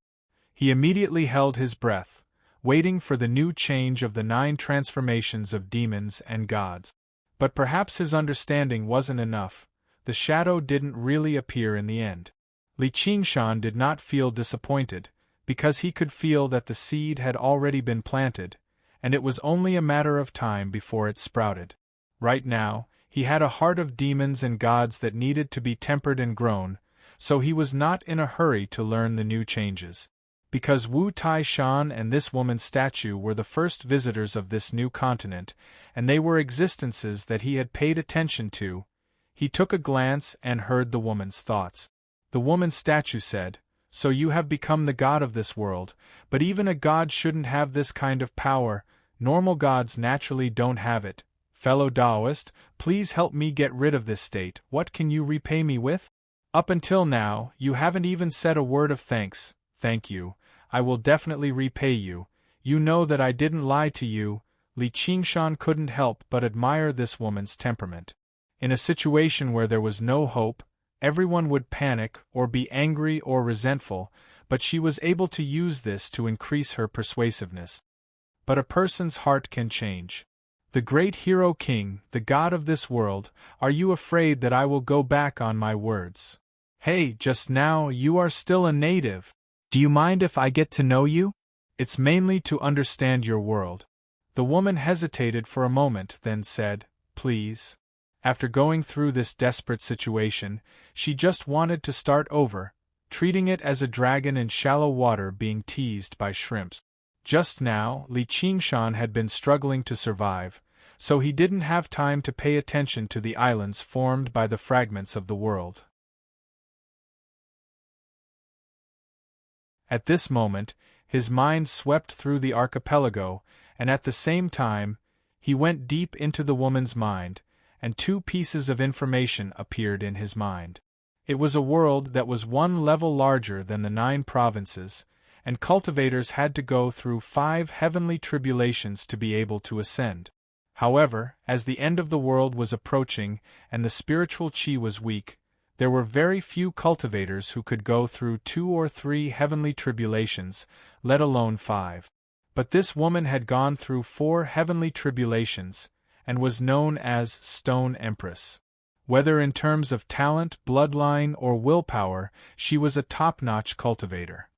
A: He immediately held his breath, waiting for the new change of the 9 transformations of demons and gods. But perhaps his understanding wasn't enough. The shadow didn't really appear in the end. Li Qingshan did not feel disappointed, because he could feel that the seed had already been planted, and it was only a matter of time before it sprouted. Right now, he had a heart of demons and gods that needed to be tempered and grown, so he was not in a hurry to learn the new changes. Because Wu Taishan and this woman's statue were the first visitors of this new continent, and they were existences that he had paid attention to, he took a glance and heard the woman's thoughts. The woman's statue said, So you have become the god of this world, but even a god shouldn't have this kind of power. Normal gods naturally don't have it. Fellow Taoist, please help me get rid of this state. What can you repay me with? Up until now, you haven't even said a word of thanks. Thank you. I will definitely repay you. You know that I didn't lie to you. Li Qingshan couldn't help but admire this woman's temperament. In a situation where there was no hope, everyone would panic or be angry or resentful, but she was able to use this to increase her persuasiveness. But a person's heart can change. The great Hero King, the god of this world, are you afraid that I will go back on my words? Hey, just now you are still a native. Do you mind if I get to know you? It's mainly to understand your world. The woman hesitated for a moment, then said, Please. After going through this desperate situation, she just wanted to start over, treating it as a dragon in shallow water being teased by shrimps. Just now, Li Qingshan had been struggling to survive, so he didn't have time to pay attention to the islands formed by the fragments of the world. At this moment, his mind swept through the archipelago, and at the same time, he went deep into the woman's mind, and 2 pieces of information appeared in his mind. It was a world that was 1 level larger than the 9 provinces, and cultivators had to go through 5 heavenly tribulations to be able to ascend. However, as the end of the world was approaching and the spiritual chi was weak, there were very few cultivators who could go through 2 or 3 heavenly tribulations, let alone 5. But this woman had gone through 4 heavenly tribulations, and was known as Stone Empress. Whether in terms of talent, bloodline, or willpower, she was a top-notch cultivator.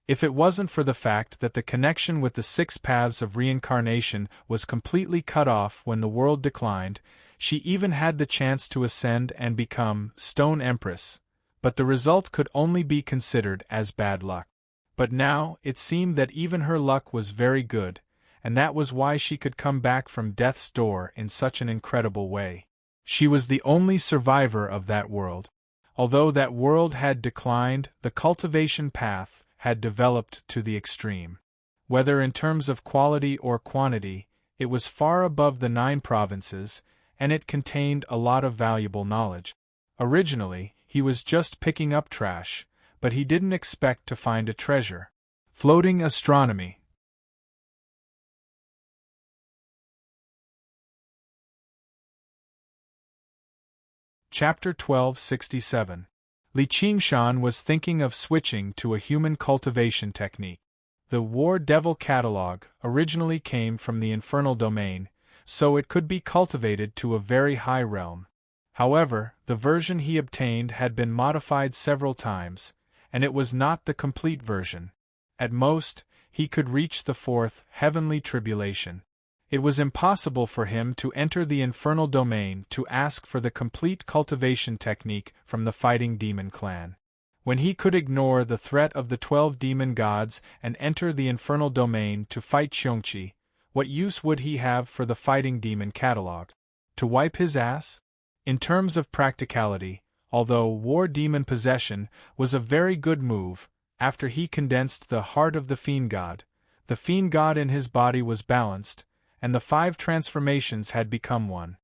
A: If it wasn't for the fact that the connection with the 6 paths of reincarnation was completely cut off when the world declined, she even had the chance to ascend and become Stone Empress, but the result could only be considered as bad luck. But now, it seemed that even her luck was very good, and that was why she could come back from death's door in such an incredible way. She was the only survivor of that world. Although that world had declined, the cultivation path had developed to the extreme. Whether in terms of quality or quantity, it was far above the 9 provinces, and it contained a lot of valuable knowledge. Originally, he was just picking up trash, but he didn't expect to find a treasure. Floating astronomy. Chapter 1267. Li Qingshan was thinking of switching to a human cultivation technique. The War Devil catalog originally came from the infernal domain, so it could be cultivated to a very high realm. However, the version he obtained had been modified several times, and it was not the complete version. At most, he could reach the 4th heavenly tribulation. It was impossible for him to enter the infernal domain to ask for the complete cultivation technique from the fighting demon clan. When he could ignore the threat of the 12 demon gods and enter the infernal domain to fight Xiongqi, what use would he have for the fighting demon catalog? To wipe his ass? In terms of practicality, although war demon possession was a very good move, after he condensed the heart of the fiend god in his body was balanced, and the 5 transformations had become one.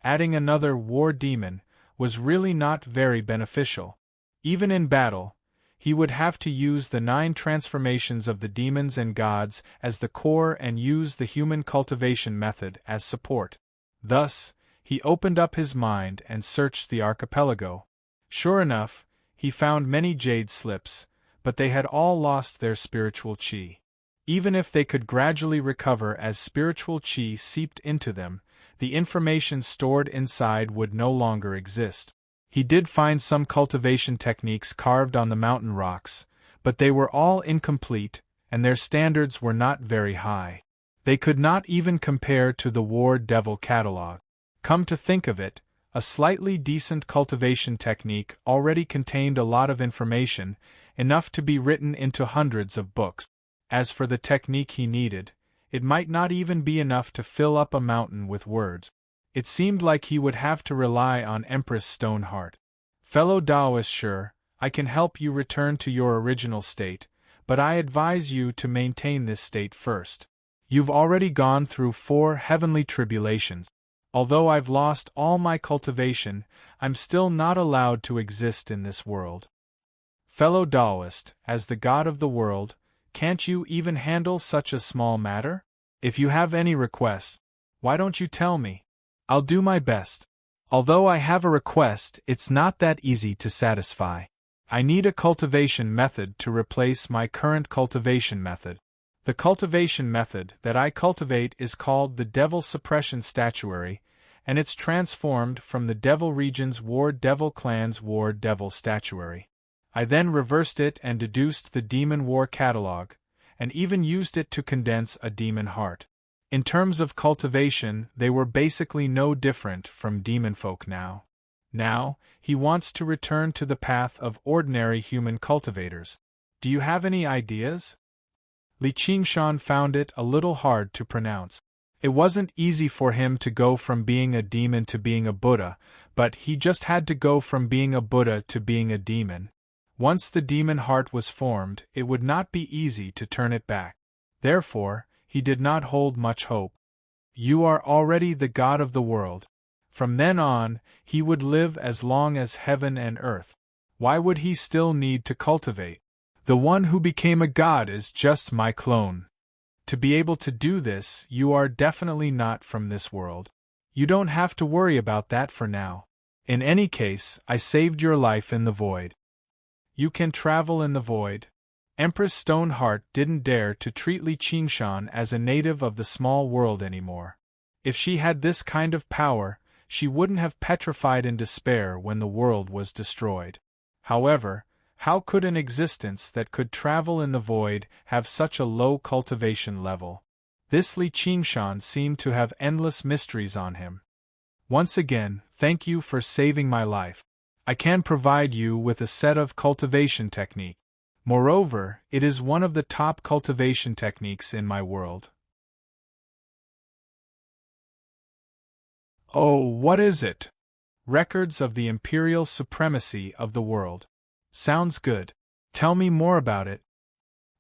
A: Adding another war demon was really not very beneficial. Even in battle, he would have to use the 9 transformations of the demons and gods as the core and use the human cultivation method as support. Thus, he opened up his mind and searched the archipelago. Sure enough, he found many jade slips, but they had all lost their spiritual chi. Even if they could gradually recover as spiritual chi seeped into them, the information stored inside would no longer exist. He did find some cultivation techniques carved on the mountain rocks, but they were all incomplete, and their standards were not very high. They could not even compare to the War Devil catalog. Come to think of it, a slightly decent cultivation technique already contained a lot of information, enough to be written into hundreds of books. As for the technique he needed, it might not even be enough to fill up a mountain with words. It seemed like he would have to rely on Empress Stoneheart. Fellow Taoist, sure, I can help you return to your original state, but I advise you to maintain this state first. You've already gone through 4 heavenly tribulations. Although I've lost all my cultivation, I'm still not allowed to exist in this world. Fellow Taoist, as the god of the world, can't you even handle such a small matter? If you have any requests, why don't you tell me? I'll do my best. Although I have a request, it's not that easy to satisfy. I need a cultivation method to replace my current cultivation method. The cultivation method that I cultivate is called the Devil Suppression Statuary, and it's transformed from the Devil Region's War Devil Clan's War Devil Statuary. I then reversed it and deduced the Demon War catalog, and even used it to condense a demon heart. In terms of cultivation, they were basically no different from demon folk now. Now, he wants to return to the path of ordinary human cultivators. Do you have any ideas? Li Qingshan found it a little hard to pronounce. It wasn't easy for him to go from being a demon to being a Buddha, but he just had to go from being a Buddha to being a demon. Once the demon heart was formed, it would not be easy to turn it back. Therefore, he did not hold much hope. You are already the god of the world. From then on, he would live as long as heaven and earth. Why would he still need to cultivate? The one who became a god is just my clone. To be able to do this, you are definitely not from this world. You don't have to worry about that for now. In any case, I saved your life in the void. You can travel in the void. Empress Stoneheart didn't dare to treat Li Qingshan as a native of the small world anymore. If she had this kind of power, she wouldn't have petrified in despair when the world was destroyed. However, how could an existence that could travel in the void have such a low cultivation level? This Li Qingshan seemed to have endless mysteries on him. Once again, thank you for saving my life. I can provide you with a set of cultivation technique. Moreover, it is one of the top cultivation techniques in my world. Oh, what is it? Records of the imperial supremacy of the world. Sounds good. Tell me more about it.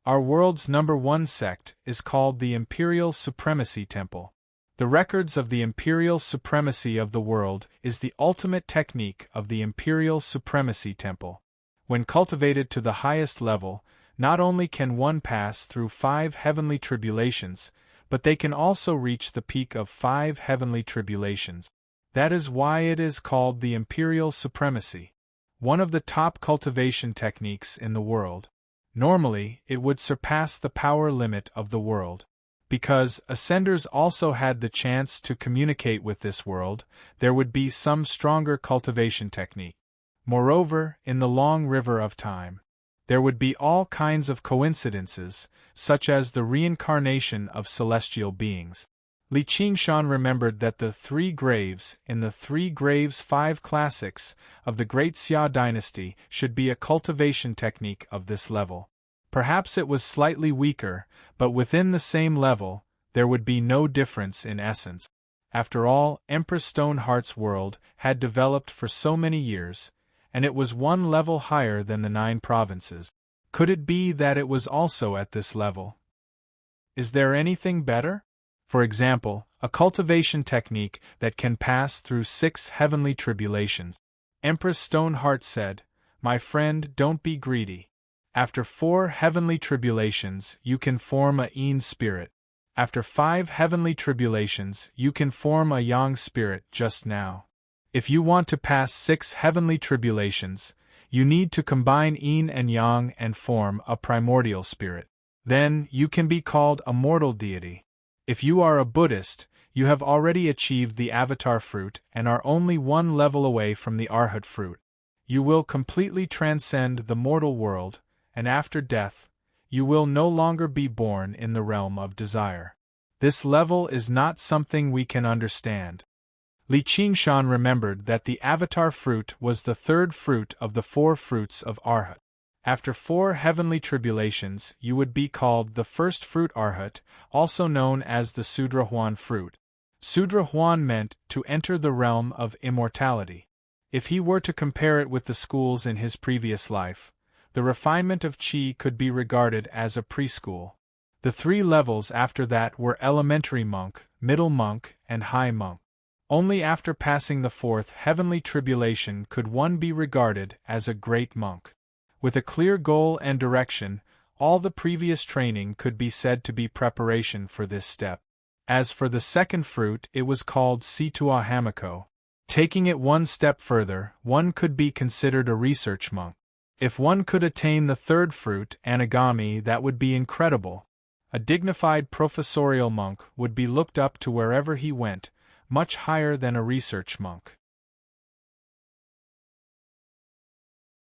A: Our world's #1 sect is called the Imperial Supremacy Temple. The records of the imperial supremacy of the world is the ultimate technique of the Imperial Supremacy Temple. When cultivated to the highest level, not only can one pass through 5 heavenly tribulations, but they can also reach the peak of 5 heavenly tribulations. That is why it is called the Imperial Supremacy, one of the top cultivation techniques in the world. Normally, it would surpass the power limit of the world. Because Ascenders also had the chance to communicate with this world, there would be some stronger cultivation technique. Moreover, in the long river of time, there would be all kinds of coincidences, such as the reincarnation of celestial beings. Li Qingshan remembered that the 3 graves in the 3 Graves 5 classics of the Great Xia dynasty should be a cultivation technique of this level. Perhaps it was slightly weaker, but within the same level, there would be no difference in essence. After all, Empress Stoneheart's world had developed for so many years, and it was 1 level higher than the 9 provinces. Could it be that it was also at this level? Is there anything better? For example, a cultivation technique that can pass through 6 heavenly tribulations. Empress Stoneheart said, "My friend, don't be greedy. After 4 heavenly tribulations, you can form a yin spirit. After 5 heavenly tribulations, you can form a yang spirit just now. If you want to pass 6 heavenly tribulations, you need to combine yin and yang and form a primordial spirit. Then, you can be called a mortal deity. If you are a Buddhist, you have already achieved the avatar fruit and are only 1 level away from the arhat fruit. You will completely transcend the mortal world, and after death, you will no longer be born in the realm of desire. This level is not something we can understand." Li Qingshan remembered that the avatar fruit was the 3rd fruit of the 4 fruits of arhat. After 4 heavenly tribulations, you would be called the 1st fruit arhat, also known as the Sudrahuan fruit. Sudrahuan meant to enter the realm of immortality. If he were to compare it with the schools in his previous life, the refinement of qi could be regarded as a preschool. The 3 levels after that were elementary monk, middle monk, and high monk. Only after passing the 4th heavenly tribulation could one be regarded as a great monk. With a clear goal and direction, all the previous training could be said to be preparation for this step. As for the 2nd fruit, it was called Situa Hamiko. Taking it 1 step further, one could be considered a research monk. If one could attain the 3rd fruit, Anagami, that would be incredible. A dignified professorial monk would be looked up to wherever he went, much higher than a research monk.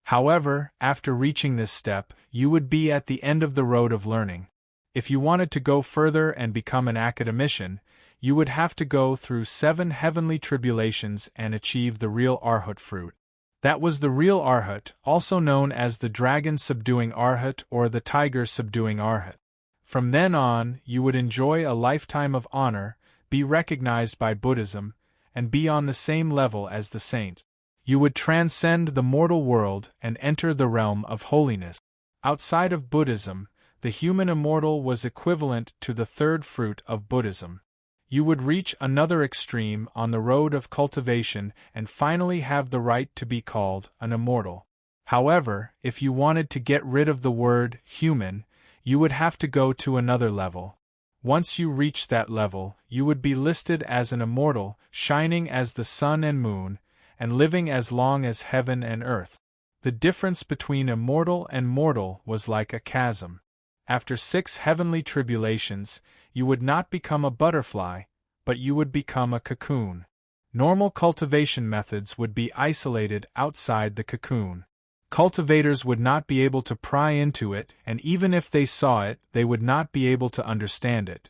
A: However, after reaching this step, you would be at the end of the road of learning. If you wanted to go further and become an academician, you would have to go through 7 heavenly tribulations and achieve the real arhat fruit. That was the real arhat, also known as the dragon-subduing arhat or the tiger-subduing arhat. From then on, you would enjoy a lifetime of honor, be recognized by Buddhism, and be on the same level as the saints. You would transcend the mortal world and enter the realm of holiness. Outside of Buddhism, the human immortal was equivalent to the 3rd fruit of Buddhism. You would reach another extreme on the road of cultivation and finally have the right to be called an immortal. However, if you wanted to get rid of the word human, you would have to go to another level. Once you reach that level, you would be listed as an immortal, shining as the sun and moon, and living as long as heaven and earth. The difference between immortal and mortal was like a chasm. After 6 heavenly tribulations, you would not become a butterfly, but you would become a cocoon. Normal cultivation methods would be isolated outside the cocoon. Cultivators would not be able to pry into it, and even if they saw it, they would not be able to understand it.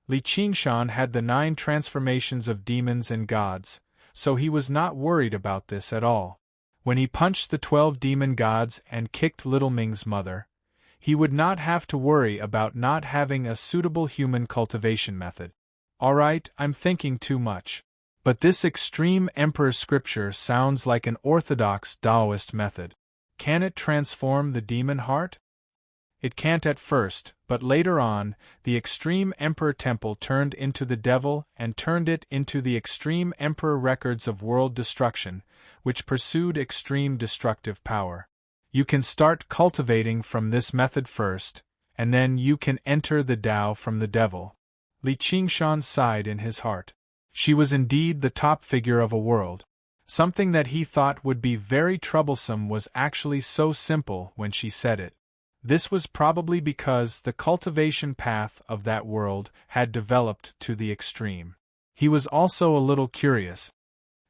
A: Li Qingshan had the 9 transformations of demons and gods, so he was not worried about this at all. When he punched the 12 demon gods and kicked Little Ming's mother, he would not have to worry about not having a suitable human cultivation method. Alright, I'm thinking too much. But this extreme emperor scripture sounds like an orthodox Taoist method. Can it transform the demon heart? It can't at first, but later on, the extreme emperor temple turned into the devil and turned it into the extreme emperor records of world destruction, which pursued extreme destructive power. You can start cultivating from this method first, and then you can enter the Tao from the devil. Li Qingshan sighed in his heart. She was indeed the top figure of a world. Something that he thought would be very troublesome was actually so simple when she said it. This was probably because the cultivation path of that world had developed to the extreme. He was also a little curious.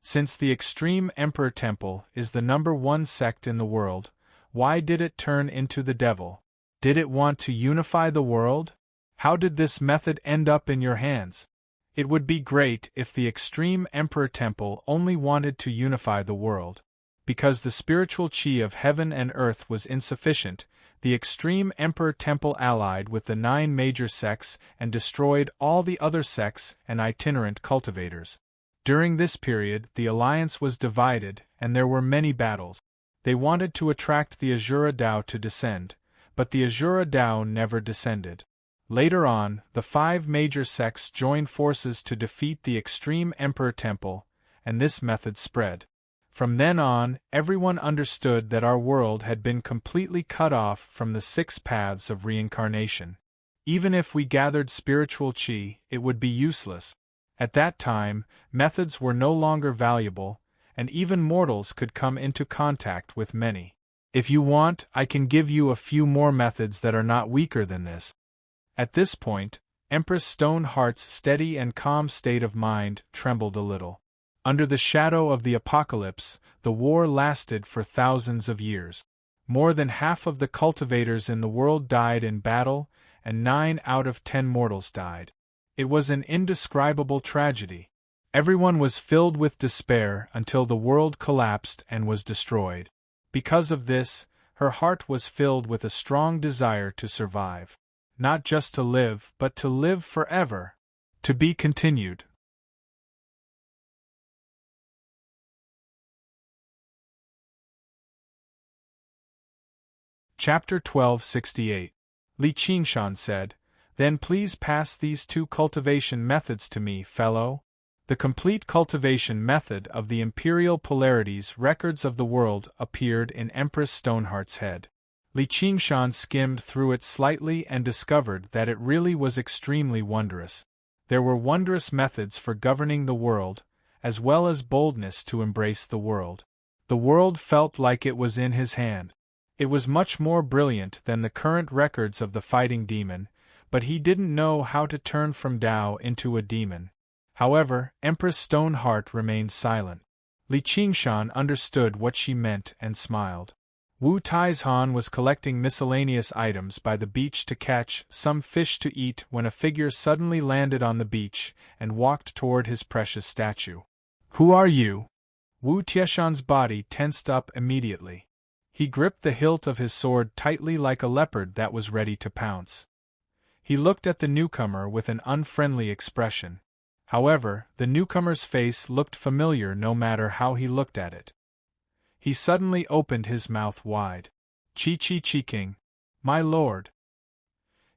A: Since the extreme emperor temple is the #1 sect in the world, why did it turn into the devil? Did it want to unify the world? How did this method end up in your hands? It would be great if the extreme emperor temple only wanted to unify the world. Because the spiritual chi of heaven and earth was insufficient, the extreme emperor temple allied with the 9 major sects and destroyed all the other sects and itinerant cultivators. During this period, the alliance was divided, and there were many battles. They wanted to attract the Azura Tao to descend, but the Azura Tao never descended. Later on, the 5 major sects joined forces to defeat the extreme emperor temple, and this method spread. From then on, everyone understood that our world had been completely cut off from the 6 paths of reincarnation. Even if we gathered spiritual chi, it would be useless. At that time, methods were no longer valuable, and even mortals could come into contact with many. If you want, I can give you a few more methods that are not weaker than this. At this point, Empress Stoneheart's steady and calm state of mind trembled a little. Under the shadow of the apocalypse, the war lasted for thousands of years. More than half of the cultivators in the world died in battle, and 9 out of 10 mortals died. It was an indescribable tragedy. Everyone was filled with despair until the world collapsed and was destroyed. Because of this, her heart was filled with a strong desire to survive. Not just to live, but to live forever. To be continued. Chapter 1268. Li Qingshan said, "Then please pass these 2 cultivation methods to me, fellow." The complete cultivation method of the Imperial Polarities Records of the World appeared in Empress Stoneheart's head. Li Qingshan skimmed through it slightly and discovered that it really was extremely wondrous. There were wondrous methods for governing the world, as well as boldness to embrace the world. The world felt like it was in his hand. It was much more brilliant than the current records of the fighting demon, but he didn't know how to turn from Tao into a demon. However, Empress Stoneheart remained silent. Li Qingshan understood what she meant and smiled. Wu Taizhan was collecting miscellaneous items by the beach to catch some fish to eat when a figure suddenly landed on the beach and walked toward his precious statue. "Who are you?" Wu Tieshan's body tensed up immediately. He gripped the hilt of his sword tightly like a leopard that was ready to pounce. He looked at the newcomer with an unfriendly expression. However, the newcomer's face looked familiar no matter how he looked at it. He suddenly opened his mouth wide. King, my lord."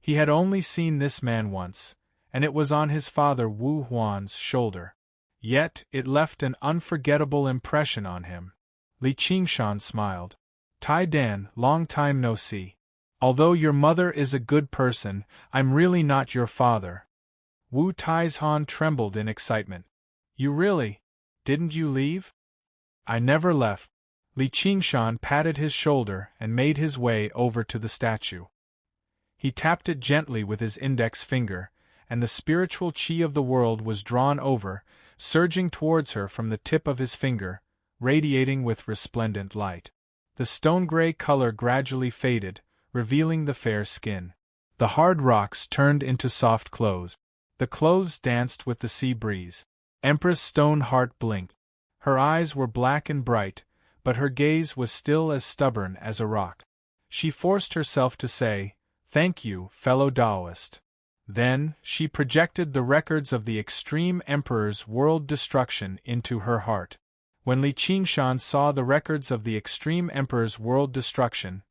A: He had only seen this man once, and it was on his father Wu Huan's shoulder. Yet, it left an unforgettable impression on him. Li Qingshan smiled. "Tai Dan, long time no see. Although your mother is a good person, I'm really not your father, Wu Taizhan trembled in excitement. You really? Didn't you leave? I never left. Li Qingshan patted his shoulder and made his way over to the statue. He tapped it gently with his index finger, and the spiritual qi of the world was drawn over, surging towards her from the tip of his finger, radiating with resplendent light. The stone-gray color gradually faded, revealing the fair skin. The hard rocks turned into soft clothes. The clothes danced with the sea breeze. Empress Stoneheart blinked. Her eyes were black and bright, but her gaze was still as stubborn as a rock. She forced herself to say, "Thank you, fellow Taoist." Then, she projected the records of the Extreme Emperor's world destruction into her heart. When Li Qingshan saw the records of the Extreme Emperor's world destruction,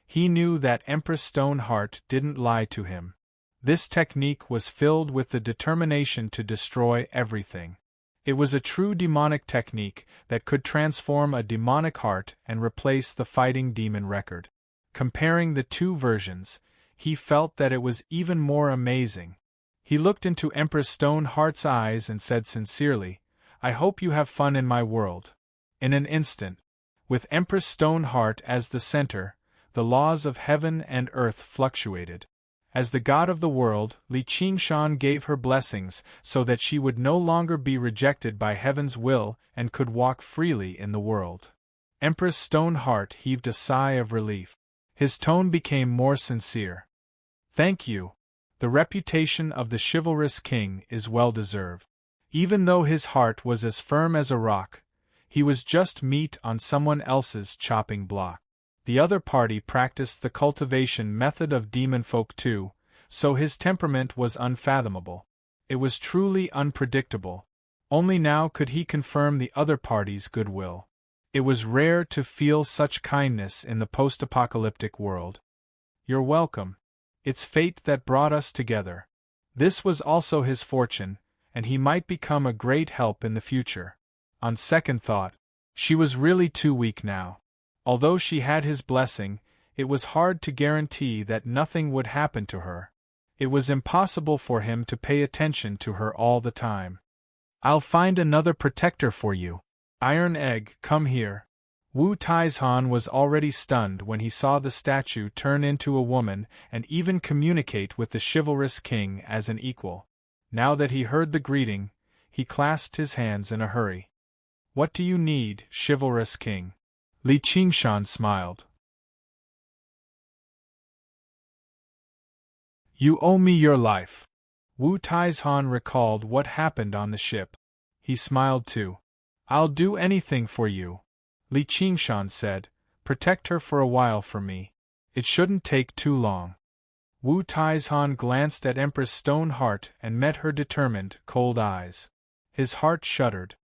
A: he knew that Empress Stoneheart didn't lie to him. This technique was filled with the determination to destroy everything. It was a true demonic technique that could transform a demonic heart and replace the fighting demon record. Comparing the two versions, he felt that it was even more amazing. He looked into Empress Stoneheart's eyes and said sincerely, "I hope you have fun in my world." In an instant, with Empress Stoneheart as the center, the laws of heaven and earth fluctuated. As the god of the world, Li Qingshan gave her blessings so that she would no longer be rejected by heaven's will and could walk freely in the world. Empress Stoneheart heaved a sigh of relief. His tone became more sincere. "Thank you. The reputation of the chivalrous king is well deserved." Even though his heart was as firm as a rock, he was just meat on someone else's chopping block. The other party practiced the cultivation method of demon folk too, so his temperament was unfathomable. It was truly unpredictable. Only now could he confirm the other party's goodwill. It was rare to feel such kindness in the post-apocalyptic world. "You're welcome. It's fate that brought us together." This was also his fortune, and he might become a great help in the future. On second thought, she was really too weak now. Although she had his blessing, it was hard to guarantee that nothing would happen to her. It was impossible for him to pay attention to her all the time. "I'll find another protector for you. Iron Egg, come here." Wu Taizhan was already stunned when he saw the statue turn into a woman and even communicate with the chivalrous king as an equal. Now that he heard the greeting, he clasped his hands in a hurry. "What do you need, chivalrous king?" Li Qingshan smiled. "You owe me your life." Wu Taizhan recalled what happened on the ship. He smiled too. "I'll do anything for you," Li Qingshan said. "Protect her for a while for me. It shouldn't take too long." Wu Taizhan glanced at Empress Stoneheart and met her determined, cold eyes. His heart shuddered.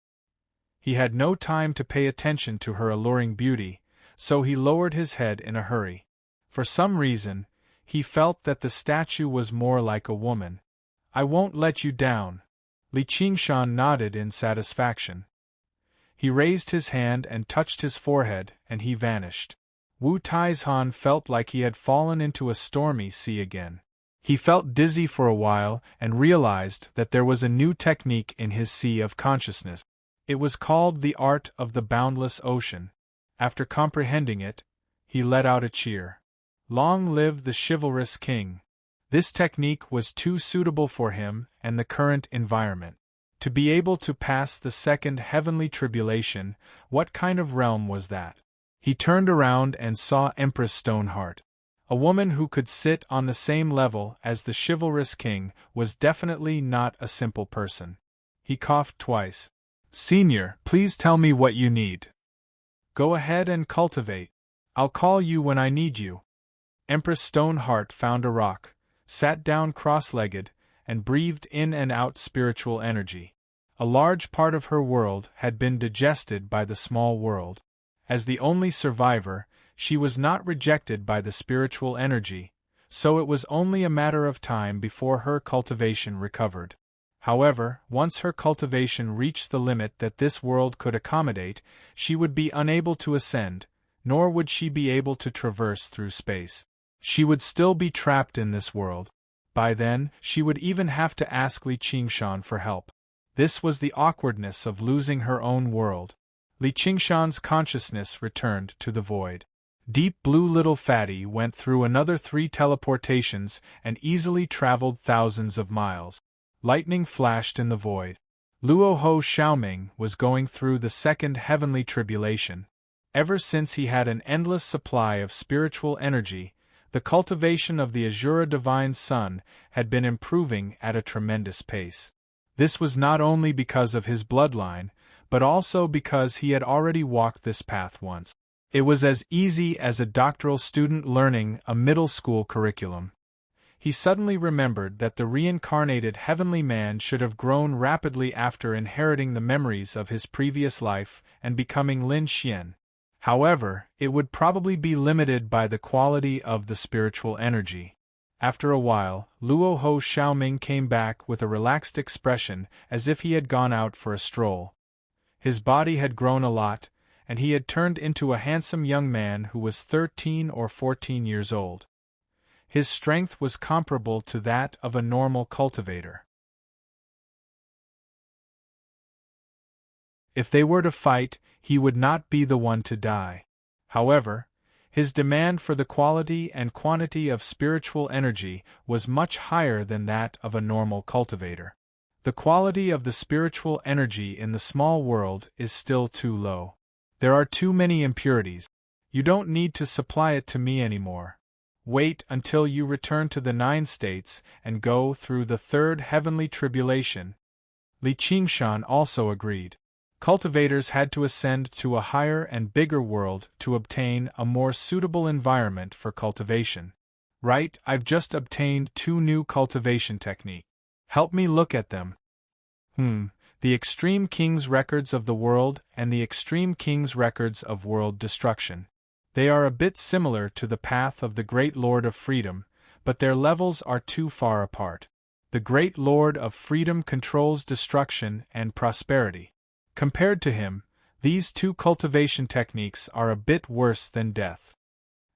A: He had no time to pay attention to her alluring beauty, so he lowered his head in a hurry. For some reason, he felt that the statue was more like a woman. "I won't let you down." Li Qingshan nodded in satisfaction. He raised his hand and touched his forehead, and he vanished. Wu Taizhan felt like he had fallen into a stormy sea again. He felt dizzy for a while and realized that there was a new technique in his sea of consciousness. It was called the art of the boundless ocean. After comprehending it, he let out a cheer. Long live the chivalrous king! This technique was too suitable for him and the current environment. To be able to pass the second heavenly tribulation, what kind of realm was that? He turned around and saw Empress Stoneheart. A woman who could sit on the same level as the chivalrous king was definitely not a simple person. He coughed twice. "Senior, please tell me what you need." "Go ahead and cultivate. I'll call you when I need you." Empress Stoneheart found a rock, sat down cross-legged, and breathed in and out spiritual energy. A large part of her world had been digested by the small world. As the only survivor, she was not rejected by the spiritual energy, so it was only a matter of time before her cultivation recovered. However, once her cultivation reached the limit that this world could accommodate, she would be unable to ascend, nor would she be able to traverse through space. She would still be trapped in this world. By then, she would even have to ask Li Qingshan for help. This was the awkwardness of losing her own world. Li Qingshan's consciousness returned to the void. Deep Blue Little Fatty went through another 3 teleportations and easily traveled thousands of miles. Lightning flashed in the void. Luo Ho Xiaoming was going through the second heavenly tribulation. Ever since he had an endless supply of spiritual energy, the cultivation of the Azura Divine Sun had been improving at a tremendous pace. This was not only because of his bloodline, but also because he had already walked this path once. It was as easy as a doctoral student learning a middle school curriculum. He suddenly remembered that the reincarnated heavenly man should have grown rapidly after inheriting the memories of his previous life and becoming Lin Xian. However, it would probably be limited by the quality of the spiritual energy. After a while, Luo Ho Xiaoming came back with a relaxed expression as if he had gone out for a stroll. His body had grown a lot, and he had turned into a handsome young man who was 13 or 14 years old. His strength was comparable to that of a normal cultivator. If they were to fight, he would not be the one to die. However, his demand for the quality and quantity of spiritual energy was much higher than that of a normal cultivator. The quality of the spiritual energy in the small world is still too low. There are too many impurities. You don't need to supply it to me anymore. Wait until you return to the 9 states and go through the 3rd heavenly tribulation. Li Qingshan also agreed. Cultivators had to ascend to a higher and bigger world to obtain a more suitable environment for cultivation. Right, I've just obtained 2 new cultivation techniques. Help me look at them. The Extreme King's Records of the World and the Extreme King's Records of World Destruction. They are a bit similar to the Path of the Great Lord of Freedom, but their levels are too far apart. The Great Lord of Freedom controls destruction and prosperity. Compared to him, these 2 cultivation techniques are a bit worse than death.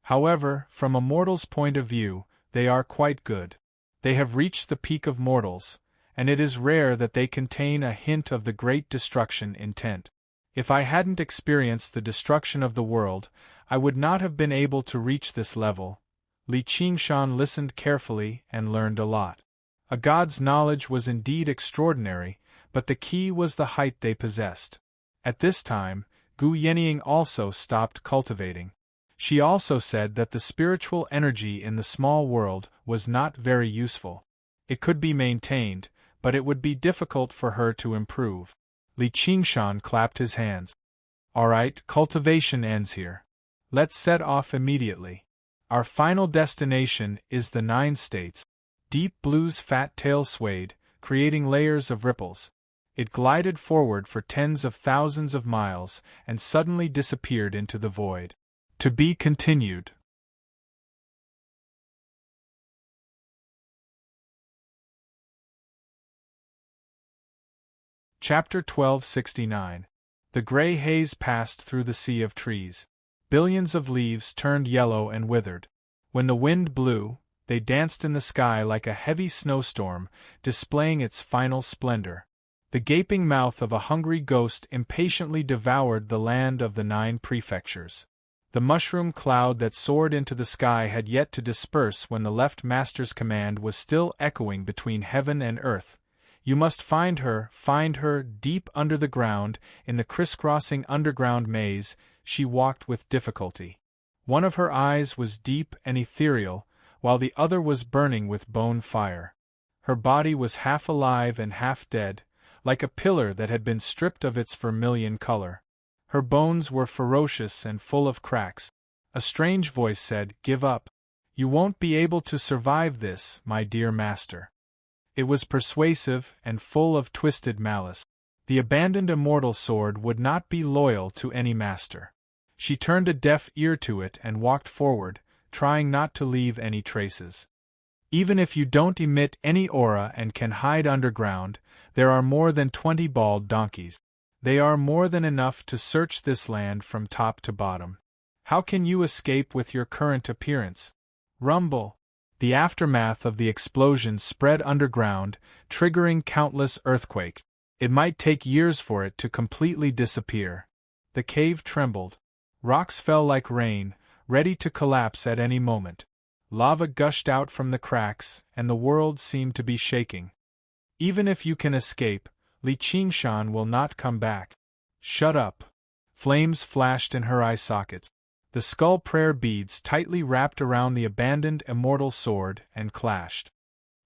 A: However, from a mortal's point of view, they are quite good. They have reached the peak of mortals, and it is rare that they contain a hint of the great destruction intent. If I hadn't experienced the destruction of the world, I would not have been able to reach this level. Li Qingshan listened carefully and learned a lot. A god's knowledge was indeed extraordinary, but the key was the height they possessed. At this time, Gu Yenying also stopped cultivating. She also said that the spiritual energy in the small world was not very useful. It could be maintained, but it would be difficult for her to improve. Li Qingshan clapped his hands. All right, cultivation ends here. Let's set off immediately. Our final destination is the 9 states. Deep Blue's fat tail swayed, creating layers of ripples. It glided forward for tens of thousands of miles and suddenly disappeared into the void. To be continued. Chapter 1269. The gray haze passed through the sea of trees. Billions of leaves turned yellow and withered. When the wind blew, they danced in the sky like a heavy snowstorm, displaying its final splendor. The gaping mouth of a hungry ghost impatiently devoured the land of the 9 prefectures. The mushroom cloud that soared into the sky had yet to disperse when the left master's command was still echoing between heaven and earth. You must find her, deep under the ground, in the crisscrossing underground maze. She walked with difficulty. One of her eyes was deep and ethereal, while the other was burning with bone fire. Her body was half alive and half dead, like a pillar that had been stripped of its vermilion color. Her bones were ferocious and full of cracks. A strange voice said, "Give up. You won't be able to survive this, my dear master." It was persuasive and full of twisted malice. The abandoned immortal sword would not be loyal to any master. She turned a deaf ear to it and walked forward, trying not to leave any traces. Even if you don't emit any aura and can hide underground, there are more than 20 bald donkeys. They are more than enough to search this land from top to bottom. How can you escape with your current appearance? Rumble. The aftermath of the explosion spread underground, triggering countless earthquakes. It might take years for it to completely disappear. The cave trembled. Rocks fell like rain, ready to collapse at any moment. Lava gushed out from the cracks, and the world seemed to be shaking. Even if you can escape, Li Qingshan will not come back. Shut up. Flames flashed in her eye sockets. The skull prayer beads tightly wrapped around the abandoned immortal sword and clashed.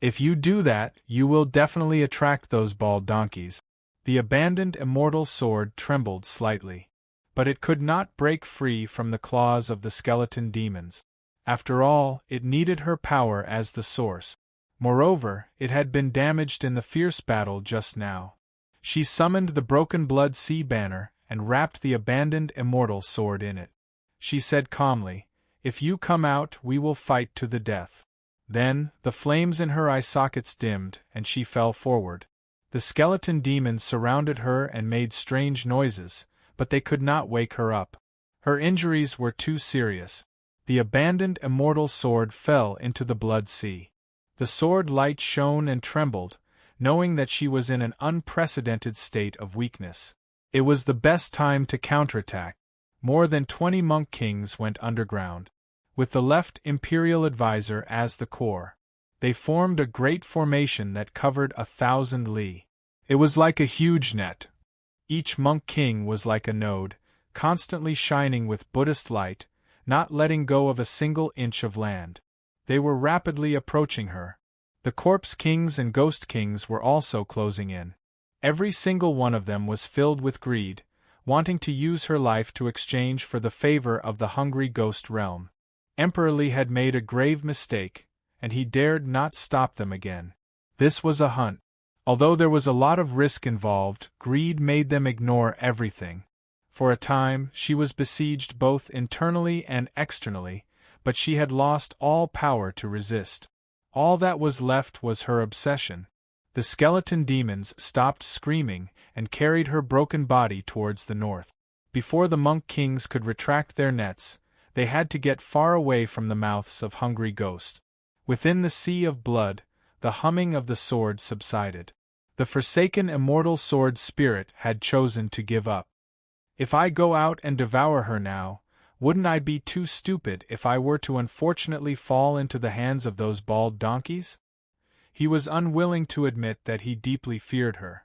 A: If you do that, you will definitely attract those bald donkeys. The abandoned immortal sword trembled slightly. But it could not break free from the claws of the skeleton demons. After all, it needed her power as the source. Moreover, it had been damaged in the fierce battle just now. She summoned the broken blood sea banner and wrapped the abandoned immortal sword in it. She said calmly, "If you come out, we will fight to the death." Then, the flames in her eye sockets dimmed, and she fell forward. The skeleton demons surrounded her and made strange noises, but they could not wake her up. Her injuries were too serious. The abandoned immortal sword fell into the blood sea. The sword light shone and trembled, knowing that she was in an unprecedented state of weakness. It was the best time to counterattack. More than 20 monk kings went underground. With the left imperial advisor as the core, they formed a great formation that covered 1,000 li. It was like a huge net. Each monk king was like a node, constantly shining with Buddhist light, not letting go of a single inch of land. They were rapidly approaching her. The corpse kings and ghost kings were also closing in. Every single one of them was filled with greed, wanting to use her life to exchange for the favor of the hungry ghost realm. Emperor Li had made a grave mistake, and he dared not stop them again. This was a hunt. Although there was a lot of risk involved, greed made them ignore everything. For a time, she was besieged both internally and externally, but she had lost all power to resist. All that was left was her obsession. The skeleton demons stopped screaming and carried her broken body towards the north. Before the monk kings could retract their nets, they had to get far away from the mouths of hungry ghosts. Within the sea of blood, the humming of the sword subsided. The forsaken immortal sword spirit had chosen to give up. If I go out and devour her now, wouldn't I be too stupid if I were to unfortunately fall into the hands of those bald donkeys? He was unwilling to admit that he deeply feared her.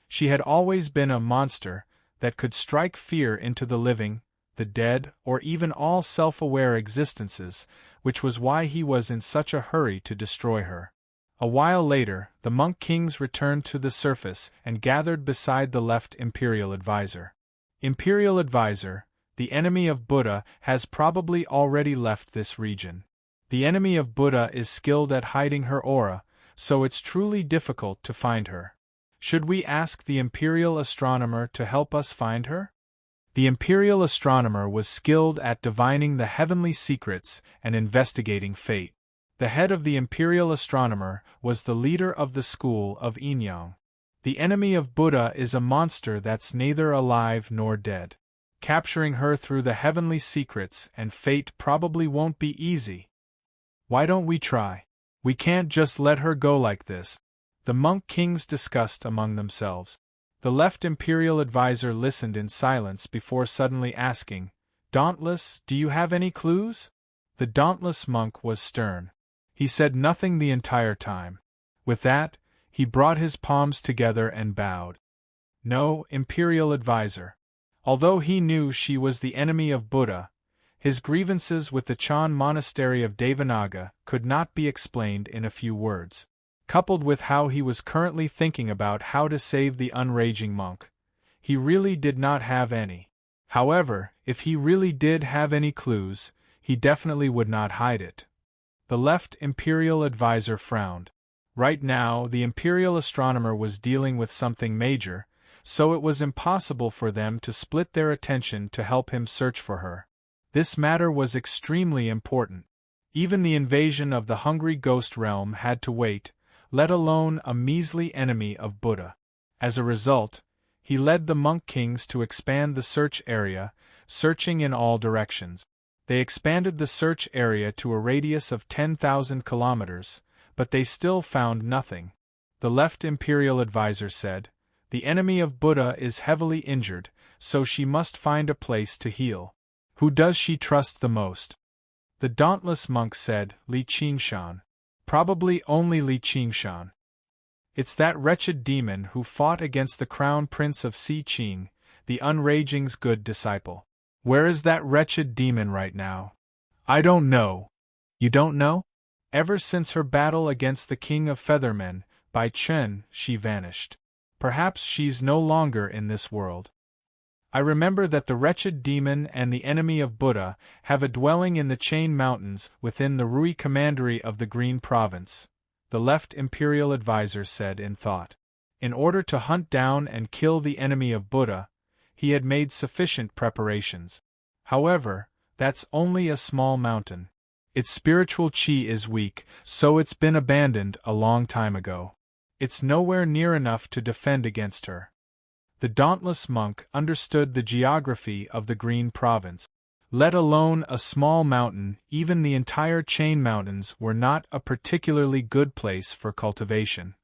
A: She had always been a monster that could strike fear into the living, the dead, or even all self-aware existences, which was why he was in such a hurry to destroy her. A while later, the monk kings returned to the surface and gathered beside the left imperial advisor. Imperial advisor, the enemy of Buddha has probably already left this region. The enemy of Buddha is skilled at hiding her aura, so it's truly difficult to find her. Should we ask the imperial astronomer to help us find her? The imperial astronomer was skilled at divining the heavenly secrets and investigating fate. The head of the imperial astronomer was the leader of the school of Inyang. The enemy of Buddha is a monster that's neither alive nor dead. Capturing her through the heavenly secrets and fate probably won't be easy. Why don't we try? We can't just let her go like this. The monk kings discussed among themselves. The left imperial advisor listened in silence before suddenly asking, "Dauntless, do you have any clues?" The dauntless monk was stern. He said nothing the entire time. With that, he brought his palms together and bowed. No, imperial advisor. Although he knew she was the enemy of Buddha, his grievances with the Chan monastery of Devanaga could not be explained in a few words. Coupled with how he was currently thinking about how to save the unraging monk, he really did not have any. However, if he really did have any clues, he definitely would not hide it. The left imperial advisor frowned. Right now, the imperial astronomer was dealing with something major, so it was impossible for them to split their attention to help him search for her. This matter was extremely important. Even the invasion of the hungry ghost realm had to wait, let alone a measly enemy of Buddha. As a result, he led the monk kings to expand the search area, searching in all directions. They expanded the search area to a radius of 10,000 kilometers, but they still found nothing. The left Imperial advisor said, "The enemy of Buddha is heavily injured, so she must find a place to heal." "Who does she trust the most?" The dauntless monk said, "Li Qingshan." "Probably only Li Qingshan. It's that wretched demon who fought against the crown prince of Si Qing, the Unraging's good disciple." "Where is that wretched demon right now?" "I don't know." "You don't know?" "Ever since her battle against the king of Feathermen, Bai Chen, she vanished. Perhaps she's no longer in this world. I remember that the wretched demon and the enemy of Buddha have a dwelling in the Chain Mountains within the Rui Commandery of the Green Province," the left Imperial advisor said in thought. In order to hunt down and kill the enemy of Buddha, he had made sufficient preparations. However, that's only a small mountain. Its spiritual qi is weak, so it's been abandoned a long time ago. It's nowhere near enough to defend against her. The dauntless monk understood the geography of the Green Province. Let alone a small mountain, even the entire Chain Mountains were not a particularly good place for cultivation.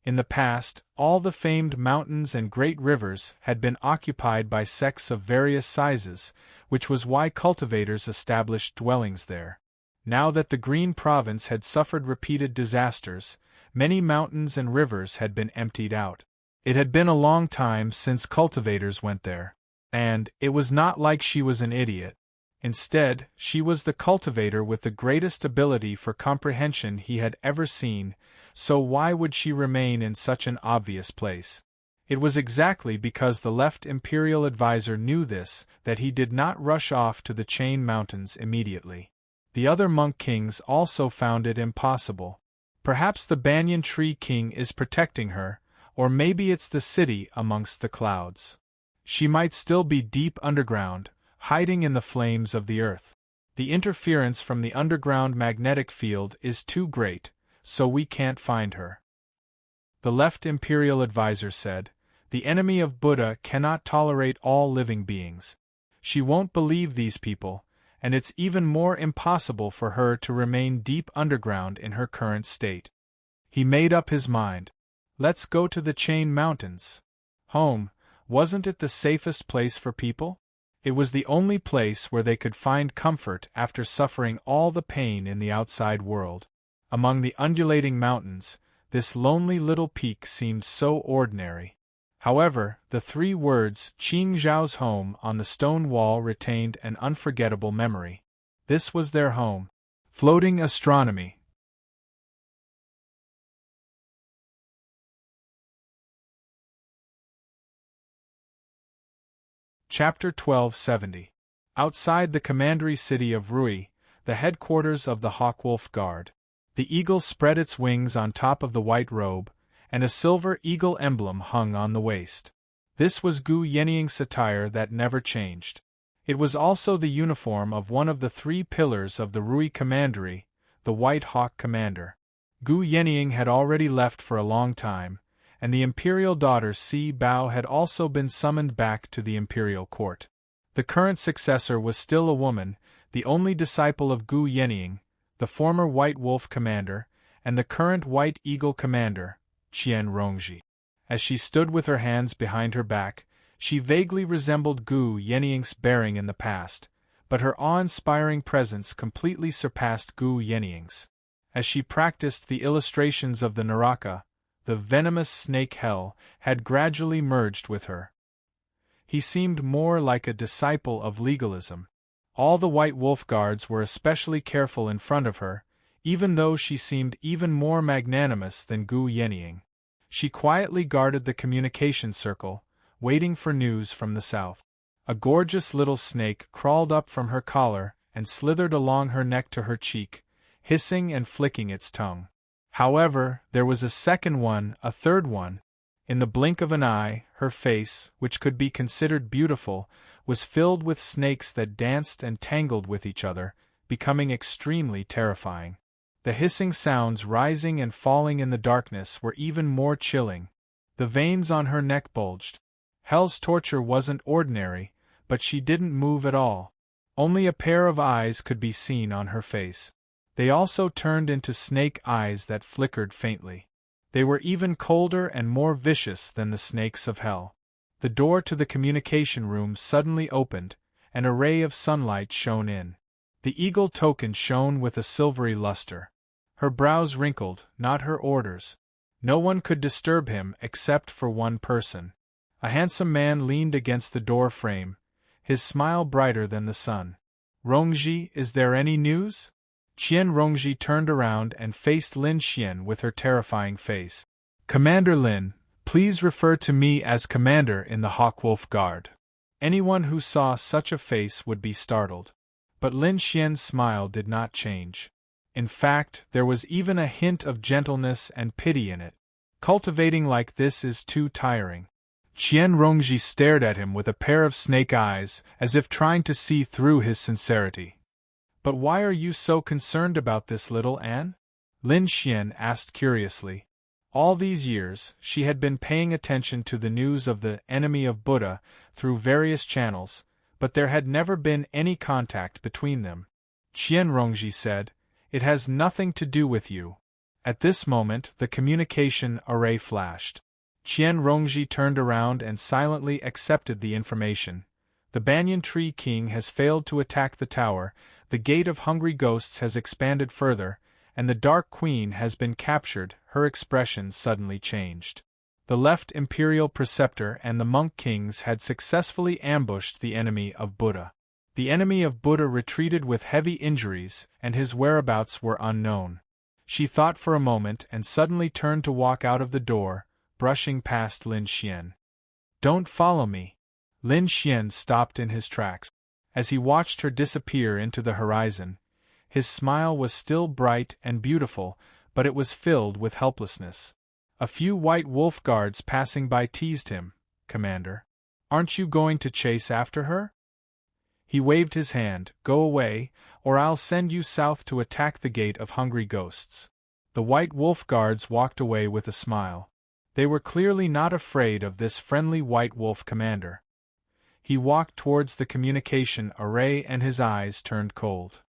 A: In the past, all the famed mountains and great rivers had been occupied by sects of various sizes, which was why cultivators established dwellings there. Now that the Green Province had suffered repeated disasters, many mountains and rivers had been emptied out. It had been a long time since cultivators went there. And it was not like she was an idiot. Instead, she was the cultivator with the greatest ability for comprehension he had ever seen, so why would she remain in such an obvious place? It was exactly because the left Imperial advisor knew this that he did not rush off to the Chain Mountains immediately. The other monk kings also found it impossible. Perhaps the Banyan Tree King is protecting her, or maybe it's the city amongst the clouds. She might still be deep underground, hiding in the flames of the earth. The interference from the underground magnetic field is too great, so we can't find her. The left Imperial advisor said, "The enemy of Buddha cannot tolerate all living beings. She won't believe these people, and it's even more impossible for her to remain deep underground in her current state." He made up his mind. Let's go to the Chain Mountains. Home, wasn't it the safest place for people? It was the only place where they could find comfort after suffering all the pain in the outside world. Among the undulating mountains, this lonely little peak seemed so ordinary. However, the 3 words Qing Zhao's home on the stone wall retained an unforgettable memory. This was their home. Floating astronomy. Chapter 1270. Outside the commandery city of Rui, the headquarters of the Hawkwolf Guard. The eagle spread its wings on top of the white robe, and a silver eagle emblem hung on the waist. This was Gu Yenying's attire that never changed. It was also the uniform of one of the 3 pillars of the Rui Commandery, the White Hawk Commander. Gu Yenying had already left for a long time, and the imperial daughter Si Bao had also been summoned back to the imperial court. The current successor was still a woman, the only disciple of Gu Yenying, the former White Wolf commander, and the current White Eagle commander, Qian Rongji. As she stood with her hands behind her back, she vaguely resembled Gu Yenying's bearing in the past, but her awe-inspiring presence completely surpassed Gu Yenying's. As she practiced the illustrations of the Naraka, the venomous snake hell had gradually merged with her. He seemed more like a disciple of legalism. All the White Wolf Guards were especially careful in front of her, even though she seemed even more magnanimous than Gu Yenying. She quietly guarded the communication circle, waiting for news from the south. A gorgeous little snake crawled up from her collar and slithered along her neck to her cheek, hissing and flicking its tongue. However, there was a second one, a third one. In the blink of an eye, her face, which could be considered beautiful, was filled with snakes that danced and tangled with each other, becoming extremely terrifying. The hissing sounds rising and falling in the darkness were even more chilling. The veins on her neck bulged. Hell's torture wasn't ordinary, but she didn't move at all. Only a pair of eyes could be seen on her face. They also turned into snake eyes that flickered faintly. They were even colder and more vicious than the snakes of hell. The door to the communication room suddenly opened, and a ray of sunlight shone in. The eagle token shone with a silvery luster. Her brows wrinkled, not her orders. No one could disturb him except for one person. A handsome man leaned against the door frame, his smile brighter than the sun. "Rongji, is there any news?" Qian Rongji turned around and faced Lin Xian with her terrifying face. "Commander Lin, please refer to me as Commander in the Hawkwolf Guard." Anyone who saw such a face would be startled. But Lin Xian's smile did not change. In fact, there was even a hint of gentleness and pity in it. Cultivating like this is too tiring. Qian Rongji stared at him with a pair of snake eyes, as if trying to see through his sincerity. "But why are you so concerned about this, little Anne?" Lin Xian asked curiously. All these years, she had been paying attention to the news of the enemy of Buddha through various channels, but there had never been any contact between them. Qian Rongji said, "It has nothing to do with you." At this moment, the communication array flashed. Qian Rongji turned around and silently accepted the information. The Banyan Tree King has failed to attack the tower, the Gate of Hungry Ghosts has expanded further, and the Dark Queen has been captured. Her expression suddenly changed. The left Imperial Preceptor and the Monk Kings had successfully ambushed the enemy of Buddha. The enemy of Buddha retreated with heavy injuries, and his whereabouts were unknown. She thought for a moment and suddenly turned to walk out of the door, brushing past Lin Xian. "Don't follow me." Lin Xian stopped in his tracks. As he watched her disappear into the horizon, his smile was still bright and beautiful, but it was filled with helplessness. A few white wolf guards passing by teased him, "Commander, aren't you going to chase after her?" He waved his hand, "Go away, or I'll send you south to attack the Gate of Hungry Ghosts." The white wolf guards walked away with a smile. They were clearly not afraid of this friendly white wolf commander. He walked towards the communication array and his eyes turned cold.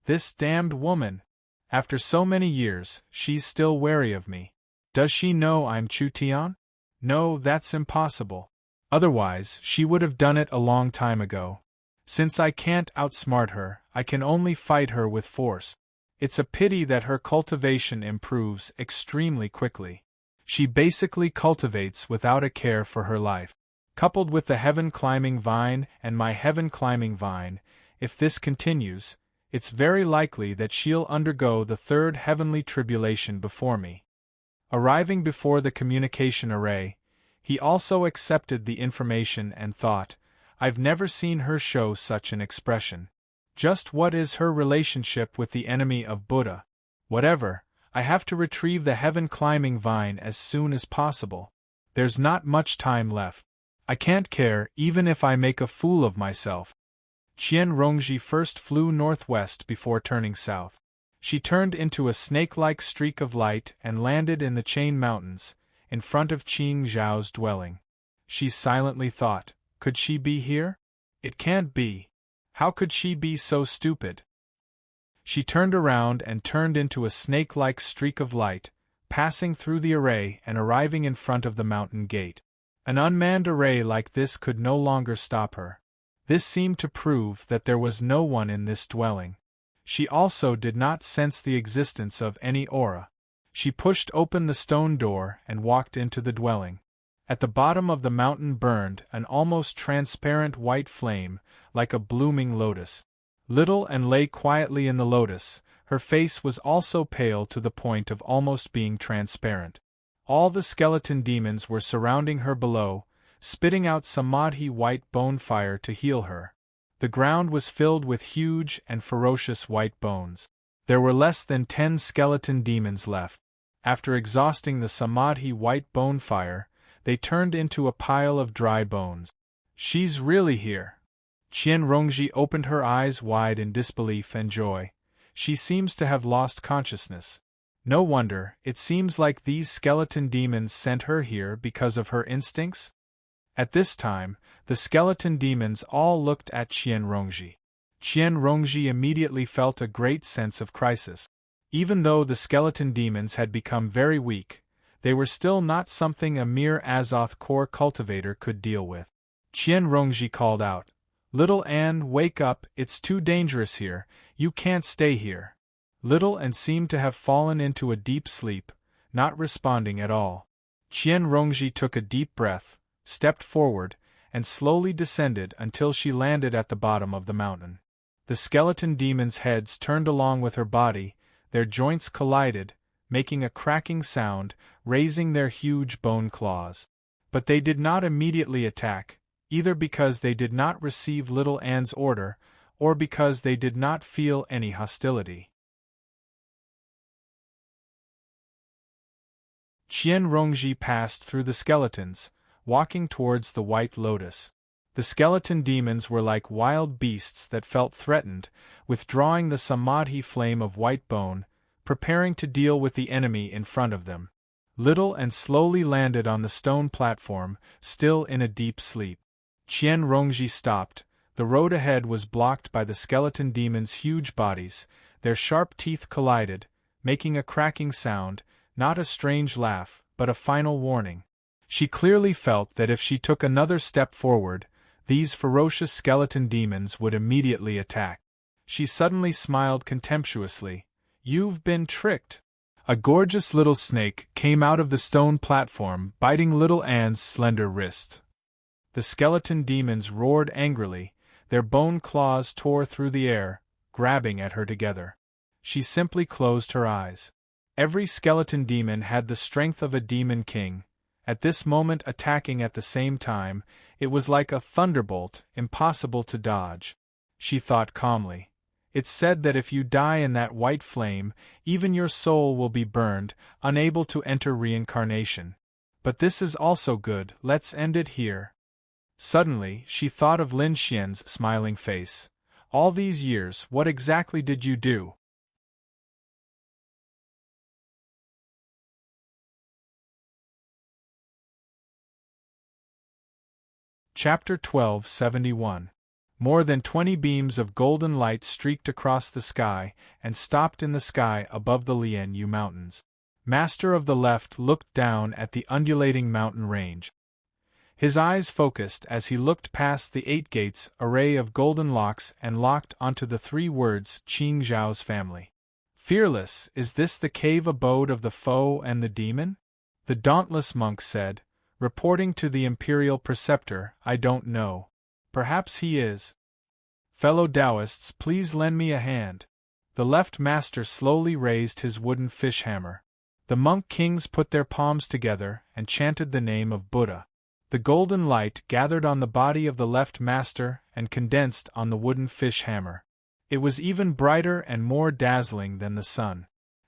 A: "This damned woman! After so many years, she's still wary of me. Does she know I'm Chu Tian? No, that's impossible. Otherwise, she would have done it a long time ago. Since I can't outsmart her, I can only fight her with force. It's a pity that her cultivation improves extremely quickly. She basically cultivates without a care for her life. Coupled with the heaven-climbing vine and my heaven-climbing vine, if this continues, it's very likely that she'll undergo the third heavenly tribulation before me." Arriving before the communication array, he also accepted the information and thought, "I've never seen her show such an expression. Just what is her relationship with the enemy of Buddha? Whatever, I have to retrieve the heaven-climbing vine as soon as possible. There's not much time left. I can't care even if I make a fool of myself." Qian Rongji first flew northwest before turning south. She turned into a snake-like streak of light and landed in the Chain Mountains, in front of Qing Zhao's dwelling. She silently thought, could she be here? It can't be. How could she be so stupid? She turned around and turned into a snake-like streak of light, passing through the array and arriving in front of the mountain gate. An unmanned array like this could no longer stop her. This seemed to prove that there was no one in this dwelling. She also did not sense the existence of any aura. She pushed open the stone door and walked into the dwelling. At the bottom of the mountain burned an almost transparent white flame, like a blooming lotus. Little and lay quietly in the lotus, her face was also pale to the point of almost being transparent. All the skeleton demons were surrounding her below, spitting out samadhi white bone fire to heal her. The ground was filled with huge and ferocious white bones. There were less than 10 skeleton demons left. After exhausting the samadhi white bone fire, they turned into a pile of dry bones. "She's really here." Qian Rongji opened her eyes wide in disbelief and joy. "She seems to have lost consciousness." No wonder, it seems like these skeleton demons sent her here because of her instincts? At this time, the skeleton demons all looked at Qian Rongji. Qian Rongji immediately felt a great sense of crisis. Even though the skeleton demons had become very weak, they were still not something a mere Azoth core cultivator could deal with. Qian Rongji called out, "Little Anne, wake up, it's too dangerous here, you can't stay here." Little Anne seemed to have fallen into a deep sleep, not responding at all. Qian Rongji took a deep breath, stepped forward, and slowly descended until she landed at the bottom of the mountain. The skeleton demons' heads turned along with her body, their joints collided, making a cracking sound, raising their huge bone claws. But they did not immediately attack, either because they did not receive Little Anne's order, or because they did not feel any hostility. Qian Rongji passed through the skeletons, walking towards the White Lotus. The skeleton demons were like wild beasts that felt threatened, withdrawing the samadhi flame of white bone, preparing to deal with the enemy in front of them. Little and slowly landed on the stone platform, still in a deep sleep. Qian Rongji stopped. The road ahead was blocked by the skeleton demons' huge bodies, their sharp teeth collided, making a cracking sound, not a strange laugh, but a final warning. She clearly felt that if she took another step forward, these ferocious skeleton demons would immediately attack. She suddenly smiled contemptuously. "You've been tricked." A gorgeous little snake came out of the stone platform, biting Little Anne's slender wrist. The skeleton demons roared angrily, their bone claws tore through the air, grabbing at her together. She simply closed her eyes. Every skeleton demon had the strength of a demon king. At this moment attacking at the same time, it was like a thunderbolt, impossible to dodge. She thought calmly. It's said that if you die in that white flame, even your soul will be burned, unable to enter reincarnation. But this is also good, let's end it here. Suddenly, she thought of Lin Xian's smiling face. All these years, what exactly did you do? Chapter 1271. More than 20 beams of golden light streaked across the sky and stopped in the sky above the Lianyu Mountains. Master of the Left looked down at the undulating mountain range. His eyes focused as he looked past the 8 gates array of golden locks and locked onto the 3 words Qing Zhao's family. Fearless, is this the cave abode of the foe and the demon? The dauntless monk said, reporting to the imperial preceptor, I don't know. Perhaps he is. Fellow Taoists, please lend me a hand. The left master slowly raised his wooden fish hammer. The monk kings put their palms together and chanted the name of Buddha. The golden light gathered on the body of the left master and condensed on the wooden fish hammer. It was even brighter and more dazzling than the sun.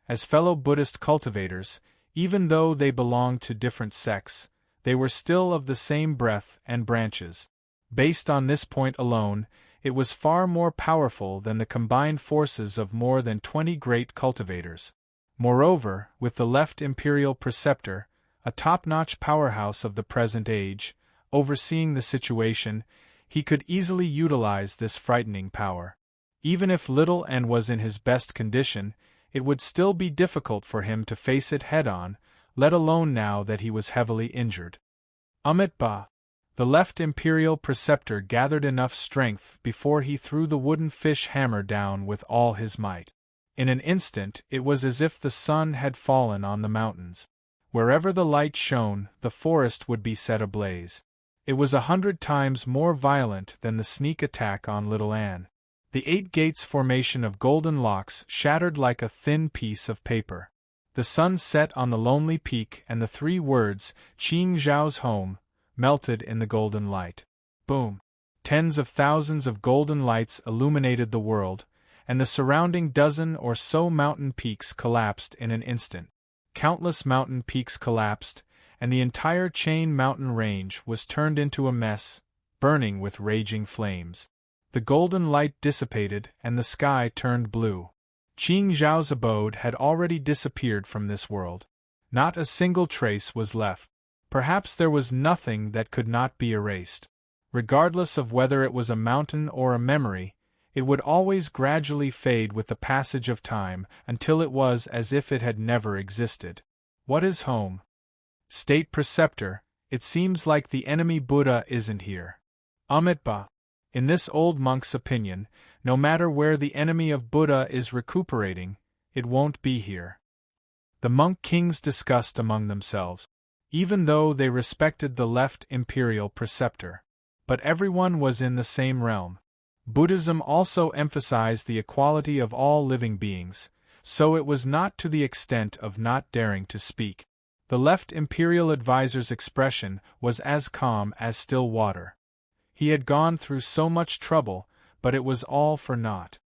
A: As fellow Buddhist cultivators, even though they belonged to different sects, they were still of the same breath and branches. Based on this point alone, it was far more powerful than the combined forces of more than 20 great cultivators. Moreover, with the left imperial preceptor, a top-notch powerhouse of the present age, overseeing the situation, he could easily utilize this frightening power. Even if Little Anne was in his best condition, it would still be difficult for him to face it head-on, let alone now that he was heavily injured. Ba! The left imperial preceptor gathered enough strength before he threw the wooden fish hammer down with all his might. In an instant it was as if the sun had fallen on the mountains. Wherever the light shone, the forest would be set ablaze. It was 100 times more violent than the sneak attack on Little Anne. The 8 gates formation of golden locks shattered like a thin piece of paper. The sun set on the lonely peak and the 3 words, Qing Zhao's home, melted in the golden light. Boom! Tens of thousands of golden lights illuminated the world, and the surrounding dozen or so mountain peaks collapsed in an instant. Countless mountain peaks collapsed, and the entire chain mountain range was turned into a mess, burning with raging flames. The golden light dissipated and the sky turned blue. Qing Zhao's abode had already disappeared from this world. Not a single trace was left. Perhaps there was nothing that could not be erased. Regardless of whether it was a mountain or a memory, it would always gradually fade with the passage of time until it was as if it had never existed. What is home? State Preceptor, it seems like the enemy Buddha isn't here. Amitabha. In this old monk's opinion, no matter where the enemy of Buddha is recuperating, it won't be here. The monk kings discussed among themselves, even though they respected the left imperial preceptor. But everyone was in the same realm. Buddhism also emphasized the equality of all living beings, so it was not to the extent of not daring to speak. The left imperial advisor's expression was as calm as still water. He had gone through so much trouble, but it was all for naught.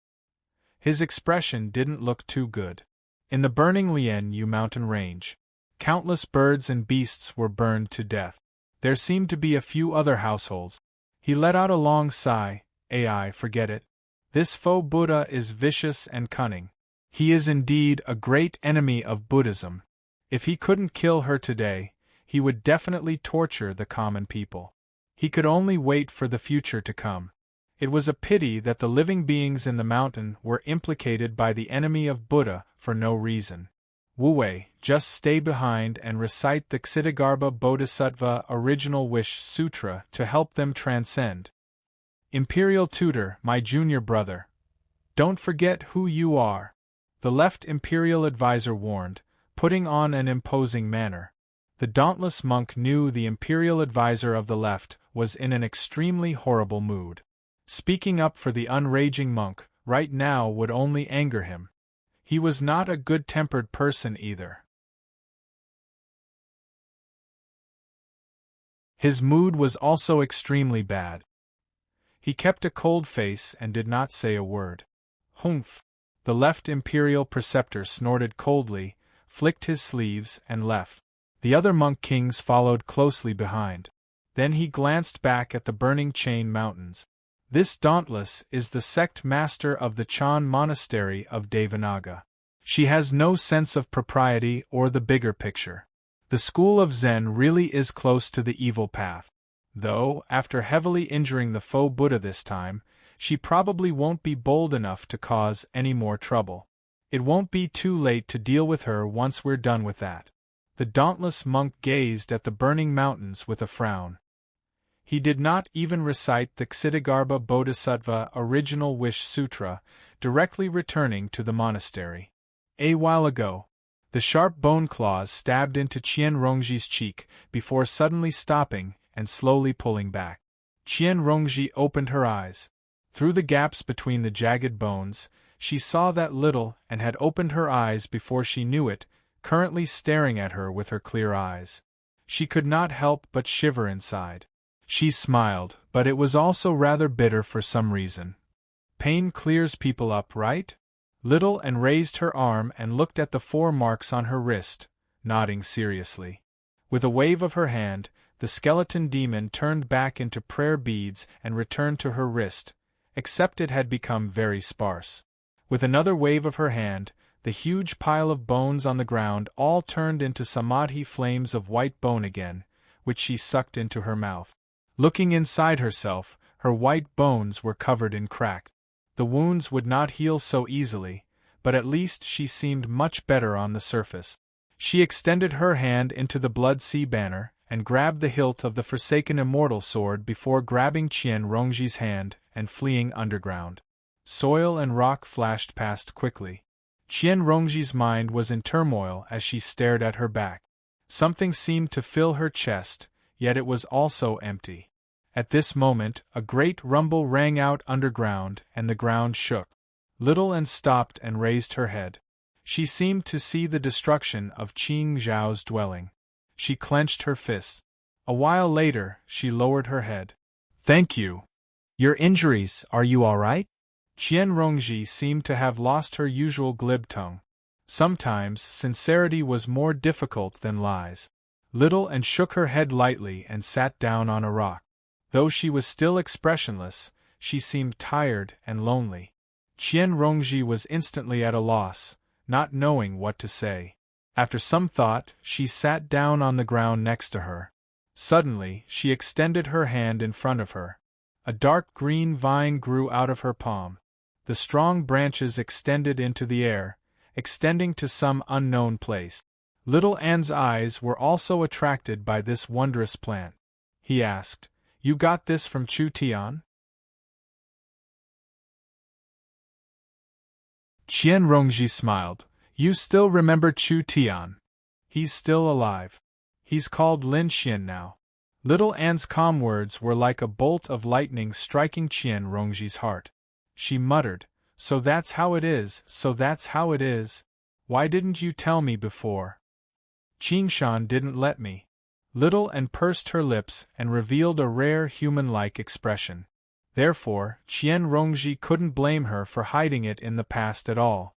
A: His expression didn't look too good. In the burning Lian Yu mountain range, countless birds and beasts were burned to death. There seemed to be a few other households. He let out a long sigh. Ai, forget it. This faux Buddha is vicious and cunning. He is indeed a great enemy of Buddhism. If he couldn't kill her today, he would definitely torture the common people. He could only wait for the future to come. It was a pity that the living beings in the mountain were implicated by the enemy of Buddha for no reason. Wu Wei, just stay behind and recite the Ksitigarbha Bodhisattva Original Wish Sutra to help them transcend. Imperial Tutor, my junior brother. Don't forget who you are. The left imperial advisor warned, putting on an imposing manner. The dauntless monk knew the imperial advisor of the left was in an extremely horrible mood. Speaking up for the unraging monk right now would only anger him. He was not a good-tempered person either. His mood was also extremely bad. He kept a cold face and did not say a word. Humph! The left imperial preceptor snorted coldly, flicked his sleeves, and left. The other monk kings followed closely behind. Then he glanced back at the burning Chain Mountains. This Dauntless is the sect master of the Chan Monastery of Devanaga. She has no sense of propriety or the bigger picture. The school of Zen really is close to the evil path. Though, after heavily injuring the faux Buddha this time, she probably won't be bold enough to cause any more trouble. It won't be too late to deal with her once we're done with that. The dauntless monk gazed at the burning mountains with a frown. He did not even recite the Ksitigarbha Bodhisattva Original Wish Sutra, directly returning to the monastery. A while ago, the sharp bone claws stabbed into Qian Rongji's cheek before suddenly stopping and slowly pulling back. Qian Rongji opened her eyes. Through the gaps between the jagged bones, she saw that little and had opened her eyes before she knew it, currently staring at her with her clear eyes. She could not help but shiver inside. She smiled, but it was also rather bitter for some reason. Pain clears people up, right? Little and raised her arm and looked at the 4 marks on her wrist, nodding seriously. With a wave of her hand, the skeleton demon turned back into prayer beads and returned to her wrist, except it had become very sparse. With another wave of her hand, the huge pile of bones on the ground all turned into samadhi flames of white bone again, which she sucked into her mouth. Looking inside herself, her white bones were covered in cracks. The wounds would not heal so easily, but at least she seemed much better on the surface. She extended her hand into the Blood Sea banner and grabbed the hilt of the Forsaken Immortal sword before grabbing Qian Rongji's hand and fleeing underground. Soil and rock flashed past quickly. Qian Rongji's mind was in turmoil as she stared at her back. Something seemed to fill her chest, yet it was also empty. At this moment, a great rumble rang out underground and the ground shook. Little and stopped and raised her head. She seemed to see the destruction of Qing Zhao's dwelling. She clenched her fists. A while later, she lowered her head. "Thank you. Your injuries, are you all right?" Qian Rongji seemed to have lost her usual glib tongue. Sometimes sincerity was more difficult than lies. Little and shook her head lightly and sat down on a rock. Though she was still expressionless, she seemed tired and lonely. Qian Rongji was instantly at a loss, not knowing what to say. After some thought, she sat down on the ground next to her. Suddenly, she extended her hand in front of her. A dark green vine grew out of her palm. The strong branches extended into the air, extending to some unknown place. Little An's eyes were also attracted by this wondrous plant. He asked, "You got this from Chu Tian?" Qian Rongji smiled. "You still remember Chu Tian? He's still alive. He's called Lin Xian now." Little An's calm words were like a bolt of lightning striking Qian Rongji's heart. She muttered, "So that's how it is, so that's how it is. Why didn't you tell me before?" Qingshan didn't let me. Little An pursed her lips and revealed a rare human-like expression. Therefore, Qian Rongji couldn't blame her for hiding it in the past at all.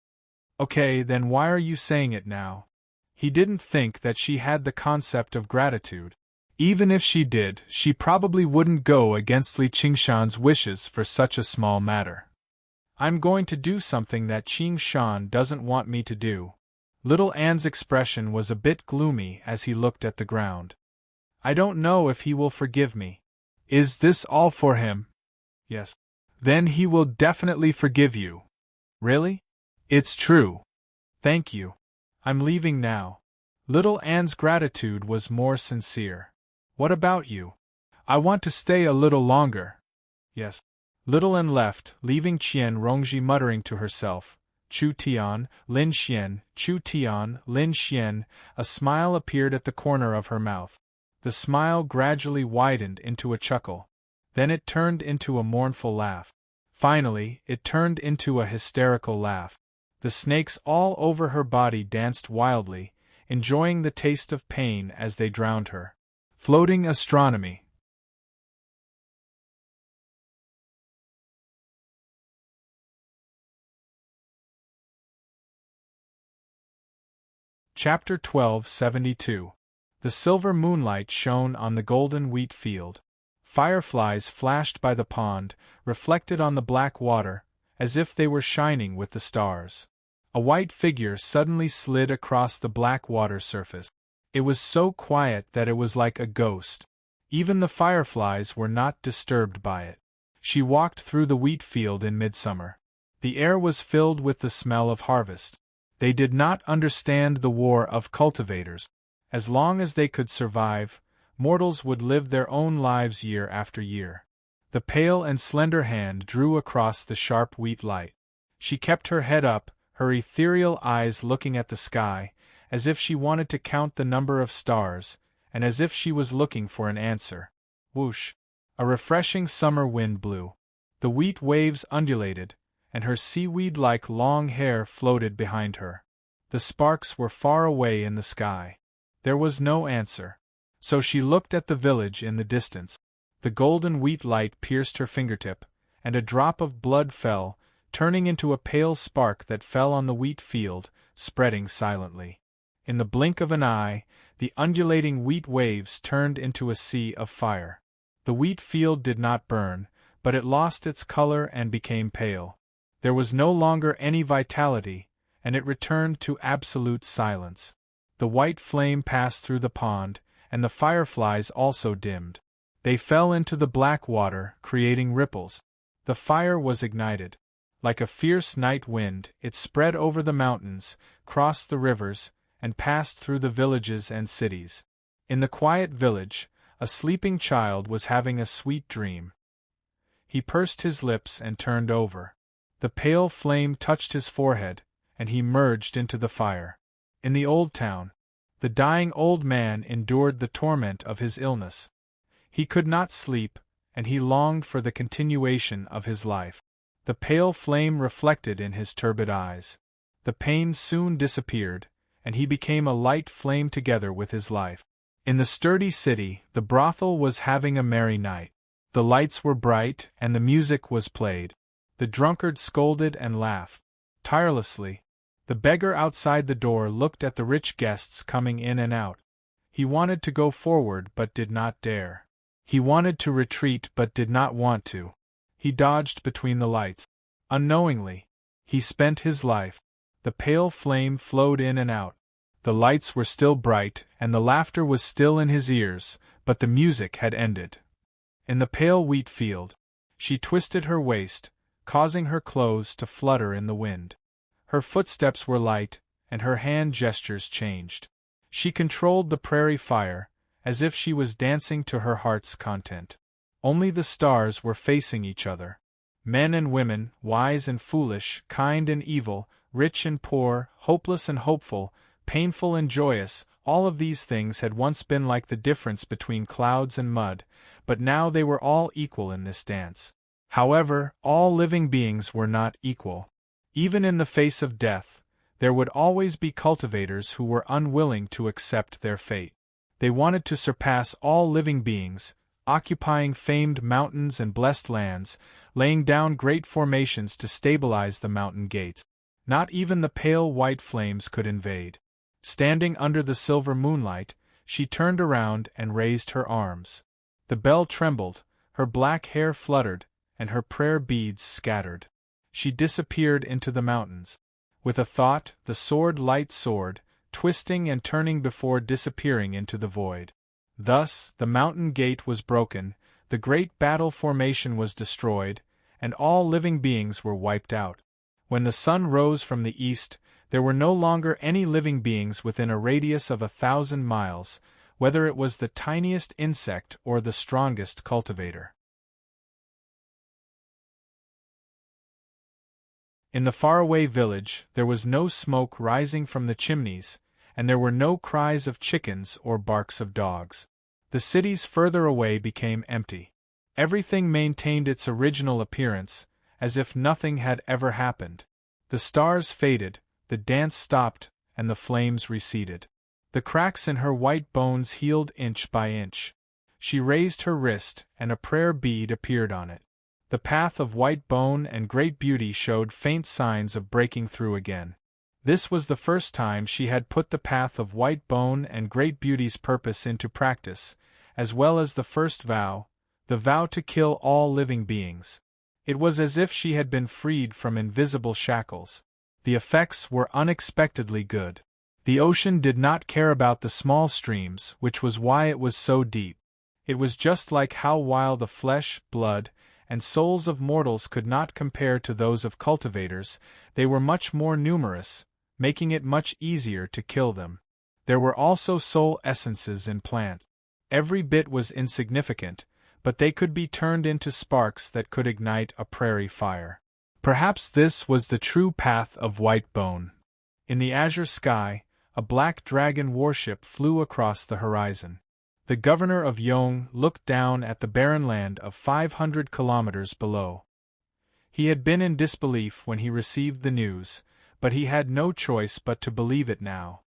A: "Okay, then why are you saying it now?" He didn't think that she had the concept of gratitude. Even if she did, she probably wouldn't go against Li Qingshan's wishes for such a small matter. "I'm going to do something that Qingshan doesn't want me to do." Little An's expression was a bit gloomy as he looked at the ground. "I don't know if he will forgive me." "Is this all for him?" "Yes." "Then he will definitely forgive you." "Really?" "It's true." "Thank you. I'm leaving now." Little An's gratitude was more sincere. "What about you?" "I want to stay a little longer." "Yes." Little An left, leaving Qian Rongji muttering to herself, "Chu Tian, Lin Xian, Chu Tian, Lin Xian." A smile appeared at the corner of her mouth. The smile gradually widened into a chuckle. Then it turned into a mournful laugh. Finally, it turned into a hysterical laugh. The snakes all over her body danced wildly, enjoying the taste of pain as they drowned her. Floating astronomy. Chapter 1272. The silver moonlight shone on the golden wheat field. Fireflies flashed by the pond, reflected on the black water, as if they were shining with the stars. A white figure suddenly slid across the black water surface. It was so quiet that it was like a ghost. Even the fireflies were not disturbed by it. She walked through the wheat field in midsummer. The air was filled with the smell of harvest. They did not understand the war of cultivators. As long as they could survive, mortals would live their own lives year after year. The pale and slender hand drew across the sharp wheat light. She kept her head up, her ethereal eyes looking at the sky, as if she wanted to count the number of stars, and as if she was looking for an answer. Whoosh! A refreshing summer wind blew. The wheat waves undulated, and her seaweed-like long hair floated behind her. The sparks were far away in the sky. There was no answer. So she looked at the village in the distance. The golden wheat light pierced her fingertip, and a drop of blood fell, turning into a pale spark that fell on the wheat field, spreading silently. In the blink of an eye, the undulating wheat waves turned into a sea of fire. The wheat field did not burn, but it lost its color and became pale. There was no longer any vitality, and it returned to absolute silence. The white flame passed through the pond, and the fireflies also dimmed. They fell into the black water, creating ripples. The fire was ignited. Like a fierce night wind, it spread over the mountains, crossed the rivers, and passed through the villages and cities. In the quiet village, a sleeping child was having a sweet dream. He pursed his lips and turned over. The pale flame touched his forehead, and he merged into the fire. In the old town, the dying old man endured the torment of his illness. He could not sleep, and he longed for the continuation of his life. The pale flame reflected in his turbid eyes. The pain soon disappeared, and he became a light flame together with his life. In the sturdy city, the brothel was having a merry night. The lights were bright, and the music was played. The drunkard scolded and laughed tirelessly. The beggar outside the door looked at the rich guests coming in and out. He wanted to go forward but did not dare. He wanted to retreat but did not want to. He dodged between the lights. Unknowingly, He spent his life. The pale flame flowed in and out. The lights were still bright, and the laughter was still in his ears, but the music had ended. In the pale wheat field, she twisted her waist, causing her clothes to flutter in the wind. Her footsteps were light, and her hand gestures changed. She controlled the prairie fire, as if she was dancing to her heart's content. Only the stars were facing each other. Men and women, wise and foolish, kind and evil, rich and poor, hopeless and hopeful, painful and joyous, all of these things had once been like the difference between clouds and mud, but now they were all equal in this dance. However, all living beings were not equal. Even in the face of death, there would always be cultivators who were unwilling to accept their fate. They wanted to surpass all living beings, occupying famed mountains and blessed lands, laying down great formations to stabilize the mountain gates. Not even the pale white flames could invade. Standing under the silver moonlight, she turned around and raised her arms. The bell trembled, her black hair fluttered, and her prayer beads scattered. She disappeared into the mountains. With a thought, the sword-light soared, twisting and turning before disappearing into the void. Thus, the mountain gate was broken, the great battle formation was destroyed, and all living beings were wiped out. When the sun rose from the east, there were no longer any living beings within a radius of 1,000 miles, whether it was the tiniest insect or the strongest cultivator. In the faraway village, there was no smoke rising from the chimneys, and there were no cries of chickens or barks of dogs. The cities further away became empty. Everything maintained its original appearance, as if nothing had ever happened. The stars faded, the dance stopped, and the flames receded. The cracks in her white bones healed inch by inch. She raised her wrist, and a prayer bead appeared on it. The path of white bone and great beauty showed faint signs of breaking through again. This was the first time she had put the path of white bone and great beauty's purpose into practice, as well as the first vow, the vow to kill all living beings. It was as if she had been freed from invisible shackles. The effects were unexpectedly good. The ocean did not care about the small streams, which was why it was so deep. It was just like how while the flesh, blood, and souls of mortals could not compare to those of cultivators, they were much more numerous, making it much easier to kill them. There were also soul essences in plants. Every bit was insignificant, but they could be turned into sparks that could ignite a prairie fire. Perhaps this was the true path of white bone. In the azure sky, a black dragon warship flew across the horizon. The governor of Yong looked down at the barren land of 500 kilometers below. He had been in disbelief when he received the news, but he had no choice but to believe it now.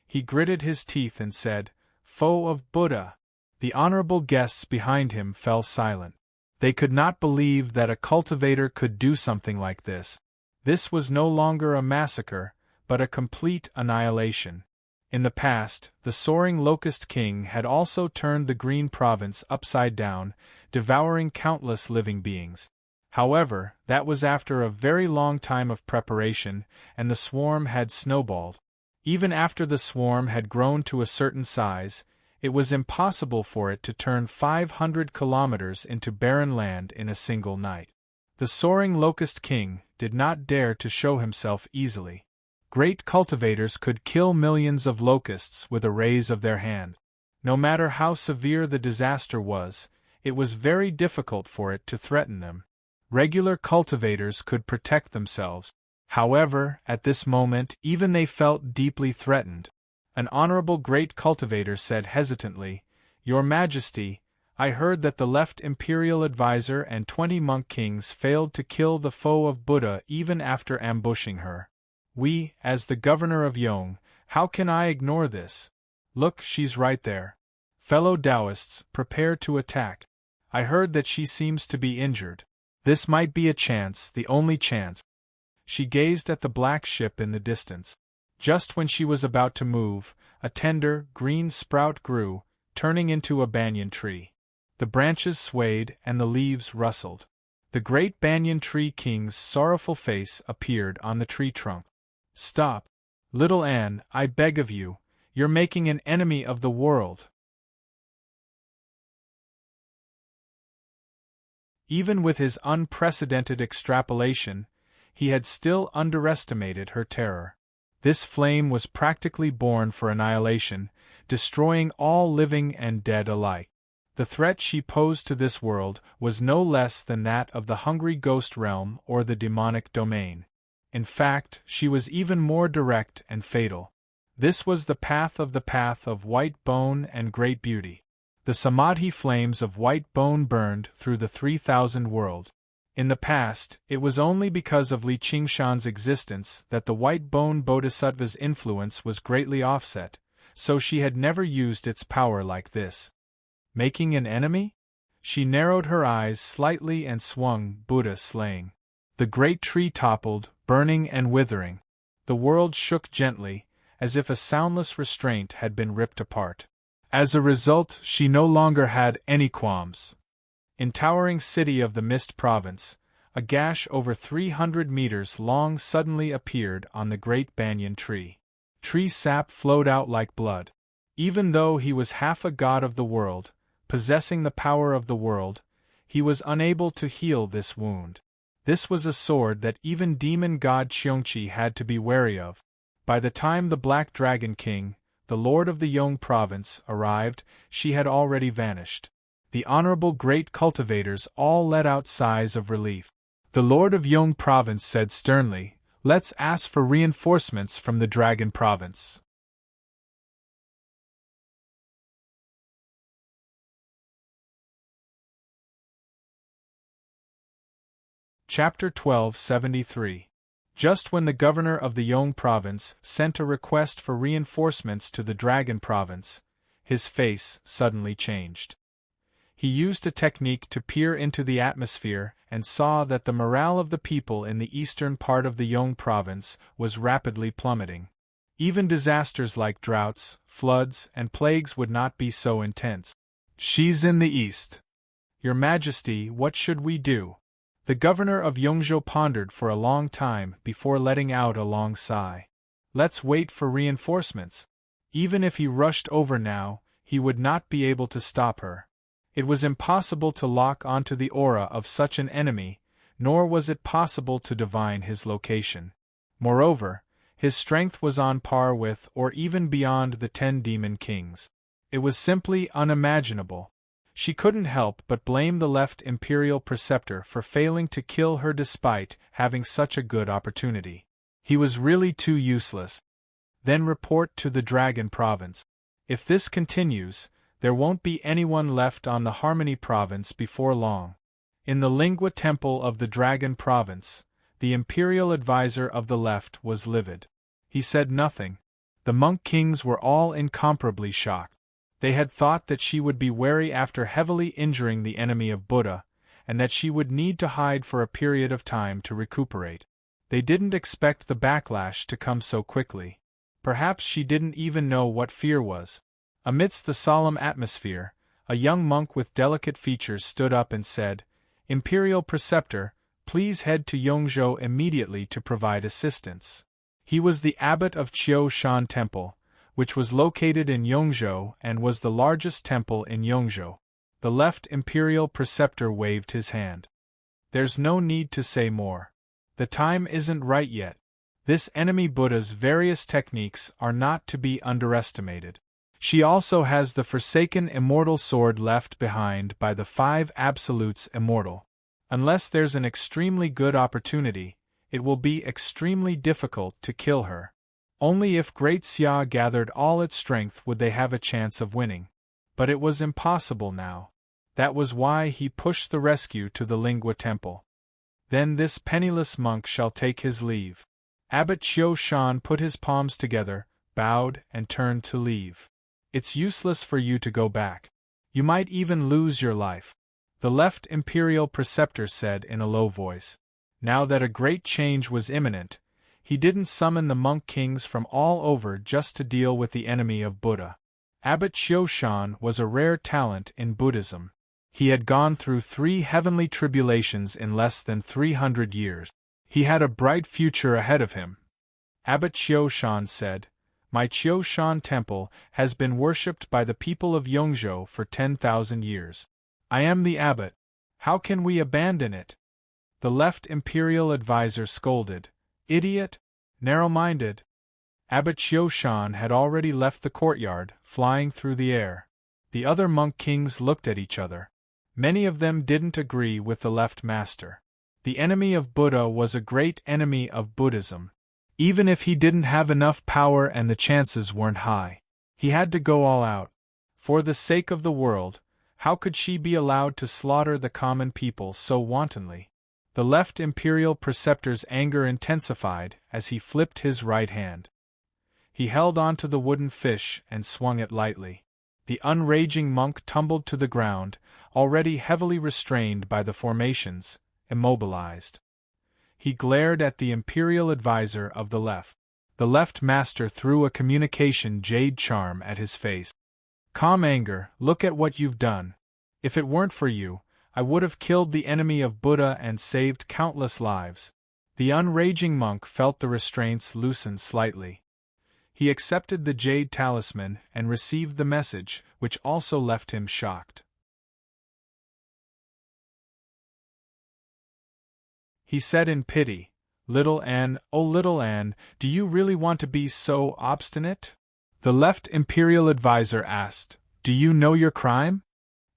A: He gritted his teeth and said, "Foe of Buddha!" The honorable guests behind him fell silent. They could not believe that a cultivator could do something like this. This was no longer a massacre, but a complete annihilation. In the past, the soaring locust king had also turned the green province upside down, devouring countless living beings. However, that was after a very long time of preparation, and the swarm had snowballed. Even after the swarm had grown to a certain size, it was impossible for it to turn 500 kilometers into barren land in a single night. The soaring locust king did not dare to show himself easily. Great cultivators could kill millions of locusts with a raise of their hand. No matter how severe the disaster was, it was very difficult for it to threaten them. Regular cultivators could protect themselves. However, at this moment even they felt deeply threatened. An honorable great cultivator said hesitantly, "Your Majesty, I heard that the left imperial advisor and 20 monk kings failed to kill the foe of Buddha even after ambushing her. We, as the governor of Yong, how can I ignore this? Look, she's right there. Fellow Taoists, prepare to attack. I heard that she seems to be injured. This might be a chance, the only chance." She gazed at the black ship in the distance. Just when she was about to move, a tender, green sprout grew, turning into a banyan tree. The branches swayed and the leaves rustled. The great banyan tree king's sorrowful face appeared on the tree trunk. "Stop, little Anne, I beg of you, you're making an enemy of the world." Even with his unprecedented extrapolation, he had still underestimated her terror. This flame was practically born for annihilation, destroying all living and dead alike. The threat she posed to this world was no less than that of the hungry ghost realm or the demonic domain. In fact, she was even more direct and fatal. This was the path of white bone and great beauty. The Samadhi flames of white bone burned through the 3,000 world. In the past, it was only because of Li Qingshan's existence that the white bone bodhisattva's influence was greatly offset, so she had never used its power like this. Making an enemy? She narrowed her eyes slightly and swung Buddha slaying. The great tree toppled, burning and withering. The world shook gently, as if a soundless restraint had been ripped apart. As a result, she no longer had any qualms. In towering city of the Mist Province, a gash over 300 meters long suddenly appeared on the great banyan tree. Tree sap flowed out like blood. Even though he was half a god of the world, possessing the power of the world, he was unable to heal this wound. This was a sword that even demon god Qiongqi had to be wary of. By the time the Black Dragon King, the Lord of the Yong Province, arrived, she had already vanished. The honorable great cultivators all let out sighs of relief. The Lord of Yong Province said sternly, "Let's ask for reinforcements from the Dragon Province." Chapter 1273. Just when the governor of the Yong Province sent a request for reinforcements to the Dragon Province, his face suddenly changed. He used a technique to peer into the atmosphere and saw that the morale of the people in the eastern part of the Yong Province was rapidly plummeting. Even disasters like droughts, floods, and plagues would not be so intense. "She's in the east. Your Majesty, what should we do?" The governor of Yongzhou pondered for a long time before letting out a long sigh. "Let's wait for reinforcements." Even if he rushed over now, he would not be able to stop her. It was impossible to lock onto the aura of such an enemy, nor was it possible to divine his location. Moreover, his strength was on par with or even beyond the 10 demon kings. It was simply unimaginable. She couldn't help but blame the left imperial preceptor for failing to kill her despite having such a good opportunity. He was really too useless. Then report to the Dragon Province. If this continues, there won't be anyone left on the Harmony Province before long. In the Lingua Temple of the Dragon Province, the imperial advisor of the left was livid. He said nothing. The monk kings were all incomparably shocked. They had thought that she would be wary after heavily injuring the enemy of Buddha, and that she would need to hide for a period of time to recuperate. They didn't expect the backlash to come so quickly. Perhaps she didn't even know what fear was. Amidst the solemn atmosphere, a young monk with delicate features stood up and said, "Imperial Preceptor, please head to Yongzhou immediately to provide assistance." He was the abbot of Qiu Shan Temple, which was located in Yongzhou and was the largest temple in Yongzhou. The left imperial preceptor waved his hand. "There's no need to say more. The time isn't right yet. This enemy Buddha's various techniques are not to be underestimated. She also has the forsaken immortal sword left behind by the 5 absolutes immortal. Unless there's an extremely good opportunity, it will be extremely difficult to kill her. Only if Great Xia gathered all its strength would they have a chance of winning. But it was impossible now. That was why he pushed the rescue to the Lingua Temple. Then this penniless monk shall take his leave. Abbot Qiu Shan put his palms together, bowed, and turned to leave. "It's useless for you to go back. You might even lose your life," the left imperial preceptor said in a low voice. Now that a great change was imminent, he didn't summon the monk kings from all over just to deal with the enemy of Buddha. Abbot Qiu Shan was a rare talent in Buddhism. He had gone through 3 heavenly tribulations in less than 300 years. He had a bright future ahead of him. Abbot Qiu Shan said, "My Qiu Shan temple has been worshipped by the people of Yongzhou for 10,000 years. I am the abbot. How can we abandon it?" The left imperial advisor scolded, "Idiot! Narrow-minded!" Abbot Qiu Shan had already left the courtyard, flying through the air. The other monk kings looked at each other. Many of them didn't agree with the left master. The enemy of Buddha was a great enemy of Buddhism. Even if he didn't have enough power and the chances weren't high, he had to go all out. For the sake of the world, how could she be allowed to slaughter the common people so wantonly? The left imperial preceptor's anger intensified as he flipped his right hand. He held onto the wooden fish and swung it lightly. The unraging monk tumbled to the ground, already heavily restrained by the formations, immobilized. He glared at the imperial advisor of the left. The left master threw a communication jade charm at his face. "Calm anger, look at what you've done. If it weren't for you, I would have killed the enemy of Buddha and saved countless lives." The unraging monk felt the restraints loosen slightly. He accepted the jade talisman and received the message, which also left him shocked. He said in pity, "Little Anne, oh little Anne, do you really want to be so obstinate?" The left imperial advisor asked, "Do you know your crime?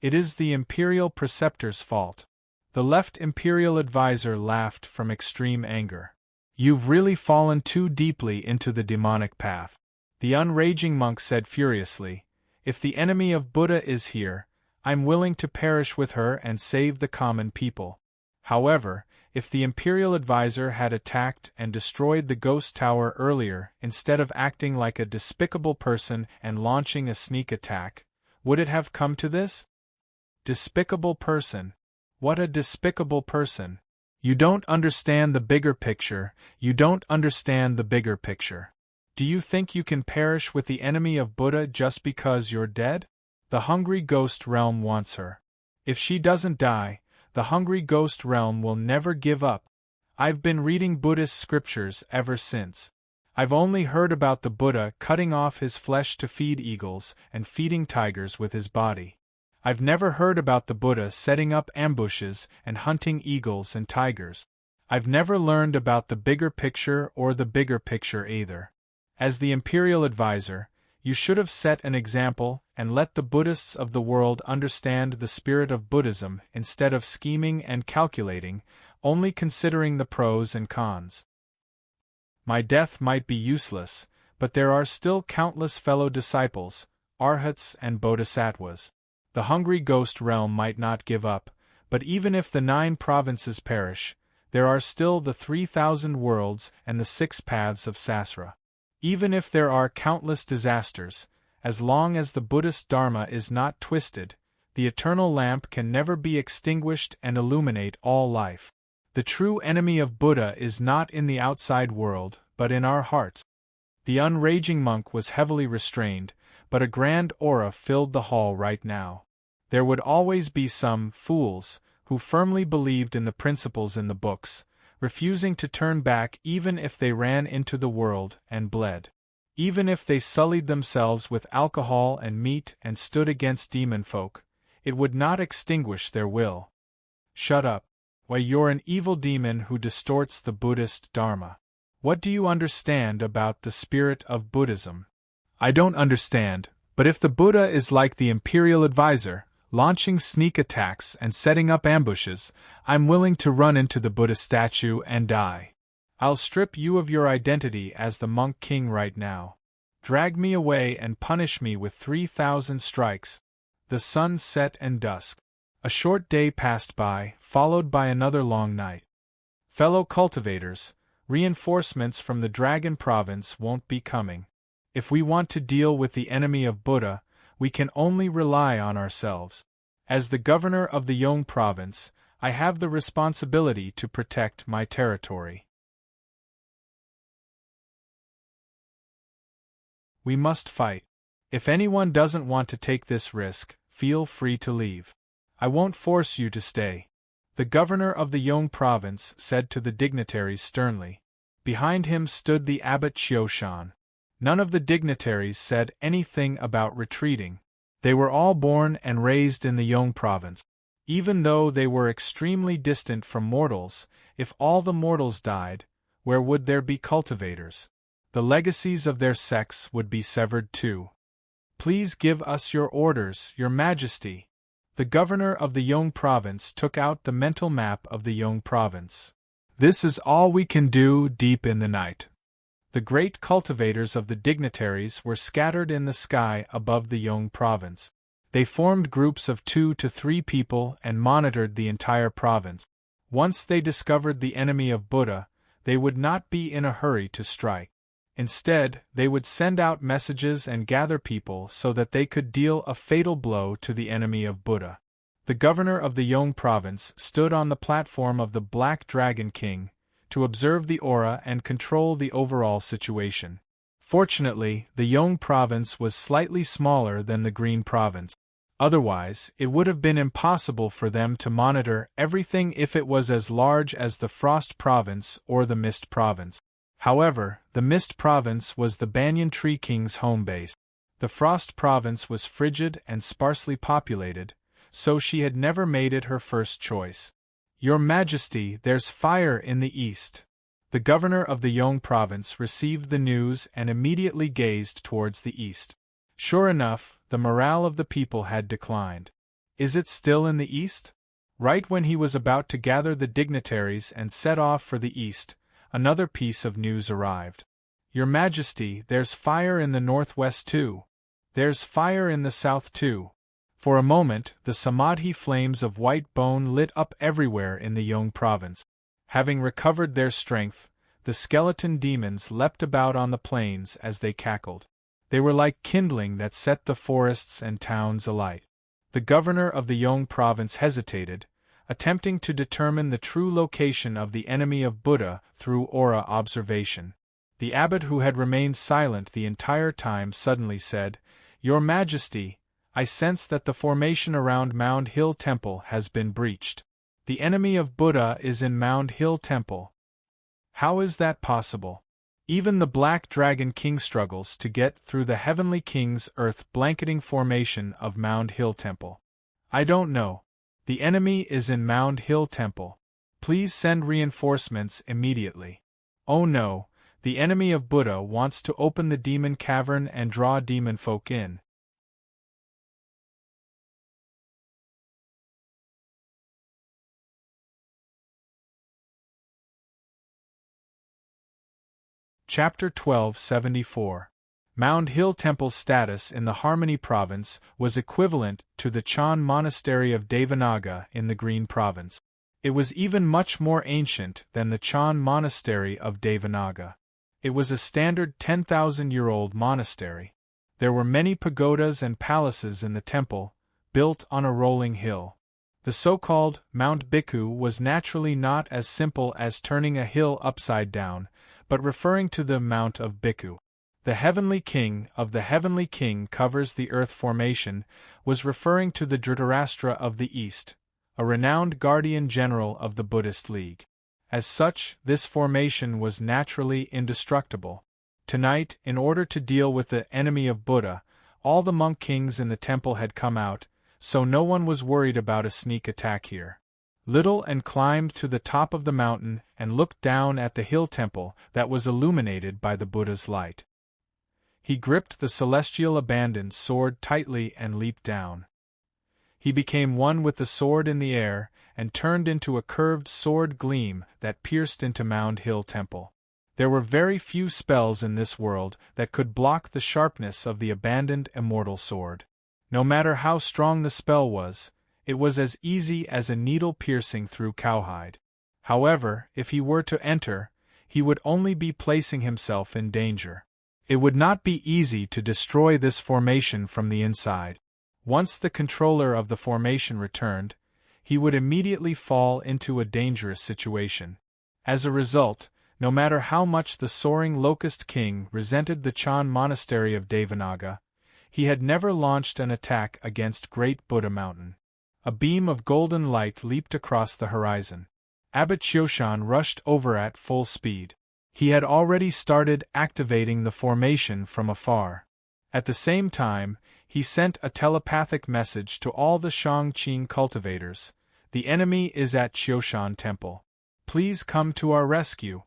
A: It is the imperial preceptor's fault." The left imperial advisor laughed from extreme anger. "You've really fallen too deeply into the demonic path." The unraging monk said furiously, "If the enemy of Buddha is here, I'm willing to perish with her and save the common people." However, if the imperial advisor had attacked and destroyed the ghost tower earlier instead of acting like a despicable person and launching a sneak attack, would it have come to this? Despicable person. What a despicable person. You don't understand the bigger picture, you don't understand the bigger picture. Do you think you can perish with the enemy of Buddha just because you're dead? The hungry ghost realm wants her. If she doesn't die, the hungry ghost realm will never give up. I've been reading Buddhist scriptures ever since. I've only heard about the Buddha cutting off his flesh to feed eagles and feeding tigers with his body. I've never heard about the Buddha setting up ambushes and hunting eagles and tigers. I've never learned about the bigger picture or the bigger picture either. As the imperial advisor, you should have set an example and let the Buddhists of the world understand the spirit of Buddhism instead of scheming and calculating, only considering the pros and cons. My death might be useless, but there are still countless fellow disciples, arhats and bodhisattvas. The hungry ghost realm might not give up, but even if the 9 provinces perish, there are still the 3,000 worlds and the 6 paths of Sasra. Even if there are countless disasters, as long as the Buddhist Dharma is not twisted, the eternal lamp can never be extinguished and illuminate all life. The true enemy of Buddha is not in the outside world, but in our hearts. The unraging monk was heavily restrained, but a grand aura filled the hall right now. There would always be some fools who firmly believed in the principles in the books, refusing to turn back even if they ran into the world and bled. Even if they sullied themselves with alcohol and meat and stood against demon folk, it would not extinguish their will. Shut up. Why, you're an evil demon who distorts the Buddhist Dharma. What do you understand about the spirit of Buddhism? I don't understand, but if the Buddha is like the imperial advisor, launching sneak attacks and setting up ambushes, I'm willing to run into the Buddha statue and die. I'll strip you of your identity as the monk king right now. Drag me away and punish me with 3,000 strikes. The sun set and dusk. A short day passed by, followed by another long night. Fellow cultivators, reinforcements from the Dragon Province won't be coming. If we want to deal with the enemy of Buddha, we can only rely on ourselves. As the governor of the Yong Province, I have the responsibility to protect my territory. We must fight. If anyone doesn't want to take this risk, feel free to leave. I won't force you to stay. The governor of the Yong province said to the dignitaries sternly. Behind him stood the abbot Qiushan. None of the dignitaries said anything about retreating. They were all born and raised in the Yong province. Even though they were extremely distant from mortals, if all the mortals died, where would there be cultivators? The legacies of their sects would be severed too. Please give us your orders, Your Majesty. The governor of the Yong province took out the mental map of the Yong province. This is all we can do deep in the night. The great cultivators of the dignitaries were scattered in the sky above the Yong province. They formed groups of 2 to 3 people and monitored the entire province. Once they discovered the enemy of Buddha, they would not be in a hurry to strike. Instead, they would send out messages and gather people so that they could deal a fatal blow to the enemy of Buddha. The governor of the Yong province stood on the platform of the Black Dragon King to observe the aura and control the overall situation. Fortunately, the Yong province was slightly smaller than the Green province. Otherwise, it would have been impossible for them to monitor everything if it was as large as the Frost province or the Mist province. However, the Mist province was the Banyan Tree King's home base. The Frost province was frigid and sparsely populated, so she had never made it her first choice. Your Majesty, there's fire in the east. The governor of the Yong province received the news and immediately gazed towards the east. Sure enough, the morale of the people had declined. Is it still in the east? Right when he was about to gather the dignitaries and set off for the east, another piece of news arrived. Your Majesty, there's fire in the northwest too. There's fire in the south too. For a moment, the samadhi flames of white bone lit up everywhere in the Yong province. Having recovered their strength, the skeleton demons leapt about on the plains as they cackled. They were like kindling that set the forests and towns alight. The governor of the Yong province hesitated, attempting to determine the true location of the enemy of Buddha through aura observation. The abbot, who had remained silent the entire time, suddenly said, Your Majesty, I sense that the formation around Mound Hill Temple has been breached. The enemy of Buddha is in Mound Hill Temple. How is that possible? Even the Black Dragon King struggles to get through the Heavenly King's earth-blanketing formation of Mound Hill Temple. I don't know. The enemy is in Mound Hill Temple. Please send reinforcements immediately. Oh no, the enemy of Buddha wants to open the demon cavern and draw demon folk in. Chapter 1274. Mound Hill Temple's status in the Harmony Province was equivalent to the Chan Monastery of Devanaga in the Green Province. It was even much more ancient than the Chan Monastery of Devanaga. It was a standard 10,000-year-old monastery. There were many pagodas and palaces in the temple, built on a rolling hill. The so-called Mount Bhikkhu was naturally not as simple as turning a hill upside down, but referring to the Mount of Bhikkhu. The Heavenly King of the Heavenly King covers the earth formation was referring to the Dhritarashtra of the East, a renowned guardian general of the Buddhist League. As such, this formation was naturally indestructible. Tonight, in order to deal with the enemy of Buddha, all the monk kings in the temple had come out, so no one was worried about a sneak attack here. Little and climbed to the top of the mountain and looked down at the hill temple that was illuminated by the Buddha's light. He gripped the celestial abandoned sword tightly and leaped down. He became one with the sword in the air and turned into a curved sword gleam that pierced into Mound Hill Temple. There were very few spells in this world that could block the sharpness of the abandoned immortal sword. No matter how strong the spell was, it was as easy as a needle piercing through cowhide. However, if he were to enter, he would only be placing himself in danger. It would not be easy to destroy this formation from the inside. Once the controller of the formation returned, he would immediately fall into a dangerous situation. As a result, no matter how much the soaring Locust King resented the Chan Monastery of Devanaga, he had never launched an attack against Great Buddha Mountain. A beam of golden light leaped across the horizon. Abbot Qiushan rushed over at full speed. He had already started activating the formation from afar. At the same time, he sent a telepathic message to all the Shangqing cultivators. The enemy is at Qiushan Temple. Please come to our rescue.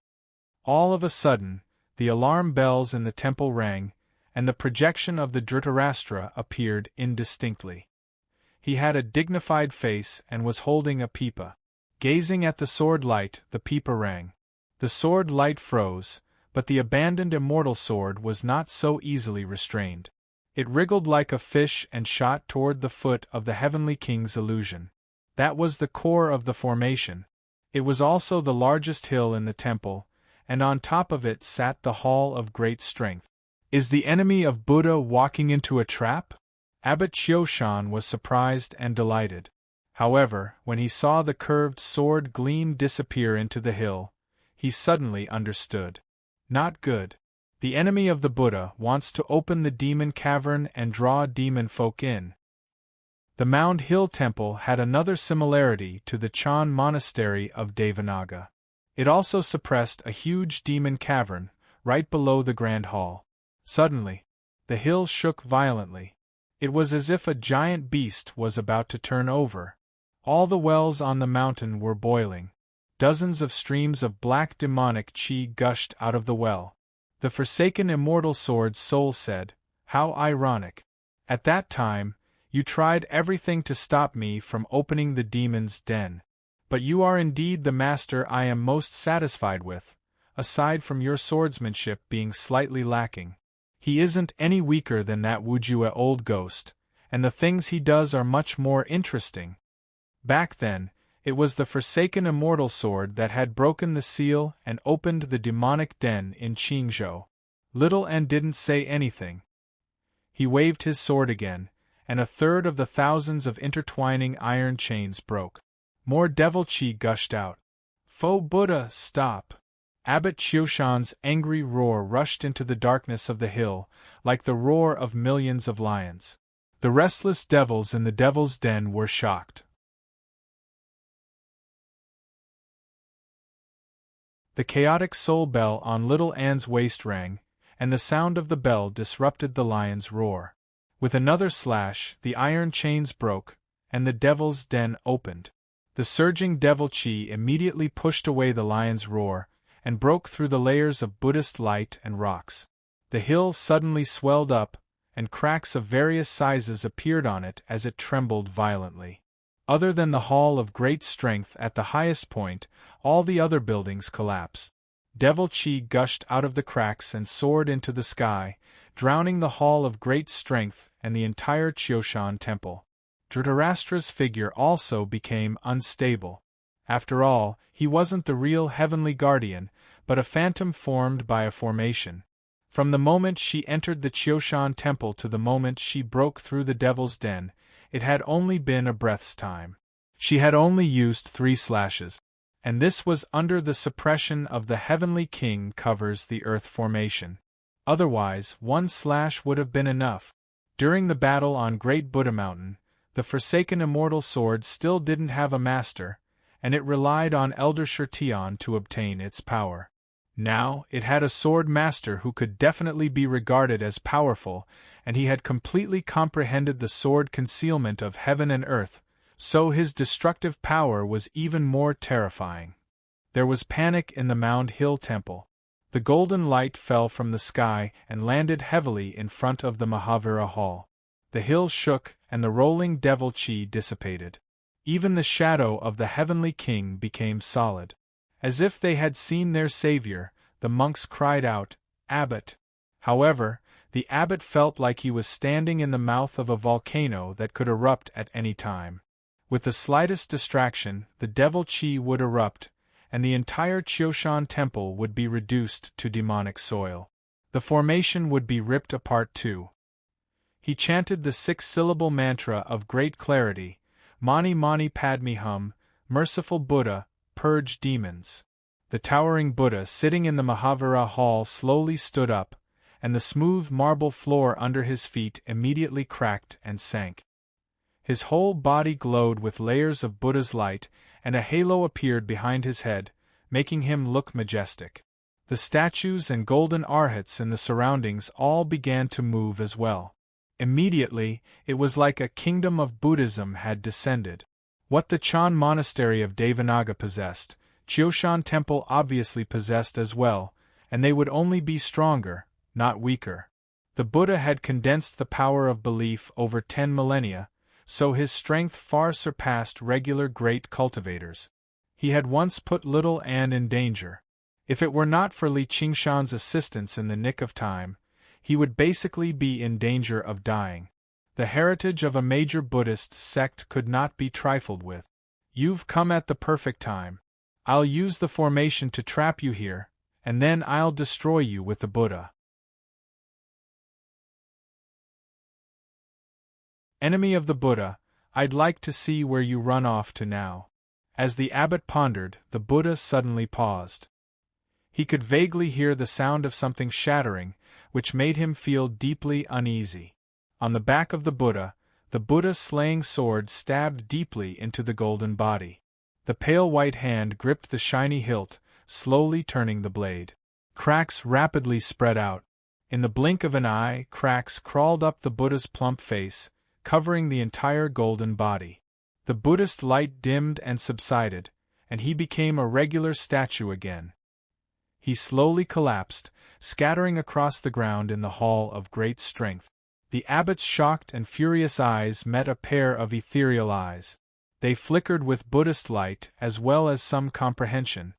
A: All of a sudden, the alarm bells in the temple rang, and the projection of the Dhritarashtra appeared indistinctly. He had a dignified face and was holding a pipa. Gazing at the sword light, the pipa rang. The sword light froze, but the abandoned immortal sword was not so easily restrained. It wriggled like a fish and shot toward the foot of the Heavenly King's illusion. That was the core of the formation. It was also the largest hill in the temple, and on top of it sat the Hall of Great Strength. Is the enemy of Buddha walking into a trap? Abbot Qiushan was surprised and delighted. However, when he saw the curved sword gleam disappear into the hill, he suddenly understood. Not good. The enemy of the Buddha wants to open the demon cavern and draw demon folk in. The Mound Hill Temple had another similarity to the Chan Monastery of Devanaga. It also suppressed a huge demon cavern, right below the Grand Hall. Suddenly, the hill shook violently. It was as if a giant beast was about to turn over. All the wells on the mountain were boiling. Dozens of streams of black demonic chi gushed out of the well. The forsaken immortal sword's soul said, "How ironic. At that time, you tried everything to stop me from opening the demon's den. But you are indeed the master I am most satisfied with, aside from your swordsmanship being slightly lacking. He isn't any weaker than that Wujue old ghost, and the things he does are much more interesting." Back then, it was the forsaken immortal sword that had broken the seal and opened the demonic den in Qingzhou. Little N didn't say anything. He waved his sword again, and a third of the thousands of intertwining iron chains broke. More devil chi gushed out. "Faux Buddha, stop!" Abbot Qiushan's angry roar rushed into the darkness of the hill, like the roar of millions of lions. The restless devils in the devil's den were shocked. The chaotic soul bell on little Anne's waist rang, and the sound of the bell disrupted the lion's roar. With another slash, the iron chains broke, and the devil's den opened. The surging devil chi immediately pushed away the lion's roar, and broke through the layers of Buddhist light and rocks. The hill suddenly swelled up, and cracks of various sizes appeared on it as it trembled violently. Other than the Hall of Great Strength at the highest point, all the other buildings collapsed. Devil chi gushed out of the cracks and soared into the sky, drowning the Hall of Great Strength and the entire Qiushan Temple. Dhritarashtra's figure also became unstable. After all, he wasn't the real heavenly guardian, but a phantom formed by a formation. From the moment she entered the Qiushan Temple to the moment she broke through the devil's den, it had only been a breath's time. She had only used 3 slashes, and this was under the suppression of the Heavenly King covers the earth formation. Otherwise, 1 slash would have been enough. During the battle on Great Buddha Mountain, the forsaken immortal sword still didn't have a master, and it relied on Elder Shirtion to obtain its power. Now, it had a sword master who could definitely be regarded as powerful, and he had completely comprehended the sword concealment of heaven and earth, so his destructive power was even more terrifying. There was panic in the Mound Hill Temple. The golden light fell from the sky and landed heavily in front of the Mahavira Hall. The hill shook, and the rolling devil chi dissipated. Even the shadow of the Heavenly King became solid. As if they had seen their savior, the monks cried out, "Abbot!" However, the abbot felt like he was standing in the mouth of a volcano that could erupt at any time. With the slightest distraction, the devil chi would erupt, and the entire Qiushan Temple would be reduced to demonic soil. The formation would be ripped apart too. He chanted the 6-syllable mantra of great clarity, Mani Mani Padme Hum, merciful Buddha, purge demons. The towering Buddha sitting in the Mahavira Hall slowly stood up, and the smooth marble floor under his feet immediately cracked and sank. His whole body glowed with layers of Buddha's light, and a halo appeared behind his head, making him look majestic. The statues and golden arhats in the surroundings all began to move as well. Immediately, it was like a kingdom of Buddhism had descended. What the Chan monastery of Devanaga possessed, Chioshan temple obviously possessed as well, and they would only be stronger, not weaker. The Buddha had condensed the power of belief over 10 millennia, so his strength far surpassed regular great cultivators. He had once put little An in danger. If it were not for Li Qingshan's assistance in the nick of time, he would basically be in danger of dying. The heritage of a major Buddhist sect could not be trifled with. You've come at the perfect time. I'll use the formation to trap you here, and then I'll destroy you with the Buddha. Enemy of the Buddha, I'd like to see where you run off to now. As the abbot pondered, the Buddha suddenly paused. He could vaguely hear the sound of something shattering, which made him feel deeply uneasy. On the back of the Buddha's slaying sword stabbed deeply into the golden body. The pale white hand gripped the shiny hilt, slowly turning the blade. Cracks rapidly spread out. In the blink of an eye, cracks crawled up the Buddha's plump face, covering the entire golden body. The Buddhist light dimmed and subsided, and he became a regular statue again. He slowly collapsed, scattering across the ground in the hall of great strength. The abbot's shocked and furious eyes met a pair of ethereal eyes. They flickered with Buddhist light as well as some comprehension.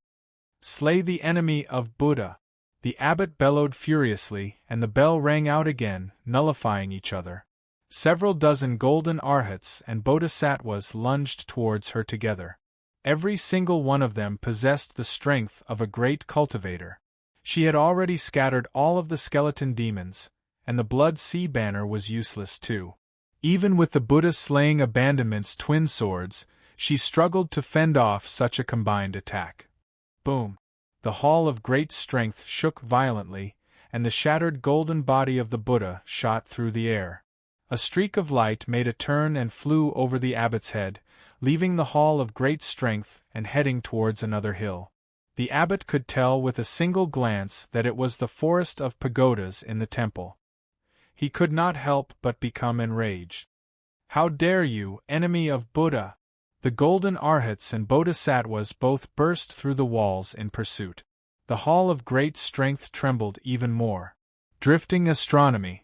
A: Slay the enemy of Buddha! The abbot bellowed furiously, and the bell rang out again, nullifying each other. Several dozen golden arhats and bodhisattvas lunged towards her together. Every single one of them possessed the strength of a great cultivator. She had already scattered all of the skeleton demons, and the blood sea banner was useless too. Even with the Buddha slaying abandonment's twin swords, she struggled to fend off such a combined attack. Boom! The hall of great strength shook violently, and the shattered golden body of the Buddha shot through the air. A streak of light made a turn and flew over the abbot's head, leaving the hall of great strength and heading towards another hill. The abbot could tell with a single glance that it was the forest of pagodas in the temple. He could not help but become enraged. How dare you, enemy of Buddha! The golden arhats and bodhisattvas both burst through the walls in pursuit. The hall of great strength trembled even more. Drifting astronomy.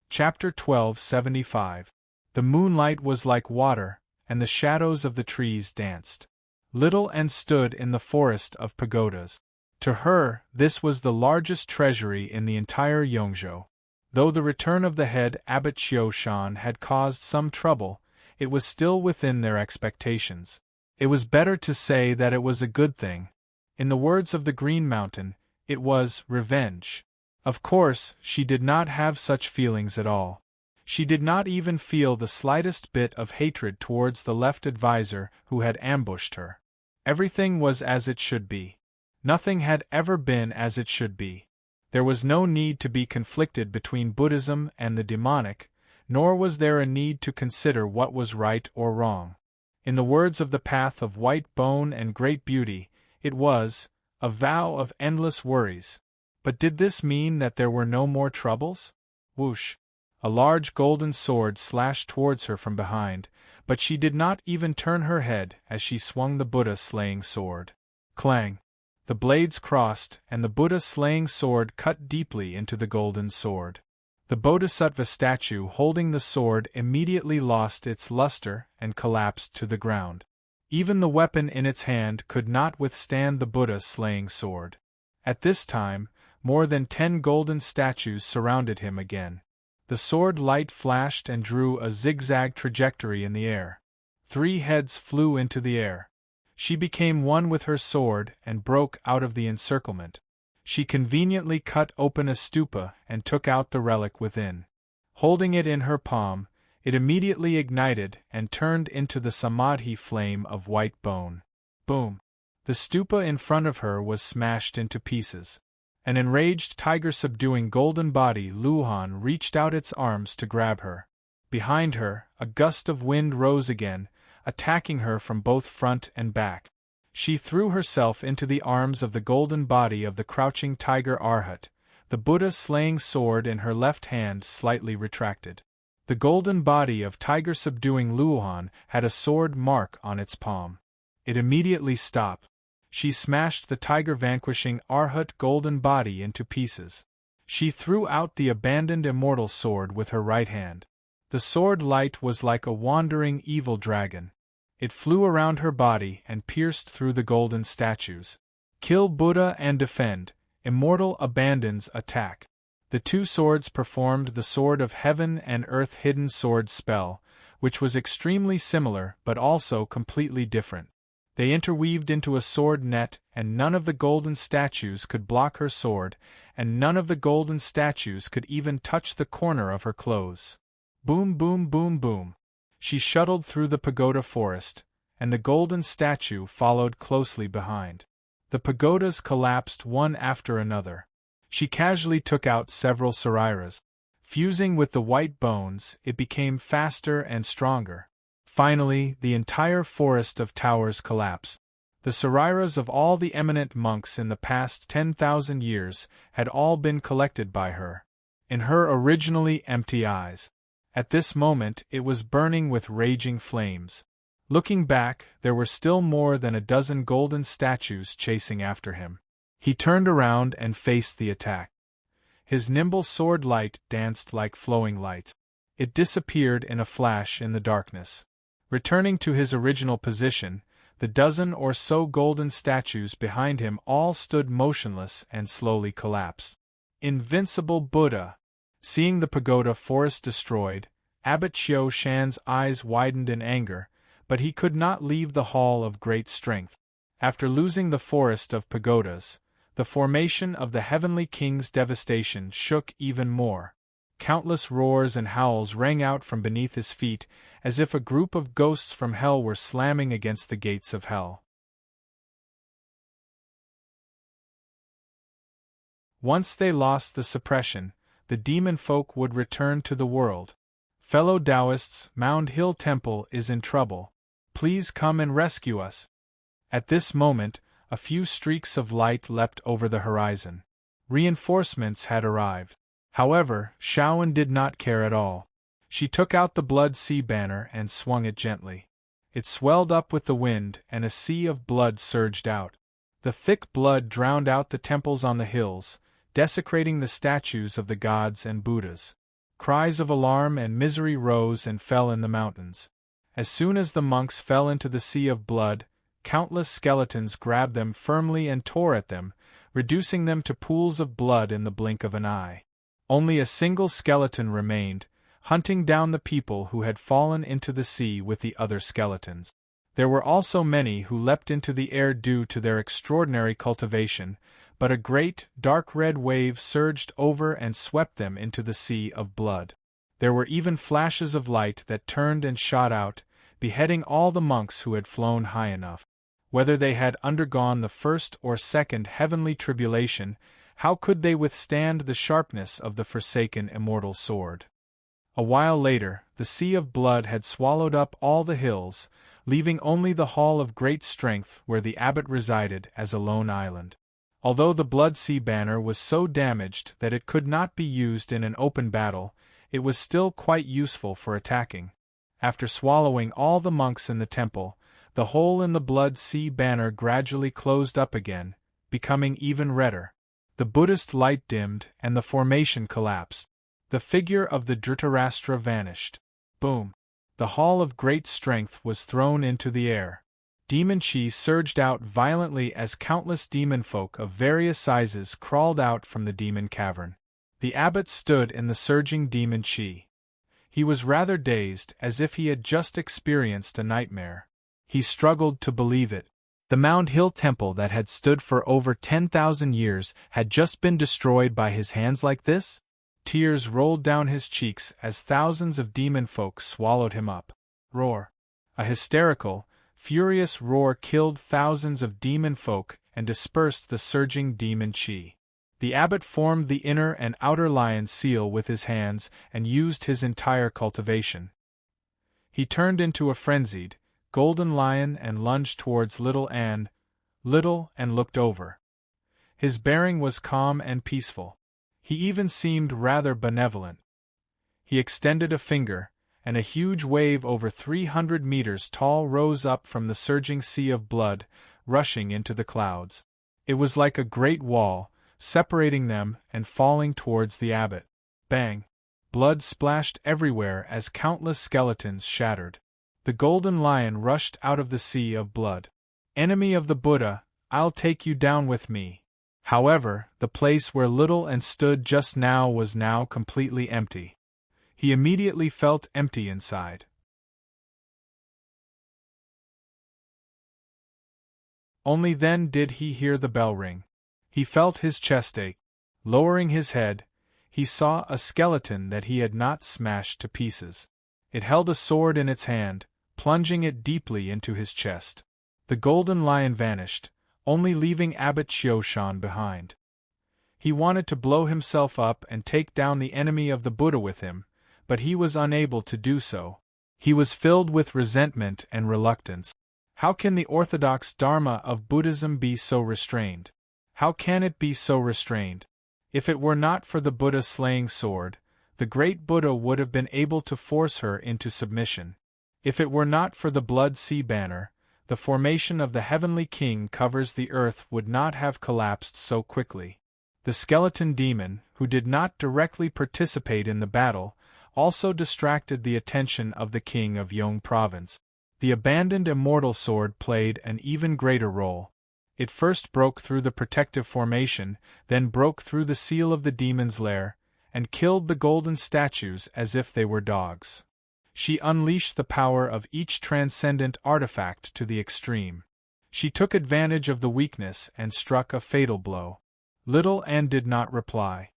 A: Chapter 1275. The moonlight was like water, and the shadows of the trees danced. Little An stood in the forest of pagodas. To her, this was the largest treasury in the entire Yongzhou. Though the return of the head Abbot Chioshan had caused some trouble, it was still within their expectations. It was better to say that it was a good thing. In the words of the Green Mountain, it was revenge. Of course, she did not have such feelings at all. She did not even feel the slightest bit of hatred towards the left advisor who had ambushed her. Everything was as it should be. Nothing had ever been as it should be. There was no need to be conflicted between Buddhism and the demonic, nor was there a need to consider what was right or wrong. In the words of the Path of White Bone and Great Beauty, it was a vow of endless worries. But did this mean that there were no more troubles? Whoosh! A large golden sword slashed towards her from behind, but she did not even turn her head as she swung the Buddha-slaying sword. Clang! The blades crossed, and the Buddha-slaying sword cut deeply into the golden sword. The bodhisattva statue holding the sword immediately lost its luster and collapsed to the ground. Even the weapon in its hand could not withstand the Buddha-slaying sword. At this time, more than 10 golden statues surrounded him again. The sword light flashed and drew a zigzag trajectory in the air. 3 heads flew into the air. She became one with her sword and broke out of the encirclement. She conveniently cut open a stupa and took out the relic within. Holding it in her palm, it immediately ignited and turned into the samadhi flame of white bone. Boom! The stupa in front of her was smashed into pieces. An enraged tiger-subduing golden body Luhan reached out its arms to grab her. Behind her, a gust of wind rose again, attacking her from both front and back. She threw herself into the arms of the golden body of the crouching tiger Arhat, the Buddha-slaying sword in her left hand slightly retracted. The golden body of tiger-subduing Luhan had a sword mark on its palm. It immediately stopped. She smashed the tiger-vanquishing Arhat golden body into pieces. She threw out the abandoned immortal sword with her right hand. The sword light was like a wandering evil dragon. It flew around her body and pierced through the golden statues. Kill Buddha and defend. Immortal abandons attack. The two swords performed the Sword of Heaven and Earth hidden sword spell, which was extremely similar but also completely different. They interweaved into a sword net, and none of the golden statues could block her sword, and none of the golden statues could even touch the corner of her clothes. Boom, boom, boom, boom. She shuttled through the pagoda forest, and the golden statue followed closely behind. The pagodas collapsed one after another. She casually took out several sariras. Fusing with the white bones, it became faster and stronger. Finally, the entire forest of towers collapsed. The sariras of all the eminent monks in the past 10,000 years had all been collected by her. In her originally empty eyes. At this moment it was burning with raging flames. Looking back, there were still more than a dozen golden statues chasing after him. He turned around and faced the attack. His nimble sword light danced like flowing light. It disappeared in a flash in the darkness. Returning to his original position, the dozen or so golden statues behind him all stood motionless and slowly collapsed. Invincible Buddha! Seeing the pagoda forest destroyed, Abbot Xiao Shan's eyes widened in anger, but he could not leave the Hall of Great Strength. After losing the forest of pagodas, the formation of the Heavenly King's devastation shook even more. Countless roars and howls rang out from beneath his feet, as if a group of ghosts from hell were slamming against the gates of hell. Once they lost the suppression, the demon folk would return to the world. Fellow Taoists, Mound Hill Temple is in trouble. Please come and rescue us. At this moment, a few streaks of light leapt over the horizon. Reinforcements had arrived. However, Shaoan did not care at all. She took out the blood sea banner and swung it gently. It swelled up with the wind, and a sea of blood surged out. The thick blood drowned out the temples on the hills, desecrating the statues of the gods and Buddhas. Cries of alarm and misery rose and fell in the mountains. As soon as the monks fell into the sea of blood, countless skeletons grabbed them firmly and tore at them, reducing them to pools of blood in the blink of an eye. Only a single skeleton remained, hunting down the people who had fallen into the sea with the other skeletons. There were also many who leapt into the air due to their extraordinary cultivation, but a great, dark red wave surged over and swept them into the sea of blood. There were even flashes of light that turned and shot out, beheading all the monks who had flown high enough. Whether they had undergone the first or second heavenly tribulation, how could they withstand the sharpness of the forsaken immortal sword? A while later, the sea of blood had swallowed up all the hills, leaving only the Hall of Great Strength where the abbot resided as a lone island. Although the blood sea banner was so damaged that it could not be used in an open battle, it was still quite useful for attacking. After swallowing all the monks in the temple, the hole in the blood sea banner gradually closed up again, becoming even redder. The Buddhist light dimmed and the formation collapsed. The figure of the Dhritarashtra vanished. Boom! The Hall of Great Strength was thrown into the air. Demon chi surged out violently as countless demon folk of various sizes crawled out from the demon cavern. The abbot stood in the surging demon chi. He was rather dazed, as if he had just experienced a nightmare. He struggled to believe it. The Mound Hill Temple that had stood for over 10,000 years had just been destroyed by his hands like this? Tears rolled down his cheeks as thousands of demon folk swallowed him up. Roar! A hysterical, furious roar killed thousands of demon folk and dispersed the surging demon chi. The abbot formed the inner and outer lion seal with his hands and used his entire cultivation. He turned into a frenzied, golden lion and lunged towards Little and looked over. His bearing was calm and peaceful. He even seemed rather benevolent. He extended a finger, and a huge wave over 300 meters tall rose up from the surging sea of blood, rushing into the clouds. It was like a great wall, separating them and falling towards the abbot. Bang! Blood splashed everywhere as countless skeletons shattered. The golden lion rushed out of the sea of blood. Enemy of the Buddha, I'll take you down with me. However, the place where Little and stood just now was now completely empty. He immediately felt empty inside. Only then did he hear the bell ring. He felt his chest ache. Lowering his head, he saw a skeleton that he had not smashed to pieces. It held a sword in its hand, plunging it deeply into his chest. The golden lion vanished, only leaving Abbot Qiushan behind. He wanted to blow himself up and take down the enemy of the Buddha with him, but he was unable to do so. He was filled with resentment and reluctance. How can the orthodox Dharma of Buddhism be so restrained? How can it be so restrained? If it were not for the Buddha slaying sword, the great Buddha would have been able to force her into submission. If it were not for the blood sea banner, the formation of the heavenly king covers the earth would not have collapsed so quickly. The skeleton demon, who did not directly participate in the battle, also distracted the attention of the king of Yong province. The abandoned immortal sword played an even greater role. It first broke through the protective formation, then broke through the seal of the demon's lair, and killed the golden statues as if they were dogs. She unleashed the power of each transcendent artifact to the extreme. She took advantage of the weakness and struck a fatal blow. Little An did not reply.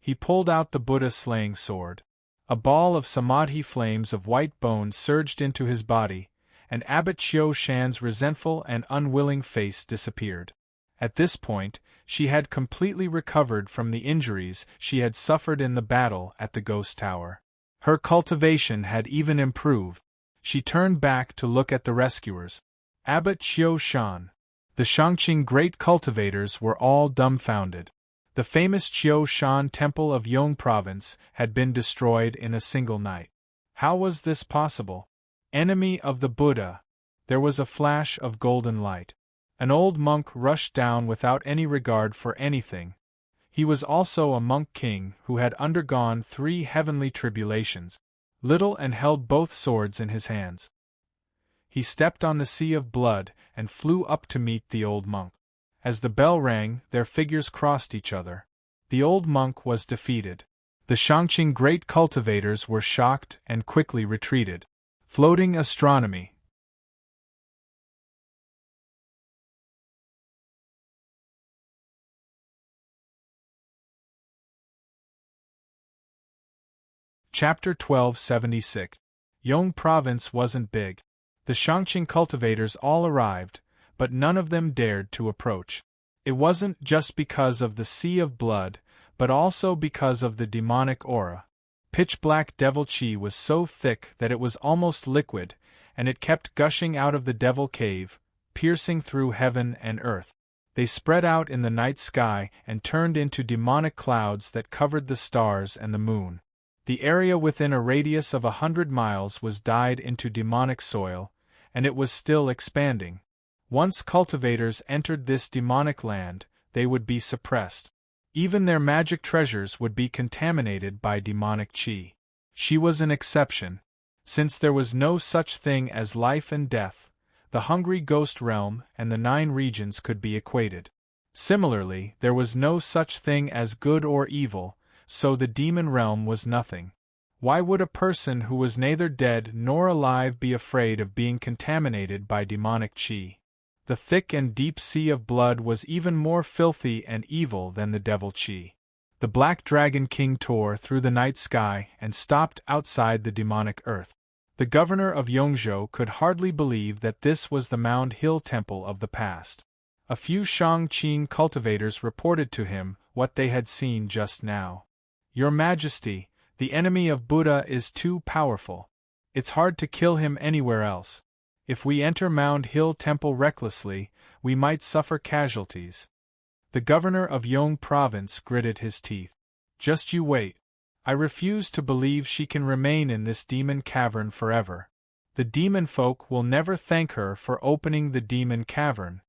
A: He pulled out the Buddha-slaying sword. A ball of samadhi flames of white bone surged into his body, and Abbot Qiushan's resentful and unwilling face disappeared. At this point, she had completely recovered from the injuries she had suffered in the battle at the Ghost Tower. Her cultivation had even improved. She turned back to look at the rescuers. Abbot Qiushan. The Shangqing great cultivators were all dumbfounded. The famous Qiushan Temple of Yong province had been destroyed in a single night. How was this possible? Enemy of the Buddha. There was a flash of golden light. An old monk rushed down without any regard for anything. He was also a monk king who had undergone 3 heavenly tribulations. Little and held both swords in his hands. He stepped on the sea of blood and flew up to meet the old monk. As the bell rang, their figures crossed each other. The old monk was defeated. The Shangqing great cultivators were shocked and quickly retreated. Floating astronomy. Chapter 1276. Yong province wasn't big. The Shangqing cultivators all arrived, but none of them dared to approach. It wasn't just because of the sea of blood, but also because of the demonic aura. Pitch-black devil chi was so thick that it was almost liquid, and it kept gushing out of the devil cave, piercing through heaven and earth. They spread out in the night sky and turned into demonic clouds that covered the stars and the moon. The area within a radius of 100 miles was dyed into demonic soil, and it was still expanding. Once cultivators entered this demonic land, they would be suppressed. Even their magic treasures would be contaminated by demonic chi. She was an exception. Since there was no such thing as life and death, the hungry ghost realm and the 9 regions could be equated. Similarly, there was no such thing as good or evil, so the demon realm was nothing. Why would a person who was neither dead nor alive be afraid of being contaminated by demonic chi? The thick and deep sea of blood was even more filthy and evil than the devil chi. The black dragon king tore through the night sky and stopped outside the demonic earth. The governor of Yongzhou could hardly believe that this was the Mound Hill Temple of the past. A few Shangqing cultivators reported to him what they had seen just now. "Your Majesty, the enemy of Buddha is too powerful. It's hard to kill him anywhere else. If we enter Mound Hill Temple recklessly, we might suffer casualties." The governor of Yong Province gritted his teeth. "Just you wait. I refuse to believe she can remain in this demon cavern forever. The demon folk will never thank her for opening the demon cavern."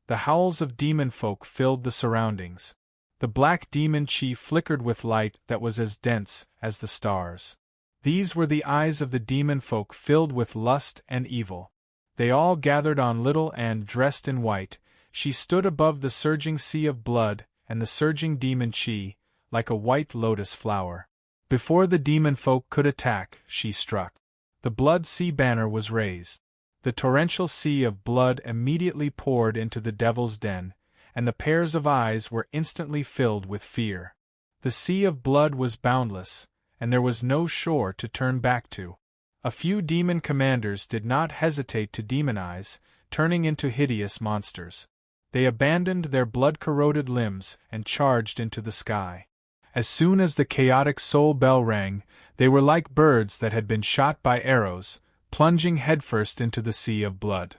A: The howls of demon folk filled the surroundings. The black demon chi flickered with light that was as dense as the stars. These were the eyes of the demon folk filled with lust and evil. They all gathered on Little and dressed in white. She stood above the surging sea of blood and the surging demon chi, like a white lotus flower. Before the demon folk could attack, she struck. The blood sea banner was raised. The torrential sea of blood immediately poured into the devil's den, and the pairs of eyes were instantly filled with fear. The sea of blood was boundless, and there was no shore to turn back to. A few demon commanders did not hesitate to demonize, turning into hideous monsters. They abandoned their blood-corroded limbs and charged into the sky. As soon as the chaotic soul bell rang, they were like birds that had been shot by arrows, plunging headfirst into the sea of blood.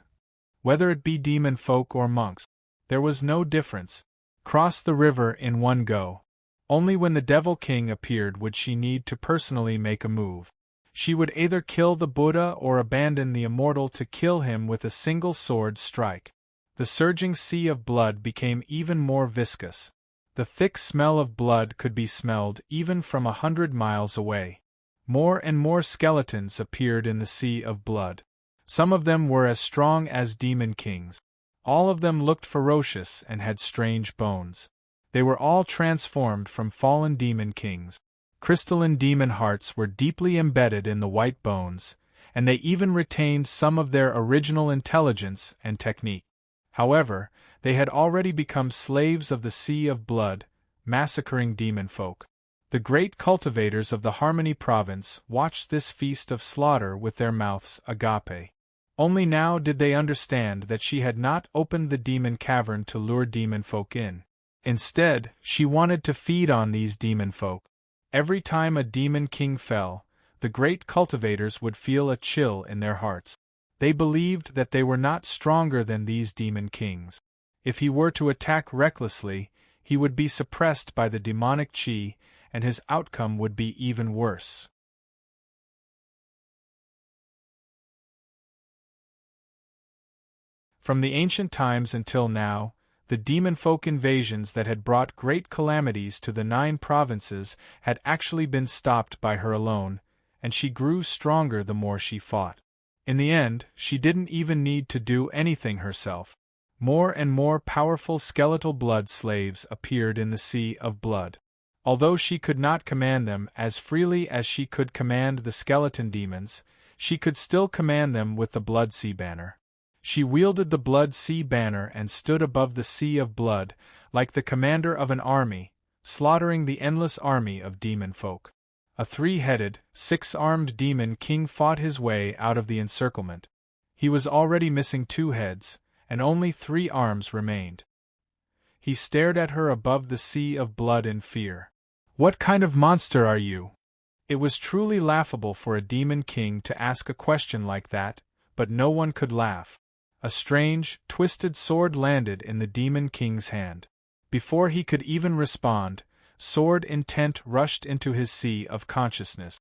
A: Whether it be demon folk or monks, there was no difference. Cross the river in one go. Only when the Devil King appeared would she need to personally make a move. She would either kill the Buddha or abandon the immortal to kill him with a single sword strike. The surging sea of blood became even more viscous. The thick smell of blood could be smelled even from 100 miles away. More and more skeletons appeared in the sea of blood. Some of them were as strong as demon kings. All of them looked ferocious and had strange bones. They were all transformed from fallen demon kings. Crystalline demon hearts were deeply embedded in the white bones, and they even retained some of their original intelligence and technique. However, they had already become slaves of the sea of blood, massacring demon folk. The great cultivators of the Harmony Province watched this feast of slaughter with their mouths agape. Only now did they understand that she had not opened the demon cavern to lure demon folk in. Instead, she wanted to feed on these demon folk. Every time a demon king fell, the great cultivators would feel a chill in their hearts. They believed that they were not stronger than these demon kings. If he were to attack recklessly, he would be suppressed by the demonic chi, and his outcome would be even worse. From the ancient times until now, the demon folk invasions that had brought great calamities to the 9 provinces had actually been stopped by her alone, and she grew stronger the more she fought. In the end, she didn't even need to do anything herself. More and more powerful skeletal blood slaves appeared in the sea of blood. Although she could not command them as freely as she could command the skeleton demons, she could still command them with the blood sea banner. She wielded the blood sea banner and stood above the sea of blood, like the commander of an army, slaughtering the endless army of demon folk. A 3-headed, 6-armed demon king fought his way out of the encirclement. He was already missing 2 heads, and only 3 arms remained. He stared at her above the sea of blood in fear. "What kind of monster are you?" It was truly laughable for a demon king to ask a question like that, but no one could laugh. A strange, twisted sword landed in the demon king's hand. Before he could even respond, sword intent rushed into his sea of consciousness.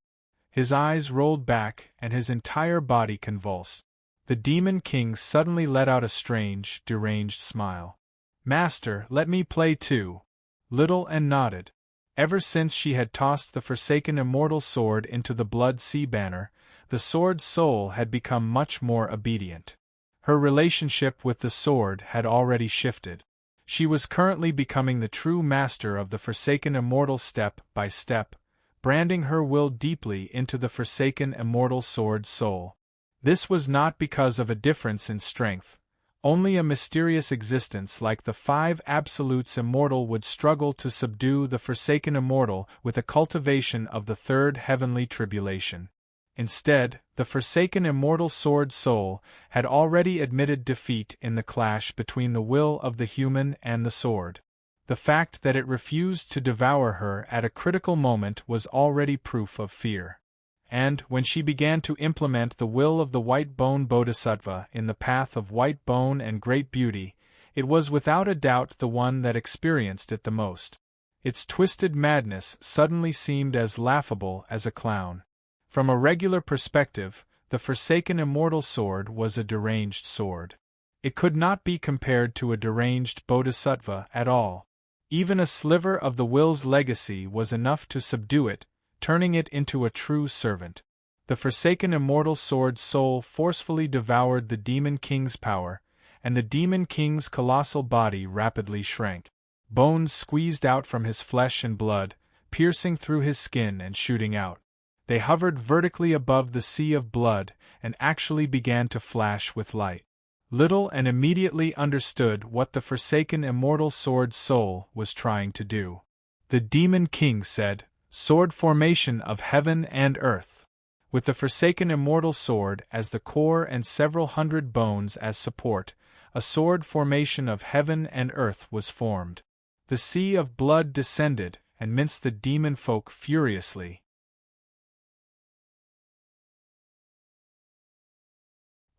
A: His eyes rolled back and his entire body convulsed. The demon king suddenly let out a strange, deranged smile. "Master, let me play too." Little and nodded. Ever since she had tossed the forsaken immortal sword into the blood sea banner, the sword's soul had become much more obedient. Her relationship with the sword had already shifted. She was currently becoming the true master of the forsaken immortal step by step, branding her will deeply into the forsaken immortal sword's soul. This was not because of a difference in strength. Only a mysterious existence like the 5 absolutes immortal would struggle to subdue the forsaken immortal with a cultivation of the 3rd heavenly tribulation. Instead, the forsaken immortal sword soul had already admitted defeat in the clash between the will of the human and the sword. The fact that it refused to devour her at a critical moment was already proof of fear. And, when she began to implement the will of the white bone bodhisattva in the path of white bone and great beauty, it was without a doubt the one that experienced it the most. Its twisted madness suddenly seemed as laughable as a clown. From a regular perspective, the forsaken immortal sword was a deranged sword. It could not be compared to a deranged bodhisattva at all. Even a sliver of the will's legacy was enough to subdue it, turning it into a true servant. The forsaken immortal sword soul forcefully devoured the Demon King's power, and the Demon King's colossal body rapidly shrank. Bones squeezed out from his flesh and blood, piercing through his skin and shooting out. They hovered vertically above the sea of blood and actually began to flash with light. Little and immediately understood what the forsaken immortal sword soul was trying to do. The Demon King said, "Sword formation of heaven and earth." With the forsaken immortal sword as the core and several hundred bones as support, a sword formation of heaven and earth was formed. The sea of blood descended and minced the demon folk furiously.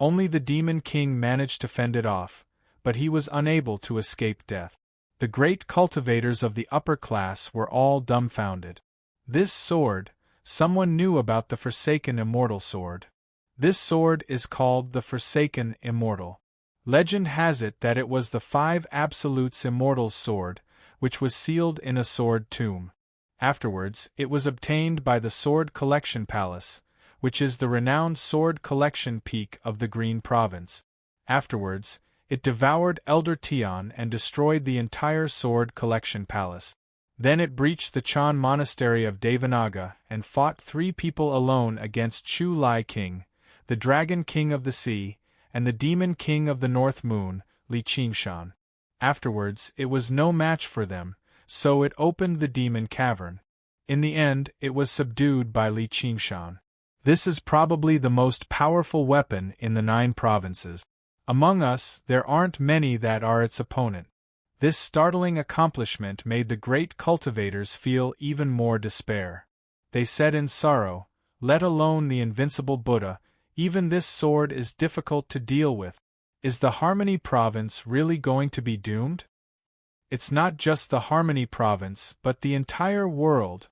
A: Only the Demon King managed to fend it off, but he was unable to escape death. The great cultivators of the upper class were all dumbfounded. This sword, someone knew about the forsaken immortal sword. This sword is called the Forsaken Immortal. Legend has it that it was the Five Absolutes Immortal's sword, which was sealed in a sword tomb. Afterwards, it was obtained by the Sword Collection Palace, which is the renowned sword collection peak of the Green Province. Afterwards, it devoured Elder Tian and destroyed the entire sword collection palace. Then it breached the Chan monastery of Devanaga and fought 3 people alone against Chu Lai King, the Dragon King of the Sea, and the Demon King of the North Moon, Li Qingshan. Afterwards, it was no match for them, so it opened the Demon Cavern. In the end, it was subdued by Li Qingshan. This is probably the most powerful weapon in the 9 provinces. Among us, there aren't many that are its opponent. This startling accomplishment made the great cultivators feel even more despair. They said in sorrow, "Let alone the invincible Buddha, even this sword is difficult to deal with. Is the Harmony Province really going to be doomed?" It's not just the Harmony Province, but the entire world.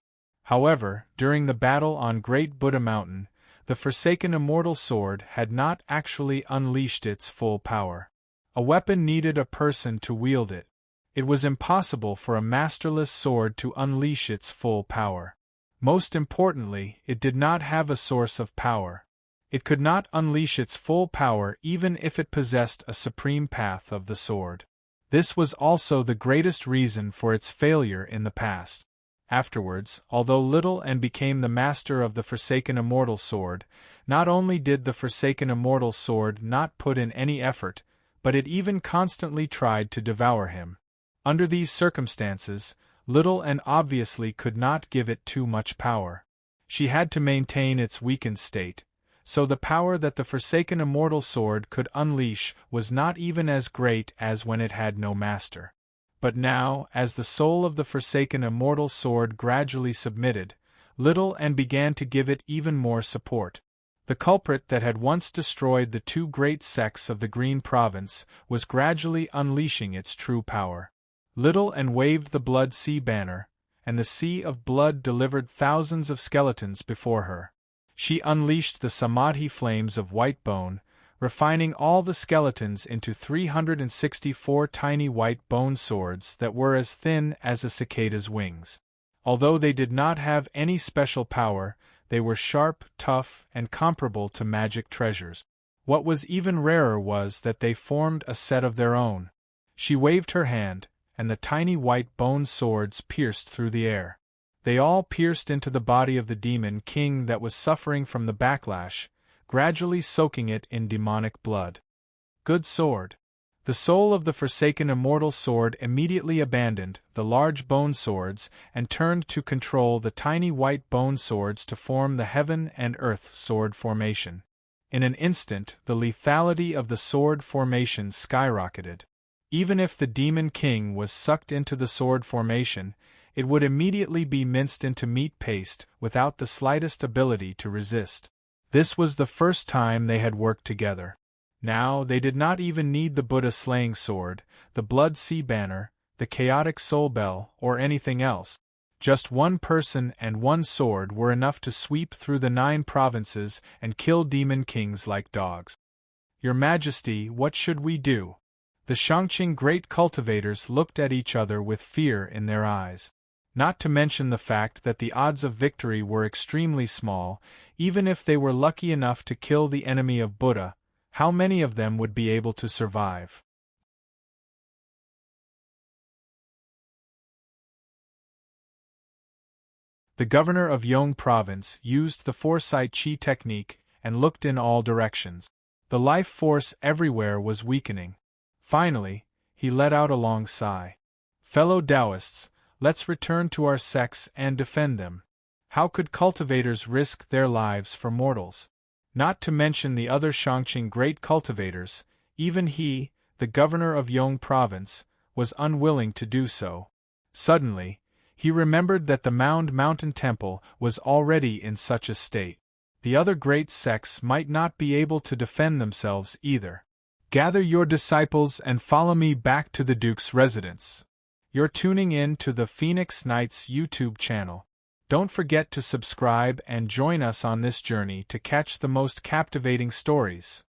A: However, during the battle on Great Buddha Mountain, the forsaken immortal sword had not actually unleashed its full power. A weapon needed a person to wield it. It was impossible for a masterless sword to unleash its full power. Most importantly, it did not have a source of power. It could not unleash its full power even if it possessed a supreme path of the sword. This was also the greatest reason for its failure in the past. Afterwards, although Little and became the master of the Forsaken Immortal Sword, not only did the Forsaken Immortal Sword not put in any effort, but it even constantly tried to devour him. Under these circumstances, Little and obviously could not give it too much power. She had to maintain its weakened state, so the power that the Forsaken Immortal Sword could unleash was not even as great as when it had no master. But now, as the soul of the Forsaken Immortal Sword gradually submitted, Little and began to give it even more support. The culprit that had once destroyed the 2 great sects of the Green Province was gradually unleashing its true power. Little and waved the Blood Sea banner, and the sea of blood delivered thousands of skeletons before her. She unleashed the Samadhi flames of white bone, refining all the skeletons into 364 tiny white bone swords that were as thin as a cicada's wings. Although they did not have any special power, they were sharp, tough, and comparable to magic treasures. What was even rarer was that they formed a set of their own. She waved her hand, and the tiny white bone swords pierced through the air. They all pierced into the body of the Demon King that was suffering from the backlash, gradually soaking it in demonic blood. Good sword. The soul of the forsaken immortal sword immediately abandoned the large bone swords and turned to control the tiny white bone swords to form the heaven and earth sword formation. In an instant, the lethality of the sword formation skyrocketed. Even if the Demon King was sucked into the sword formation, it would immediately be minced into meat paste without the slightest ability to resist. This was the first time they had worked together. Now they did not even need the Buddha-slaying sword, the Blood Sea Banner, the Chaotic Soul Bell, or anything else. Just one person and one sword were enough to sweep through the 9 provinces and kill demon kings like dogs. Your Majesty, what should we do? The Shangqing great cultivators looked at each other with fear in their eyes. Not to mention the fact that the odds of victory were extremely small. Even if they were lucky enough to kill the enemy of Buddha, how many of them would be able to survive? The governor of Yong province used the foresight chi technique and looked in all directions. The life force everywhere was weakening. Finally, he let out a long sigh. Fellow Taoists, let's return to our sects and defend them. How could cultivators risk their lives for mortals? Not to mention the other Shangqing great cultivators, even he, the governor of Yong province, was unwilling to do so. Suddenly, he remembered that the Mountain Temple was already in such a state. The other great sects might not be able to defend themselves either. Gather your disciples and follow me back to the Duke's residence. You're tuning in to the Phoenix Knights YouTube channel. Don't forget to subscribe and join us on this journey to catch the most captivating stories.